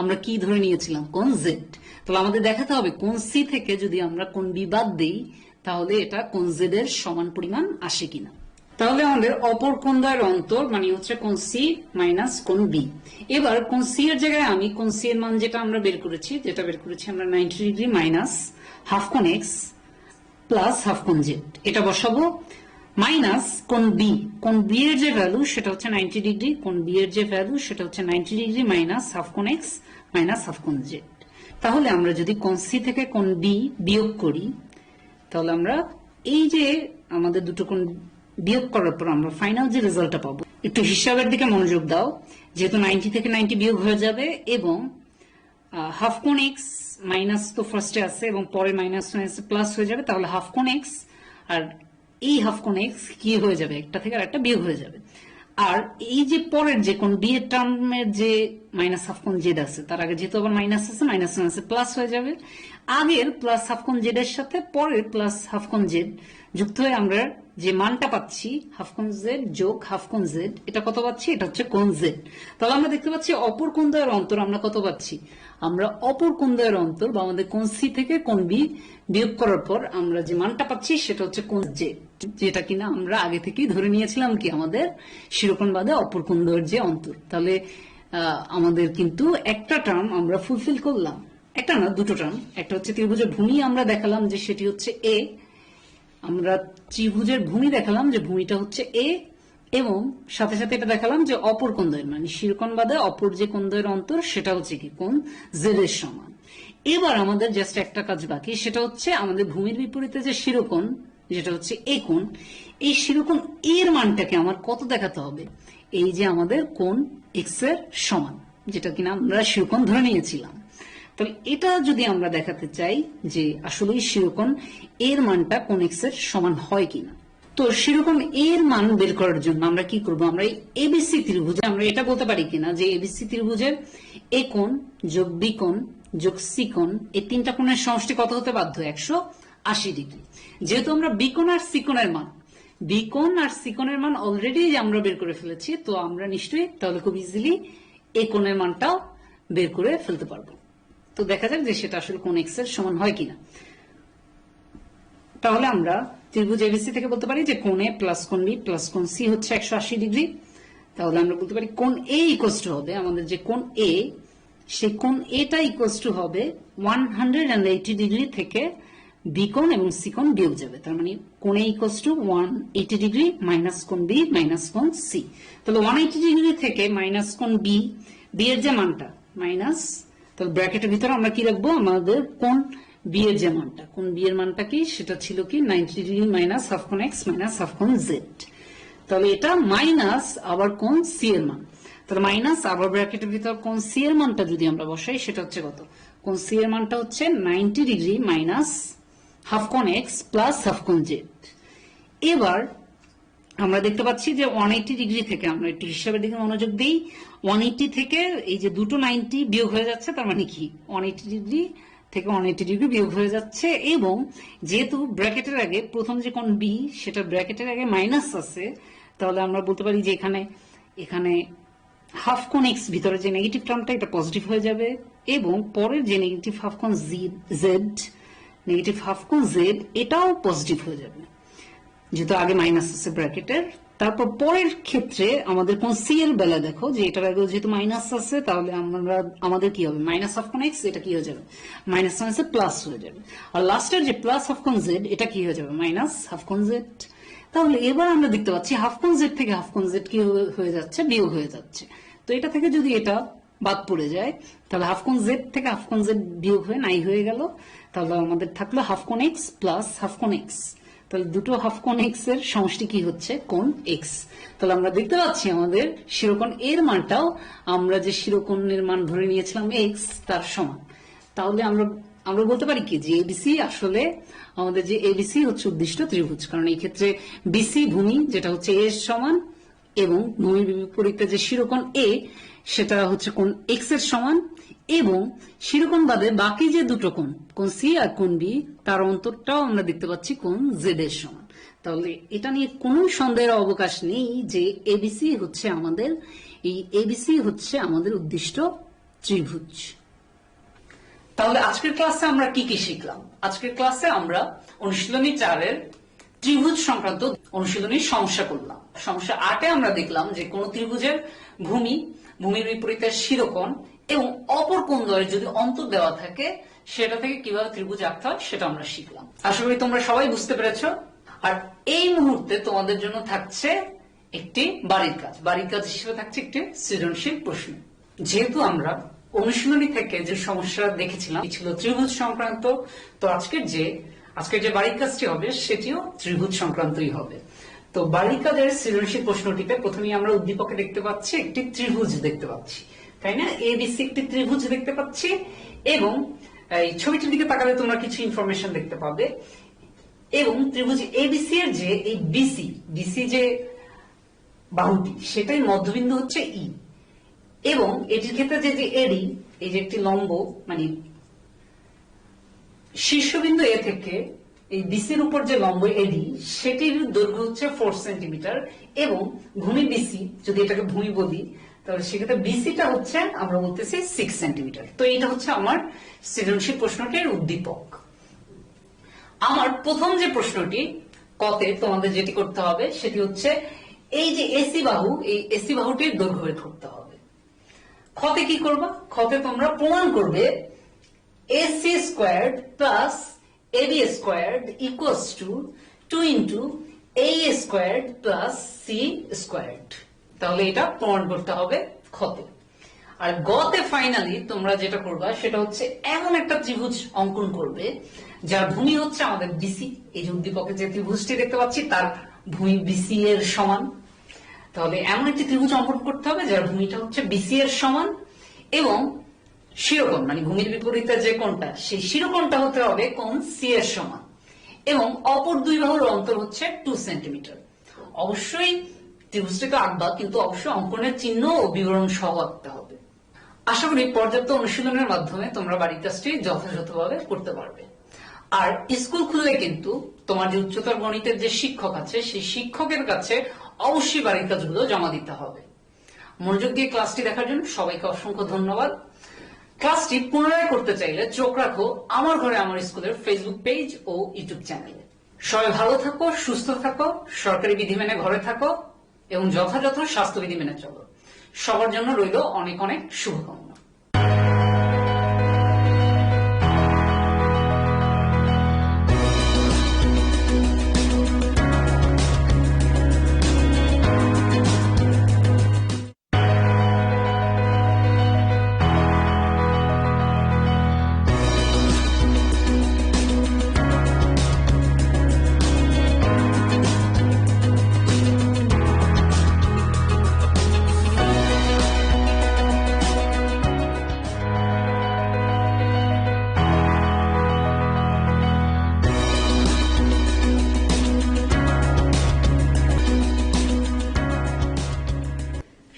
আমরা কি ধরে নিয়েছিলাম, কোণ জেড। তাহলে আমাদের দেখাতে হবে কোণ সি থেকে যদি আমরা কোণ বি বাদ দেই তাহলে এটা কোণ জেড এর সমান পরিমাণ আসে কিনা। তাহলে আমাদের অপর কোণদ্বয়ের অন্তর মানে হচ্ছে কোণ সি মাইনাস কোণ বি। এবার কোণ সি এর জায়গায় আমি কোণ সি এর মান যেটা বের করেছি আমরা 90 ডিগ্রি মাইনাস হাফ কোণ এক্স প্লাস হাফ কোণ জেড, এটা বসাবো মাইনাস কোণ বি এর যে ভ্যালু সেটা হচ্ছে 90 ডিগ্রি, কোণ বি এর যে ভ্যালু সেটা হচ্ছে 90 ডিগ্রি মাইনাস হাফ কোণ এক্স মাইনাস হাফ কোণ জেড। তাহলে আমরা যদি কোণ সি থেকে কোণ বি বিয়োগ করি তাহলে আমরা এই যে আমাদের দুটো কোণ বিয়োগ করার পর আমরা ফাইনাল যে রেজাল্টটা পাবো, একটু হিসাবের দিকে মনোযোগ দাও, যেহেতু 90 থেকে 90 বিয়োগ হয়ে যাবে এবং হাফ কোণ এক্স মাইনাস তো ফার্স্টে আছে এবং পরে মাইনাস প্লাস হয়ে যাবে, তাহলে হাফ কোণ এক্স আর এই হাফ কোণ এক্স কি হয়ে যাবে, একটা থেকে আর একটা বিয়োগ হয়ে যাবে। আর এই যে পরের যে কোণ বি এর টার্মের যে মাইনাস হাফ কোণ জেড আছে, তার আগে যেহেতু আবার মাইনাস আছে, মাইনাস মাইনাসে প্লাস হয়ে যাবে। আগের প্লাস হাফ কোণ জেড এর সাথে পরের প্লাস হাফ কোণ জেড যুক্ত হয়ে আমরা যে মানটা পাচ্ছি হাফ কোণ জেড যোগ হাফ কোণ জেড, এটা কত পাচ্ছি? এটা হচ্ছে কোণ জেড। তাহলে আমরা দেখতে পাচ্ছি অপর কোণ দ্বয়ের অন্তর আমরা কত পাচ্ছি? আমরা অপর কোণ দ্বয়ের অন্তর বা আমাদের কোণ সি থেকে কোণ বি বিয়োগ করার পর আমরা যে মানটা পাচ্ছি সেটা হচ্ছে কোণ জেড, যেটা কিনা আমরা আগে থেকেই ধরে নিয়েছিলাম কি আমাদের শিরোকোণ বাদে অপর কোণ দ্বয়ের যে অন্তর। তাহলে আমাদের কিন্তু একটা টার্ম আমরা ফুলফিল করলাম, একটা না দুটো টার্ম। একটা হচ্ছে ত্রিভুজের ভূমি আমরা দেখালাম যে সেটি হচ্ছে এ, আমরা ত্রিভুজের ভূমি দেখালাম যে ভূমিটা হচ্ছে এ, এবং সাথে সাথে এটা দেখালাম যে অপর কোণ দ্বয়ের মানে শিরোকোণ বাদে অপর যে কোণ দ্বয়ের অন্তর সেটা হচ্ছে কি কোণ জেড এর সমান। এবার আমাদের জাস্ট একটা কাজ বাকি, সেটা হচ্ছে আমাদের ভূমির বিপরীতে যে শিরোকোণ যেটা হচ্ছে এ কোণ, এই শিরোকোণ এর মানটাকে আমার কত দেখাতে হবে? এই যে আমাদের কোণ এক্স এর সমান, যেটা কিনা আমরা শিরোকোণ ধরে নিয়েছিলাম। তাহলে এটা যদি আমরা দেখাতে চাই যে আসলে শিরোকোণ এর মানটা কোণ এক্স এর সমান হয় কিনা, তো শিরোকোণ এর মান বের করার জন্য আমরা কি করব? আমরা এই এবিসি ত্রিভুজে আমরা এটা বলতে পারি কিনা যে এবিসি ত্রিভুজের এ কোণ যোগ বি কোণ যোগ সি কোণ, এই তিনটা কোণের সমষ্টি কত হতে বাধ্য? 180 ডিগ্রি। যেহেতু আমরা বি কোণ আর সি কোণের মান অলরেডি আমরা বের করে ফেলেছি, তো আমরা নিশ্চয়ই তাহলে খুব ইজিলি এ কোণের মানটাও বের করে ফেলতে পারবো। তো দেখা যাক যে সেটা আসলে কোণ এক্স এর সমান হয় কিনা। তাহলে আমরা ত্রিভুজ এবিসি থেকে বলতে পারি যে কোণ এ প্লাস কোণ বি প্লাস কোণ সি হচ্ছে 180 ডিগ্রি। তাহলে আমরা বলতে পারি কোণ এ ইকুয়ালস টু হবে আমাদের যে কোণ এ, সেই কোণ এটা ইকুয়ালস টু হবে 180 ডিগ্রি থেকে বি কোণ এবং সি কোণ বিয়োগ যাবে। তার মানে কোণ এ ইকুয়ালস টু 180 ডিগ্রি মাইনাস কোণ বি মাইনাস কোণ সি। তাহলে 180 ডিগ্রি থেকে মাইনাস কোণ বি, বি এর যে মানটা মাইনাস, তাহলে ব্র্যাকেটের ভিতরে আমরা কি রাখবো? আমাদের কোণ বি এর যে মানটা, কোণ বি এর মানটা কি? সেটা ছিল কি 90 ডিগ্রি মাইনাস হাফ কোণ এক্স মাইনাস হাফ কোণ জেড। তাহলে এটা মাইনাস আবার কোণ সি এর মান, তাহলে মাইনাস আবার ব্র্যাকেটের ভিতর কোণ সি এর মানটা যদি আমরা বসাই সেটা হচ্ছে কত? কোণ সি এর মানটা হচ্ছে 90 ডিগ্রি মাইনাস হাফ কোণ এক্স প্লাস হাফ কোণ জেড। এবার আমরা দেখতে পাচ্ছি যে 180 ডিগ্রি থেকে আমরা একটু হিসাবের দিকে মনোযোগ দিই, 180 থেকে এই যে দুটো 90 বিয়োগ হয়ে যাচ্ছে, তার মানে কি 180 ডিগ্রি থেকে 180 ডিগ্রি বিয়োগ হয়ে যাচ্ছে। এবং যেহেতু ব্র্যাকেটের আগে প্রথম যে কোণ বি সেটা ব্র্যাকেটের আগে মাইনাস আছে, তাহলে আমরা বলতে পারি যে এখানে হাফ কোণ এক্স ভিতরে যে নেগেটিভ টার্মটা এটা পজিটিভ হয়ে যাবে, এবং পরের যে নেগেটিভ হাফ কোণ জেড, নেগেটিভ হাফ কোণ জেড এটাও পজিটিভ হয়ে যাবে যেহেতু আগে মাইনাস আছে ব্র্যাকেটের। তারপর পরের ক্ষেত্রে আমাদের কোণ সি এর বেলা দেখো যে এটার আগে যেহেতু মাইনাস আছে, তাহলে আমাদের কি হবে? মাইনাস হাফ কোণ এক্স এটা কি হয়ে যাবে? মাইনাস মাইনাসে প্লাস হয়ে যাবে। আর লাস্টের যে প্লাস হাফ কোণ জেড এটা কি হয়ে যাবে? মাইনাস হাফ কোণ জেড। তাহলে এবার আমরা দেখতে পাচ্ছি হাফ কোণ জেড থেকে হাফ কোণ জেড কি হয়ে যাচ্ছে? বিয়োগ হয়ে যাচ্ছে। তো এটা থেকে যদি এটা বাদ পড়ে যায় তাহলে হাফ কোণ জেড থেকে হাফ কোণ জেড বিয়োগ হয়ে নাই হয়ে গেল, তাহলে আমাদের থাকলো হাফ কোণ এক্স প্লাস হাফ কোণ এক্স। তাহলে দুটো হাফ কোণ এক্স এর সমষ্টি কি হচ্ছে? কোণ এক্স। তাহলে আমরা দেখতে পাচ্ছি আমাদের শিরোকোণ এর মানটাও আমরা যে শিরোকোণের মান ধরে নিয়েছিলাম এক্স তার সমান। তাহলে আমরা বলতে পারি কি যে এবিসি আসলে আমাদের যে এবিসি হচ্ছে উদ্দিষ্ট ত্রিভুজ, কারণ এই ক্ষেত্রে বিসি ভূমি যেটা হচ্ছে এর সমান, এবং ভূমির বিপরীতে যে শিরোকোণ এ সেটা হচ্ছে কোণ এক্স এর সমান, এবং শিরোকোণ বাদে বাকি যে দুটো কোণ সি আর কোণ বি তার অন্তরটাও আমরা দেখতে পাচ্ছি কোণ জেড এর সমান। তাহলে এটা নিয়ে কোনো সন্দেহের অবকাশ নেই যে এবিসি হচ্ছে আমাদের উদ্দিষ্ট ত্রিভুজ। তাহলে আজকের ক্লাসে আমরা কি কি শিখলাম? আজকের ক্লাসে আমরা অনুশীলনী 4-এর ত্রিভুজ সংক্রান্ত অনুশীলনীর সমস্যা করলাম। সমস্যা 8-এ আমরা দেখলাম যে কোন ত্রিভুজের ভূমির বিপরীতে শিরোকোণ এবং অপর কোণ দ্বয়ের যদি অন্তর দেওয়া থাকে সেটা থেকে কিভাবে ত্রিভুজ আঁকতে হয় সেটা আমরা শিখলাম। আশা করি তোমরা সবাই বুঝতে পেরেছো। আর এই মুহূর্তে তোমাদের জন্য থাকছে একটি বাড়ির কাজ হিসেবে থাকছে একটি সৃজনশীল প্রশ্ন। যেহেতু আমরা অনুশীলনী থেকে যে সমস্যা দেখেছিলাম ছিল ত্রিভুজ সংক্রান্ত, তো আজকের যে বাড়ির কাজটি হবে সেটিও ত্রিভুজ সংক্রান্তই হবে। তো বাড়ির কাজের সৃজনশীল প্রশ্নটিতে প্রথমেই আমরা উদ্দীপকে দেখতে পাচ্ছি একটি ত্রিভুজ দেখতে পাচ্ছি, তাই না? এবিসি একটি ত্রিভুজ দেখতে পাচ্ছি, এবং এই ছবিটির দিকে তাকালে তোমরা কিছু ইনফরমেশন দেখতে পাবে। এবং ত্রিভুজ এবিসি এর যে এই বিসি যে বাহুটি সেটাই মধ্যবিন্দু হচ্ছে ই, এবং এটির ক্ষেত্রে যে এডি, এই যে একটি লম্ব মানে শীর্ষবিন্দু এ থেকে এই বিসির উপর যে লম্ব এডি, সেটির দৈর্ঘ্য হচ্ছে 4 সেন্টিমিটার এবং ভূমি বিসি, যদি এটাকে ভূমি বলি তাহলে সেক্ষেত্রে বিসিটা হচ্ছে আমরা বলতেছি 6 সেন্টিমিটার। তো এটা হচ্ছে আমার সৃজনশীল প্রশ্নটির উদ্দীপক। আমার প্রথম যে প্রশ্নটি কতে তোমাদের যেটি করতে হবে সেটি হচ্ছে এই যে এসি বাহু, এই এসি বাহুটির দৈর্ঘ্য বের করতে হবে। খতে কি করবা? খতে তোমরা প্রমাণ করবে AC squared plus AB squared equals to 2 into AE squared plus C squared। তাহলে এটা প্রমাণ করতে হবে খতে। আর গতে ফাইনালি তোমরা যেটা করবা সেটা হচ্ছে এমন একটা ত্রিভুজ অঙ্কন করবে যার ভূমি হচ্ছে আমাদের বিসি। এই যে উদ্দীপকে যে ত্রিভুজটি দেখতে পাচ্ছি তার ভূমি বিসি এর সমান। তাহলে এমন একটি ত্রিভুজ অঙ্কন করতে হবে যার ভূমিটা হচ্ছে বিসি এর সমান এবং শিরোকোণ মানে ভূমির বিপরীতে যে কোণটা, সেই শিরোকোণটা হতে হবে কোণ সি এর সমান এবং অপর দুই বাহুর অন্তর হচ্ছে 2 সেন্টিমিটার। অবশ্যই ত্রিভুজটিকে আঁকবা, কিন্তু অবশ্যই অঙ্কনের চিহ্ন ও বিবরণ সহ আঁকতে হবে। আশা করি পর্যাপ্ত অনুশীলনের মাধ্যমে তোমরা বাড়ির কাজটি যথাযথভাবে করতে পারবে। আর স্কুল খুললে কিন্তু তোমার যে উচ্চতর গণিতের যে শিক্ষক আছে সেই শিক্ষকের কাছে অবশ্যই বাড়ির কাজগুলো জমা দিতে হবে। মনোযোগ দিয়ে ক্লাসটি দেখার জন্য সবাইকে অসংখ্য ধন্যবাদ। ক্লাসটি পুনরায় করতে চাইলে চোখ রাখো আমার ঘরে আমার স্কুলের ফেসবুক পেজ ও ইউটিউব চ্যানেলে। সবাই ভালো থাকো, সুস্থ থাকো, সরকারি বিধি মেনে ঘরে থাকো এবং যথাযথ স্বাস্থ্যবিধি মেনে চলো। সবার জন্য রইল অনেক অনেক শুভকামনা।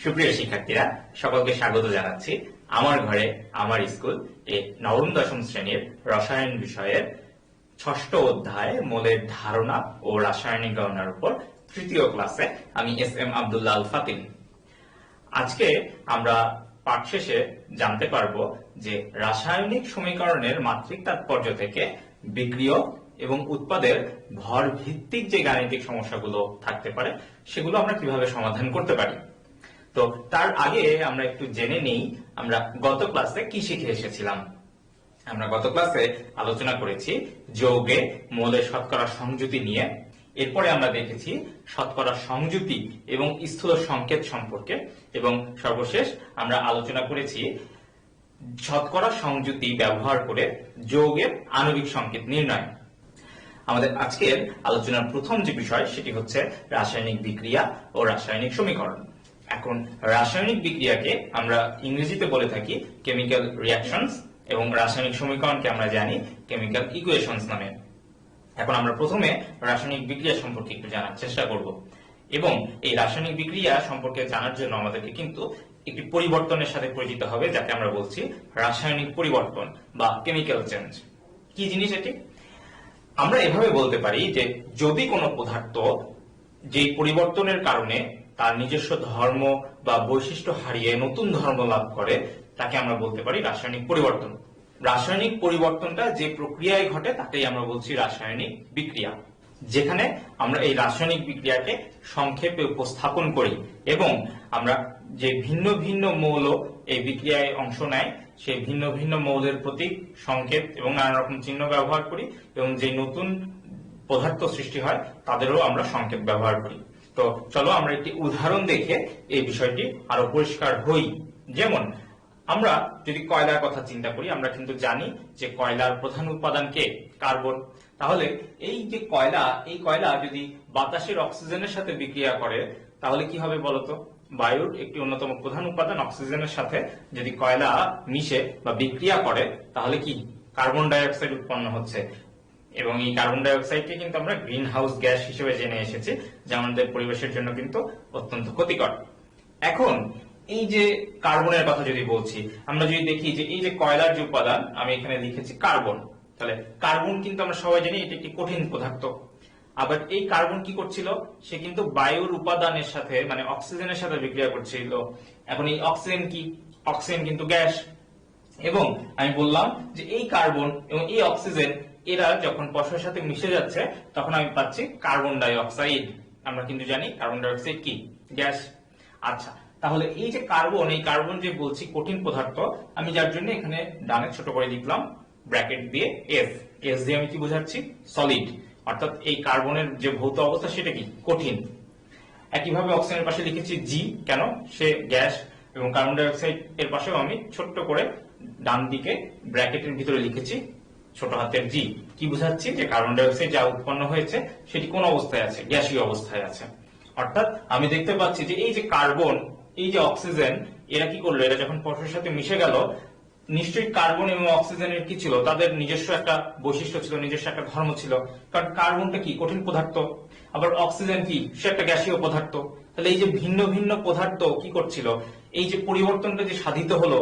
সুপ্রিয় শিক্ষার্থীরা, সকলকে স্বাগত জানাচ্ছি আমার ঘরে আমার স্কুল এই নবম দশম শ্রেণীর রসায়ন বিষয়ের ৬ষ্ঠ অধ্যায় মোলের ধারণা ও রাসায়নিক গণনার উপর তৃতীয় ক্লাসে। আমি SM আব্দুল্লাহ আল ফাতিন। আজকে আমরা পাঠ শেষে জানতে পারবো যে রাসায়নিক সমীকরণের মাত্রিক তাৎপর্য থেকে বিক্রিয় এবং উৎপাদের ভর ভিত্তিক যে গাণিতিক সমস্যাগুলো থাকতে পারে সেগুলো আমরা কিভাবে সমাধান করতে পারি। তো তার আগে আমরা একটু জেনে নেই আমরা গত ক্লাসে কি শিখে এসেছিলাম। আমরা গত ক্লাসে আলোচনা করেছি যৌগে মোলের শতকরা সংযুতি নিয়ে। এরপরে আমরা দেখেছি শতকরা সংযুতি এবং স্থূল সংকেত সম্পর্কে এবং সর্বশেষ আমরা আলোচনা করেছি শতকরা সংযুতি ব্যবহার করে যৌগের আণবিক সংকেত নির্ণয়। আমাদের আজকের আলোচনার প্রথম যে বিষয় সেটি হচ্ছে রাসায়নিক বিক্রিয়া ও রাসায়নিক সমীকরণ। এখন রাসায়নিক বিক্রিয়াকে আমরা ইংরেজিতে বলে থাকি কেমিক্যাল রিঅ্যাকশনস এবং রাসায়নিক সমীকরণকে আমরা জানি কেমিক্যাল ইকুয়েশনস নামে। এখন আমরা প্রথমে রাসায়নিক বিক্রিয়া সম্পর্কে একটু জানার চেষ্টা করব এবং এই রাসায়নিক বিক্রিয়া সম্পর্কে জানার জন্য আমাদেরকে কিন্তু একটি পরিবর্তনের সাথে পরিচিত হবে, যাকে আমরা বলছি রাসায়নিক পরিবর্তন বা কেমিক্যাল চেঞ্জ। কি জিনিস এটি? আমরা এভাবে বলতে পারি যে যদি কোনো পদার্থ যে পরিবর্তনের কারণে তার নিজস্ব ধর্ম বা বৈশিষ্ট্য হারিয়ে নতুন ধর্ম লাভ করে তাকে আমরা বলতে পারি রাসায়নিক পরিবর্তন। রাসায়নিক পরিবর্তনটা যে প্রক্রিয়ায় ঘটে তাকেই আমরা বলছি রাসায়নিক বিক্রিয়া, যেখানে আমরা এই রাসায়নিক বিক্রিয়াকে সংক্ষেপে উপস্থাপন করি এবং আমরা যে ভিন্ন ভিন্ন মৌল এই বিক্রিয়ায় অংশ নেয় সেই ভিন্ন ভিন্ন মৌলের প্রতীক, সংকেত এবং নানা রকম চিহ্ন ব্যবহার করি এবং যে নতুন পদার্থ সৃষ্টি হয় তাদেরও আমরা সংকেত ব্যবহার করি। তো চলো আমরা একটি উদাহরণ দেখে এই বিষয়টি আরো পরিষ্কার হই। যেমন আমরা যদি কয়লার কথা চিন্তা করি, আমরা কিন্তু জানি যে কয়লার প্রধান উপাদান কে? কার্বন। তাহলে এই যে কয়লা, এই কয়লা যদি বাতাসের অক্সিজেনের সাথে বিক্রিয়া করে তাহলে কি হবে বলতো? বায়ুর একটি অন্যতম প্রধান উপাদান অক্সিজেনের সাথে যদি কয়লা মিশে বা বিক্রিয়া করে তাহলে কি? কার্বন ডাই অক্সাইড উৎপন্ন হচ্ছে এবং এই কার্বন ডাই অক্সাইডকে কিন্তু আমরা গ্রিন হাউস গ্যাস হিসেবে জেনে এসেছি, যা আমাদের পরিবেশের জন্য কিন্তু অত্যন্ত ক্ষতিকর। এখন এই যে কার্বনের কথা যদি বলছি, আমরা যদি দেখি যে এই যে কয়লার যে উপাদান আমি এখানে লিখেছি কার্বন, তাহলে কার্বন কিন্তু আমরা সবাই জানি এটি একটি কঠিন পদার্থ। আবার এই কার্বন কি করছিল, সে কিন্তু বায়ুর উপাদানের সাথে মানে অক্সিজেনের সাথে বিক্রিয়া করছিল। এখন এই অক্সিজেন কি, অক্সিজেন কিন্তু গ্যাস, এবং আমি বললাম যে এই কার্বন এবং এই অক্সিজেন এরা যখন পরস্পরের সাথে মিশে যাচ্ছে তখন আমি পাচ্ছি কার্বন ডাই অক্সাইড। আমরা কিন্তু জানি কার্বন ডাই অক্সাইড কি, গ্যাস। আচ্ছা, তাহলে এই যে কার্বন, এই কার্বন যে বলছি কঠিন পদার্থ, আমি যার জন্য এখানে ডানে ছোট করে লিখলাম ব্র্যাকেট দিয়ে এস। এস দিয়ে আমি কি বোঝাচ্ছি, সলিড, অর্থাৎ এই কার্বনের যে ভৌত অবস্থা সেটা কি, কঠিন। একইভাবে অক্সিজেনের পাশে লিখেছি জি, কেন, সে গ্যাস। এবং কার্বন ডাই অক্সাইড এর পাশেও আমি ছোট্ট করে ডান দিকে ব্র্যাকেটের ভিতরে লিখেছি ছোট হাতের জি। কি বোঝাচ্ছি, যে কার্বন ডাই অক্সাইড যা উৎপন্ন হয়েছে সেটি কোন অবস্থায় আছে, গ্যাসীয় অবস্থায় আছে। অর্থাৎ আমি দেখতে পাচ্ছি যে এই যে কার্বন, এই যে অক্সিজেন, এরা কি করলো, এরা যখন পরস্পরের সাথে মিশে গেল, নিশ্চয়ই কার্বন এবং অক্সিজেনের কি ছিল, তাদের নিজস্ব একটা বৈশিষ্ট্য ছিল, নিজস্ব একটা ধর্ম ছিল। কারণ কার্বনটা কি, কঠিন পদার্থ, আবার অক্সিজেন কি, সে একটা গ্যাসীয় পদার্থ। তাহলে এই যে ভিন্ন ভিন্ন পদার্থ কি করছিল, এই যে পরিবর্তনটা যে সাধিত হলো,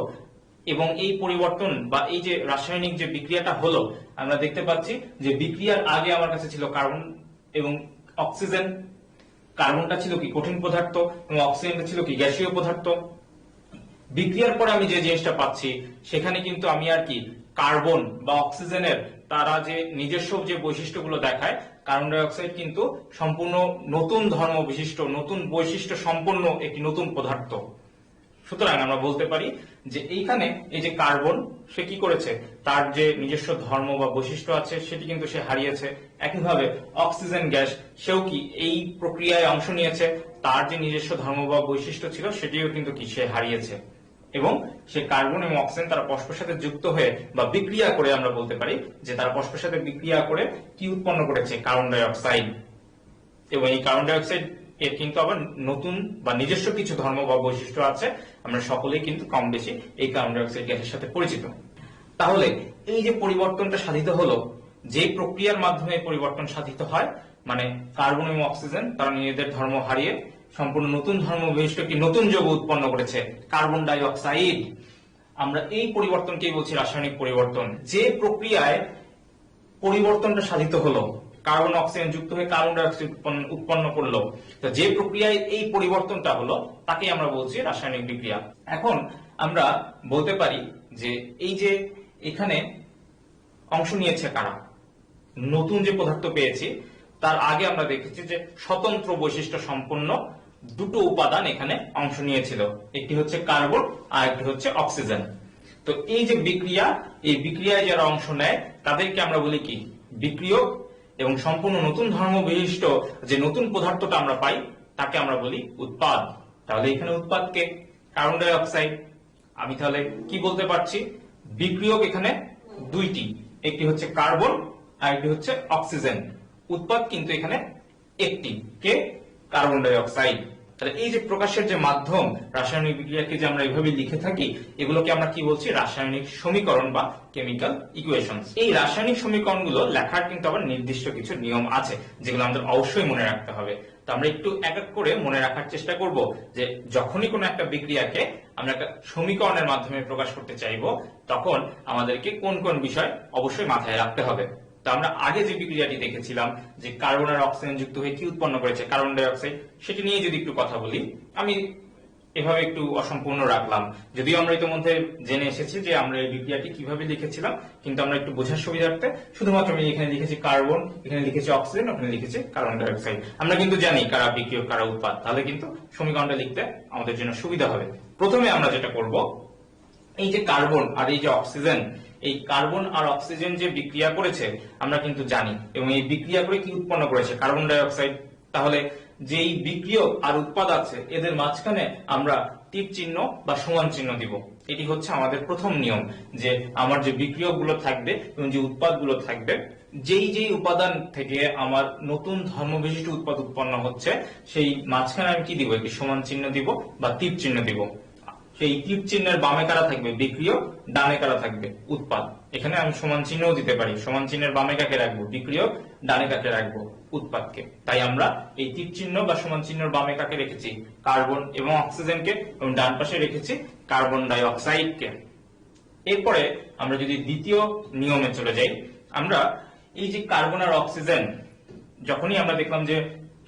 এবং এই পরিবর্তন বা এই যে রাসায়নিক যে বিক্রিয়াটা হলো, আমরা দেখতে পাচ্ছি যে বিক্রিয়ার আগে আমার কাছে ছিল কার্বন এবং অক্সিজেন। কার্বনটা ছিল কি, কঠিন পদার্থ, এবং অক্সিজেনটা ছিল কি, গ্যাসীয় পদার্থ। বিক্রিয়ার পর আমি যে জিনিসটা পাচ্ছি, সেখানে কিন্তু আমি আর কি কার্বন বা অক্সিজেনের তারা যে নিজস্ব যে বৈশিষ্ট্যগুলো দেখায়, কার্বন ডাই অক্সাইড কিন্তু সম্পূর্ণ নতুন ধর্ম বিশিষ্ট, নতুন বৈশিষ্ট্য সম্পন্ন একটি নতুন পদার্থ। সুতরাং আমরা বলতে পারি যে এইখানে এই যে কার্বন, সে কি করেছে, তার যে নিজস্ব ধর্ম বা বৈশিষ্ট্য আছে সেটি কিন্তু সে হারিয়েছে। একইভাবে অক্সিজেন গ্যাস, সেও কি এই প্রক্রিয়ায় অংশ নিয়েছে, তার যে নিজস্ব ধর্ম বা বৈশিষ্ট্য ছিল সেটিও কিন্তু কি সে হারিয়েছে। এবং সে কার্বন এবং অক্সিজেন তারা পরস্পরের সাথে যুক্ত হয়ে বা বিক্রিয়া করে, আমরা বলতে পারি যে তারা পরস্পরের সাথে বিক্রিয়া করে কি উৎপন্ন করেছে, কার্বন ডাই অক্সাইড। এবং এই কার্বন ডাই অক্সাইড এর কিন্তু আবার নতুন বা নিজস্ব কিছু ধর্ম বা বৈশিষ্ট্য আছে। আমরা সকলেই কিন্তু কম বেশি এই কার্বন ডাই অক্সাইড গ্যাসের সাথে পরিচিত। তাহলে এই যে পরিবর্তনটা সাধিত হলো, যে প্রক্রিয়ার মাধ্যমে পরিবর্তন সাধিত হয়, মানে কার্বন এবং অক্সিজেন তারা নিজেদের ধর্ম হারিয়ে সম্পূর্ণ নতুন ধর্ম বিশিষ্ট একটি নতুন যৌগ উৎপন্ন করেছে, কার্বন ডাই অক্সাইড। আমরা এই পরিবর্তনকেই বলছি রাসায়নিক পরিবর্তন। যে প্রক্রিয়ায় পরিবর্তনটা সাধিত হলো, কার্বন অক্সিজেন যুক্ত হয়ে কার্বন ডাই অক্সাইড উৎপন্ন করলো, তো যে প্রক্রিয়ায় এই পরিবর্তনটা হলো তাকে আমরা বলছি রাসায়নিক বিক্রিয়া। এখন আমরা বলতে পারি যে এই যে এখানে অংশ নিয়েছে কারা, নতুন যে পদার্থ পেয়েছি তার আগে আমরা দেখেছি যে স্বতন্ত্র বৈশিষ্ট্য সম্পন্ন দুটো উপাদান এখানে অংশ নিয়েছিল, একটি হচ্ছে কার্বন আর একটি হচ্ছে অক্সিজেন। তো এই যে বিক্রিয়া, এই বিক্রিয়ায় যারা অংশ নেয় তাদেরকে আমরা বলি কি, বিক্রিয়ক। এবং সম্পূর্ণ নতুন ধর্ম বিশিষ্ট যে নতুন পদার্থটা আমরা পাই তাকে আমরা বলি উৎপাদ। তাহলে এখানে উৎপাদকে কার্বন ডাই অক্সাইড। আমি তাহলে কি বলতে পারছি, বিক্রিয়ক এখানে দুইটি, একটি হচ্ছে কার্বন আর একটি হচ্ছে অক্সিজেন। উৎপাদ কিন্তু এখানে একটি, কে, কার্বন ডাই অক্সাইড। তাহলে এই যে প্রকাশের যে মাধ্যম, রাসায়নিক বিক্রিয়াকে যে আমরা এইভাবে লিখে থাকি, এগুলোকে আমরা কি বলছি, রাসায়নিক সমীকরণ বা কেমিক্যাল ইকুয়েশনস। এই রাসায়নিক সমীকরণগুলো লেখার কিন্তু আবার নির্দিষ্ট কিছু নিয়ম আছে যেগুলো আমাদের অবশ্যই মনে রাখতে হবে। তো আমরা একটু এক এক করে মনে রাখার চেষ্টা করব যে যখনই কোনো একটা বিক্রিয়াকে আমরা একটা সমীকরণের মাধ্যমে প্রকাশ করতে চাইবো, তখন আমাদেরকে কোন কোন বিষয় অবশ্যই মাথায় রাখতে হবে। তো আমরা আগে যে বিক্রিয়াটি দেখেছিলাম যে কার্বন আর অক্সিজেন যুক্ত হয়ে কি উৎপন্ন করেছে, কার্বন ডাই অক্সাইড, সেটি নিয়ে যদি একটু কথা বলি, আমি এভাবে একটু অসম্পূর্ণ রাখলাম, যদিও আমরা ইতিমধ্যে জেনে এসেছি যে আমরা এই বিক্রিয়াটি কিভাবে লিখেছিলাম, কিন্তু আমরা একটু বোঝার সুবিধার্থে শুধুমাত্র আমি এখানে লিখেছি কার্বন, এখানে লিখেছি অক্সিজেন, ওখানে লিখেছি কার্বন ডাই অক্সাইড। আমরা কিন্তু জানি কারা বিক্রিয়ক কারা উৎপাদ, তাহলে কিন্তু সমীকরণটা লিখতে আমাদের জন্য সুবিধা হবে। প্রথমে আমরা যেটা করব, এই যে কার্বন আর এই যে অক্সিজেন, এই কার্বন আর অক্সিজেন যে বিক্রিয়া করেছে আমরা কিন্তু জানি, এবং এই বিক্রিয়া করে কি উৎপন্ন করেছে, কার্বন ডাই অক্সাইড। তাহলে যেই বিক্রিয়ক আর উৎপাদ আছে এদের মাঝখানে আমরা টিপ চিহ্ন বা সমান চিহ্ন দিব। এটি হচ্ছে আমাদের প্রথম নিয়ম, যে আমার যে বিক্রিয়ক গুলো থাকবে এবং যে উৎপাদ গুলো থাকবে, যেই যেই উপাদান থেকে আমার নতুন ধর্ম বিশিষ্ট উৎপাদ উৎপন্ন হচ্ছে, সেই মাঝখানে আমি কি দিব, একটি সমান চিহ্ন দিব বা টিপ চিহ্ন দিব। সেই টিপ চিহ্নের বামে কারা থাকবে, বিক্রিয়ক, ডানে কারা থাকবে, উৎপাদ। এখানে আমি সমান চিহ্নও দিতে পারি, সমান চিহ্নের বামে কাকে রাখবো, বিক্রিয়ক, ডানে কাকে রাখবো? উৎপাদকে। তাই আমরা এই তীর চিহ্ন বা সমান চিহ্নের বামে কাকে রেখেছি? কার্বন এবং অক্সিজেনকে, এবং ডান পাশে রেখেছি কার্বন ডাই অক্সাইডকে। এরপরে আমরা যদি দ্বিতীয় নিয়মে চলে যাই, আমরা এই যে কার্বন আর অক্সিজেন, যখনই আমরা দেখলাম যে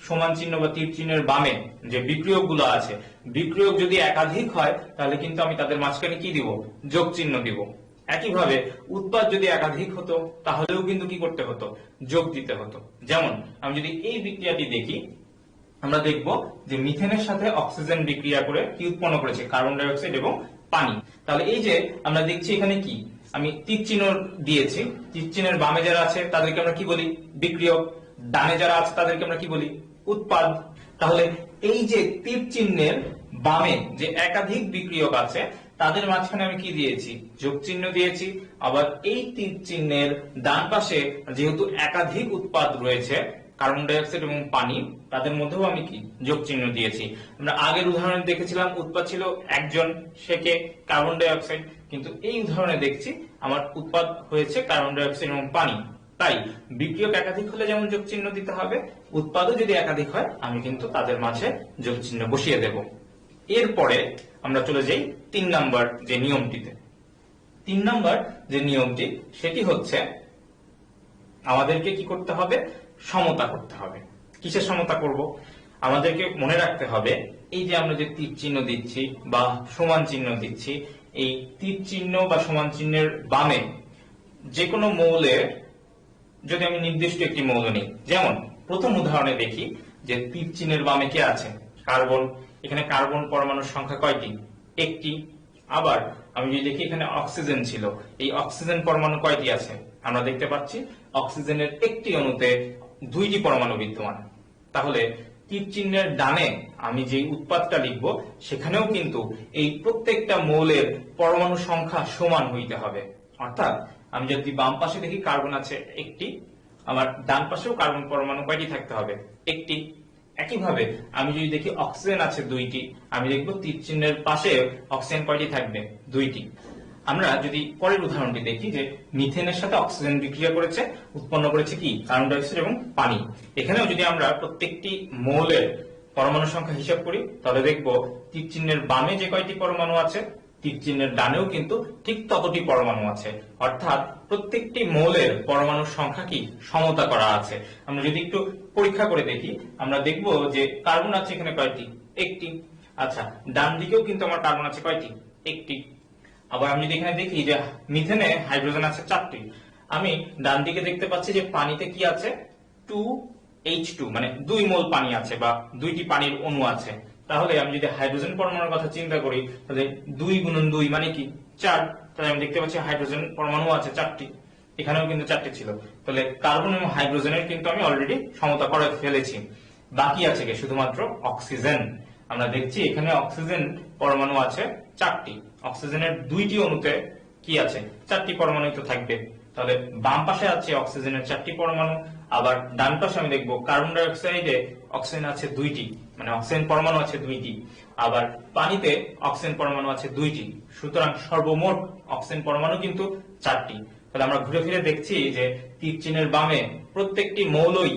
সমান চিহ্ন বা তীর চিহ্নের বামে যে বিক্রিয়ক গুলো আছে, বিক্রিয়ক যদি একাধিক হয় তাহলে কিন্তু আমি তাদের মাঝখানে কি দিব? যোগ চিহ্ন দিব। একইভাবে উৎপাদ যদি একাধিক হতো তাহলেও কিন্তু কি করতে হতো? যোগ দিতে হতো। যেমন আমি যদি এই বিক্রিয়াটি দেখি, আমরা দেখব যে মিথেনের সাথে অক্সিজেন বিক্রিয়া করে কি উৎপন্ন করেছে? কার্বন ডাই অক্সাইড এবং পানি। তাহলে এই যে আমরা দেখছি এখানে কি, আমি তীর চিহ্ন দিয়েছি, তীর চিহ্নের বামে যারা আছে তাদেরকে আমরা কি বলি? বিক্রিয়ক। ডানে যারা আছে তাদেরকে আমরা কি বলি? উৎপাদ। তাহলে এই যে তীর চিহ্নের বামে যে একাধিক বিক্রিয়ক আছে তাদের মাঝখানে আমি কি দিয়েছি? যোগ চিহ্ন দিয়েছি। আবার এই তীর চিহ্নের ডান পাশে যেহেতু একাধিক উৎপাদ রয়েছে, কার্বন ডাই অক্সাইড এবং পানি, তাদের মধ্যেও আমি কি? যোগ চিহ্ন দিয়েছি। আমরা আগের উদাহরণে দেখেছিলাম উৎপাদ ছিল একজন, সে কে? Carbon die oxide. কিন্তু এই উদাহরণে দেখছি আমার উৎপাদ হয়েছে কার্বন ডাই অক্সাইড এবং পানি। তাই বিক্রিয়ক একাধিক হলে যেমন যোগ চিহ্ন দিতে হবে, উৎপাদও যদি একাধিক হয় আমি কিন্তু তাদের মাঝে যোগ চিহ্ন বসিয়ে দেব। এরপরে আমরা চলে যাই 3 নাম্বার যে নিয়মটিতে। 3 নাম্বার যে নিয়মটি, সেটি হচ্ছে আমাদেরকে কি করতে হবে? সমতা করতে হবে। কিসের সমতা করব? আমাদেরকে মনে রাখতে হবে এই যে আমরা যে তীর চিহ্ন দিচ্ছি বা সমান চিহ্ন দিচ্ছি, এই তীর চিহ্ন বা সমান চিহ্নের বামে যে কোনো মৌলের, যদি আমি নির্দিষ্ট একটি মৌল নিই, যেমন প্রথম উদাহরণে দেখি যে তীর চিহ্নের বামে কে আছে? কার্বন। এখানে কার্বন পরমাণুর সংখ্যা কয়টি? একটি। আবার আমি যদি দেখি এখানে অক্সিজেন ছিল, এই অক্সিজেন পরমাণু কয়টি আছে? আমরা দেখতে পাচ্ছি অক্সিজেনের একটি অণুতে 2টি পরমাণু বিদ্যমান। তাহলে তীর চিহ্নের ডানে আমি যে উৎপাদটা লিখব সেখানেও কিন্তু এই প্রত্যেকটা মৌলের পরমাণু সংখ্যা সমান হইতে হবে। অর্থাৎ আমি যদি বাম পাশে দেখি কার্বন আছে একটি, আমার ডান পাশেও কার্বন পরমাণু কয়টি থাকতে হবে? একটি। একইভাবে আমি যদি দেখি অক্সিজেন আছে 2টি, আমি দেখবো তীর চিহ্নের পাশে অক্সিজেন কয়টি থাকবে? 2টি। আমরা যদি পরের উদাহরণটি দেখি যে মিথেনের সাথে অক্সিজেন বিক্রিয়া করেছে, উৎপন্ন করেছে কি? কার্বন ডাই অক্সাইড এবং পানি। এখানেও যদি আমরা প্রত্যেকটি মৌলের পরমাণু সংখ্যা হিসাব করি তাহলে দেখবো তীর চিহ্নের বামে যে কয়টি পরমাণু আছে, তীর চিহ্নের ডানেও কিন্তু ঠিক ততটি পরমাণু আছে। অর্থাৎ প্রত্যেকটি মৌলের পরমাণুর সংখ্যা কি? সমতা করা আছে। আমরা যদি একটু পরীক্ষা করে দেখি, আমরা দেখব যে কার্বন আছে এখানে কয়টি? একটি। আচ্ছা, ডান দিকেও কিন্তু আমার কার্বন আছে কয়টি? একটি। আবার আমি যদি এখানে দেখি যে মিথেনে হাইড্রোজেন আছে 4টি, আমি ডান দিকে দেখতে পাচ্ছি যে পানিতে কি আছে? 2H2, মানে 2 মোল পানি আছে বা 2টি পানির অণু আছে। তাহলে আমি যদি হাইড্রোজেন পরমাণুর কথা চিন্তা করি তাহলে 2 গুণন 2 মানে কি? 4। তাহলে আমি দেখতে পাচ্ছি হাইড্রোজেন পরমাণু আছে 4টি, এখানেও কিন্তু 4টি ছিল। তাহলে কার্বন এবং হাইড্রোজেনের কিন্তু আমি অলরেডি সমতা করে ফেলেছি। বাকি আছে কি? শুধুমাত্র অক্সিজেন। আমরা দেখছি এখানে অক্সিজেন পরমাণু আছে 4টি, অক্সিজেনের 2টি অণুতে কি আছে? 4টি পরমাণু তো থাকবে। তাহলে বাম পাশে আছে অক্সিজেনের 4টি পরমাণু, আবার ডান পাশে আমি দেখবো কার্বন ডাই অক্সাইডে অক্সিজেন আছে 2টি, মানে অক্সিজেন পরমাণু আছে 2টি, আবার পানিতে অক্সিজেন পরমাণু আছে 2টি। সুতরাং সর্বমোট অক্সিজেন পরমাণু কিন্তু 4টি। তাহলে আমরা ঘুরে ফিরে দেখছি যে তীর চিহ্নের বামে প্রত্যেকটি মৌলই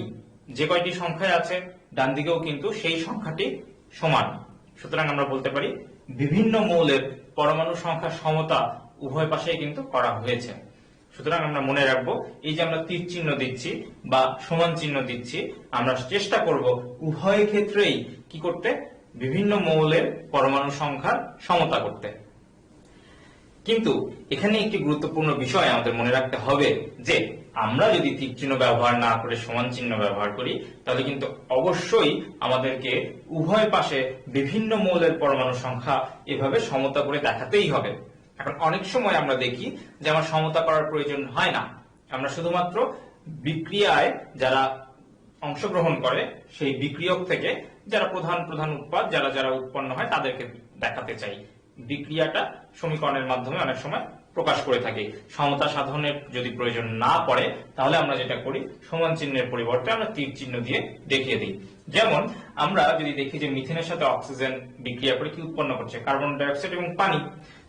যে কয়টি সংখ্যায় আছে, ডান দিকেও কিন্তু সেই সংখ্যাটি সমান। সুতরাং আমরা বলতে পারি বিভিন্ন মৌলের পরমাণু সংখ্যা সমতা উভয় পাশেই কিন্তু করা হয়েছে। সুতরাং আমরা মনে রাখবো এই যে আমরা তীর চিহ্ন দিচ্ছি বা সমান চিহ্ন দিচ্ছি, আমরা চেষ্টা করব উভয় ক্ষেত্রেই কি করতে? বিভিন্ন মৌলের পরমাণু সংখ্যার সমতা করতে। কিন্তু এখানে একটি গুরুত্বপূর্ণ বিষয় আমাদের মনে রাখতে হবে যে আমরা যদি তীর চিহ্ন ব্যবহার না করে সমান চিহ্ন ব্যবহার করি তাহলে কিন্তু অবশ্যই আমাদেরকে উভয় পাশে বিভিন্ন মৌলের পরমাণু সংখ্যা এভাবে সমতা করে দেখাতেই হবে। এখন অনেক সময় আমরা দেখি যে আমার সমতা করার প্রয়োজন হয় না, আমরা শুধুমাত্র বিক্রিয়ায় যারা অংশগ্রহণ করে সেই বিক্রিয়ক থেকে যারা প্রধান প্রধান উৎপাদ যারা যারা উৎপন্ন হয় তাদেরকে দেখাতে চাই। বিক্রিয়াটা সমীকরণের মাধ্যমে অনেক সময় প্রকাশ করে থাকি। সমতা সাধনের যদি প্রয়োজন না পড়ে তাহলে আমরা যেটা করি, সমান চিহ্নের পরিবর্তে আমরা তীর চিহ্ন দিয়ে দেখিয়ে দিই। যেমন আমরা যদি দেখি যে মিথেনের সাথে অক্সিজেন বিক্রিয়া করে কি উৎপন্ন করছে? কার্বন ডাই অক্সাইড এবং পানি।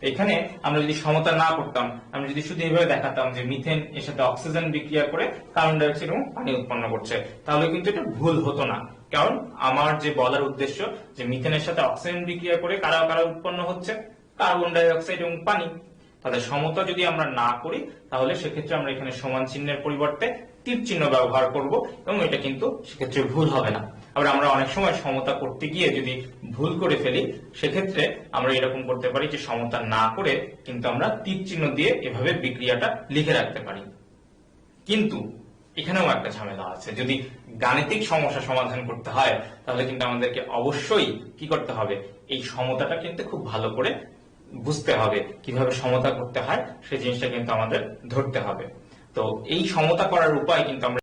এখানে আমরা যদি সমতা না করতাম, আমরা যদি শুধু এইভাবে দেখাতাম যে মিথেন এর সাথে অক্সিজেন বিক্রিয়া করে কার্বন ডাই অক্সাইড এবং পানি উৎপন্ন করছে, তাহলে কিন্তু এটা ভুল হতো না। কারণ আমার যে বলার উদ্দেশ্য যে মিথেনের সাথে অক্সিজেন বিক্রিয়া করে কারা কারা উৎপন্ন হচ্ছে, কার্বন ডাই অক্সাইড এবং পানি। তাদের সমতা যদি আমরা না করি তাহলে সেক্ষেত্রে আমরা এখানে সমান চিহ্নের পরিবর্তে তীর চিহ্ন ব্যবহার করব এবং এটা কিন্তু সেক্ষেত্রে ভুল হবে না। আবার আমরা অনেক সময় সমতা করতে গিয়ে যদি ভুল করে ফেলি, সেক্ষেত্রে আমরা এরকম করতে পারি যে সমতা না করে কিন্তু আমরা তীর চিহ্ন দিয়ে এভাবে বিক্রিয়াটা লিখে রাখতে পারি। কিন্তু এখানেও একটা ঝামেলা আছে, যদি গাণিতিক সমস্যা সমাধান করতে হয় তাহলে কিন্তু আমাদেরকে অবশ্যই কি করতে হবে, এই সমতাটা কিন্তু খুব ভালো করে বুঝতে হবে, কিভাবে সমতা করতে হয় সেই জিনিসটা কিন্তু আমাদের ধরতে হবে। তো এই সমতা করার উপায় কিন্তু আমরা